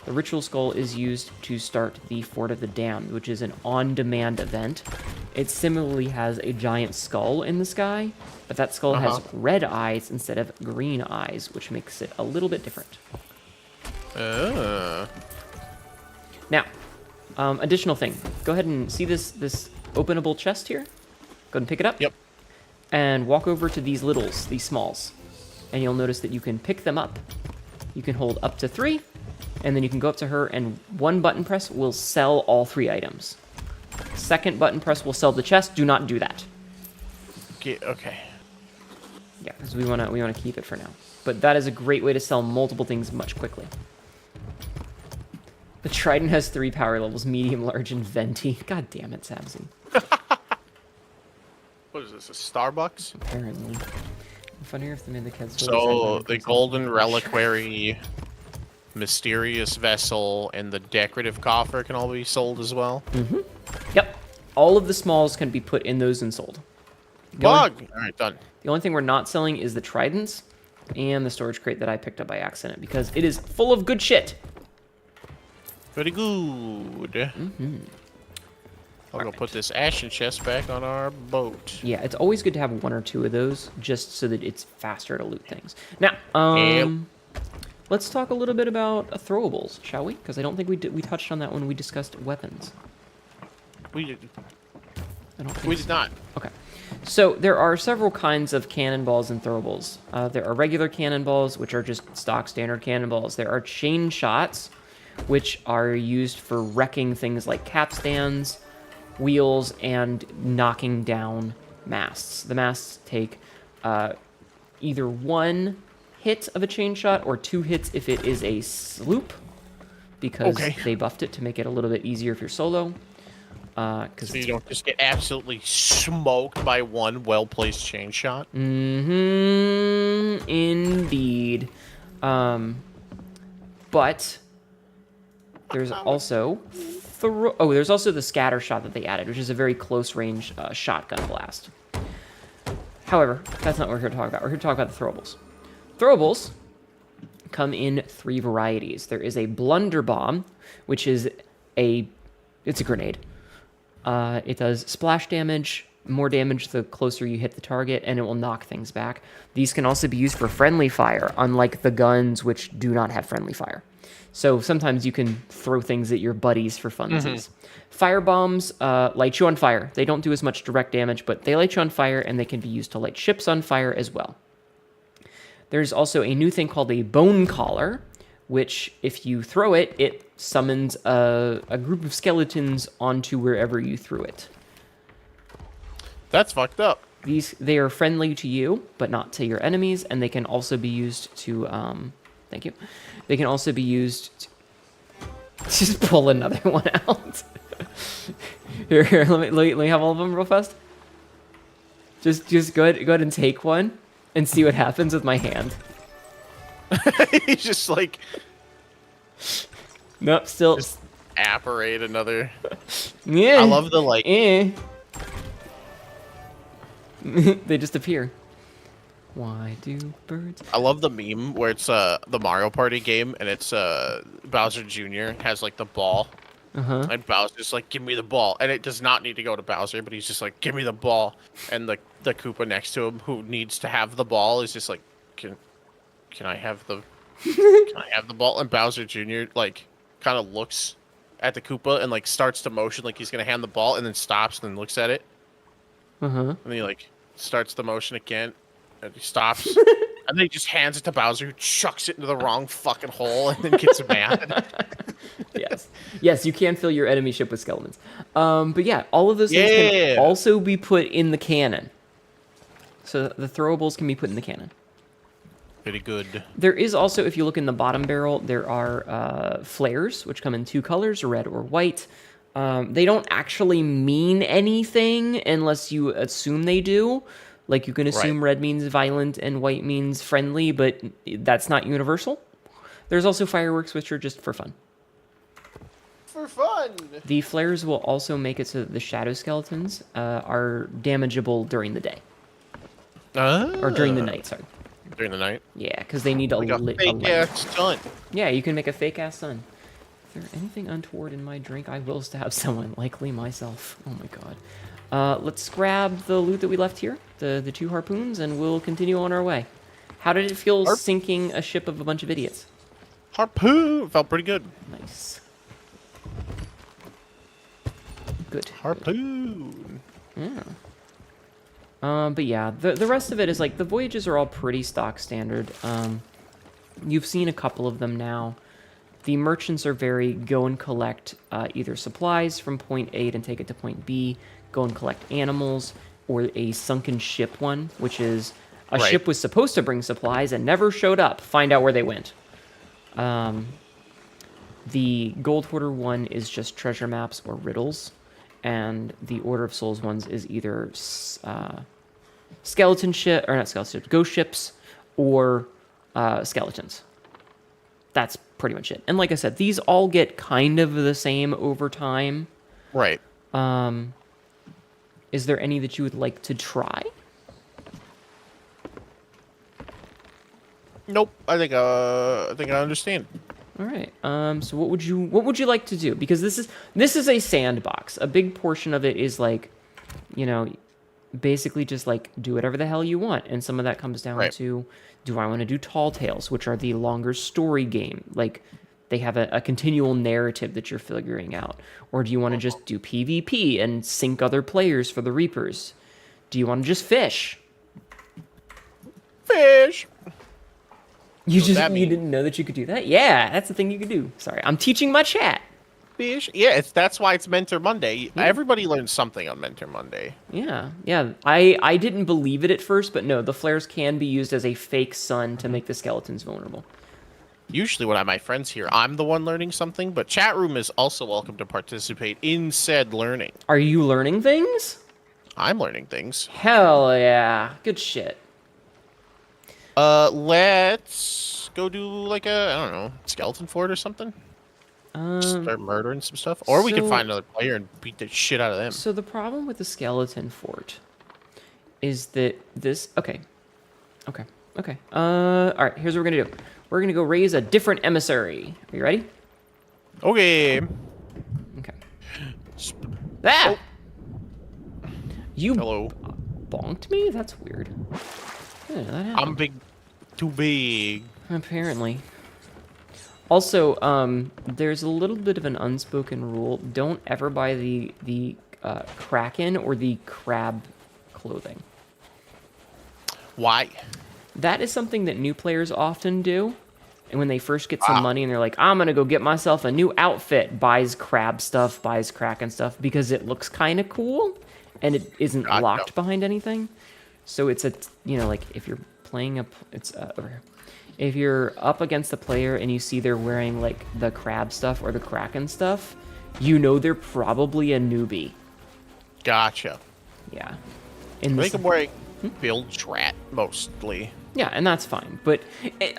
The ritual skull is used to start the Fort of the Damned, which is an on-demand event. It similarly has a giant skull in the sky, but that skull has red eyes instead of green eyes, which makes it a little bit different. Now, additional thing. Go ahead and see this openable chest here? Go ahead and pick it up. Yep. And walk over to these littles, these smalls. And you'll notice that you can pick them up. You can hold up to 3, and then you can go up to her, and 1 button press will sell all 3 items. Second button press will sell the chest. Do not do that. Okay. Yeah, because we wanna keep it for now. But that is a great way to sell multiple things much quickly. The Trident has 3 power levels: medium, large, and venti. God damn it, Sabzi. What is this, a Starbucks? Apparently. Funnier if they made the kids. So, the Golden Reliquary, Mysterious Vessel, and the Decorative Coffer can all be sold as well? Yep. All of the smalls can be put in those and sold. Bug! Alright, done. The only thing we're not selling is the tridents and the storage crate that I picked up by accident, because it is full of good shit. Very good. I'll go put this ashen chest back on our boat. Yeah, it's always good to have 1 or 2 of those, just so that it's faster to loot things. Now, let's talk a little bit about throwables, shall we? Because I don't think we touched on that when we discussed weapons. We did. I don't think We so. did not. Okay. So there are several kinds of cannonballs and throwables. There are regular cannonballs, which are just stock standard cannonballs. There are chain shots, which are used for wrecking things like capstans, wheels, and knocking down masts. The masts take either 1 hit of a chain shot or 2 hits if it is a sloop, because they buffed it to make it a little bit easier if you're solo. So you don't just get absolutely smoked by 1 well-placed chain shot? Indeed. But there's also there's also the scatter shot that they added, which is a very close range shotgun blast. However, that's not what we're here to talk about. We're here to talk about the throwables. Throwables come in 3 varieties. There is a blunder bomb, which is it's a grenade. It does splash damage, more damage the closer you hit the target, and it will knock things back. These can also be used for friendly fire, unlike the guns, which do not have friendly fire. So sometimes you can throw things at your buddies for funsies. Fire bombs light you on fire. They don't do as much direct damage, but they light you on fire, and they can be used to light ships on fire as well. There's also a new thing called a bone collar, which, if you throw it, it summons a group of skeletons onto wherever you threw it. That's fucked up. They are friendly to you, but not to your enemies, and they can also be used to... thank you. They can also be used to... Just pull another one out. Here, let me have all of them real fast. Just go ahead and take one and see what happens with my hand. He's just like... Nope, still... apparate another. Yeah. I love the like. Eh. They just appear. Why do birds? I love the meme where it's the Mario Party game and it's Bowser Jr. has like the ball. And Bowser's like, give me the ball. And it does not need to go to Bowser, but he's just like, give me the ball. And the Koopa next to him who needs to have the ball is just like, can I have the can I have the ball? And Bowser Jr. like kind of looks at the Koopa and like starts to motion like he's gonna hand the ball and then stops and then looks at it. And then he like starts the motion again and he stops. And then he just hands it to Bowser, who chucks it into the wrong fucking hole and then gets mad. Yes, you can fill your enemy ship with skeletons. But yeah, all of those things can also be put in the cannon. So the throwables can be put in the cannon. Pretty good. There is also, if you look in the bottom barrel, there are flares, which come in 2 colors, red or white. They don't actually mean anything unless you assume they do. Like, you can assume red means violent and white means friendly, but that's not universal. There's also fireworks, which are just for fun. For fun! The flares will also make it so that the shadow skeletons are damageable during the day. Or during the night, sorry. During the night? Yeah, because they need Like a fake-ass sun. Yeah, you can make a fake-ass sun. If there's anything untoward in my drink, I will stab someone, likely myself. Oh my god. Let's grab the loot that we left here, the 2 harpoons, and we'll continue on our way. How did it feel sinking a ship of a bunch of idiots? Harpoon! Felt pretty good. Nice. Good. Harpoon! Yeah. But yeah, the rest of it is like, the voyages are all pretty stock standard. You've seen a couple of them now. The merchants are very go and collect either supplies from point A and take it to point B, go and collect animals, or a sunken ship one, which is a ship was supposed to bring supplies and never showed up. Find out where they went. The Gold Hoarder one is just treasure maps or riddles, and the Order of Souls ones is either skeleton ship, or not skeleton ships, ghost ships, or skeletons. That's pretty much it. And like I said, these all get kind of the same over time. Right. Is there any that you would like to try? Nope. I think I understand. All right. So what would you like to do? Because this is a sandbox. A big portion of it is like, you know, basically just like do whatever the hell you want, and some of that comes down to, do I want to do Tall Tales, which are the longer story game, like they have a continual narrative that you're figuring out, or do you want to just do PvP and sync other players for the Reapers? Do you want to just fish? Fish. You didn't know that you could do that? Yeah, that's the thing you could do. Sorry, I'm teaching my chat. Fish. Yeah, that's why it's Mentor Monday. Yeah. Everybody learns something on Mentor Monday. Yeah. I didn't believe it at first, but no, the flares can be used as a fake sun to make the skeletons vulnerable. Usually when I have my friends here, I'm the one learning something, but chat room is also welcome to participate in said learning. Are you learning things? I'm learning things. Hell yeah. Good shit. Let's go do like a, I don't know, skeleton fort or something. Start murdering some stuff. Or we can find another player and beat the shit out of them. So the problem with the skeleton fort is that this... Okay. Alright, here's what we're going to do. We're going to go raise a different emissary. Are you ready? Okay. Okay. Ah! Oh. You Hello. bonked me? That's weird. How did that happen? I'm big. Too big. Apparently. Also, there's a little bit of an unspoken rule. Don't ever buy the Kraken or the crab clothing. Why? That is something that new players often do. And when they first get some money and they're like, I'm going to go get myself a new outfit, buys crab stuff, buys Kraken stuff, because it looks kind of cool and it isn't locked behind anything. So it's like if you're playing if you're up against a player and you see they're wearing like the crab stuff or the Kraken stuff, you know they're probably a newbie. Gotcha. Yeah. I think I'm wearing build strat mostly. Yeah, and that's fine. But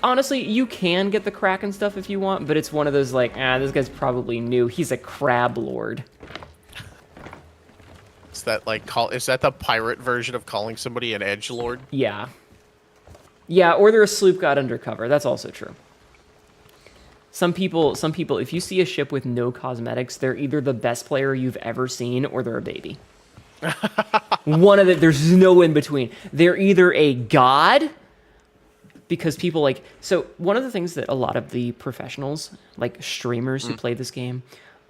honestly, you can get the Kraken stuff if you want, but it's one of those like, this guy's probably new. He's a crab lord. Is that like is that the pirate version of calling somebody an edgelord? Yeah. Yeah, or they're a sloop god undercover. That's also true. Some people, if you see a ship with no cosmetics, they're either the best player you've ever seen or they're a baby. One of the, there's no in between. They're either a god, because people like, so one of the things that a lot of the professionals, like streamers who play this game,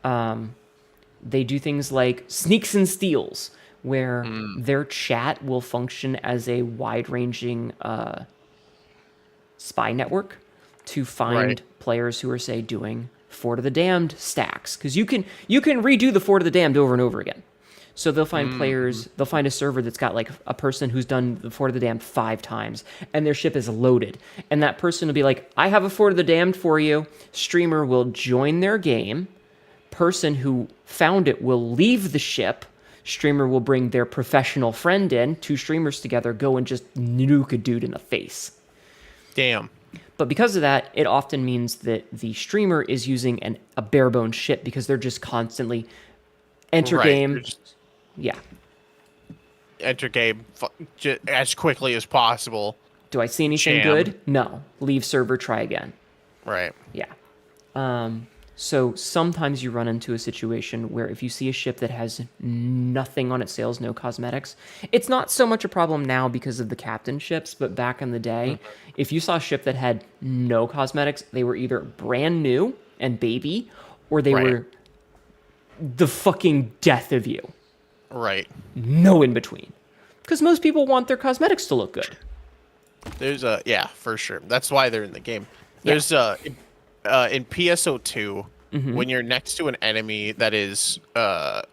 they do things like sneaks and steals, where their chat will function as a wide-ranging spy network to find players who are, say, doing Fort of the Damned stacks, because you can redo the Fort of the Damned over and over again. So they'll find players, they'll find a server that's got like a person who's done the Fort of the Damned 5 times, and their ship is loaded. And that person will be like, I have a Fort of the Damned for you. Streamer will join their game. Person who found it will leave the ship. Streamer will bring their professional friend in. 2 streamers together go and just nuke a dude in the face. Damn. But because of that, it often means that the streamer is using a bare bones ship, because they're just constantly enter game. Yeah. Enter game as quickly as possible. Do I see anything good? No. Leave server, try again. Right. Yeah. So sometimes you run into a situation where if you see a ship that has nothing on its sails, no cosmetics, it's not so much a problem now because of the captain ships, but back in the day, if you saw a ship that had no cosmetics, they were either brand new and baby, or they were the fucking death of you. Right. No in between. Because most people want their cosmetics to look good. There's yeah, for sure. That's why they're in the game. There's in PSO2, when you're next to an enemy that is I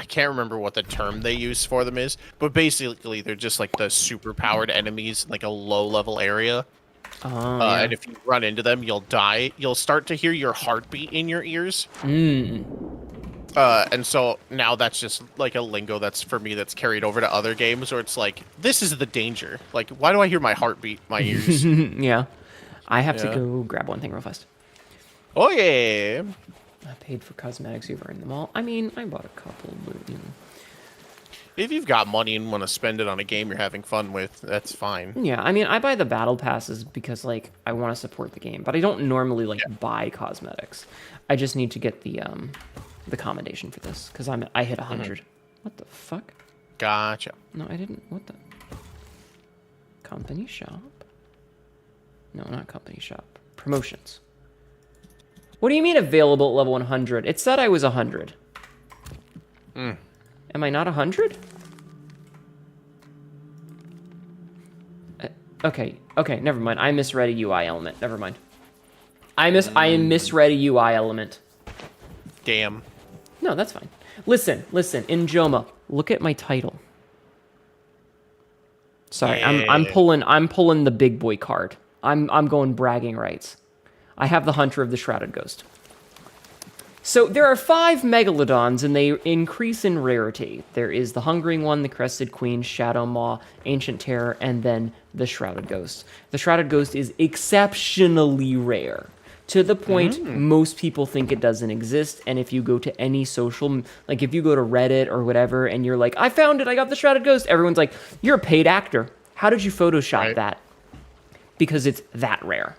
can't remember what the term they use for them is, but basically they're just like the super powered enemies in like a low level area. And if you run into them, you'll die. You'll start to hear your heartbeat in your ears. And so now that's just like a lingo that's for me that's carried over to other games where it's like, this is the danger. Like, why do I hear my heartbeat, my ears? Yeah. I have to go grab one thing real fast. Oh, yeah. I paid for cosmetics over in the mall. I mean, I bought a couple, but, you know. If you've got money and want to spend it on a game you're having fun with, that's fine. Yeah, I mean, I buy the battle passes because, like, I want to support the game, but I don't normally, like, buy cosmetics. I just need to get the commendation for this, because I hit 100. What the fuck? Gotcha. No, I didn't. What the? Company shop? No, not company shop. Promotions. What do you mean available at level 100? It said I was 100. Am I not 100? Okay, never mind. I misread a UI element. Never mind. I misread a UI element. Damn. No, that's fine. Listen, in Joma, look at my title. Sorry, I'm pulling the big boy card. I'm going bragging rights. I have the Hunter of the Shrouded Ghost. So there are 5 Megalodons, and they increase in rarity. There is the Hungering One, the Crested Queen, Shadow Maw, Ancient Terror, and then the Shrouded Ghost. The Shrouded Ghost is exceptionally rare, to the point most people think it doesn't exist. And if you go to any social, like if you go to Reddit or whatever, and you're like, I found it, I got the Shrouded Ghost, everyone's like, you're a paid actor. How did you Photoshop that? Because it's that rare.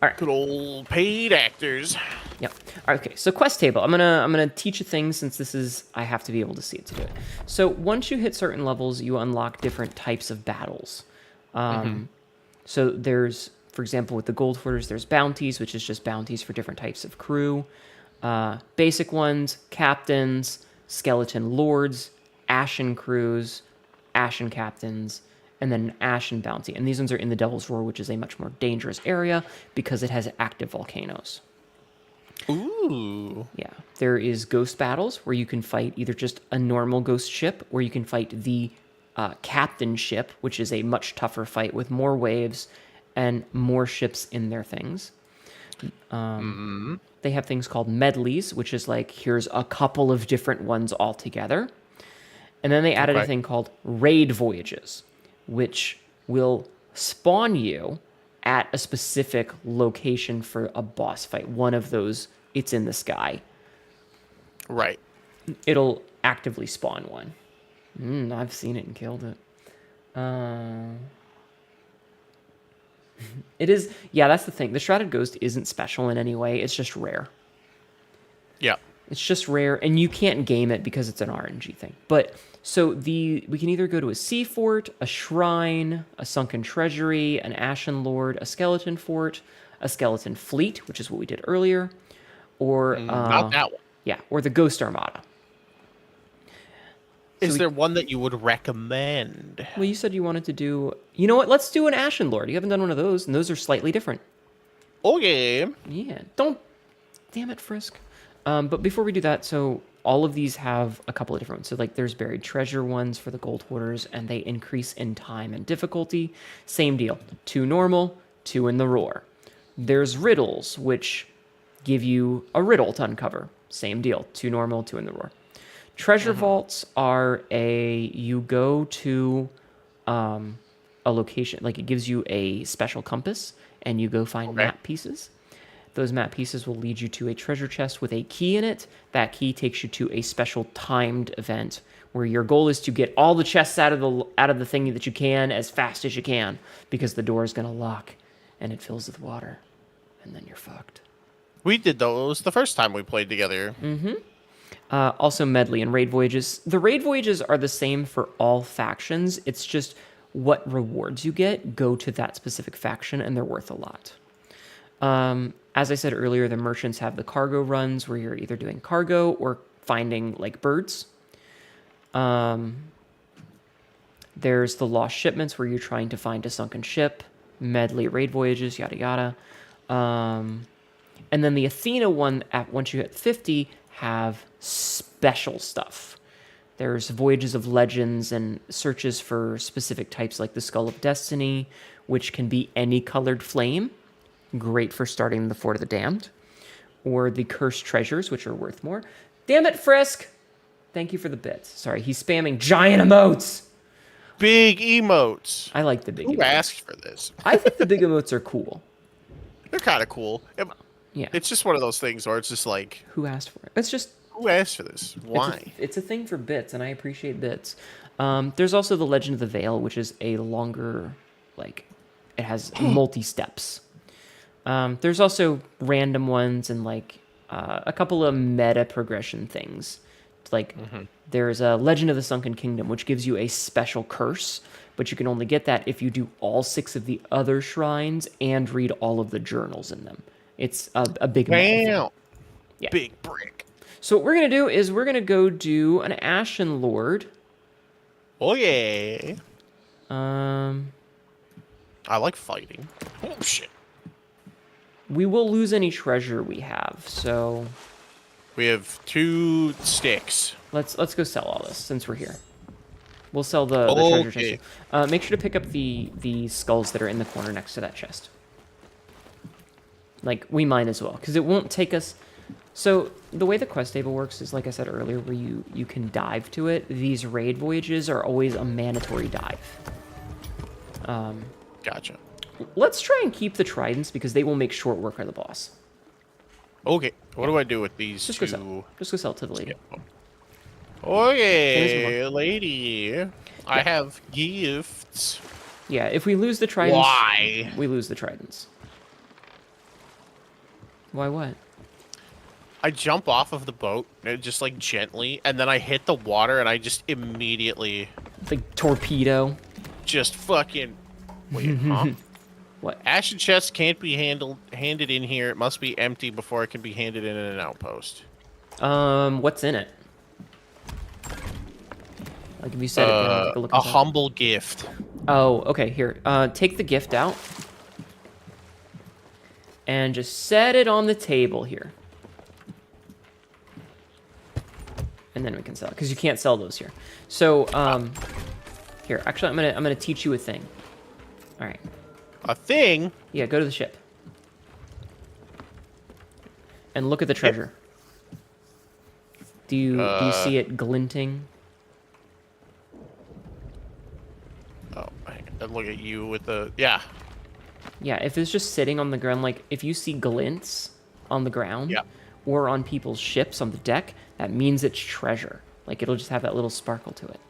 All right. Good old paid actors. Yep. All right, okay, so quest table. I'm gonna teach a thing, since this is, I have to be able to see it to do it. So once you hit certain levels, you unlock different types of battles. So there's, for example, with the Gold Hoarders, there's bounties, which is just bounties for different types of crew. Basic ones, captains, skeleton lords, ashen crews, ashen captains, and then an ashen bounty. And these ones are in the Devil's Roar, which is a much more dangerous area because it has active volcanoes. Ooh. Yeah. There is ghost battles where you can fight either just a normal ghost ship, or you can fight the captain ship, which is a much tougher fight with more waves and more ships in their things. They have things called medleys, which is like, here's a couple of different ones all together. And then they added a thing called raid voyages, which will spawn you at a specific location for a boss fight. One of those, it's in the sky. Right. It'll actively spawn one. I've seen it and killed it. It is, yeah, that's the thing. The Shrouded Ghost isn't special in any way. It's just rare. Yeah. It's just rare, and you can't game it because it's an RNG thing. But so we can either go to a sea fort, a shrine, a sunken treasury, an ashen lord, a skeleton fort, a skeleton fleet, which is what we did earlier, or Not that one. yeah, or the Ghost Armada. Is there one that you would recommend? Well, you said you wanted to do. You know what? Let's do an ashen lord. You haven't done one of those, and those are slightly different. Okay. Yeah, don't. Damn it, Frisk. But before we do that, so all of these have a couple of different ones. So like there's buried treasure ones for the gold hoarders, and they increase in time and difficulty. Same deal. 2 normal, 2 in the roar. There's riddles, which give you a riddle to uncover. Same deal. 2 normal, 2 in the roar. Treasure vaults are you go to a location, like it gives you a special compass, and you go find map pieces. Those map pieces will lead you to a treasure chest with a key in it. That key takes you to a special timed event where your goal is to get all the chests out of the thingy that you can as fast as you can, because the door is going to lock and it fills with water, and then you're fucked. We did those the first time we played together. Also medley and raid voyages. The raid voyages are the same for all factions. It's just what rewards you get go to that specific faction, and they're worth a lot. As I said earlier, the merchants have the cargo runs where you're either doing cargo or finding like birds. There's the lost shipments where you're trying to find a sunken ship, medley raid voyages, yada yada. And then the Athena one, once you hit 50, have special stuff. There's Voyages of Legends and searches for specific types like the Skull of Destiny, which can be any colored flame. Great for starting the Fort of the Damned. Or the Cursed Treasures, which are worth more. Damn it, Frisk! Thank you for the bits. Sorry, he's spamming giant emotes! Big emotes. I like the big Who emotes. asked for this? I think the big emotes are cool. They're kind of cool. Yeah. It's just one of those things where it's just like, Who asked for it? It's just... who asked for this? Why? It's a thing for bits, and I appreciate bits. There's also the Legend of the Veil, which is a longer, like, it has multi-steps. There's also random ones and, like, a couple of meta progression things. Like, there's a Legend of the Sunken Kingdom, which gives you a special curse, but you can only get that if you do all 6 of the other shrines and read all of the journals in them. It's a big meta thing. Wow. Yeah. Big brick. So what we're going to do is we're going to go do an Ashen Lord. Oh, yeah. I like fighting. Oh, shit. We will lose any treasure we have, so We have 2 sticks. let's go sell all this since we're here. We'll sell the treasure Okay. chest. Make sure to pick up the skulls that are in the corner next to that chest. Like, we might as well, because it won't take us... So, the way the quest table works is, like I said earlier, where you can dive to it. These raid voyages are always a mandatory dive. Gotcha. Let's try and keep the tridents, because they will make short work of the boss. Okay. What do I do with these Just 2? go sell. Just go sell it to the lady. Oh, Finish yeah, lady. I have gifts. Yeah, if we lose the tridents... Why? We lose the tridents. Why what? I jump off of the boat, just like gently, and then I hit the water, and I just immediately Like torpedo. just fucking... Wait, huh? What? Ashen chest can't be handed in here. It must be empty before it can be handed in an outpost. What's in it? Like if you said it, can I take a look A inside? humble gift. Oh, okay, here. Take the gift out. And just set it on the table here. And then we can sell it, because you can't sell those here. So, here, actually, I'm gonna teach you a thing. All right. A thing? Yeah, go to the ship. And look at the treasure. Do you see it glinting? Oh, hang on. And look at you with the yeah. Yeah, if it's just sitting on the ground, like if you see glints on the ground Yeah. or on people's ships on the deck, that means it's treasure. Like it'll just have that little sparkle to it.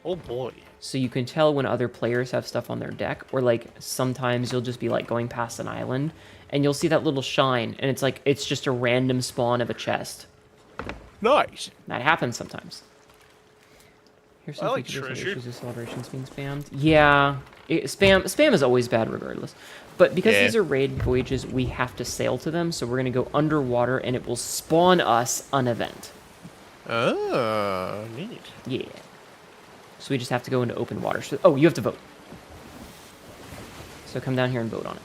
Oh boy. So you can tell when other players have stuff on their deck, or like sometimes you'll just be like going past an island and you'll see that little shine and it's like it's just a random spawn of a chest. Nice. That happens sometimes. Here's some I like features or treasure. issues with celebrations being spammed. Yeah, spam is always bad regardless. But because Yeah. these are raid voyages, we have to sail to them, so we're gonna go underwater and it will spawn us an event. Oh, neat. Yeah. So we just have to go into open water. So, oh, you have to vote. So come down here and vote on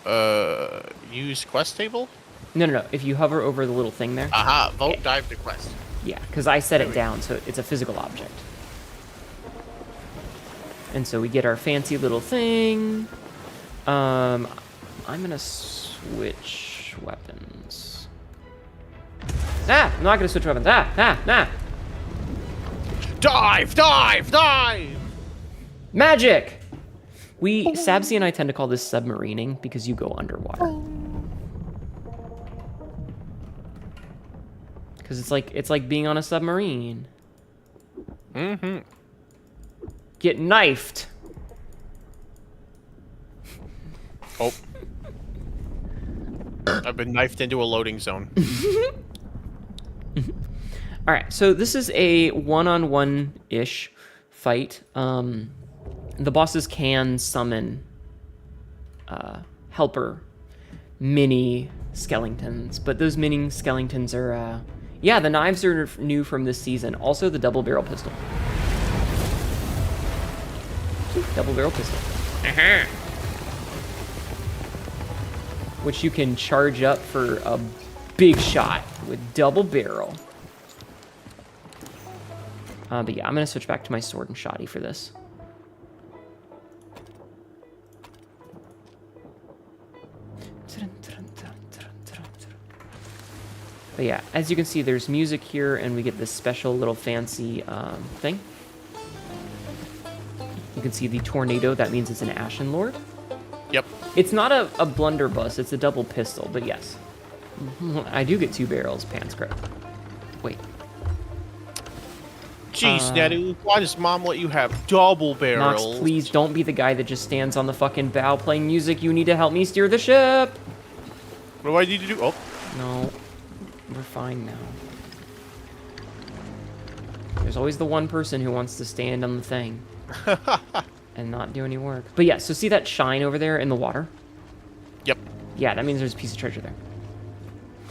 it. Use quest table? No. If you hover over the little thing there. Aha, vote dive to quest. Yeah, because I set it down, so it's a physical object. And so we get our fancy little thing. I'm gonna switch weapons. Ah! I'm not gonna switch weapons. Ah! Dive! Dive! Dive! Magic! Sabsy and I tend to call this submarining because you go underwater. Because it's like being on a submarine. Mm-hmm. Get knifed. Oh. I've been knifed into a loading zone. All right, so this is a one-on-one-ish fight. The bosses can summon helper mini skeletons, but those mini skeletons are, yeah, the knives are new from this season. Also, the double barrel pistol. Double barrel pistol. Which you can charge up for a big shot with double barrel. But yeah, I'm gonna switch back to my sword and shoddy for this. But yeah, as you can see, there's music here, and we get this special little fancy thing. You can see the tornado. That means it's an Ashen Lord. Yep. It's not a blunderbuss. It's a double pistol, but yes. I do get 2 barrels, Panscript. Wait. Jeez, Nadu, why does Mom let you have double barrels? Nox, please don't be the guy that just stands on the fucking bow playing music. You need to help me steer the ship. What do I need to do? Oh. No. We're fine now. There's always the one person who wants to stand on the thing and not do any work. But yeah, so see that shine over there in the water? Yep. Yeah, that means there's a piece of treasure there.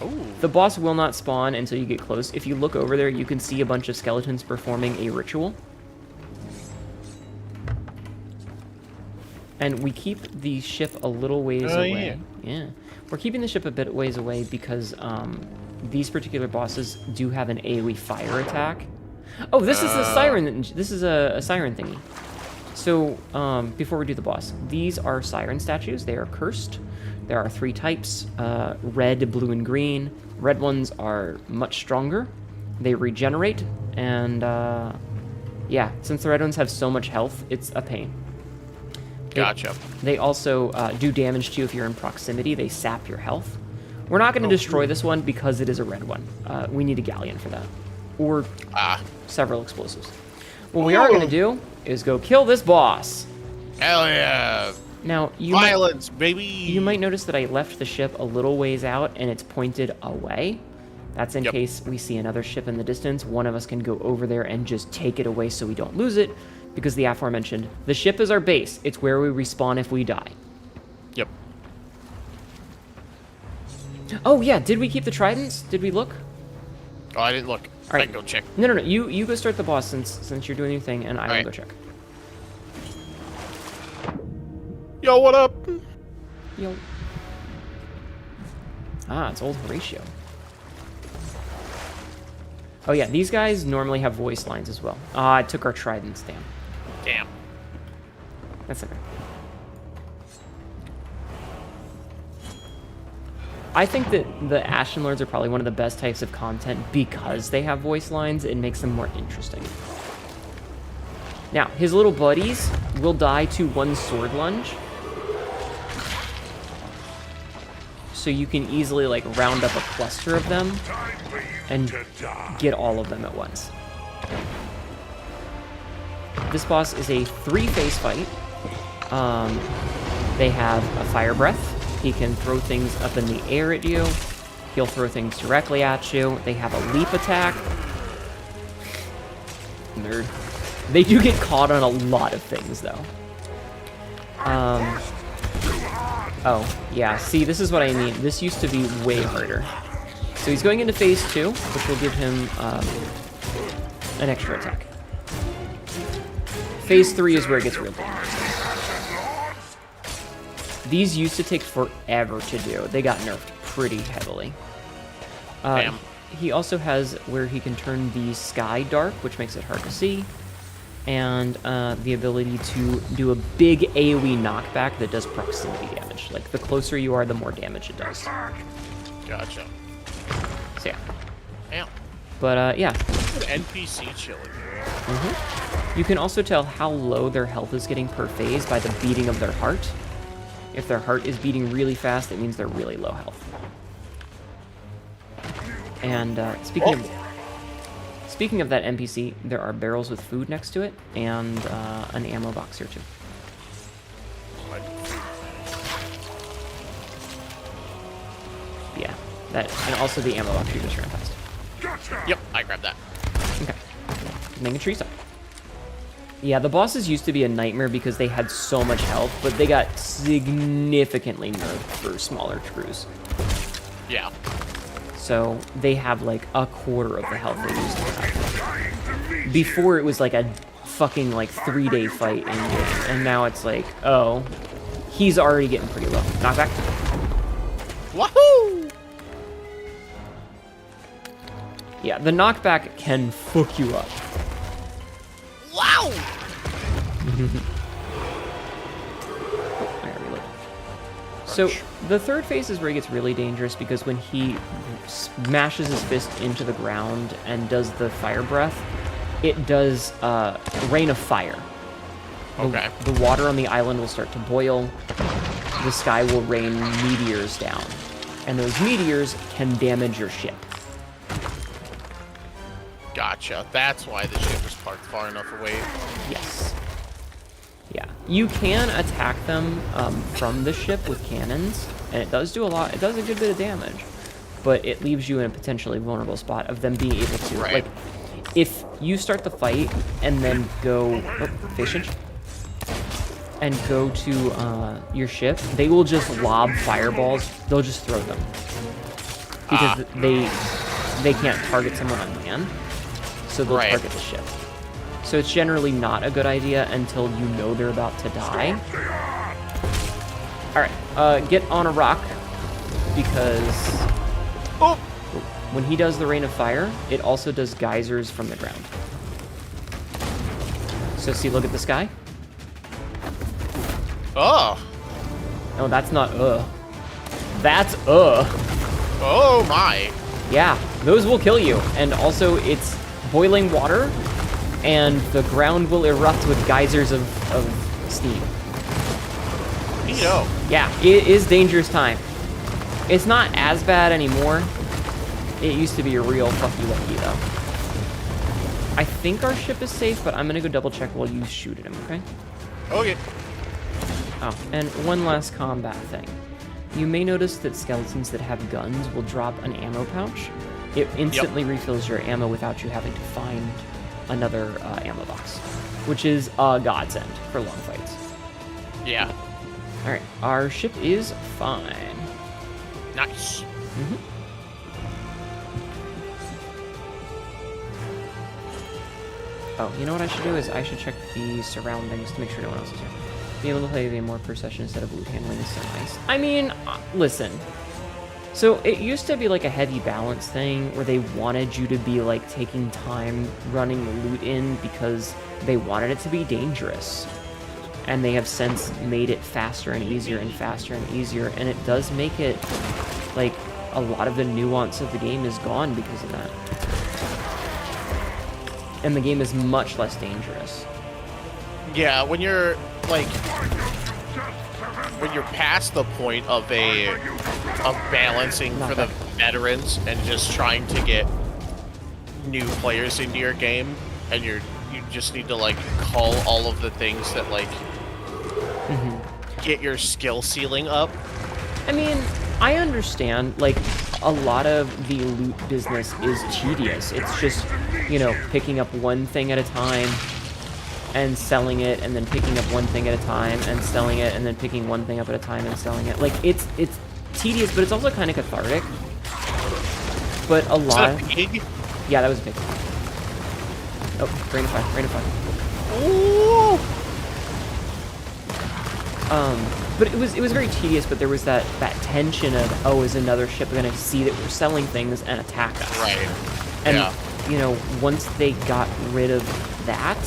Oh. The boss will not spawn until you get close. If you look over there, you can see a bunch of skeletons performing a ritual. And we keep the ship a little ways away. Yeah. We're keeping the ship a bit ways away because these particular bosses do have an AoE fire attack. Oh, this is a siren. This is a siren thingy. So, before we do the boss, these are siren statues. They are cursed. There are 3 types, red, blue, and green. Red ones are much stronger. They regenerate, and yeah, since the red ones have so much health, it's a pain. Gotcha. They also do damage to you if you're in proximity. They sap your health. We're not going to destroy this one because it is a red one. We need a galleon for that. Or several explosives. What we are going to do is go kill this boss. Hell yeah. Now, Violence, baby. You might notice that I left the ship a little ways out and it's pointed away. That's in case we see another ship in the distance. One of us can go over there and just take it away so we don't lose it. Because the aforementioned, the ship is our base. It's where we respawn if we die. Yep. Oh yeah, did we keep the tridents? Did we look? Oh, I didn't look. All right. I can go check. No. You go start the boss since you're doing your thing, and I will go check. Yo, what up? Yo. Ah, it's old Horatio. Oh yeah, these guys normally have voice lines as well. Ah, I took our tridents down. Damn. That's okay. I think that the Ashen Lords are probably one of the best types of content because they have voice lines. It makes them more interesting. Now, his little buddies will die to one sword lunge. So you can easily, like, round up a cluster of them and get all of them at once. This boss is a 3-phase fight. They have a fire breath. He can throw things up in the air at you. He'll throw things directly at you. They have a leap attack. Nerd. They do get caught on a lot of things, though. Oh, yeah. See, this is what I mean. This used to be way harder. So he's going into phase 2, which will give him an extra attack. Phase 3 is where it gets real dangerous. These used to take forever to do. They got nerfed pretty heavily. Damn. He also has where he can turn the sky dark, which makes it hard to see, and the ability to do a big AoE knockback that does proximity damage. Like, the closer you are, the more damage it does. Gotcha. So, yeah. Damn. But, yeah. Good NPC chilling. You can also tell how low their health is getting per phase by the beating of their heart. If their heart is beating really fast, it means they're really low health. And speaking of that NPC, there are barrels with food next to it, and an ammo box here too. Yeah, that, and also the ammo box you just ran past. Yep, I grabbed that. Okay, making sure you stop. Yeah, the bosses used to be a nightmare because they had so much health, but they got significantly nerfed for smaller crews. Yeah. So they have like a quarter of the health they used to have. Before it was like a fucking like 3-day fight in game, and now it's like, oh, he's already getting pretty low. Knockback. Wahoo! Yeah, the knockback can fuck you up. Wow! I gotta reload. So the third phase is where he gets really dangerous because when he smashes his fist into the ground and does the fire breath, it does rain of fire. Okay. The water on the island will start to boil. The sky will rain meteors down, and those meteors can damage your ship. Gotcha. That's why the ship was parked far enough away. Yes. Yeah. You can attack them from the ship with cannons, and it does do a lot. It does a good bit of damage, but it leaves you in a potentially vulnerable spot of them being able to, Right. like, if you start the fight and then go, face change, and go to your ship, they will just lob fireballs. They'll just throw them because they can't target someone on land, so they'll Right. target the ship. So it's generally not a good idea until you know they're about to die. Alright, get on a rock, because when he does the rain of fire, it also does geysers from the ground. So see, look at the sky. Oh! No, that's not That's Oh my! Yeah, those will kill you. And also, it's boiling water, and the ground will erupt with geysers of steam. Neato. Yeah, it is dangerous time. It's not as bad anymore. It used to be a real fucky-lucky, though. I think our ship is safe, but I'm gonna go double check while you shoot at him, okay? Okay. Oh, and one last combat thing. You may notice that skeletons that have guns will drop an ammo pouch. It instantly refills your ammo without you having to find another ammo box, which is a godsend for long fights. Yeah. Alright, our ship is fine. Nice. Oh, you know what I should do is I should check the surroundings to make sure no one else is here. Be able to play a game more per session instead of loot handling is so nice. I mean, listen. So it used to be like a heavy balance thing where they wanted you to be like taking time running the loot in because they wanted it to be dangerous. And they have since made it faster and easier and faster and easier, and it does make it like a lot of the nuance of the game is gone because of that. And the game is much less dangerous. Yeah, when you're like when you're past the point of balancing Not for bad. the veterans and just trying to get new players into your game, and you just need to like call all of the things that like get your skill ceiling up. I mean, I understand, like, a lot of the loot business is tedious. It's just, you know, picking up one thing at a time and selling it, and then picking up one thing at a time and selling it, and then picking one thing up at a time and selling it. Like, it's tedious, but it's also kind of cathartic. But a Is lot... that a pig? Yeah, that was a pig. Oh, rain of fire, rain of fire. Ooh! But it was very tedious, but there was that tension of, oh, is another ship going to see that we're selling things and attack us? Right. And, Yeah. you know, once they got rid of that,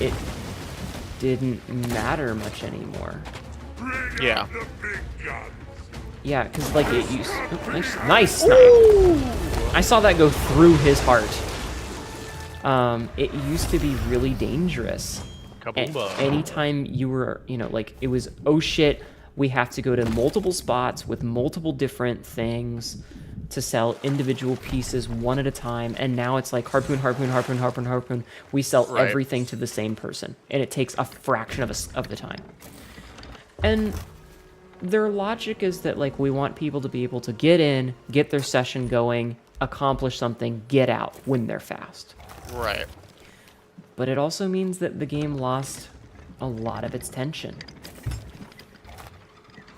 it didn't matter much anymore. Yeah. Yeah, because, like, it used... Oh, nice snipe! I saw that go through his heart. It used to be really dangerous. Kaboomba. Anytime you were, you know, like, it was, oh shit, we have to go to multiple spots with multiple different things to sell individual pieces one at a time, and now it's like harpoon, harpoon, harpoon, harpoon, harpoon. We sell Right. everything to the same person, and it takes a fraction of the time. And their logic is that, like, we want people to be able to get in, get their session going, accomplish something, get out when they're fast. Right. But it also means that the game lost a lot of its tension.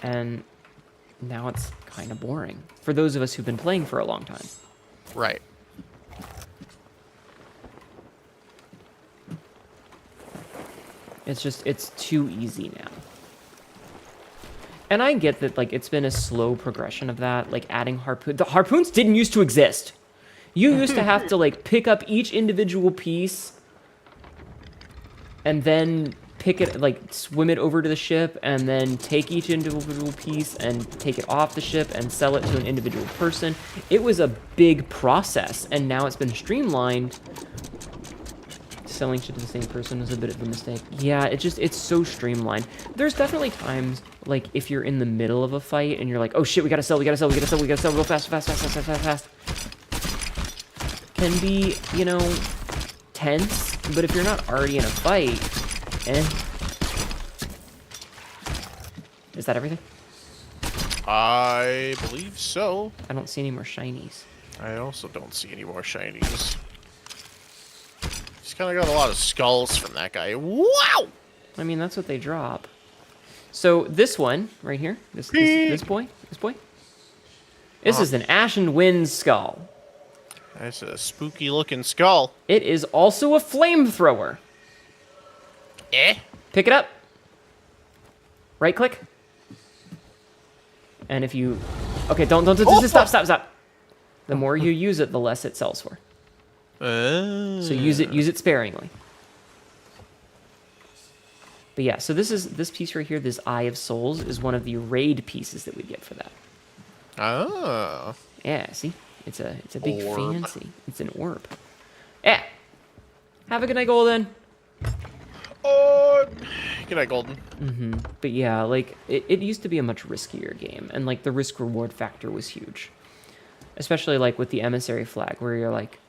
And now it's kind of boring for those of us who've been playing for a long time. Right. It's just, it's too easy now. And I get that, like, it's been a slow progression of that, like adding harpoon. The harpoons didn't used to exist. You used to have to, like, pick up each individual piece and then pick it, like, swim it over to the ship, and then take each individual piece and take it off the ship and sell it to an individual person. It was a big process, and now it's been streamlined. Selling shit to the same person is a bit of a mistake. Yeah, it's so streamlined. There's definitely times, like, if you're in the middle of a fight and you're like, oh shit, we gotta sell, real fast, fast. Can be, you know, tense, but if you're not already in a fight, Is that everything? I believe so. I don't see any more shinies. I also don't see any more shinies. Just kind of got a lot of skulls from that guy. Wow! I mean, that's what they drop. So this one right here, this boy, this is an Ashen Wind skull. That's a spooky looking skull. It is also a flamethrower. Eh? Pick it up. Right click. And if you, okay, don't stop. The more you use it, the less it sells for. So use it sparingly. But yeah, so this piece right here, this Eye of Souls, is one of the raid pieces that we get for that. Oh. Yeah, see? It's a big Orb. fancy. It's an orb. Yeah. Have a good night, Golden. Oh. Good night, Golden. But yeah, like, it used to be a much riskier game, and, like, the risk-reward factor was huge. Especially, like, with the Emissary flag, where you're like,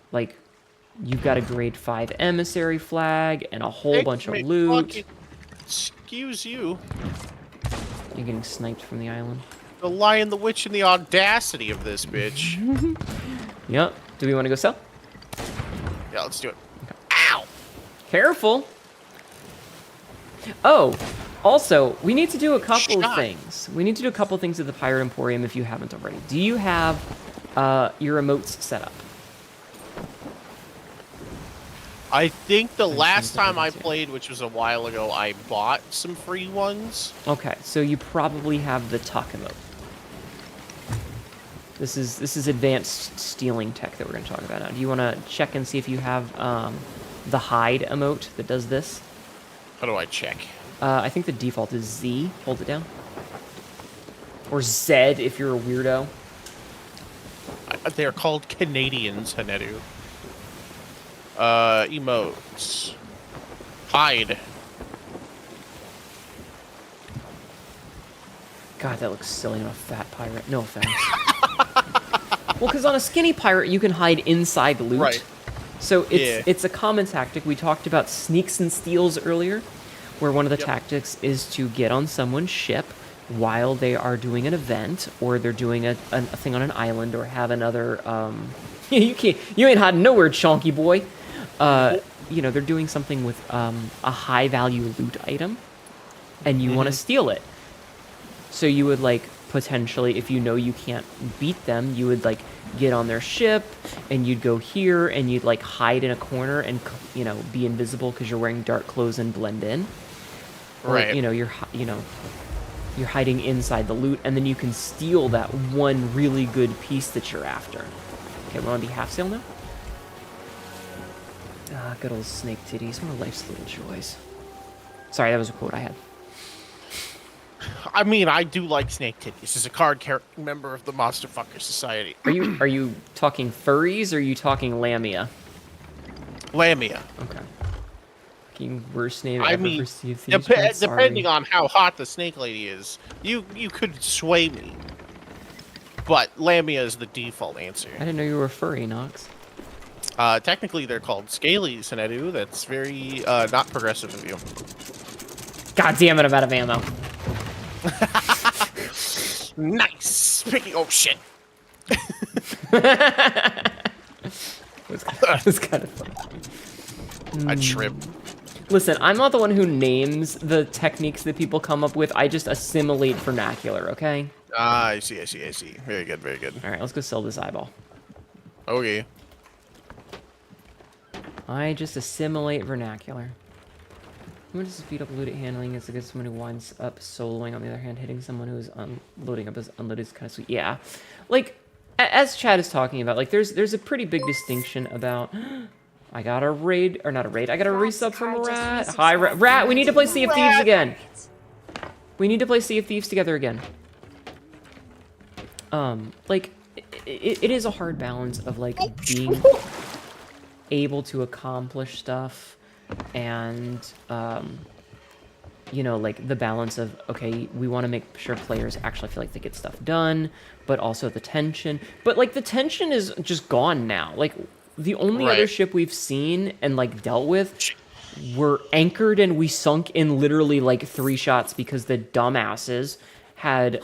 you've got a grade 5 Emissary flag, and a whole bunch of loot. Excuse you. You're getting sniped from the island. The Lion, the Witch, and the audacity of this bitch. Yep. Do we want to go sell? Yeah, let's do it. Ow! Careful. Oh, also, we need to do a couple of Shot. things. We need to do a couple of things at the Pirate Emporium if you haven't already. Do you have your emotes set up? I think the last see if time I see it. played, which was a while ago, I bought some free ones. Okay, so you probably have the tuck emote. This is advanced stealing tech that we're going to talk about now. Do you want to check and see if you have the hide emote that does this? How do I check? I think the default is Z. Hold it down. Or Z if you're a weirdo. They're called Canadians, Hanedu. Emotes. Hide. God, that looks silly on a fat pirate. No offense. Well, because on a skinny pirate, you can hide inside loot. Right. So Yeah. it's a common tactic. We talked about sneaks and steals earlier, where one of the Yep. tactics is to get on someone's ship while they are doing an event, or they're doing a thing on an island, or have another. You ain't hiding nowhere, chonky boy. They're doing something with a high value loot item, and you want to steal it. So you would like potentially, if you know you can't beat them, you would like get on their ship and you'd go here and you'd like hide in a corner and be invisible because you're wearing dark clothes and blend in. Or, Right. You're hiding inside the loot, and then you can steal that one really good piece that you're after. Okay, we're on the half sail now. Ah, good old snake titties. One of life's little joys. Sorry, that was a quote I had. I mean, I do like snake titties. As a card-carrying member of the Monster Fucker Society. Are you talking furries or are you talking lamia? Lamia. Okay. Fucking worst name I ever mean, for Sea of Thieves. Brad, sorry. depending on how hot the snake lady is, you could sway me. But Lamia is the default answer. I didn't know you were a furry, Nox. Technically, they're called scalies, Sinedu. That's very not progressive of you. God damn it, I'm out of ammo. Nice! Oh, shit. It was kind of funny. A shrimp. Listen, I'm not the one who names the techniques that people come up with. I just assimilate vernacular, okay? Ah, I see. Very good. All right, let's go sell this eyeball. Okay. I just assimilate vernacular. Someone just speed up loot at handling is against someone who winds up soloing. On the other hand, hitting someone who is loading up as unloaded is kind of sweet. Yeah, like as Chad is talking about, like there's a pretty big distinction about. I got a raid, or not a raid. I got a resub from Rat. Hi, Rat. We need to play Sea of Thieves again. We need to play Sea of Thieves together again. Like it is a hard balance of like being able to accomplish stuff. And, like the balance of, okay, we want to make sure players actually feel like they get stuff done, but also the tension. But, like, the tension is just gone now. Like, the only other ship we've seen and, like, dealt with were anchored and we sunk in literally, like, 3 shots because the dumbasses had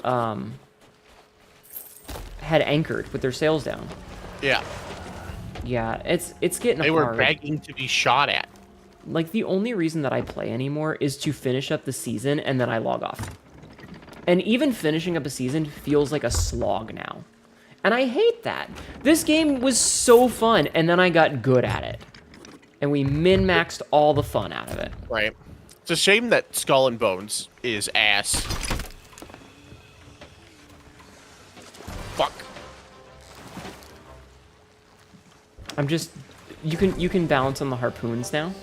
anchored with their sails down. Yeah. Yeah, it's getting hard. They were begging to be shot at. Like, the only reason that I play anymore is to finish up the season and then I log off. And even finishing up a season feels like a slog now. And I hate that. This game was so fun, and then I got good at it. And we min-maxed all the fun out of it. Right. It's a shame that Skull and Bones is ass. Fuck. I'm just... You can balance on the harpoons now.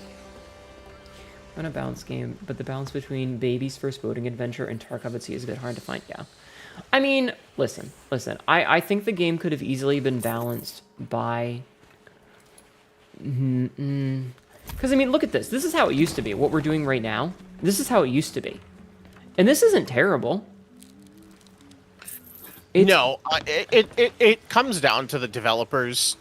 On a balance game, but the balance between Baby's first boating adventure and Tarkov at Sea is a bit hard to find. Yeah. I mean, listen. I think the game could have easily been balanced by... Because, I mean, look at this. This is how it used to be. What we're doing right now, this is how it used to be. And this isn't terrible. No, it comes down to the developers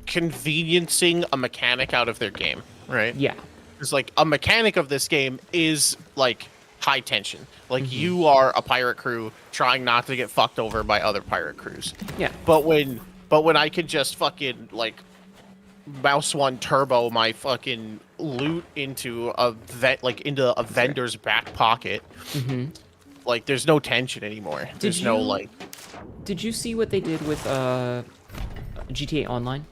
conveniencing a mechanic out of their game, right? Yeah. It's like a mechanic of this game is like high tension. Like you are a pirate crew trying not to get fucked over by other pirate crews. Yeah. But when I could just fucking like mouse one turbo my fucking loot into a vendor's back pocket, like there's no tension anymore. There's no like. Did you see what they did with GTA Online?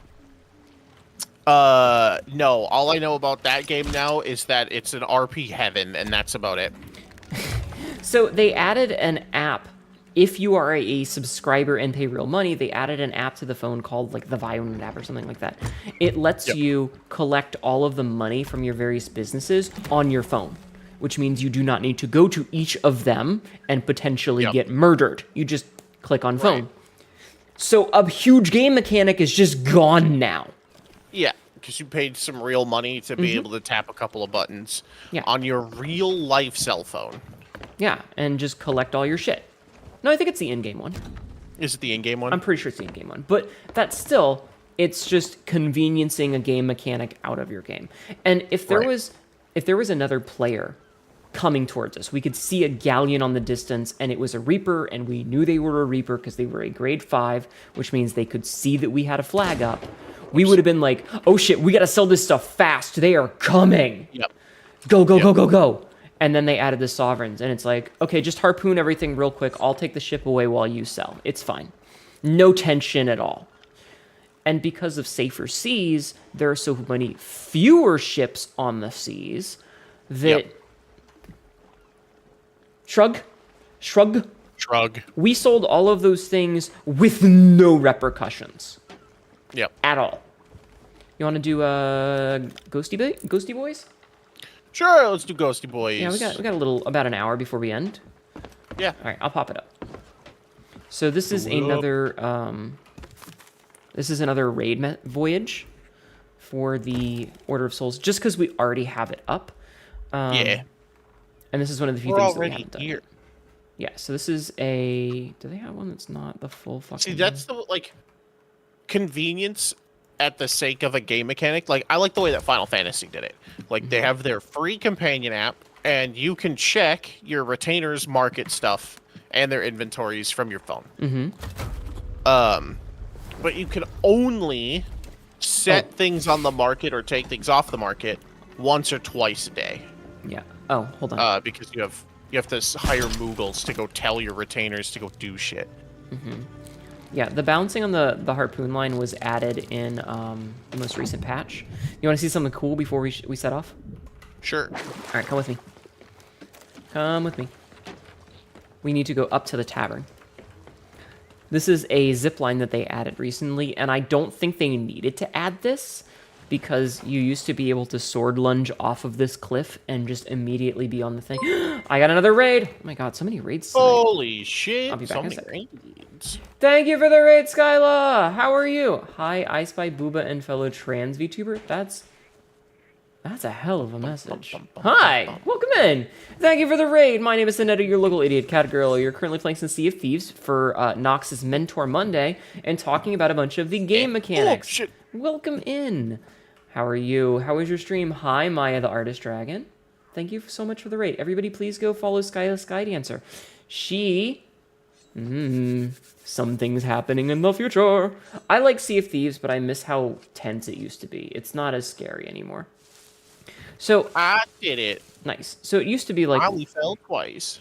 No. All I know about that game now is that it's an RP heaven, and that's about it. So they added an app. If you are a subscriber and pay real money, they added an app to the phone called like the Violent app or something like that. It lets you collect all of the money from your various businesses on your phone, which means you do not need to go to each of them and potentially get murdered. You just click on phone. So a huge game mechanic is just gone now. Yeah, because you paid some real money to be able to tap a couple of buttons Yeah. on your real life cell phone. Yeah, and just collect all your shit. No, I think it's the in-game one. Is it the in-game one? I'm pretty sure it's the in-game one. But that's still, it's just conveniencing a game mechanic out of your game. And if there was another player coming towards us, we could see a galleon on the distance, and it was a Reaper, and we knew they were a Reaper because they were a grade 5, which means they could see that we had a flag up. We would have been like, oh shit, we gotta sell this stuff fast. They are coming. Yep. Go, go, go, go, go. And then they added the Sovereigns, and it's like, okay, just harpoon everything real quick. I'll take the ship away while you sell. It's fine. No tension at all. And because of safer seas, there are so many fewer ships on the seas that... Shrug. We sold all of those things with no repercussions. Yep. At all. You want to do Ghosty Boys? Sure, let's do Ghosty Boys. Yeah, we got a little, about an hour before we end. Yeah. All right, I'll pop it up. So this is another raid voyage for the Order of Souls, just because we already have it up. Yeah. And this is one of the few We're things that we already haven't done. here. Yeah, so this is a... Do they have one that's not the full fucking... See, that's the, like, convenience at the sake of a game mechanic. Like, I like the way that Final Fantasy did it. Like, they have their free companion app, and you can check your retainers' market stuff and their inventories from your phone. But you can only set things on the market or take things off the market once or twice a day. Yeah. Oh, hold on. Because you have to hire Moogles to go tell your retainers to go do shit. Yeah, the balancing on the harpoon line was added in the most recent patch. You want to see something cool before we set off? Sure. All right, come with me. Come with me. We need to go up to the tavern. This is a zip line that they added recently, and I don't think they needed to add this because you used to be able to sword lunge off of this cliff and just immediately be on the thing. I got another raid. Oh my god, so many raids tonight. Holy shit. I'll be back in a So sec. many raids. Thank you for the raid, Skyla. How are you? Hi, I Spy Booba and fellow trans VTuber. That's a hell of a message. Hi, welcome in. Thank you for the raid. My name is Anetta, your local idiot cat girl. You're currently playing some Sea of Thieves for Nox's Mentor Monday and talking about a bunch of the game mechanics. Oh, shit. Welcome in. How are you? How was your stream? Hi, Maya the Artist Dragon. Thank you so much for the raid. Everybody, please go follow Skyla Sky Dancer. Something's happening in the future. I like Sea of Thieves, but I miss how tense it used to be. It's not as scary anymore. So I did it. nice. So it used to be like I only fell twice.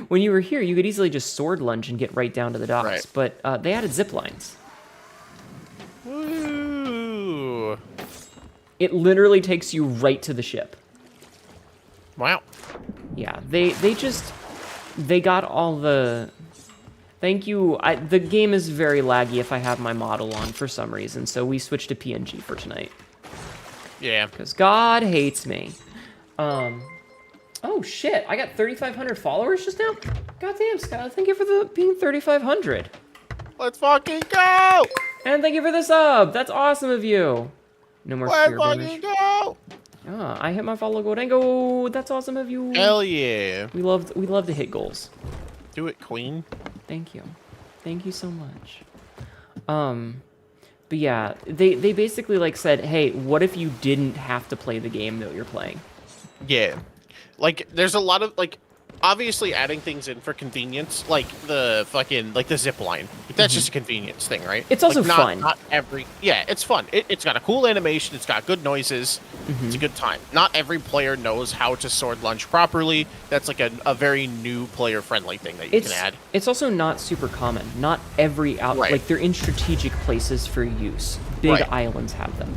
when you were here, you could easily just sword lunge and get right down to the docks. Right. But they added zip lines. Ooh. It literally takes you right to the ship. Wow. Yeah, they got all the... Thank you. The game is very laggy if I have my model on for some reason, so we switched to PNG for tonight. Yeah. Because God hates me. Oh shit, I got 3,500 followers just now? Goddamn, Scott, thank you for being 3,500. Let's fucking go! And thank you for the sub. That's awesome of you. No more Let's fear fucking burnish. go! Ah, I hit my follow goal. Dango. That's awesome of you. Hell yeah. We love to hit goals. Do it, queen. Thank you. Thank you so much. But yeah, they basically like said, hey, what if you didn't have to play the game that you're playing? Yeah. Like, there's a lot of, like, obviously adding things in for convenience, like the fucking, like the zip line. That's just a convenience thing, right? It's also like, fun. Not every, yeah, it's fun. It's got a cool animation. It's got good noises. It's a good time. Not every player knows how to sword lunge properly. That's like a very new player-friendly thing that you can add. It's also not super common. Not every like they're in strategic places for use. Big islands have them.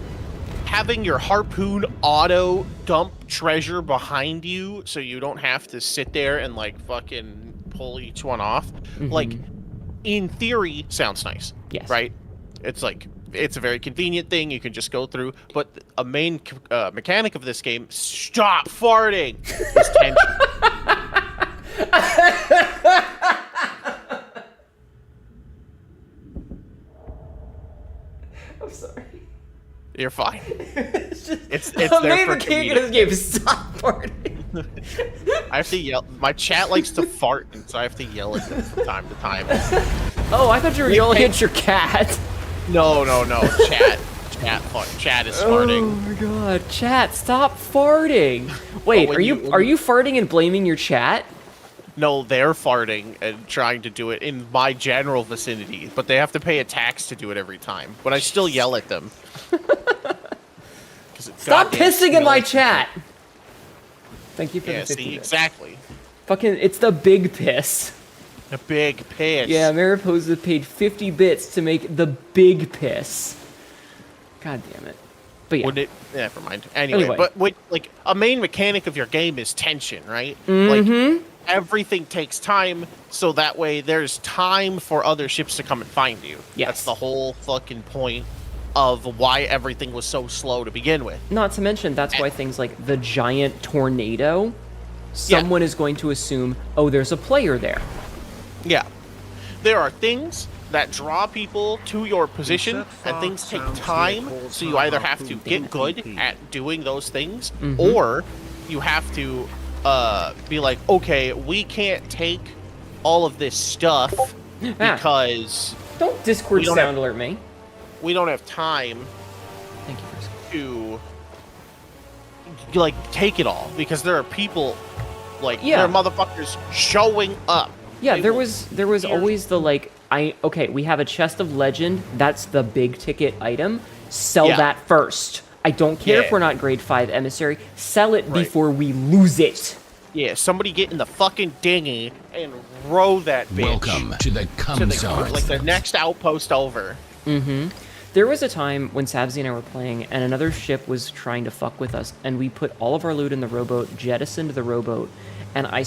Having your harpoon auto dump treasure behind you so you don't have to sit there and like fucking pull each one off, like in theory sounds nice. Yes. Right? It's like, it's a very convenient thing you can just go through, but a main mechanic of this game, stop farting, is tension. I'm sorry. You're fine. It's just It's the there main for mechanic of this comedic. game is stop farting. I have to yell. My chat likes to fart, and so I have to yell at them from time to time. Oh, I thought you were yelling at your cat. No. Chat is farting. Oh my god, chat, stop farting. Wait, when are you farting and blaming your chat? No, they're farting and trying to do it in my general vicinity, but they have to pay a tax to do it every time. But I still yell at them. Stop pissing in my chat. Thank you for Yeah, the 50 see, bits. exactly. Fucking, it's the big piss. A big piss. Yeah, Mariposa paid 50 bits to make the big piss. God damn it. But yeah. Wouldn't it? Never mind. Anyway, but like a main mechanic of your game is tension, right? Mm-hmm. Like everything takes time, so that way there's time for other ships to come and find you. Yes. That's the whole fucking point of why everything was so slow to begin with. Not to mention, that's why things like the giant tornado, someone is going to assume, oh, there's a player there. Yeah. There are things that draw people to your position, and things take time, so you either have to get good at doing those things, or you have to be like, okay, we can't take all of this stuff because Don't Discord sound alert me. we don't have time Thank you, Chris. to like take it all, because there are people like Yeah. there are motherfuckers showing up. Yeah, They there will was hear- always the like, okay, we have a chest of legend, that's the big ticket item, sell Yeah. that first. I don't care if Yeah. we're not grade 5 emissary, sell it Right. before we lose it. Yeah, somebody get in the fucking dinghy and row that bitch Welcome to the to cum the zone. like the next outpost over. There was a time when Sabzi and I were playing, and another ship was trying to fuck with us, and we put all of our loot in the rowboat, jettisoned the rowboat, and I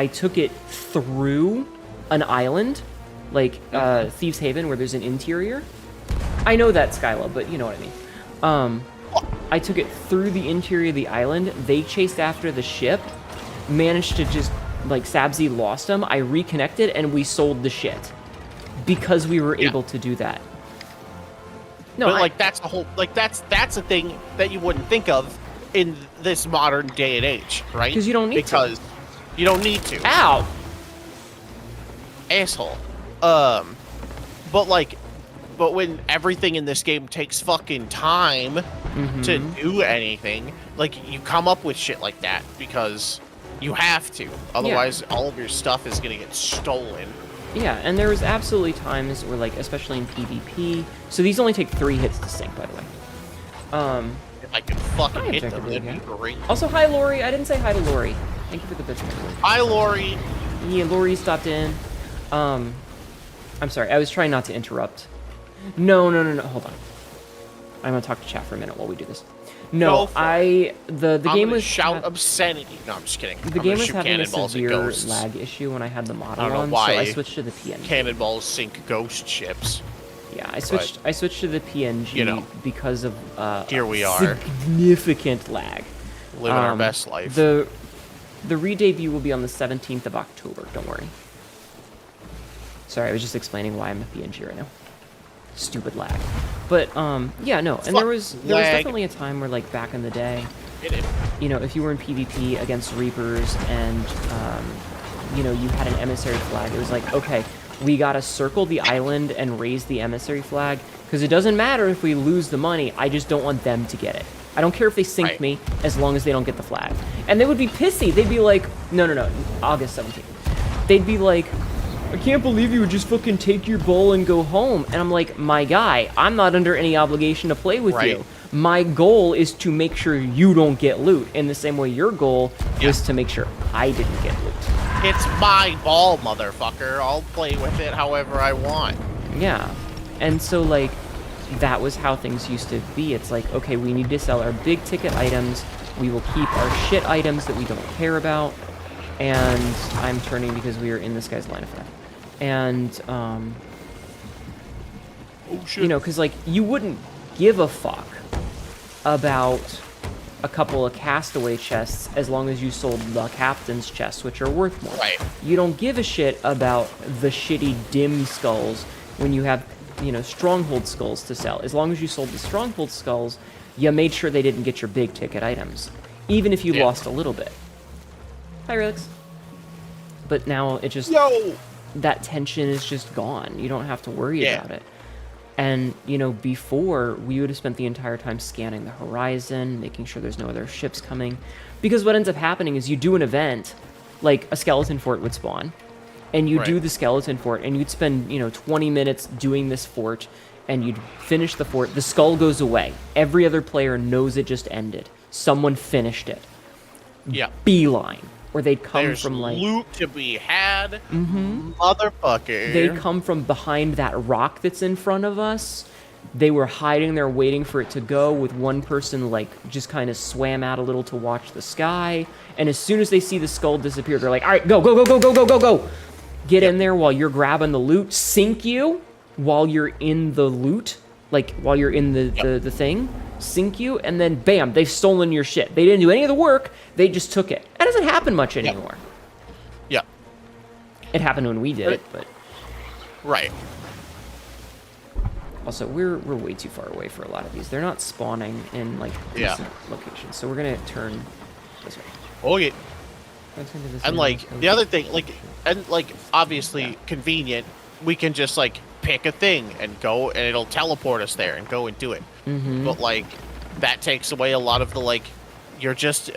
took it through an island, like Thieves Haven, where there's an interior. I know that, Skyla, but you know what I mean. I took it through the interior of the island. They chased after the ship, managed to just, like, Sabzi lost them. I reconnected, and we sold the shit because we were able to do that. No, But like that's the whole like that's a thing that you wouldn't think of in this modern day and age, right? 'Cause you don't need to. Because you don't need to. Ow! Asshole. But when everything in this game takes fucking time to do anything, like you come up with shit like that because you have to. Otherwise, all of your stuff is gonna get stolen. Yeah, and there was absolutely times where, like, especially in PvP, so these only take 3 hits to sink, by the way. If I could fucking Hi, hit them, Objective that'd be League, great. Also, hi, Lori. I didn't say hi to Lori. Thank you for the bitch. Hi, Lori. Yeah, Lori stopped in. I'm sorry. I was trying not to interrupt. No. Hold on. I'm gonna talk to chat for a minute while we do this. No, Go for the I'm game gonna was shout obscenity. No, I'm just kidding. the game was shoot having a cannonballs at severe ghosts. lag issue when I had the model I don't know on, why so I switched to the PNG. Cannonballs sink ghost ships. Yeah, I switched to the PNG you know, because of here we are. significant lag. Living our best life. The re-debut will be on the 17th of October. Don't worry. Sorry, I was just explaining why I'm a PNG right now. Stupid lag. But yeah, no, and there was definitely a time where, like, back in the day, you know, if you were in PvP against Reapers and you know, you had an emissary flag, it was like, okay, we gotta circle the island and raise the emissary flag, because it doesn't matter if we lose the money, I just don't want them to get it. I don't care if they sink me, as long as they don't get the flag. And they would be pissy. They'd be like, no, August 17th. They'd be like, I can't believe you would just fucking take your bowl and go home. And I'm like, my guy, I'm not under any obligation to play with you. My goal is to make sure you don't get loot, in the same way your goal was to make sure I didn't get loot. It's my ball, motherfucker. I'll play with it however I want. Yeah. And so, like, that was how things used to be. It's like, okay, we need to sell our big ticket items. We will keep our shit items that we don't care about. And I'm turning because we are in this guy's line of fire. And, you know, because, like, you wouldn't give a fuck about a couple of castaway chests as long as you sold the captain's chests, which are worth more. Right. You don't give a shit about the shitty dim skulls when you have stronghold skulls to sell. As long as you sold the stronghold skulls, you made sure they didn't get your big ticket items, even if you lost a little bit. Hi, Relix. But now it just that tension is just gone. You don't have to worry about it. And, before, we would have spent the entire time scanning the horizon, making sure there's no other ships coming. Because what ends up happening is you do an event, like a skeleton fort would spawn, and you do the skeleton fort, and you'd spend, 20 minutes doing this fort, and you'd finish the fort. The skull goes away. Every other player knows it just ended. Someone finished it. Yeah. Beeline. Or they'd come There's from, like... loot to be had, motherfucker. They'd come from behind that rock that's in front of us. They were hiding there waiting for it to go, with one person, like, just kind of swam out a little to watch the sky. And as soon as they see the skull disappear, they're like, all right, go, go, go, go, go, go, go, go. Get in there while you're grabbing the loot. Sink you while you're in the loot. Like, while you're in the thing. Sink you, and then bam, they've stolen your shit. They didn't do any of the work, they just took it. That doesn't happen much anymore. Yeah. It happened when we did it, but... Right. Also, we're way too far away for a lot of these. They're not spawning in, like, decent locations. So we're gonna turn this way. Okay. Let's turn to this And, way. like, the other thing, obviously convenient, we can just, like, pick a thing and go, and it'll teleport us there and go and do it. But, like, that takes away a lot of the, like, you're just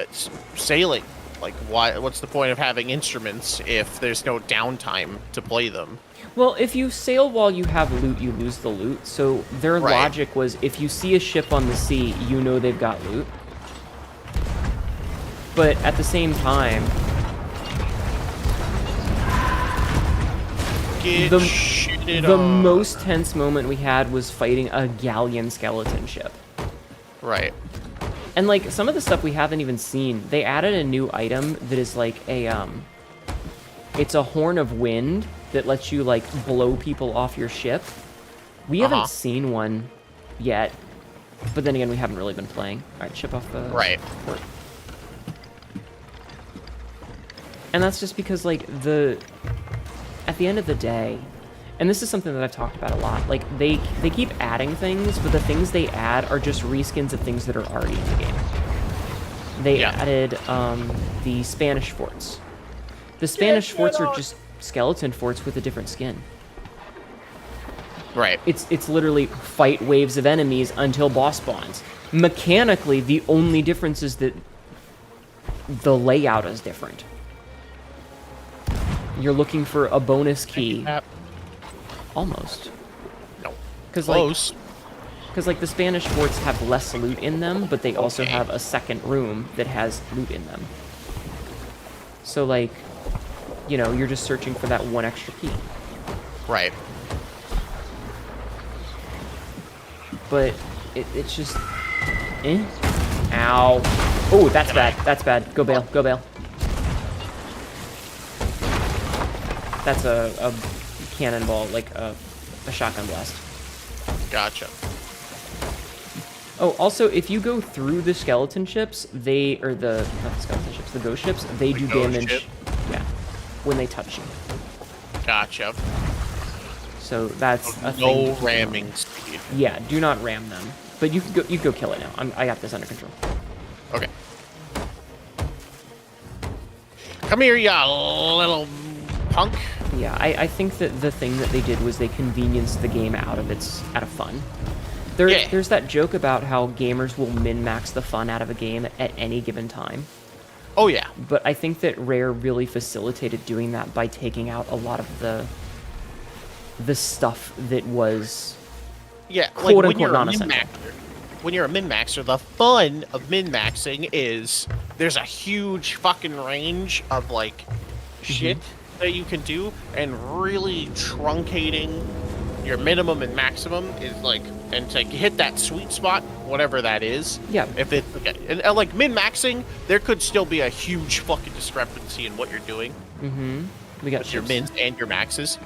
sailing. Like, what's the point of having instruments if there's no downtime to play them? Well, if you sail while you have loot, you lose the loot. So their logic was, if you see a ship on the sea, you know they've got loot. But at the same time... The most tense moment we had was fighting a galleon skeleton ship. Right. And, like, some of the stuff we haven't even seen, they added a new item that is like a, it's a horn of wind that lets you, like, blow people off your ship. We haven't seen one yet, but then again, we haven't really been playing. All right, ship off the port. And that's just because, like, at the end of the day, and this is something that I've talked about a lot, like, they keep adding things, but the things they add are just reskins of things that are already in the game. They added the Spanish forts. The Spanish forts are just skeleton forts with a different skin. Right. It's literally fight waves of enemies until boss spawns. Mechanically, the only difference is that the layout is different. You're looking for a bonus key. Almost. No. Close. Because, like, the Spanish forts have less loot in them, but they also have a second room that has loot in them. So, like, you're just searching for that one extra key. Right. But it's just... Ow. Oh, that's bad. That's bad. Go bail. Go bail. That's a cannonball, like a shotgun blast. Gotcha. Oh, also, if you go through the skeleton ships, not the skeleton ships, the ghost ships, they do damage. Yeah, when they touch you. Gotcha. So that's a thing. No ramming speed. Yeah, do not ram them. But you can go kill it now. I got this under control. Okay. Come here, ya little punk. Yeah, I think that the thing that they did was they convenienced the game out of fun. There's that joke about how gamers will min-max the fun out of a game at any given time. Oh, yeah. But I think that Rare really facilitated doing that by taking out a lot of the stuff that was quote-unquote non-essential. When you're a min-maxer, the fun of min-maxing is there's a huge fucking range of, like, shit that you can do, and really truncating your minimum and maximum is, like, and to hit that sweet spot, whatever that is. Yeah. If it, and like, min-maxing, there could still be a huge fucking discrepancy in what you're doing. We got your mins and your maxes.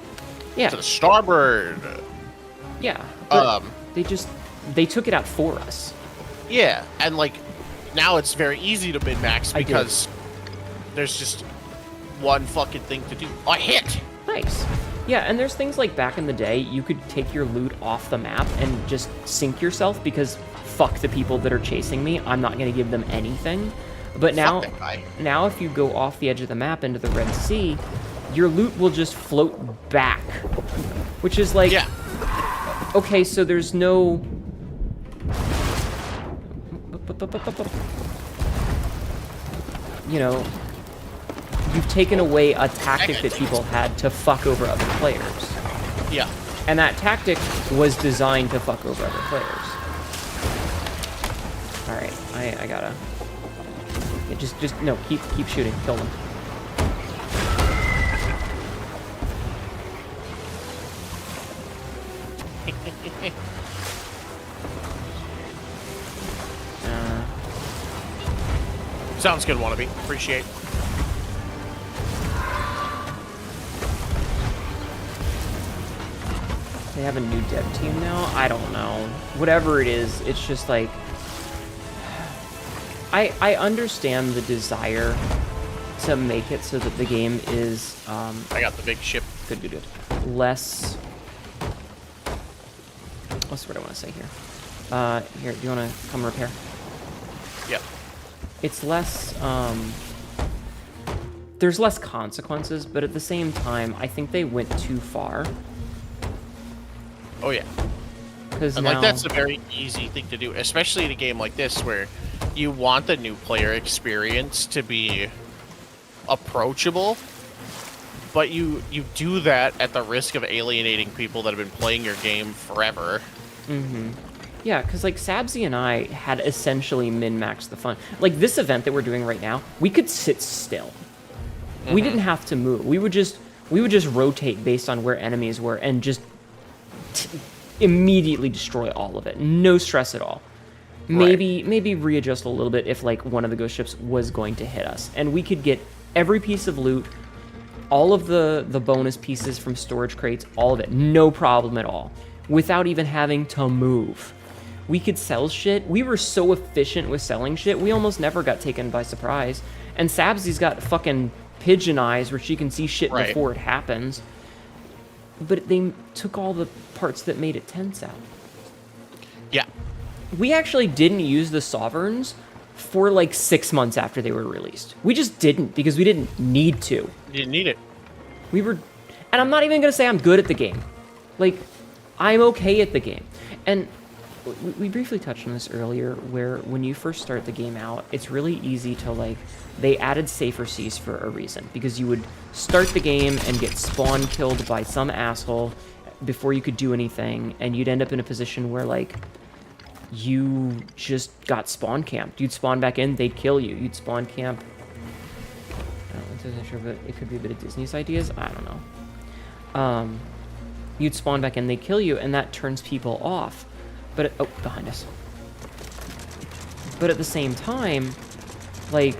Yeah. To the starboard. Yeah. But they took it out for us. Yeah, and, like, now it's very easy to min-max because there's just one fucking thing to do. I hit! Nice. Yeah, and there's things like back in the day, you could take your loot off the map and just sink yourself because fuck the people that are chasing me. I'm not going to give them anything. But now, Fuck that guy. now if you go off the edge of the map into the Red Sea, your loot will just float back. Which is like, Yeah. okay, so there's no... You know, you've taken away a tactic that people had to fuck over other players. Yeah. And that tactic was designed to fuck over other players. Alright, I gotta... Yeah, just, no, keep shooting, kill them. Sounds good, Wannabe. Appreciate. They have a new dev team now? I don't know. Whatever it is, it's just like... I understand the desire to make it so that the game is... I got the big ship. Good. Less... What's what I want to say here? Here, do you want to come repair? Yep. It's less, there's less consequences, but at the same time, I think they went too far. Oh, yeah. Because And now... like that's a very easy thing to do, especially in a game like this where you want the new player experience to be approachable, but you do that at the risk of alienating people that have been playing your game forever. Mm-hmm. Yeah, because like Sabzi and I had essentially min-maxed the fun. Like this event that we're doing right now, we could sit still. We didn't have to move. We would just rotate based on where enemies were and just immediately destroy all of it. No stress at all. Maybe readjust a little bit if like one of the ghost ships was going to hit us, and we could get every piece of loot, all of the bonus pieces from storage crates, all of it, no problem at all, without even having to move. We could sell shit. We were so efficient with selling shit, we almost never got taken by surprise. And Sabzi's got fucking pigeon eyes where she can see shit before it happens. But they took all the parts that made it tense out. Yeah. We actually didn't use the Sovereigns for like 6 months after they were released. We just didn't because we didn't need to. You didn't need it. We were... And I'm not even going to say I'm good at the game. Like, I'm okay at the game. And we briefly touched on this earlier, where when you first start the game out, it's really easy to, like... They added safer seas for a reason, because you would start the game and get spawn killed by some asshole before you could do anything, and you'd end up in a position where, like, you just got spawn camped. You'd spawn back in, they'd kill you. You'd spawn camp... I don't know, sure, but it could be a bit of Disney's ideas. I don't know. You'd spawn back in, they'd kill you, and that turns people off. But oh, behind us. But at the same time, like,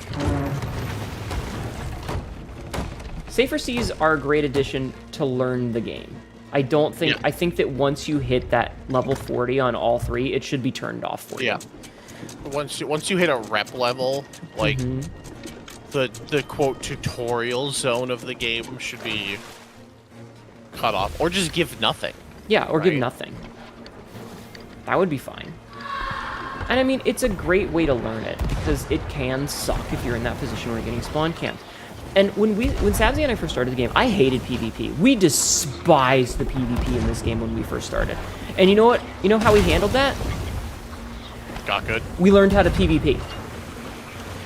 safer seas are a great addition to learn the game. I don't think... I think that once you hit that level 40 on all three, it should be turned off for you. Yeah. Once you hit a rep level, like, the quote tutorial zone of the game should be cut off, or just give nothing. Yeah, or give nothing. That would be fine. And I mean, it's a great way to learn it, because it can suck if you're in that position where you're getting spawn camped. And when Sabzi and I first started the game, I hated PvP. We despised the PvP in this game when we first started. And you know what? You know how we handled that? Got good. We learned how to PvP.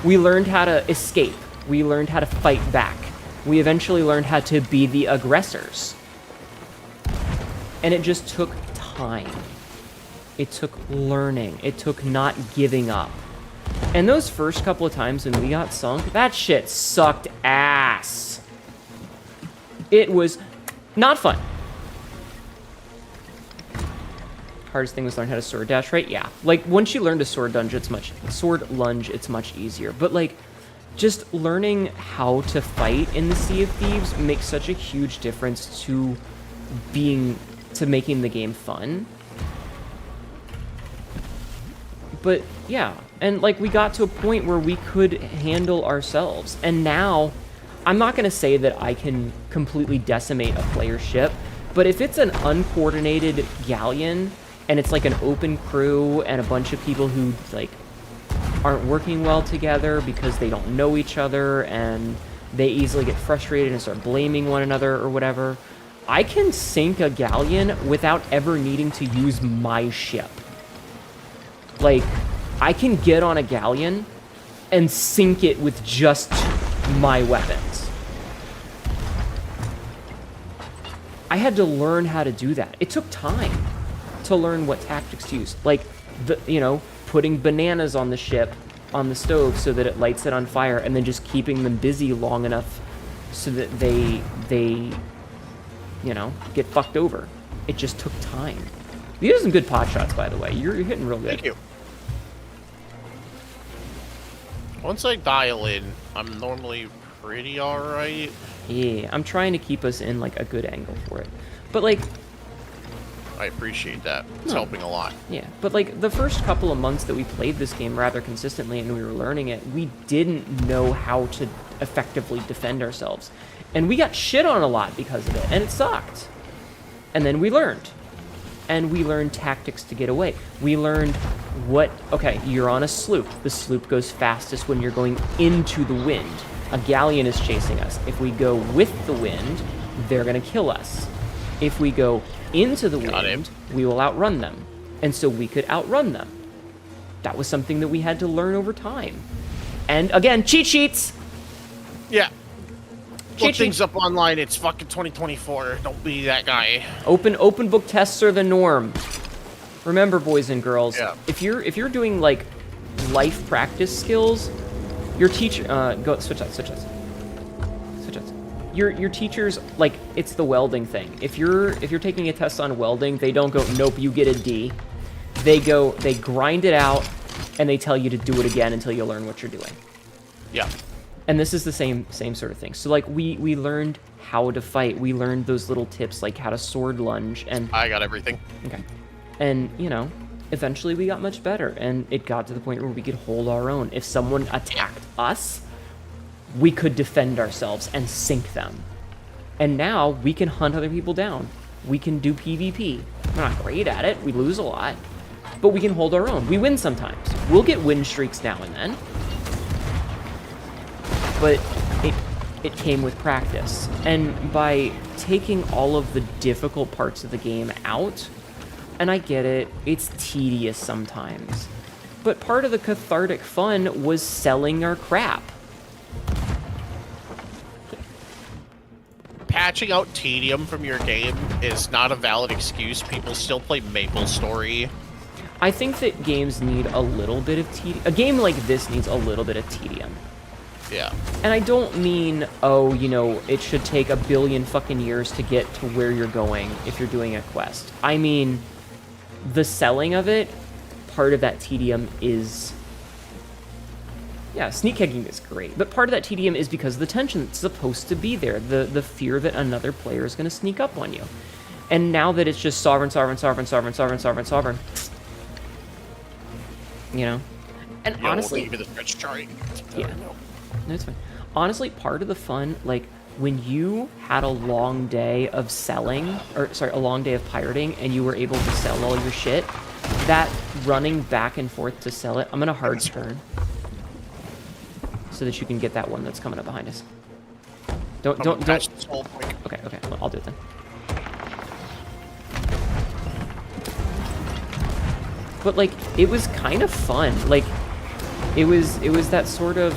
We learned how to escape. We learned how to fight back. We eventually learned how to be the aggressors. And it just took time. It took learning. It took not giving up. And those first couple of times when we got sunk, that shit sucked ass. It was not fun. Hardest thing was learn how to sword dash, right? Yeah. Like, once you learn to sword lunge, it's much easier. But, like, just learning how to fight in the Sea of Thieves makes such a huge difference to making the game fun. But, yeah. And, like, we got to a point where we could handle ourselves. And now, I'm not going to say that I can completely decimate a player ship, but if it's an uncoordinated galleon and it's like an open crew and a bunch of people who like aren't working well together because they don't know each other and they easily get frustrated and start blaming one another or whatever, I can sink a galleon without ever needing to use my ship. Like, I can get on a galleon and sink it with just my weapons. I had to learn how to do that. It took time to learn what tactics to use. Like, putting bananas on the ship, on the stove, so that it lights it on fire, and then just keeping them busy long enough so that they get fucked over. It just took time. These are some good pot shots, by the way. You're hitting real good. Thank you. Once I dial in, I'm normally pretty alright. Yeah, I'm trying to keep us in, like, a good angle for it. But, like... I appreciate that. It's helping a lot. Yeah, but, like, the first couple of months that we played this game rather consistently and we were learning it, we didn't know how to effectively defend ourselves. And we got shit on a lot because of it, and it sucked. And then we learned. And we learned tactics to get away. We learned okay, you're on a sloop. The sloop goes fastest when you're going into the wind. A galleon is chasing us. If we go with the wind, they're going to kill us. If we go into the wind, we will outrun them. And so we could outrun them. That was something that we had to learn over time. And again, cheat sheets! Yeah. Look things up online. It's fucking 2024. Don't be that guy. Open book tests are the norm. Remember, boys and girls, if you're doing like life practice skills, your teacher switch that. Your teachers, like, it's the welding thing. If you're taking a test on welding, they don't go, nope, you get a D. They grind it out and they tell you to do it again until you learn what you're doing. Yeah. And this is the same sort of thing. So, like, we learned how to fight. We learned those little tips, like how to sword lunge. And I got everything. Okay. And, eventually we got much better. And it got to the point where we could hold our own. If someone attacked us, we could defend ourselves and sink them. And now we can hunt other people down. We can do PvP. We're not great at it. We lose a lot. But we can hold our own. We win sometimes. We'll get win streaks now and then. But it came with practice. And by taking all of the difficult parts of the game out, and I get it, it's tedious sometimes. But part of the cathartic fun was selling our crap. Patching out tedium from your game is not a valid excuse. People still play MapleStory. I think that games need a little bit of tedium. A game like this needs a little bit of tedium. Yeah. And I don't mean, it should take 1 billion fucking years to get to where you're going if you're doing a quest. I mean, the selling of it, part of that tedium is... Yeah, sneak kegging is great, but part of that tedium is because of the tension that's supposed to be there, the fear that another player is going to sneak up on you. And now that it's just sovereign, And honestly... Give me the stretch chart. Yeah. No, it's fine. Honestly, part of the fun, like, when you had a long day of a long day of pirating, and you were able to sell all your shit, that running back and forth to sell it, I'm gonna hard turn. So that you can get that one that's coming up behind us. Don't. Patch this whole quick. Okay, well, I'll do it then. But, like, it was kind of fun. Like, it was that sort of,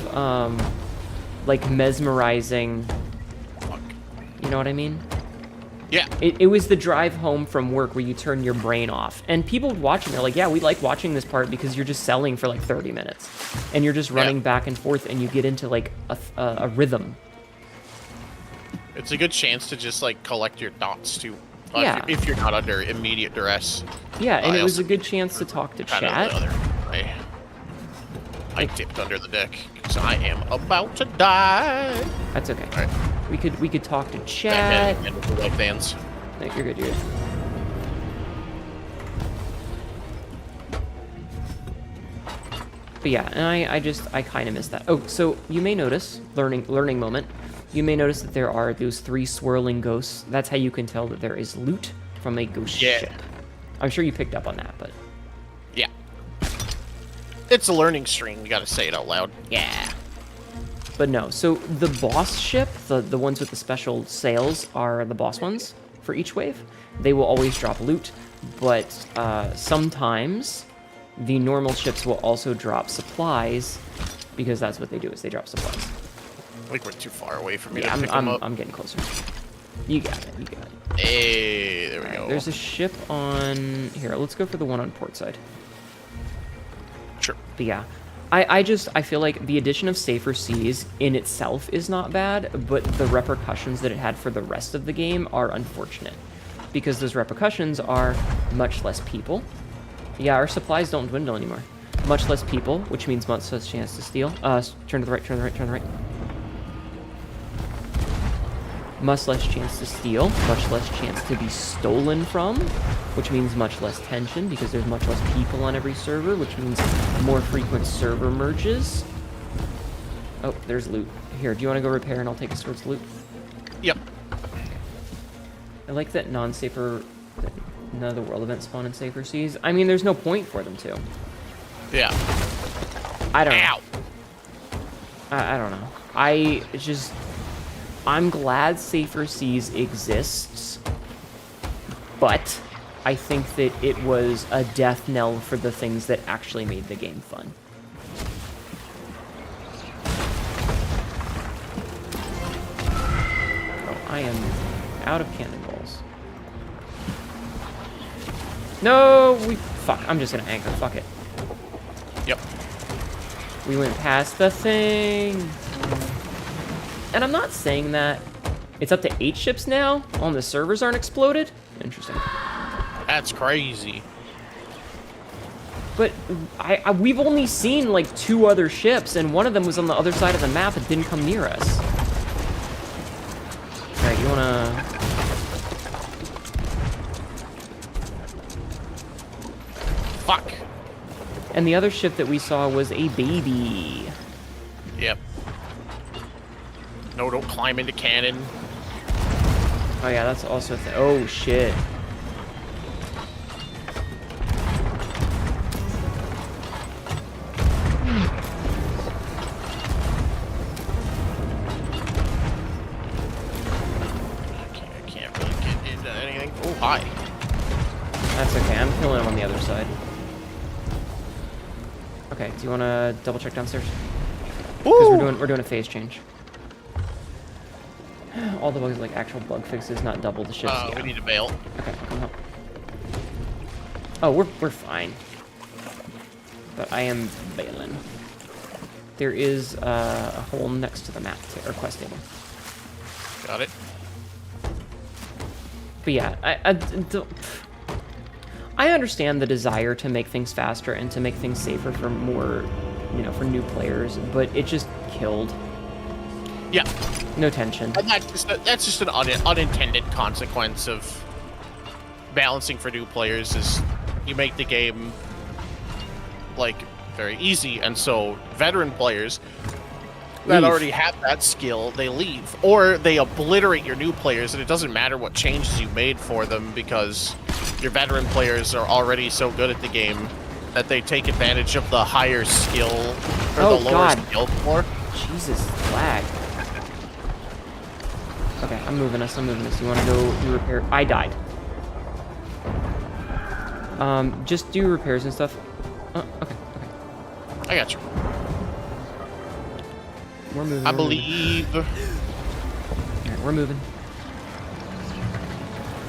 like, mesmerizing... Fuck. You know what I mean? Yeah. It was the drive home from work where you turn your brain off. And people watching, they're like, yeah, we like watching this part because you're just selling for, like, 30 minutes. And you're just running back and forth, and you get into, like, a rhythm. It's a good chance to just, like, collect your dots, too. Yeah. If you're not under immediate duress. Yeah, and it was a good chance to talk to chat. I dipped under the deck because I am about to die. That's okay. All right. We could talk to chat. And with the right hands. No, you're good. You're good. But yeah, and I kind of missed that. Oh, so you may notice learning moment. you may notice that there are those 3 swirling ghosts. That's how you can tell that there is loot from a ghost ship. I'm sure you picked up on that, but... Yeah. It's a learning stream, you gotta say it out loud. Yeah. But no, so the boss ship, the ones with the special sails, are the boss ones for each wave. They will always drop loot, but sometimes the normal ships will also drop supplies, because that's what they do, is they drop supplies. I think we're too far away from me Yeah, to pick them up. I'm getting closer. You got it, you got it. Hey, there we go. There's a ship on... Here, let's go for the one on port side. Sure. But yeah, I feel like the addition of safer seas in itself is not bad, but the repercussions that it had for the rest of the game are unfortunate. Because those repercussions are much less people. Yeah, our supplies don't dwindle anymore. Much less people, which means much less chance to steal. Turn to the right, turn to the right, turn to the right. Much less chance to steal, much less chance to be stolen from, which means much less tension because there's much less people on every server, which means more frequent server merges. Oh, there's loot. Here, do you want to go repair and I'll take us towards loot? Yep. I like that non-safer, that none of the world events spawn in safer seas. I mean, there's no point for them to. Yeah. I don't Ow. know. I don't know. I'm glad Safer Seas exists, but I think that it was a death knell for the things that actually made the game fun. Oh, I am out of cannonballs. No, fuck, I'm just gonna anchor, fuck it. Yep. We went past the thing. And I'm not saying that it's up to 8 ships now, and the servers aren't exploded. Interesting. That's crazy. But we've only seen like 2 other ships, and one of them was on the other side of the map and didn't come near us. Alright, you wanna... Fuck. And the other ship that we saw was a baby. Yep. No, don't climb into cannon. Oh yeah, that's also a thing. Oh shit. I can't really get into anything. Oh, hi. That's okay, I'm killing him on the other side. Okay, do you want to double check downstairs? Because we're doing a phase change. All the bugs are like actual bug fixes, not double the ships. Yeah. We need to bail. Okay, come help. Oh, we're fine. But I am bailing. There is a hole next to the map or quest table. Got it. But yeah, I understand the desire to make things faster and to make things safer for more, for new players, but it just killed. Yeah. No tension. And that's just an unintended consequence of balancing for new players is you make the game, like, very easy, and so veteran players that already have that skill, they leave. Or they obliterate your new players, and it doesn't matter what changes you made for them because your veteran players are already so good at the game that they take advantage of the higher skill or the lower skill floor. Jesus, lag. Okay, I'm moving us. You want to go do repair? I died. Just do repairs and stuff. Okay. I got you. We're moving. I believe. Alright, we're moving.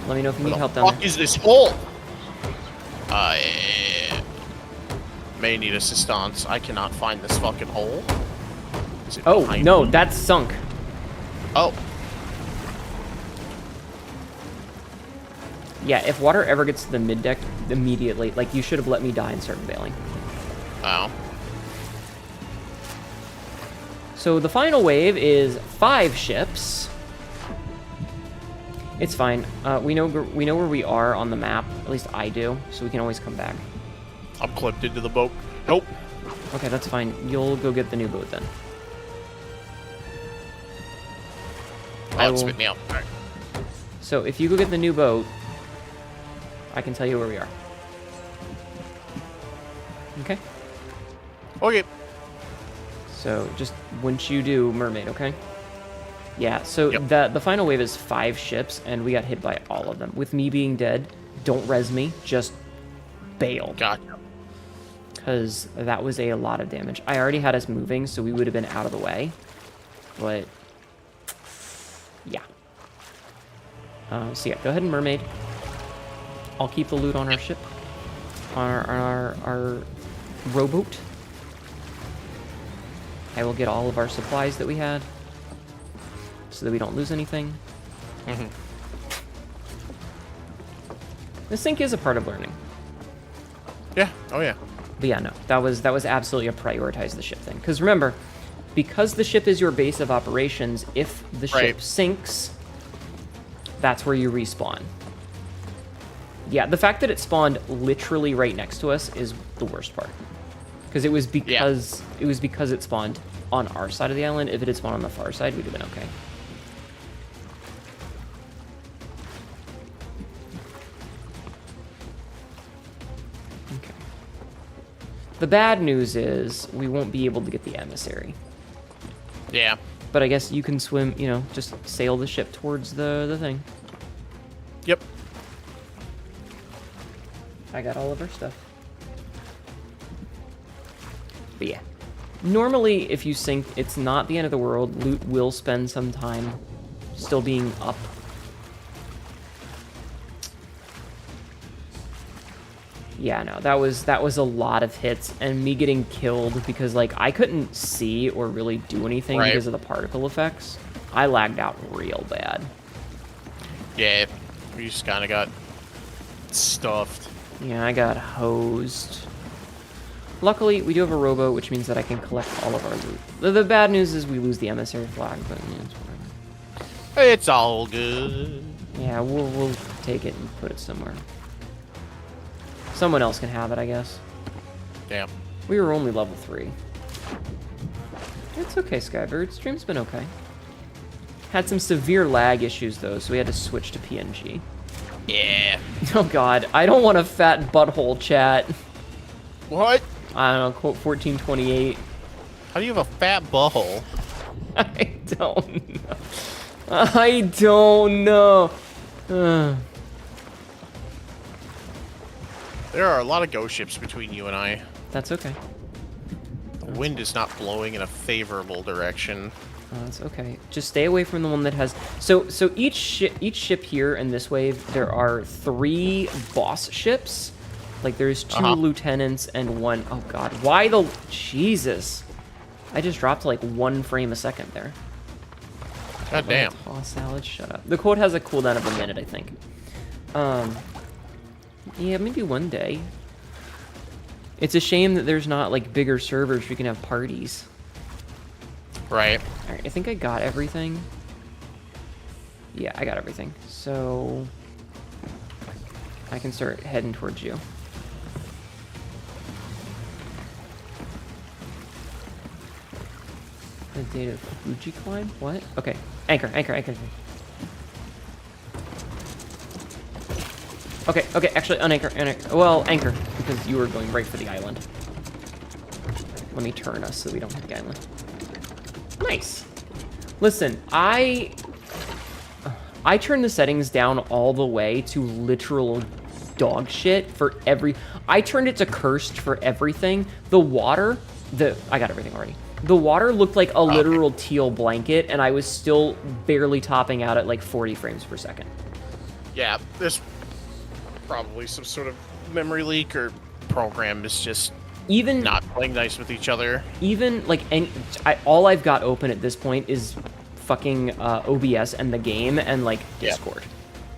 Let me know if you need help down What the fuck there. is this hole? I may need assistance. I cannot find this fucking hole. Is it Oh, behind no, me? that's sunk. Oh. Yeah, if water ever gets to the mid-deck immediately, like, you should have let me die and started bailing. Oh. So the final wave is 5 ships. It's fine. We know where we are on the map. At least I do, so we can always come back. I'm clipped into the boat. Nope. Okay, that's fine. You'll go get the new boat then. I it's will. spit me out. All right. So if you go get the new boat, I can tell you where we are. Okay. Okay. So just once you do, mermaid. Okay. Yeah. So Yep. the final wave is 5 ships, and we got hit by all of them. With me being dead, don't res me. Just bail. Gotcha. Because that was a lot of damage. I already had us moving, so we would have been out of the way. But yeah. So yeah, go ahead and mermaid. I'll keep the loot on our ship, on our rowboat. I will get all of our supplies that we had, so that we don't lose anything. Mm-hmm. The sync is a part of learning. Yeah. Oh yeah. But yeah, no, that was absolutely a prioritize the ship thing. Because remember, because the ship is your base of operations, if the ship sinks, that's where you respawn. Yeah, the fact that it spawned literally right next to us is the worst part. Because it was because it spawned on our side of the island. If it had spawned on the far side, we'd have been okay. Okay. The bad news is we won't be able to get the emissary. Yeah. But I guess you can swim, you know, just sail the ship towards the thing. Yep. I got all of our stuff. But yeah. Normally, if you sink, it's not the end of the world. Loot will spend some time still being up. Yeah, no, that was a lot of hits, and me getting killed because, like, I couldn't see or really do anything because of the particle effects. I lagged out real bad. Yeah. We just kind of got stuffed. Yeah, I got hosed. Luckily, we do have a rowboat, which means that I can collect all of our loot. The bad news is we lose the emissary flag, but yeah, it's whatever. It's all good. Yeah, we'll take it and put it somewhere. Someone else can have it, I guess. Damn. We were only level 3. It's okay, Skybird. Stream's been okay. Had some severe lag issues, though, so we had to switch to PNG. Yeah. Oh, God. I don't want a fat butthole chat. What? I don't know, quote 1428. How do you have a fat butthole? I don't know. I don't know. There are a lot of ghost ships between you and I. That's okay. The wind is not blowing in a favorable direction. That's okay. Just stay away from the one that has... So each ship here in this wave, there are 3 boss ships. Like, there's 2 lieutenants and 1... Oh, God. Why the... Jesus. I just dropped, like, 1 frame a second there. God damn. Toss salad, shut up. The quote has a cooldown of a minute, I think. Yeah, maybe one day. It's a shame that there's not, like, bigger servers where you can have parties. Right. Alright, I think I got everything. Yeah, I got everything. So... I can start heading towards you. The date of Fuji climb? What? Okay. Anchor. Okay, actually, unanchor. Well, anchor, because you were going right for the island. Let me turn us so we don't hit the island. Nice. Listen, I turned the settings down all the way to literal dog shit for every... I turned it to cursed for everything. The water... I got everything already. The water looked like a literal teal blanket, and I was still barely topping out at like 40 frames per second. Yeah, there's probably some sort of memory leak or program is just Even not playing nice with each other. Even like all I've got open at this point is fucking OBS and the game and like Discord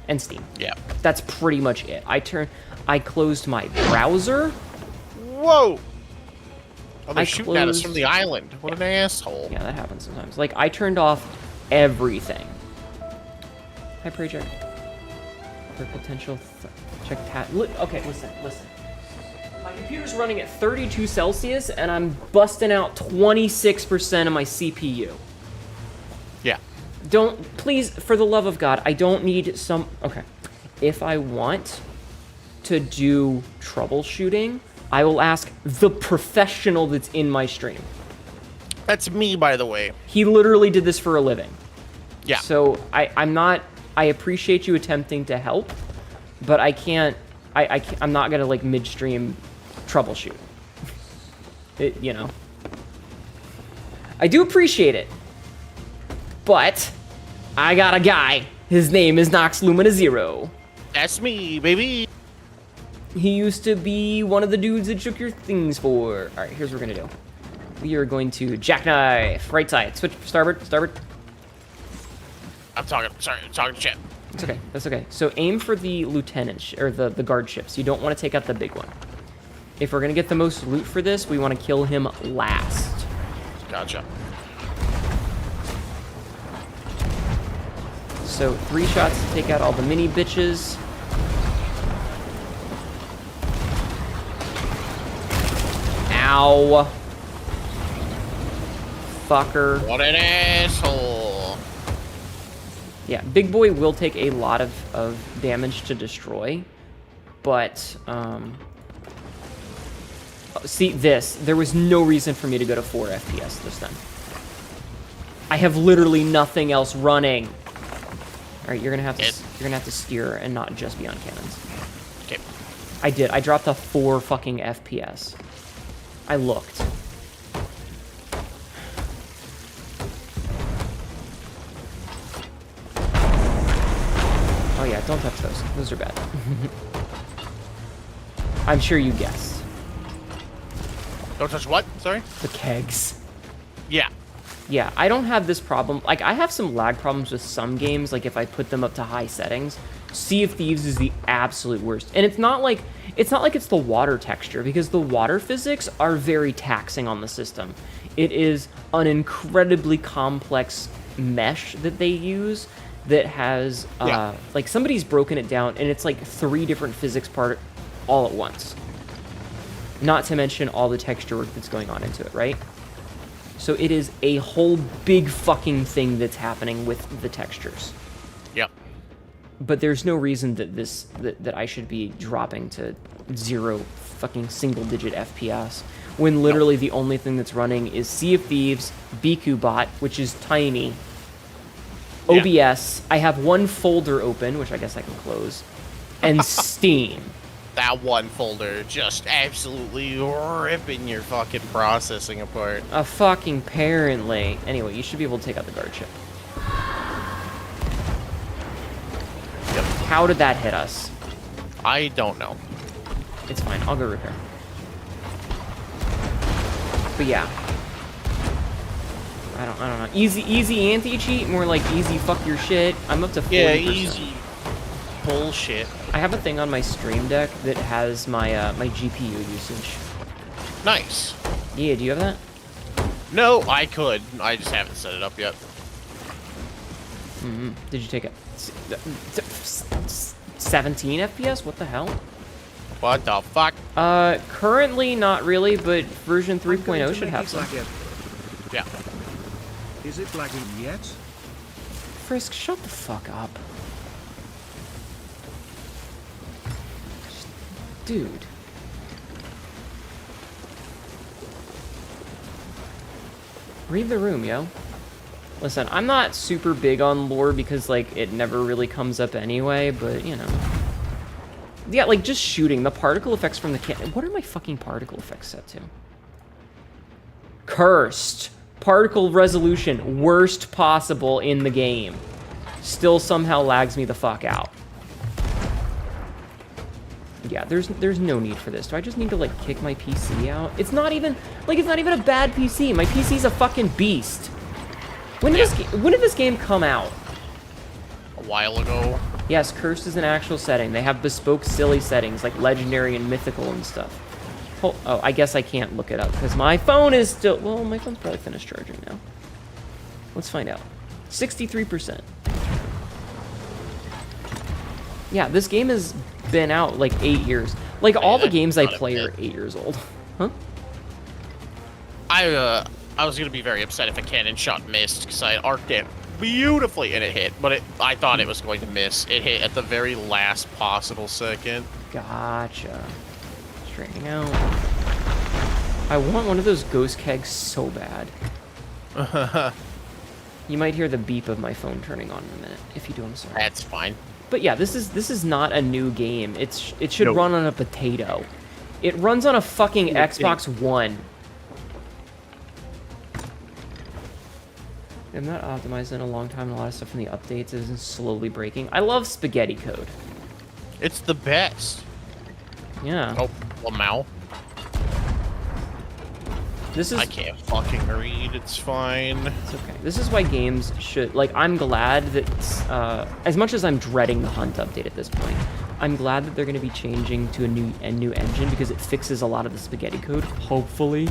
and Steam. Yeah. That's pretty much it. I closed my browser. Whoa! Oh, they're shooting at us from the island. What an asshole. Yeah, that happens sometimes. Like, I turned off everything. Hi, Project. For potential... Check tab... Okay, listen. My computer's running at 32 Celsius, and I'm busting out 26% of my CPU. Yeah. Don't, please, for the love of God, I don't need some, okay. If I want to do troubleshooting, I will ask the professional that's in my stream. That's me, by the way. He literally did this for a living. Yeah. So I appreciate you attempting to help, but I can't, I'm not gonna like midstream troubleshoot. You know. I do appreciate it, but I got a guy. His name is NoxLuminaZero. That's me, baby. He used to be one of the dudes that shook your things for. All right, here's what we're gonna do. We are going to jackknife, right side, switch, starboard. I'm talking shit. It's okay, that's okay. So aim for the lieutenant, or the guard ships. You don't want to take out the big one. If we're gonna get the most loot for this, we want to kill him last. Gotcha. So 3 shots to take out all the mini bitches. Ow. Fucker. What an asshole. Yeah, Big Boy will take a lot of damage to destroy, but, see, there was no reason for me to go to 4 FPS this time. I have literally nothing else running. All right, you're gonna have to steer and not just be on cannons. Okay. I did. I dropped to 4 fucking FPS. I looked. Oh yeah, don't touch those. Those are bad. I'm sure you guessed. Don't touch what? Sorry? The kegs. Yeah. Yeah, I don't have this problem. Like, I have some lag problems with some games, like if I put them up to high settings. Sea of Thieves is the absolute worst. And it's not like it's the water texture, because the water physics are very taxing on the system. It is an incredibly complex mesh that they use that has, like, somebody's broken it down, and it's like 3 different physics part all at once. Not to mention all the texture work that's going on into it, right? So it is a whole big fucking thing that's happening with the textures. Yep. But there's no reason that that I should be dropping to 0 fucking single-digit FPS when literally the only thing that's running is Sea of Thieves, BQBot, which is tiny, OBS. I have 1 folder open, which I guess I can close, and Steam. That one folder just absolutely ripping your fucking processing apart. Fucking apparently. Anyway, you should be able to take out the guard ship. Yep. How did that hit us? I don't know. It's fine. I'll go repair. But yeah. I don't know. Easy anti-cheat? More like easy fuck your shit. I'm up to 40%. Yeah, easy bullshit. I have a thing on my stream deck that has my my GPU usage. Nice. Yeah, do you have that? No, I could. I just haven't set it up yet. Did you take it? 17 FPS? What the hell? What the fuck? Currently not really, but version 3.0 should have some. Yeah. Is it lagging yet? Frisk, shut the fuck up. Dude. Read the room, yo. Listen, I'm not super big on lore because, like, it never really comes up anyway, but, you know. Yeah, like, just shooting. The particle effects from the cannon. What are my fucking particle effects set to? Cursed. Particle resolution. Worst possible in the game. Still somehow lags me the fuck out. Yeah, there's no need for this. Do I just need to, like, kick my PC out? It's not even a bad PC. My PC's a fucking beast. When did this game come out? A while ago. Yes, cursed is an actual setting. They have bespoke silly settings, like legendary and mythical and stuff. Oh, I guess I can't look it up, because my phone is still... Well, my phone's probably finished charging now. Let's find out. 63%. Yeah, this game has been out like 8 years. Like, all the games I play are 8 years old. Huh? I was gonna be very upset if a cannon shot missed, because I arced it beautifully, and it hit. But I thought it was going to miss. It hit at the very last possible second. Gotcha. Straightening out. I want one of those ghost kegs so bad. You might hear the beep of my phone turning on in a minute. If you do, I'm sorry. That's fine. But yeah, this is not a new game. It should Nope. run on a potato. It runs on a fucking Xbox One. I'm not optimized in a long time, and a lot of stuff from the updates is slowly breaking. I love spaghetti code. It's the best. Yeah. Oh, Lamau. This is I can't fucking read. It's fine. It's okay. This is why games should, like, I'm glad that, as much as I'm dreading the Hunt update at this point, I'm glad that they're going to be changing to a new engine because it fixes a lot of the spaghetti code, hopefully.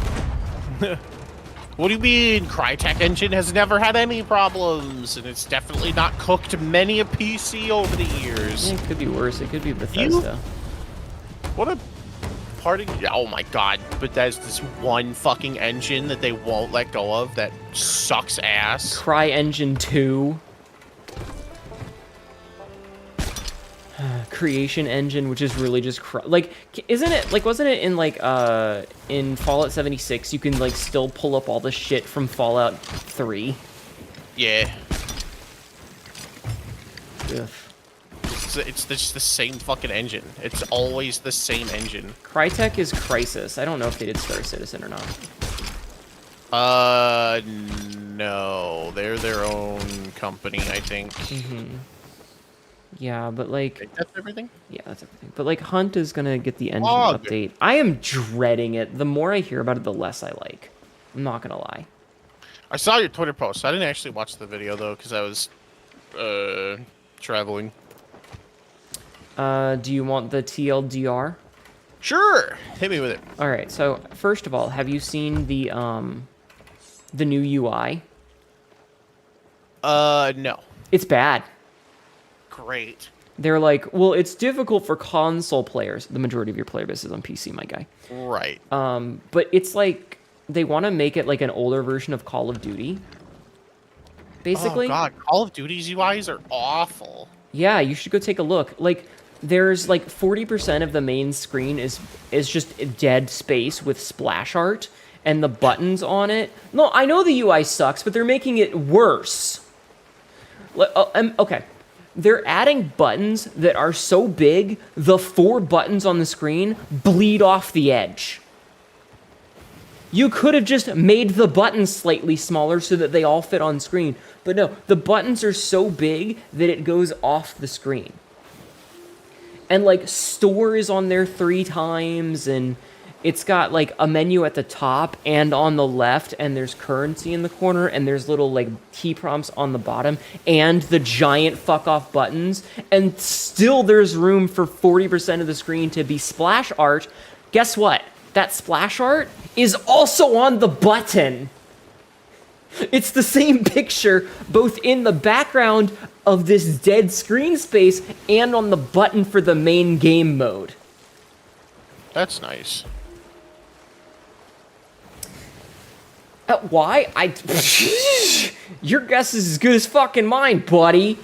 What do you mean? Crytek engine has never had any problems, and it's definitely not cooked many a PC over the years. Yeah, it could be worse. It could be Bethesda. What a party! Oh my god! But there's this one fucking engine that they won't let go of that sucks ass. CryEngine 2. Creation engine, which is really just like, isn't it like, wasn't it in like in Fallout 76 you can like still pull up all the shit from Fallout 3? Yeah. Ugh. It's just the same fucking engine. It's always the same engine. Crytek is Crysis. I don't know if they did Star Citizen or not. No. They're their own company, I think. Mm-hmm. Yeah, but like... That's everything? Yeah, that's everything. But like, Hunt is gonna get the engine Oh, update. I am dreading it. The more I hear about it, the less I like. I'm not gonna lie. I saw your Twitter post. I didn't actually watch the video, though, because I was, traveling. Do you want the TLDR? Sure! Hit me with it. Alright, so first of all, have you seen the new UI? No. It's bad. Great. They're like, well, it's difficult for console players. The majority of your player base is on PC, my guy. Right. But it's like, they want to make it like an older version of Call of Duty. Basically. Oh, God. Call of Duty's UIs are awful. Yeah, you should go take a look. Like, there's like 40% of the main screen is just dead space with splash art and the buttons on it. No, I know the UI sucks, but they're making it worse. Okay. They're adding buttons that are so big, the 4 buttons on the screen bleed off the edge. You could have just made the buttons slightly smaller so that they all fit on screen. But no, the buttons are so big that it goes off the screen. And like, store is on there 3 times, and it's got like a menu at the top and on the left, and there's currency in the corner, and there's little like key prompts on the bottom, and the giant fuck off buttons, and still there's room for 40% of the screen to be splash art. Guess what? That splash art is also on the button. It's the same picture, both in the background of this dead screen space and on the button for the main game mode. That's nice. Why? Your guess is as good as fucking mine, buddy.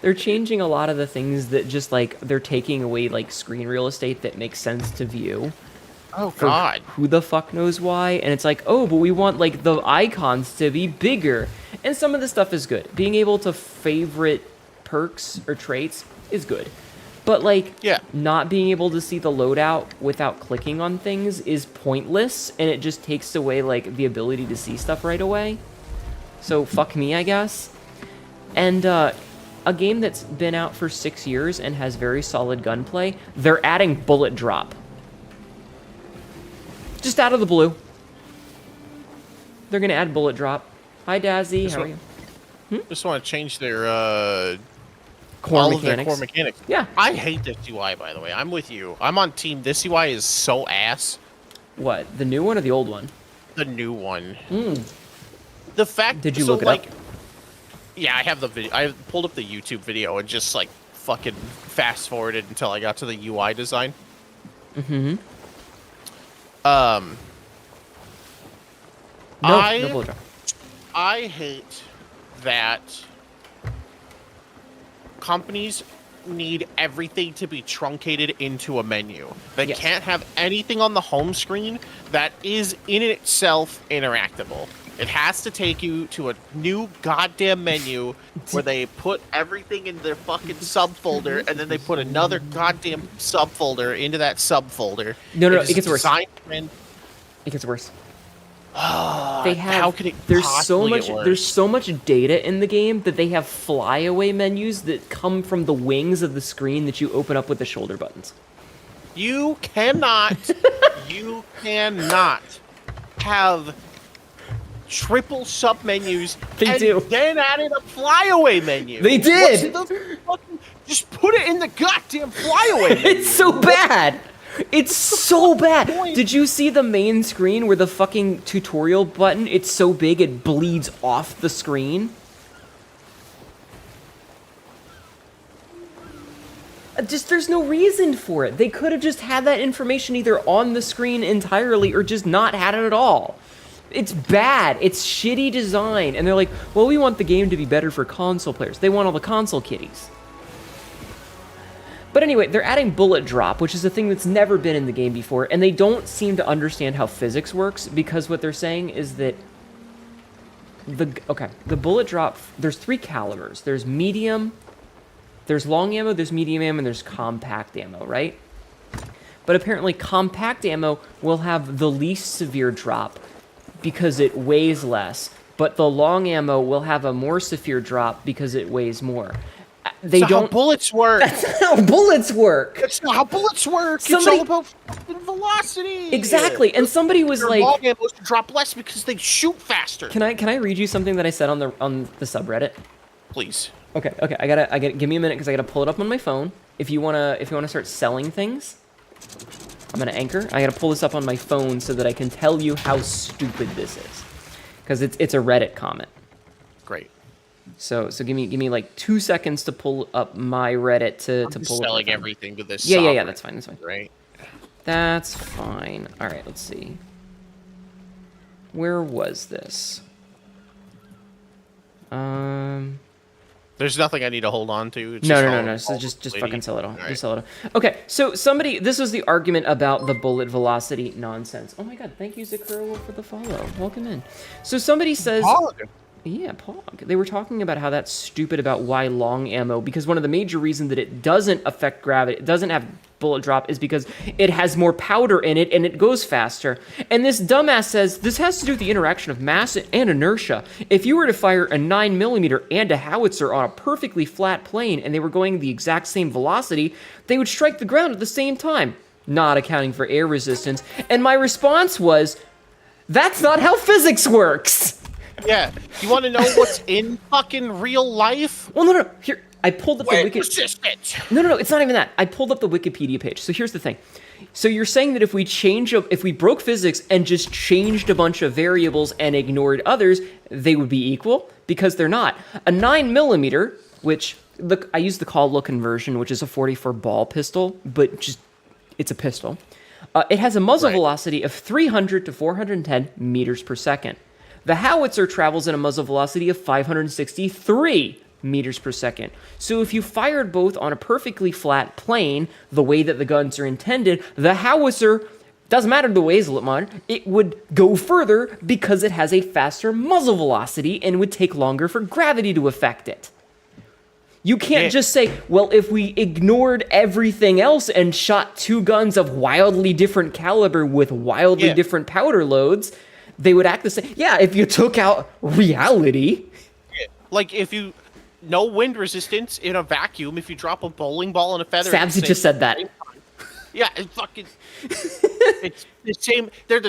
They're changing a lot of the things that just like, they're taking away like screen real estate that makes sense to view. Oh, God. Who the fuck knows why? And it's like, oh, but we want like the icons to be bigger. And some of the stuff is good. Being able to favorite perks or traits is good. But like, Yeah. not being able to see the loadout without clicking on things is pointless, and it just takes away like the ability to see stuff right away. So fuck me, I guess. And a game that's been out for 6 years and has very solid gunplay, they're adding bullet drop. Just out of the blue. They're gonna add bullet drop. Hi, Dazzy. How are you? Just want to change their, Core all mechanics. of their core mechanics. Yeah. I hate this UI, by the way. I'm with you. I'm on team. This UI is so ass. What? The new one or the old one? The new one. Hmm. The fact. Did you so, look it like, up? Yeah, I have the video. I pulled up the YouTube video and just like fucking fast forwarded until I got to the UI design. Mm-hmm. No No bullet drop. I hate that companies need everything to be truncated into a menu. They Yes. can't have anything on the home screen that is in itself interactable. It has to take you to a new goddamn menu where they put everything in their fucking subfolder, and then they put another goddamn subfolder into that subfolder. No, is it gets worse. designed in- It gets worse. Ah, They have how could it there's so possibly much get worse? there's so much data in the game that they have flyaway menus that come from the wings of the screen that you open up with the shoulder buttons. You cannot have triple sub menus They and do. then added a flyaway menu. They did. Just put it in the goddamn flyaway menu. It's so bad. It's so bad. point? Did you see the main screen where the fucking tutorial button, it's so big it bleeds off the screen? There's no reason for it. They could have just had that information either on the screen entirely or just not had it at all. It's bad. It's shitty design. And they're like, well, we want the game to be better for console players. They want all the console kiddies. But anyway, they're adding bullet drop, which is a thing that's never been in the game before, and they don't seem to understand how physics works, because what they're saying is that the bullet drop, there's 3 calibers. There's medium, there's long ammo, there's medium ammo, and there's compact ammo, right? But apparently compact ammo will have the least severe drop because it weighs less, but the long ammo will have a more severe drop because it weighs more. They That's don't. how bullets work. That's not how bullets work. That's not how bullets work. Somebody- It's all about fucking velocity. Exactly. And somebody was Their like, long ammo to drop less because they shoot faster. "Can I read you something that I said on the subreddit?" Please. Okay. I gotta give me a minute because I gotta pull it up on my phone. If you wanna start selling things, I'm gonna anchor. I gotta pull this up on my phone so that I can tell you how stupid this is, because it's a Reddit comment. Great. So give me like 2 seconds to pull up my Reddit to I'm just pull up. selling my phone. everything to this. Yeah. sovereign, That's fine. Right. That's fine. All right. Let's see. Where was this? There's nothing I need to hold on to. It's No. just all- So just lady. fucking sell it all. All Just sell it all. Okay, so this was the argument about the bullet velocity nonsense. Oh my god, thank you, Zakuro, for the follow. Welcome in. So somebody says... Yeah, Pog. They were talking about how that's stupid about why long ammo, because one of the major reasons that it doesn't affect gravity, it doesn't have bullet drop, is because it has more powder in it and it goes faster. And this dumbass says this has to do with the interaction of mass and inertia. If you were to fire a 9mm and a howitzer on a perfectly flat plane and they were going the exact same velocity, they would strike the ground at the same time, not accounting for air resistance. And my response was, that's not how physics works. Yeah. You want to know what's in fucking real life? Well, no. Here, I pulled up the Wind wiki. resistance. No. It's not even that. I pulled up the Wikipedia page. So here's the thing. So you're saying that if we broke physics and just changed a bunch of variables and ignored others, they would be equal? Because they're not. A 9mm, which I use the call look conversion, which is a 44 ball pistol, but just it's a pistol. It has a muzzle velocity of 300 to 410 meters per second. The howitzer travels at a muzzle velocity of 563 meters per second. So if you fired both on a perfectly flat plane, the way that the guns are intended, the howitzer, doesn't matter the ways much, it would go further because it has a faster muzzle velocity and would take longer for gravity to affect it. You can't just say, well, if we ignored everything else and shot 2 guns of wildly different caliber with wildly different powder loads, they would act the same. Yeah, if you took out reality. Like, if you... No wind resistance in a vacuum if you drop a bowling ball and a feather. Sabsy just said that. Yeah, it's fucking... it's the same... They're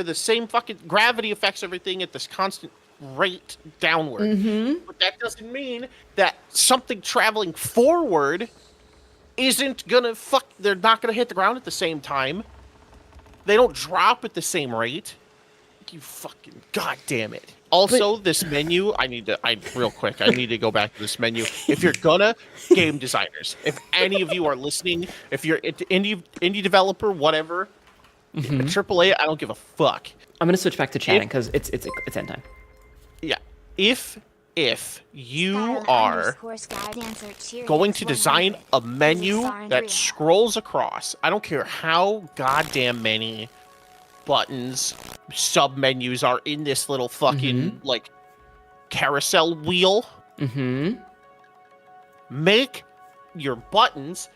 the same fucking... Gravity affects everything at this constant rate downward. Mm-hmm. But that doesn't mean that something traveling forward isn't gonna They're not gonna hit the ground at the same time. They don't drop at the same rate. You fucking goddamn it. Also, this menu, I need to go back to this menu. If you're gonna, game designers, if any of you are listening, if you're an indie developer, whatever, AAA, I don't give a fuck. I'm gonna switch back to chatting because it's end time. Yeah. If if you are going to design a menu that scrolls across, I don't care how goddamn many buttons, sub-menus are in this little fucking, like, carousel wheel. Make your buttons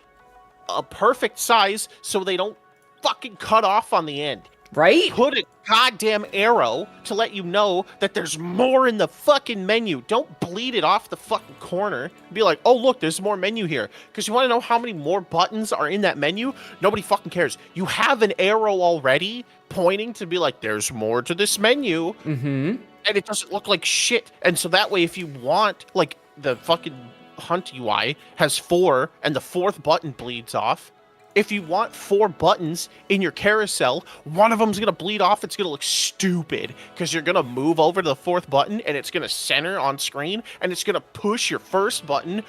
a perfect size so they don't fucking cut off on the end. Right? Put a goddamn arrow to let you know that there's more in the fucking menu. Don't bleed it off the fucking corner. Be like, oh, look, there's more menu here. Because you want to know how many more buttons are in that menu? Nobody fucking cares. You have an arrow already pointing to be like, there's more to this menu. And it doesn't look like shit. And so that way, if you want, like, the fucking Hunt UI has 4 and the 4th button bleeds off. If you want 4 buttons in your carousel, one of them's going to bleed off. It's going to look stupid because you're going to move over to the 4th button and it's going to center on screen and it's going to push your first button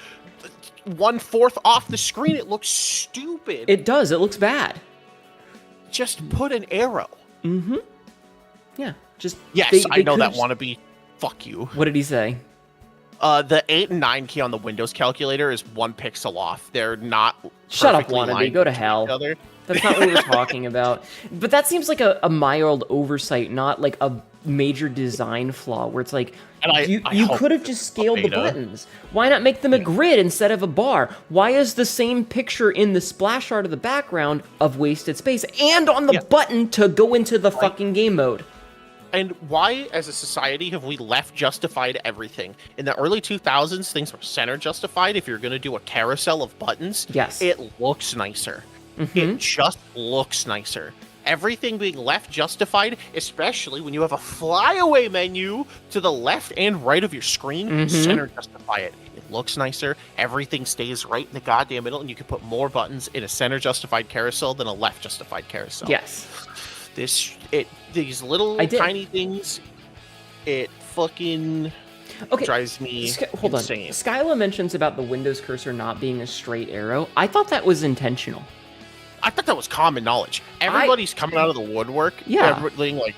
1/4 off the screen. It looks stupid. It does. It looks bad. Just put an arrow. Yeah. Just Yes, I know that wannabe. Fuck you. What did he say? The 8 and 9 key on the Windows calculator is 1 pixel off. They're not. Shut up, perfectly wannabe. lined Go to each hell. other. That's not what we were talking about. But that seems like a mild oversight, not like a major design flaw where it's like, And I you hope could have just scaled the beta. buttons. Why not make them a grid instead of a bar? Why is the same picture in the splash art of the background of wasted space and on the button to go into the fucking game mode? And why, as a society, have we left justified everything? In the early 2000s, things were center justified. If you're going to do a carousel of buttons, Yes. it looks nicer. It just looks nicer. Everything being left justified, especially when you have a flyaway menu to the left and right of your screen, center justify it. It looks nicer. Everything stays right in the goddamn middle, and you can put more buttons in a center justified carousel than a left justified carousel. Yes. These little tiny things, it fucking drives me Hold on. insane. Skyla mentions about the Windows cursor not being a straight arrow. I thought that was intentional. I thought that was common knowledge. Everybody's coming out of the woodwork. Yeah. Everything like,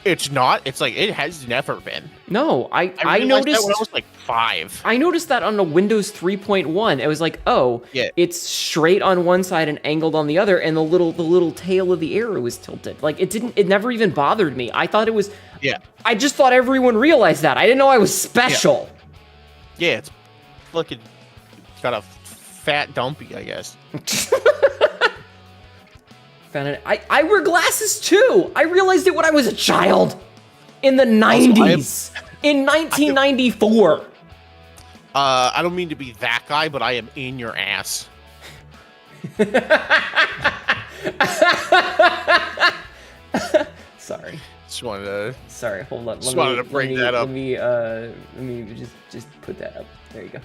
it's not. It's like, it has never been. No, I realized noticed that when I was like 5. I noticed that on the Windows 3.1. It was like, oh, it's straight on one side and angled on the other, and the little tail of the arrow is tilted. Like it never even bothered me. I thought it was I just thought everyone realized that. I didn't know I was special. Yeah, it's fucking got a fat dumpy, I guess. Found it. I wear glasses too. I realized it when I was a child. In the 90s. In 1994. I don't mean to be that guy, but I am in your ass. Sorry. Just wanted to. Sorry, hold on. Just wanted to bring that up. Let me just put that up. There you go.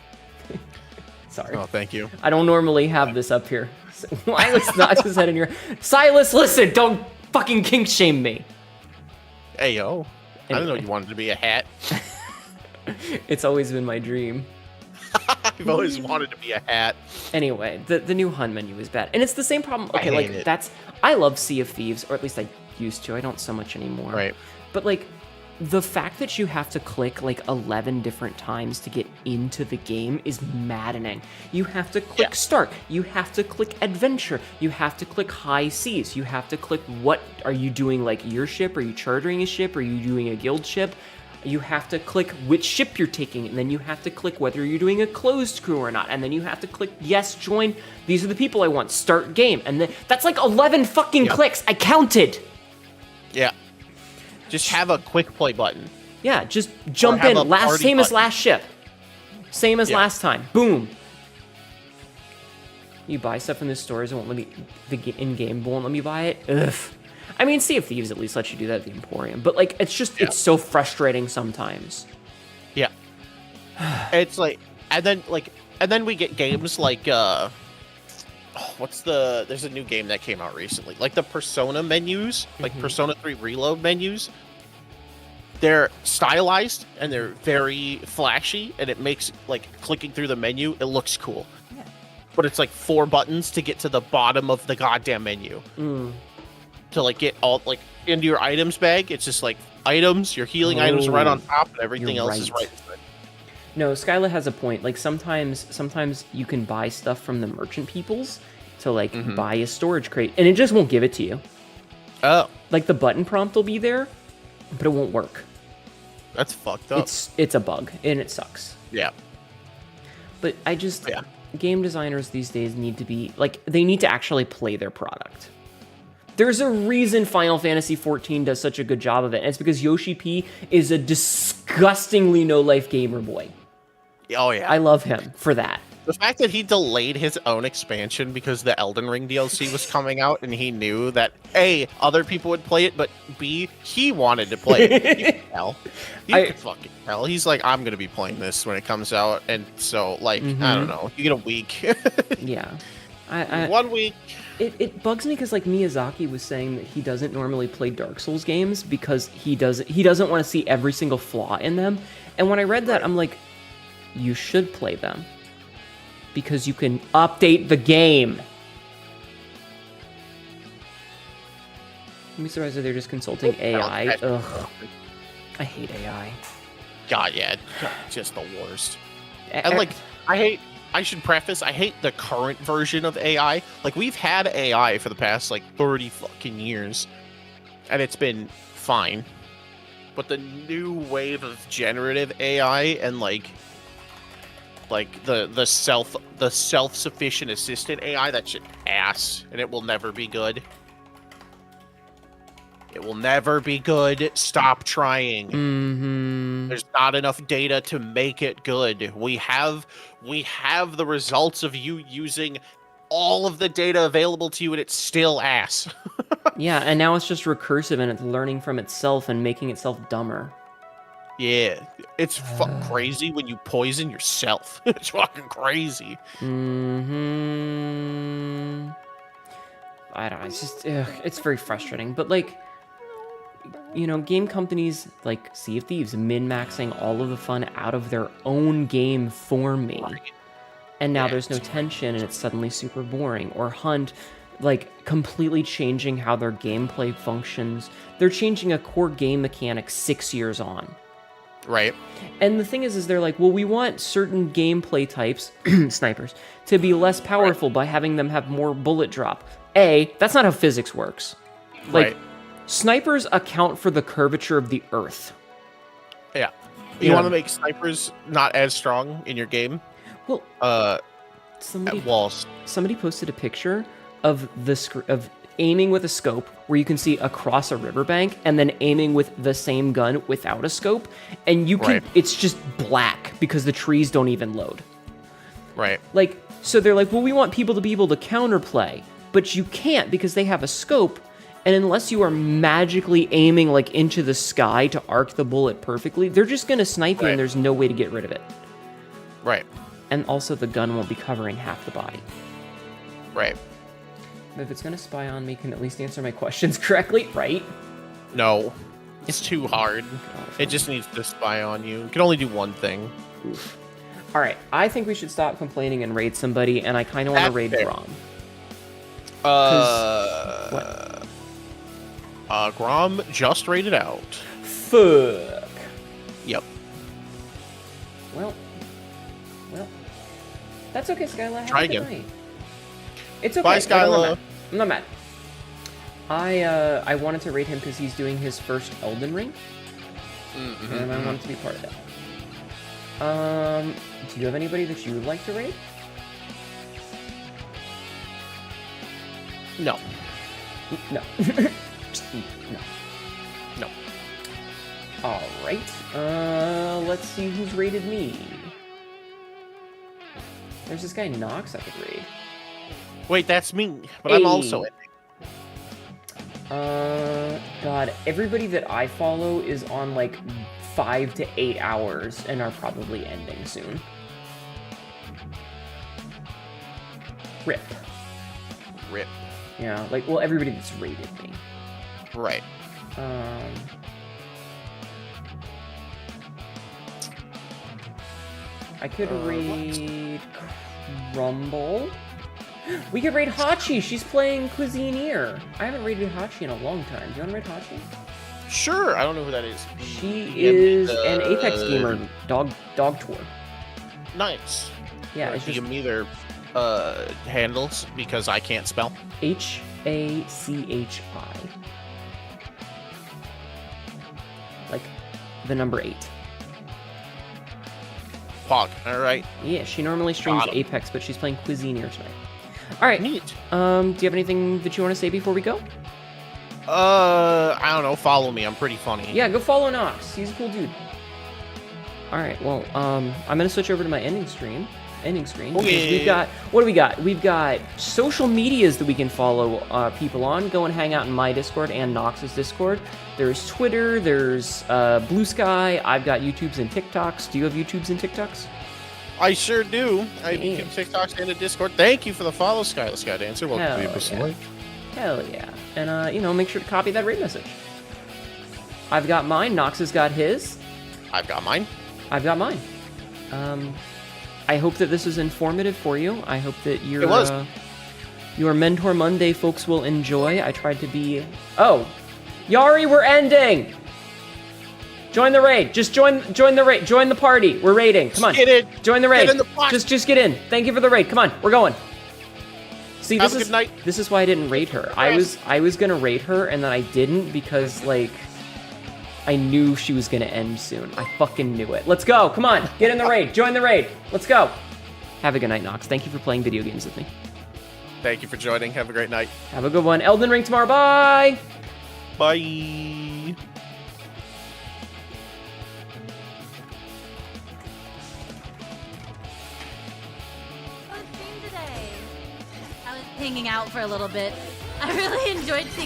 Sorry. Oh, thank you. I don't normally have this up here. So why was not his head in here? Silas, listen! Don't fucking kink shame me. Hey yo, I didn't know Anyway. you wanted to be a hat. It's always been my dream. I've always wanted to be a hat. Anyway, the new Hun menu is bad, and it's the same problem. Okay, hate it. I love Sea of Thieves, or at least I used to. I don't so much anymore. Right. But like, the fact that you have to click like 11 different times to get into the game is maddening. You have to click start. You have to click adventure. You have to click high seas. You have to click what are you doing, like your ship? Are you chartering a ship? Are you doing a guild ship? You have to click which ship you're taking, and then you have to click whether you're doing a closed crew or not, and then you have to click yes, join. These are the people I want. Start game, and then that's like 11 fucking clicks. I counted. Yeah. Just have a quick play button. Yeah, just jump have in. a party Same as button. last ship. Same as Yeah. last time. Boom. You buy stuff in the stores, it won't let me. The in-game won't let me buy it. Ugh. I mean, Sea of Thieves at least lets you do that at the Emporium, but like, it's just it's so frustrating sometimes. Yeah. It's like, and then we get games like there's a new game that came out recently, like the Persona menus, like Persona 3 Reload menus. They're stylized and they're very flashy, and it makes like clicking through the menu, it looks cool. Yeah. But it's like 4 buttons to get to the bottom of the goddamn menu. To like get all like into your items bag. It's just like items, your healing items are right on top, and everything You're else is right. right. No, Skyla has a point. Like sometimes you can buy stuff from the merchant peoples to like buy a storage crate, and it just won't give it to you. Oh, Like the button prompt will be there, but it won't work. that's fucked up. It's a bug, and it sucks. Yeah. But I just Yeah. game designers these days need to be like they need to actually play their product. There's a reason Final Fantasy XIV does such a good job of it, and it's because Yoshi P is a disgustingly no-life gamer boy. Oh yeah. I love him for that. The fact that he delayed his own expansion because the Elden Ring DLC was coming out, and he knew that A, other people would play it, but B, he wanted to play it. You could tell. You could fucking tell. He's like, I'm gonna be playing this when it comes out, and so like, I don't know. You get a week. Yeah. 1 week. It bugs me because like Miyazaki was saying that he doesn't normally play Dark Souls games because he doesn't want to see every single flaw in them. And when I read that, I'm like, you should play them because you can update the game. I'm surprised that they're just consulting AI. Ugh, I hate AI. God, yeah, just the worst. And like, I should preface, I hate the current version of AI. Like, we've had AI for the past, like, 30 fucking years, and it's been fine. But the new wave of generative AI and, like the self-sufficient assistant AI, that shit ass, and it will never be good. It will never be good. Stop trying. There's not enough data to make it good. We have the results of you using all of the data available to you, and it's still ass. Yeah, and now it's just recursive and it's learning from itself and making itself dumber. Yeah, it's crazy when you poison yourself. It's fucking crazy. I don't know. It's just it's very frustrating. But like, you know, game companies like Sea of Thieves min-maxing all of the fun out of their own game for me. And now there's no tension and it's suddenly super boring. Or Hunt, like, completely changing how their gameplay functions. They're changing a core game mechanic 6 years on. Right. And the thing is they're like, well, we want certain gameplay types, snipers, to be less powerful by having them have more bullet drop. That's not how physics works. Like, snipers account for the curvature of the earth. Yeah. You want to make snipers not as strong in your game? Well, somebody posted a picture of of aiming with a scope where you can see across a riverbank and then aiming with the same gun without a scope, and you can it's just black because the trees don't even load. Right. Like, so they're like, well, we want people to be able to counterplay, but you can't because they have a scope. And unless you are magically aiming like into the sky to arc the bullet perfectly, they're just gonna snipe you and there's no way to get rid of it. Right. And also the gun won't be covering half the body. Right. But if it's gonna spy on me, can at least answer my questions correctly, right? No. It's too hard. It just needs to spy on you. It can only do one thing. Oof. Alright, I think we should stop complaining and raid somebody, and I kinda wanna raid Grom. Grom just raided out. Fuck. Yep. Well, that's okay, Skyla. Try again. Night. It's okay. Bye, Skyla. I'm not mad. I wanted to raid him because he's doing his first Elden Ring, and I wanted to be part of that. Do you have anybody that you would like to raid? No. No. No. All right. Let's see who's raided me. There's this guy Nox I could raid. Wait, that's me, but I'm also in. God, everybody that I follow is on like 5 to 8 hours and are probably ending soon. Rip. Yeah, like, well, everybody that's raided me. Right. I could raid Crumble. We could raid Hachi. She's playing Cuisineer. I haven't raided Hachi in a long time. Do you want to raid Hachi? Sure. I don't know who that is. She is an Apex gamer. Dog tour. Nice. Yeah, Or it's do just you either handles because I can't spell. HACHI. Like the number 8. Pog. All right. Yeah, she normally streams Got 'em. Apex, but she's playing Cuisinier tonight. All right. Neat. Do you have anything that you want to say before we go? I don't know. Follow me. I'm pretty funny. Yeah, go follow Nox. He's a cool dude. All right. Well, I'm gonna switch over to my ending screen. Because we've got, what do we got? We've got social medias that we can follow people on. Go and hang out in my Discord and Nox's Discord. There's Twitter. There's Blue Sky. I've got YouTubes and TikToks. Do you have YouTubes and TikToks? I sure do. I Yeah. became TikToks and a Discord. Thank you for the follow, Sky Dancer. Welcome to Hell the episode. yeah. Hell yeah. And, make sure to copy that rate message. I've got mine. Nox has got his. I've got mine. I've got mine. I hope that this was informative for you. I hope that It was. Your Mentor Monday folks will enjoy. I tried to be... Oh! Yari, we're ending! Join the raid. Just join the raid. Join the party. We're raiding. Come on. Get in. Join the raid. Get in the box. Just get in. Thank you for the raid. Come on. We're going. See, Have this a is good night. This is why I didn't raid her. I was gonna raid her and then I didn't because like I knew she was gonna end soon. I fucking knew it. Let's go. Come on. Get in the raid. Join the raid. Let's go. Have a good night, Nox. Thank you for playing video games with me. Thank you for joining. Have a great night. Have a good one. Elden Ring tomorrow. Bye. Bye. Fun stream today. I was hanging out for a little bit. I really enjoyed seeing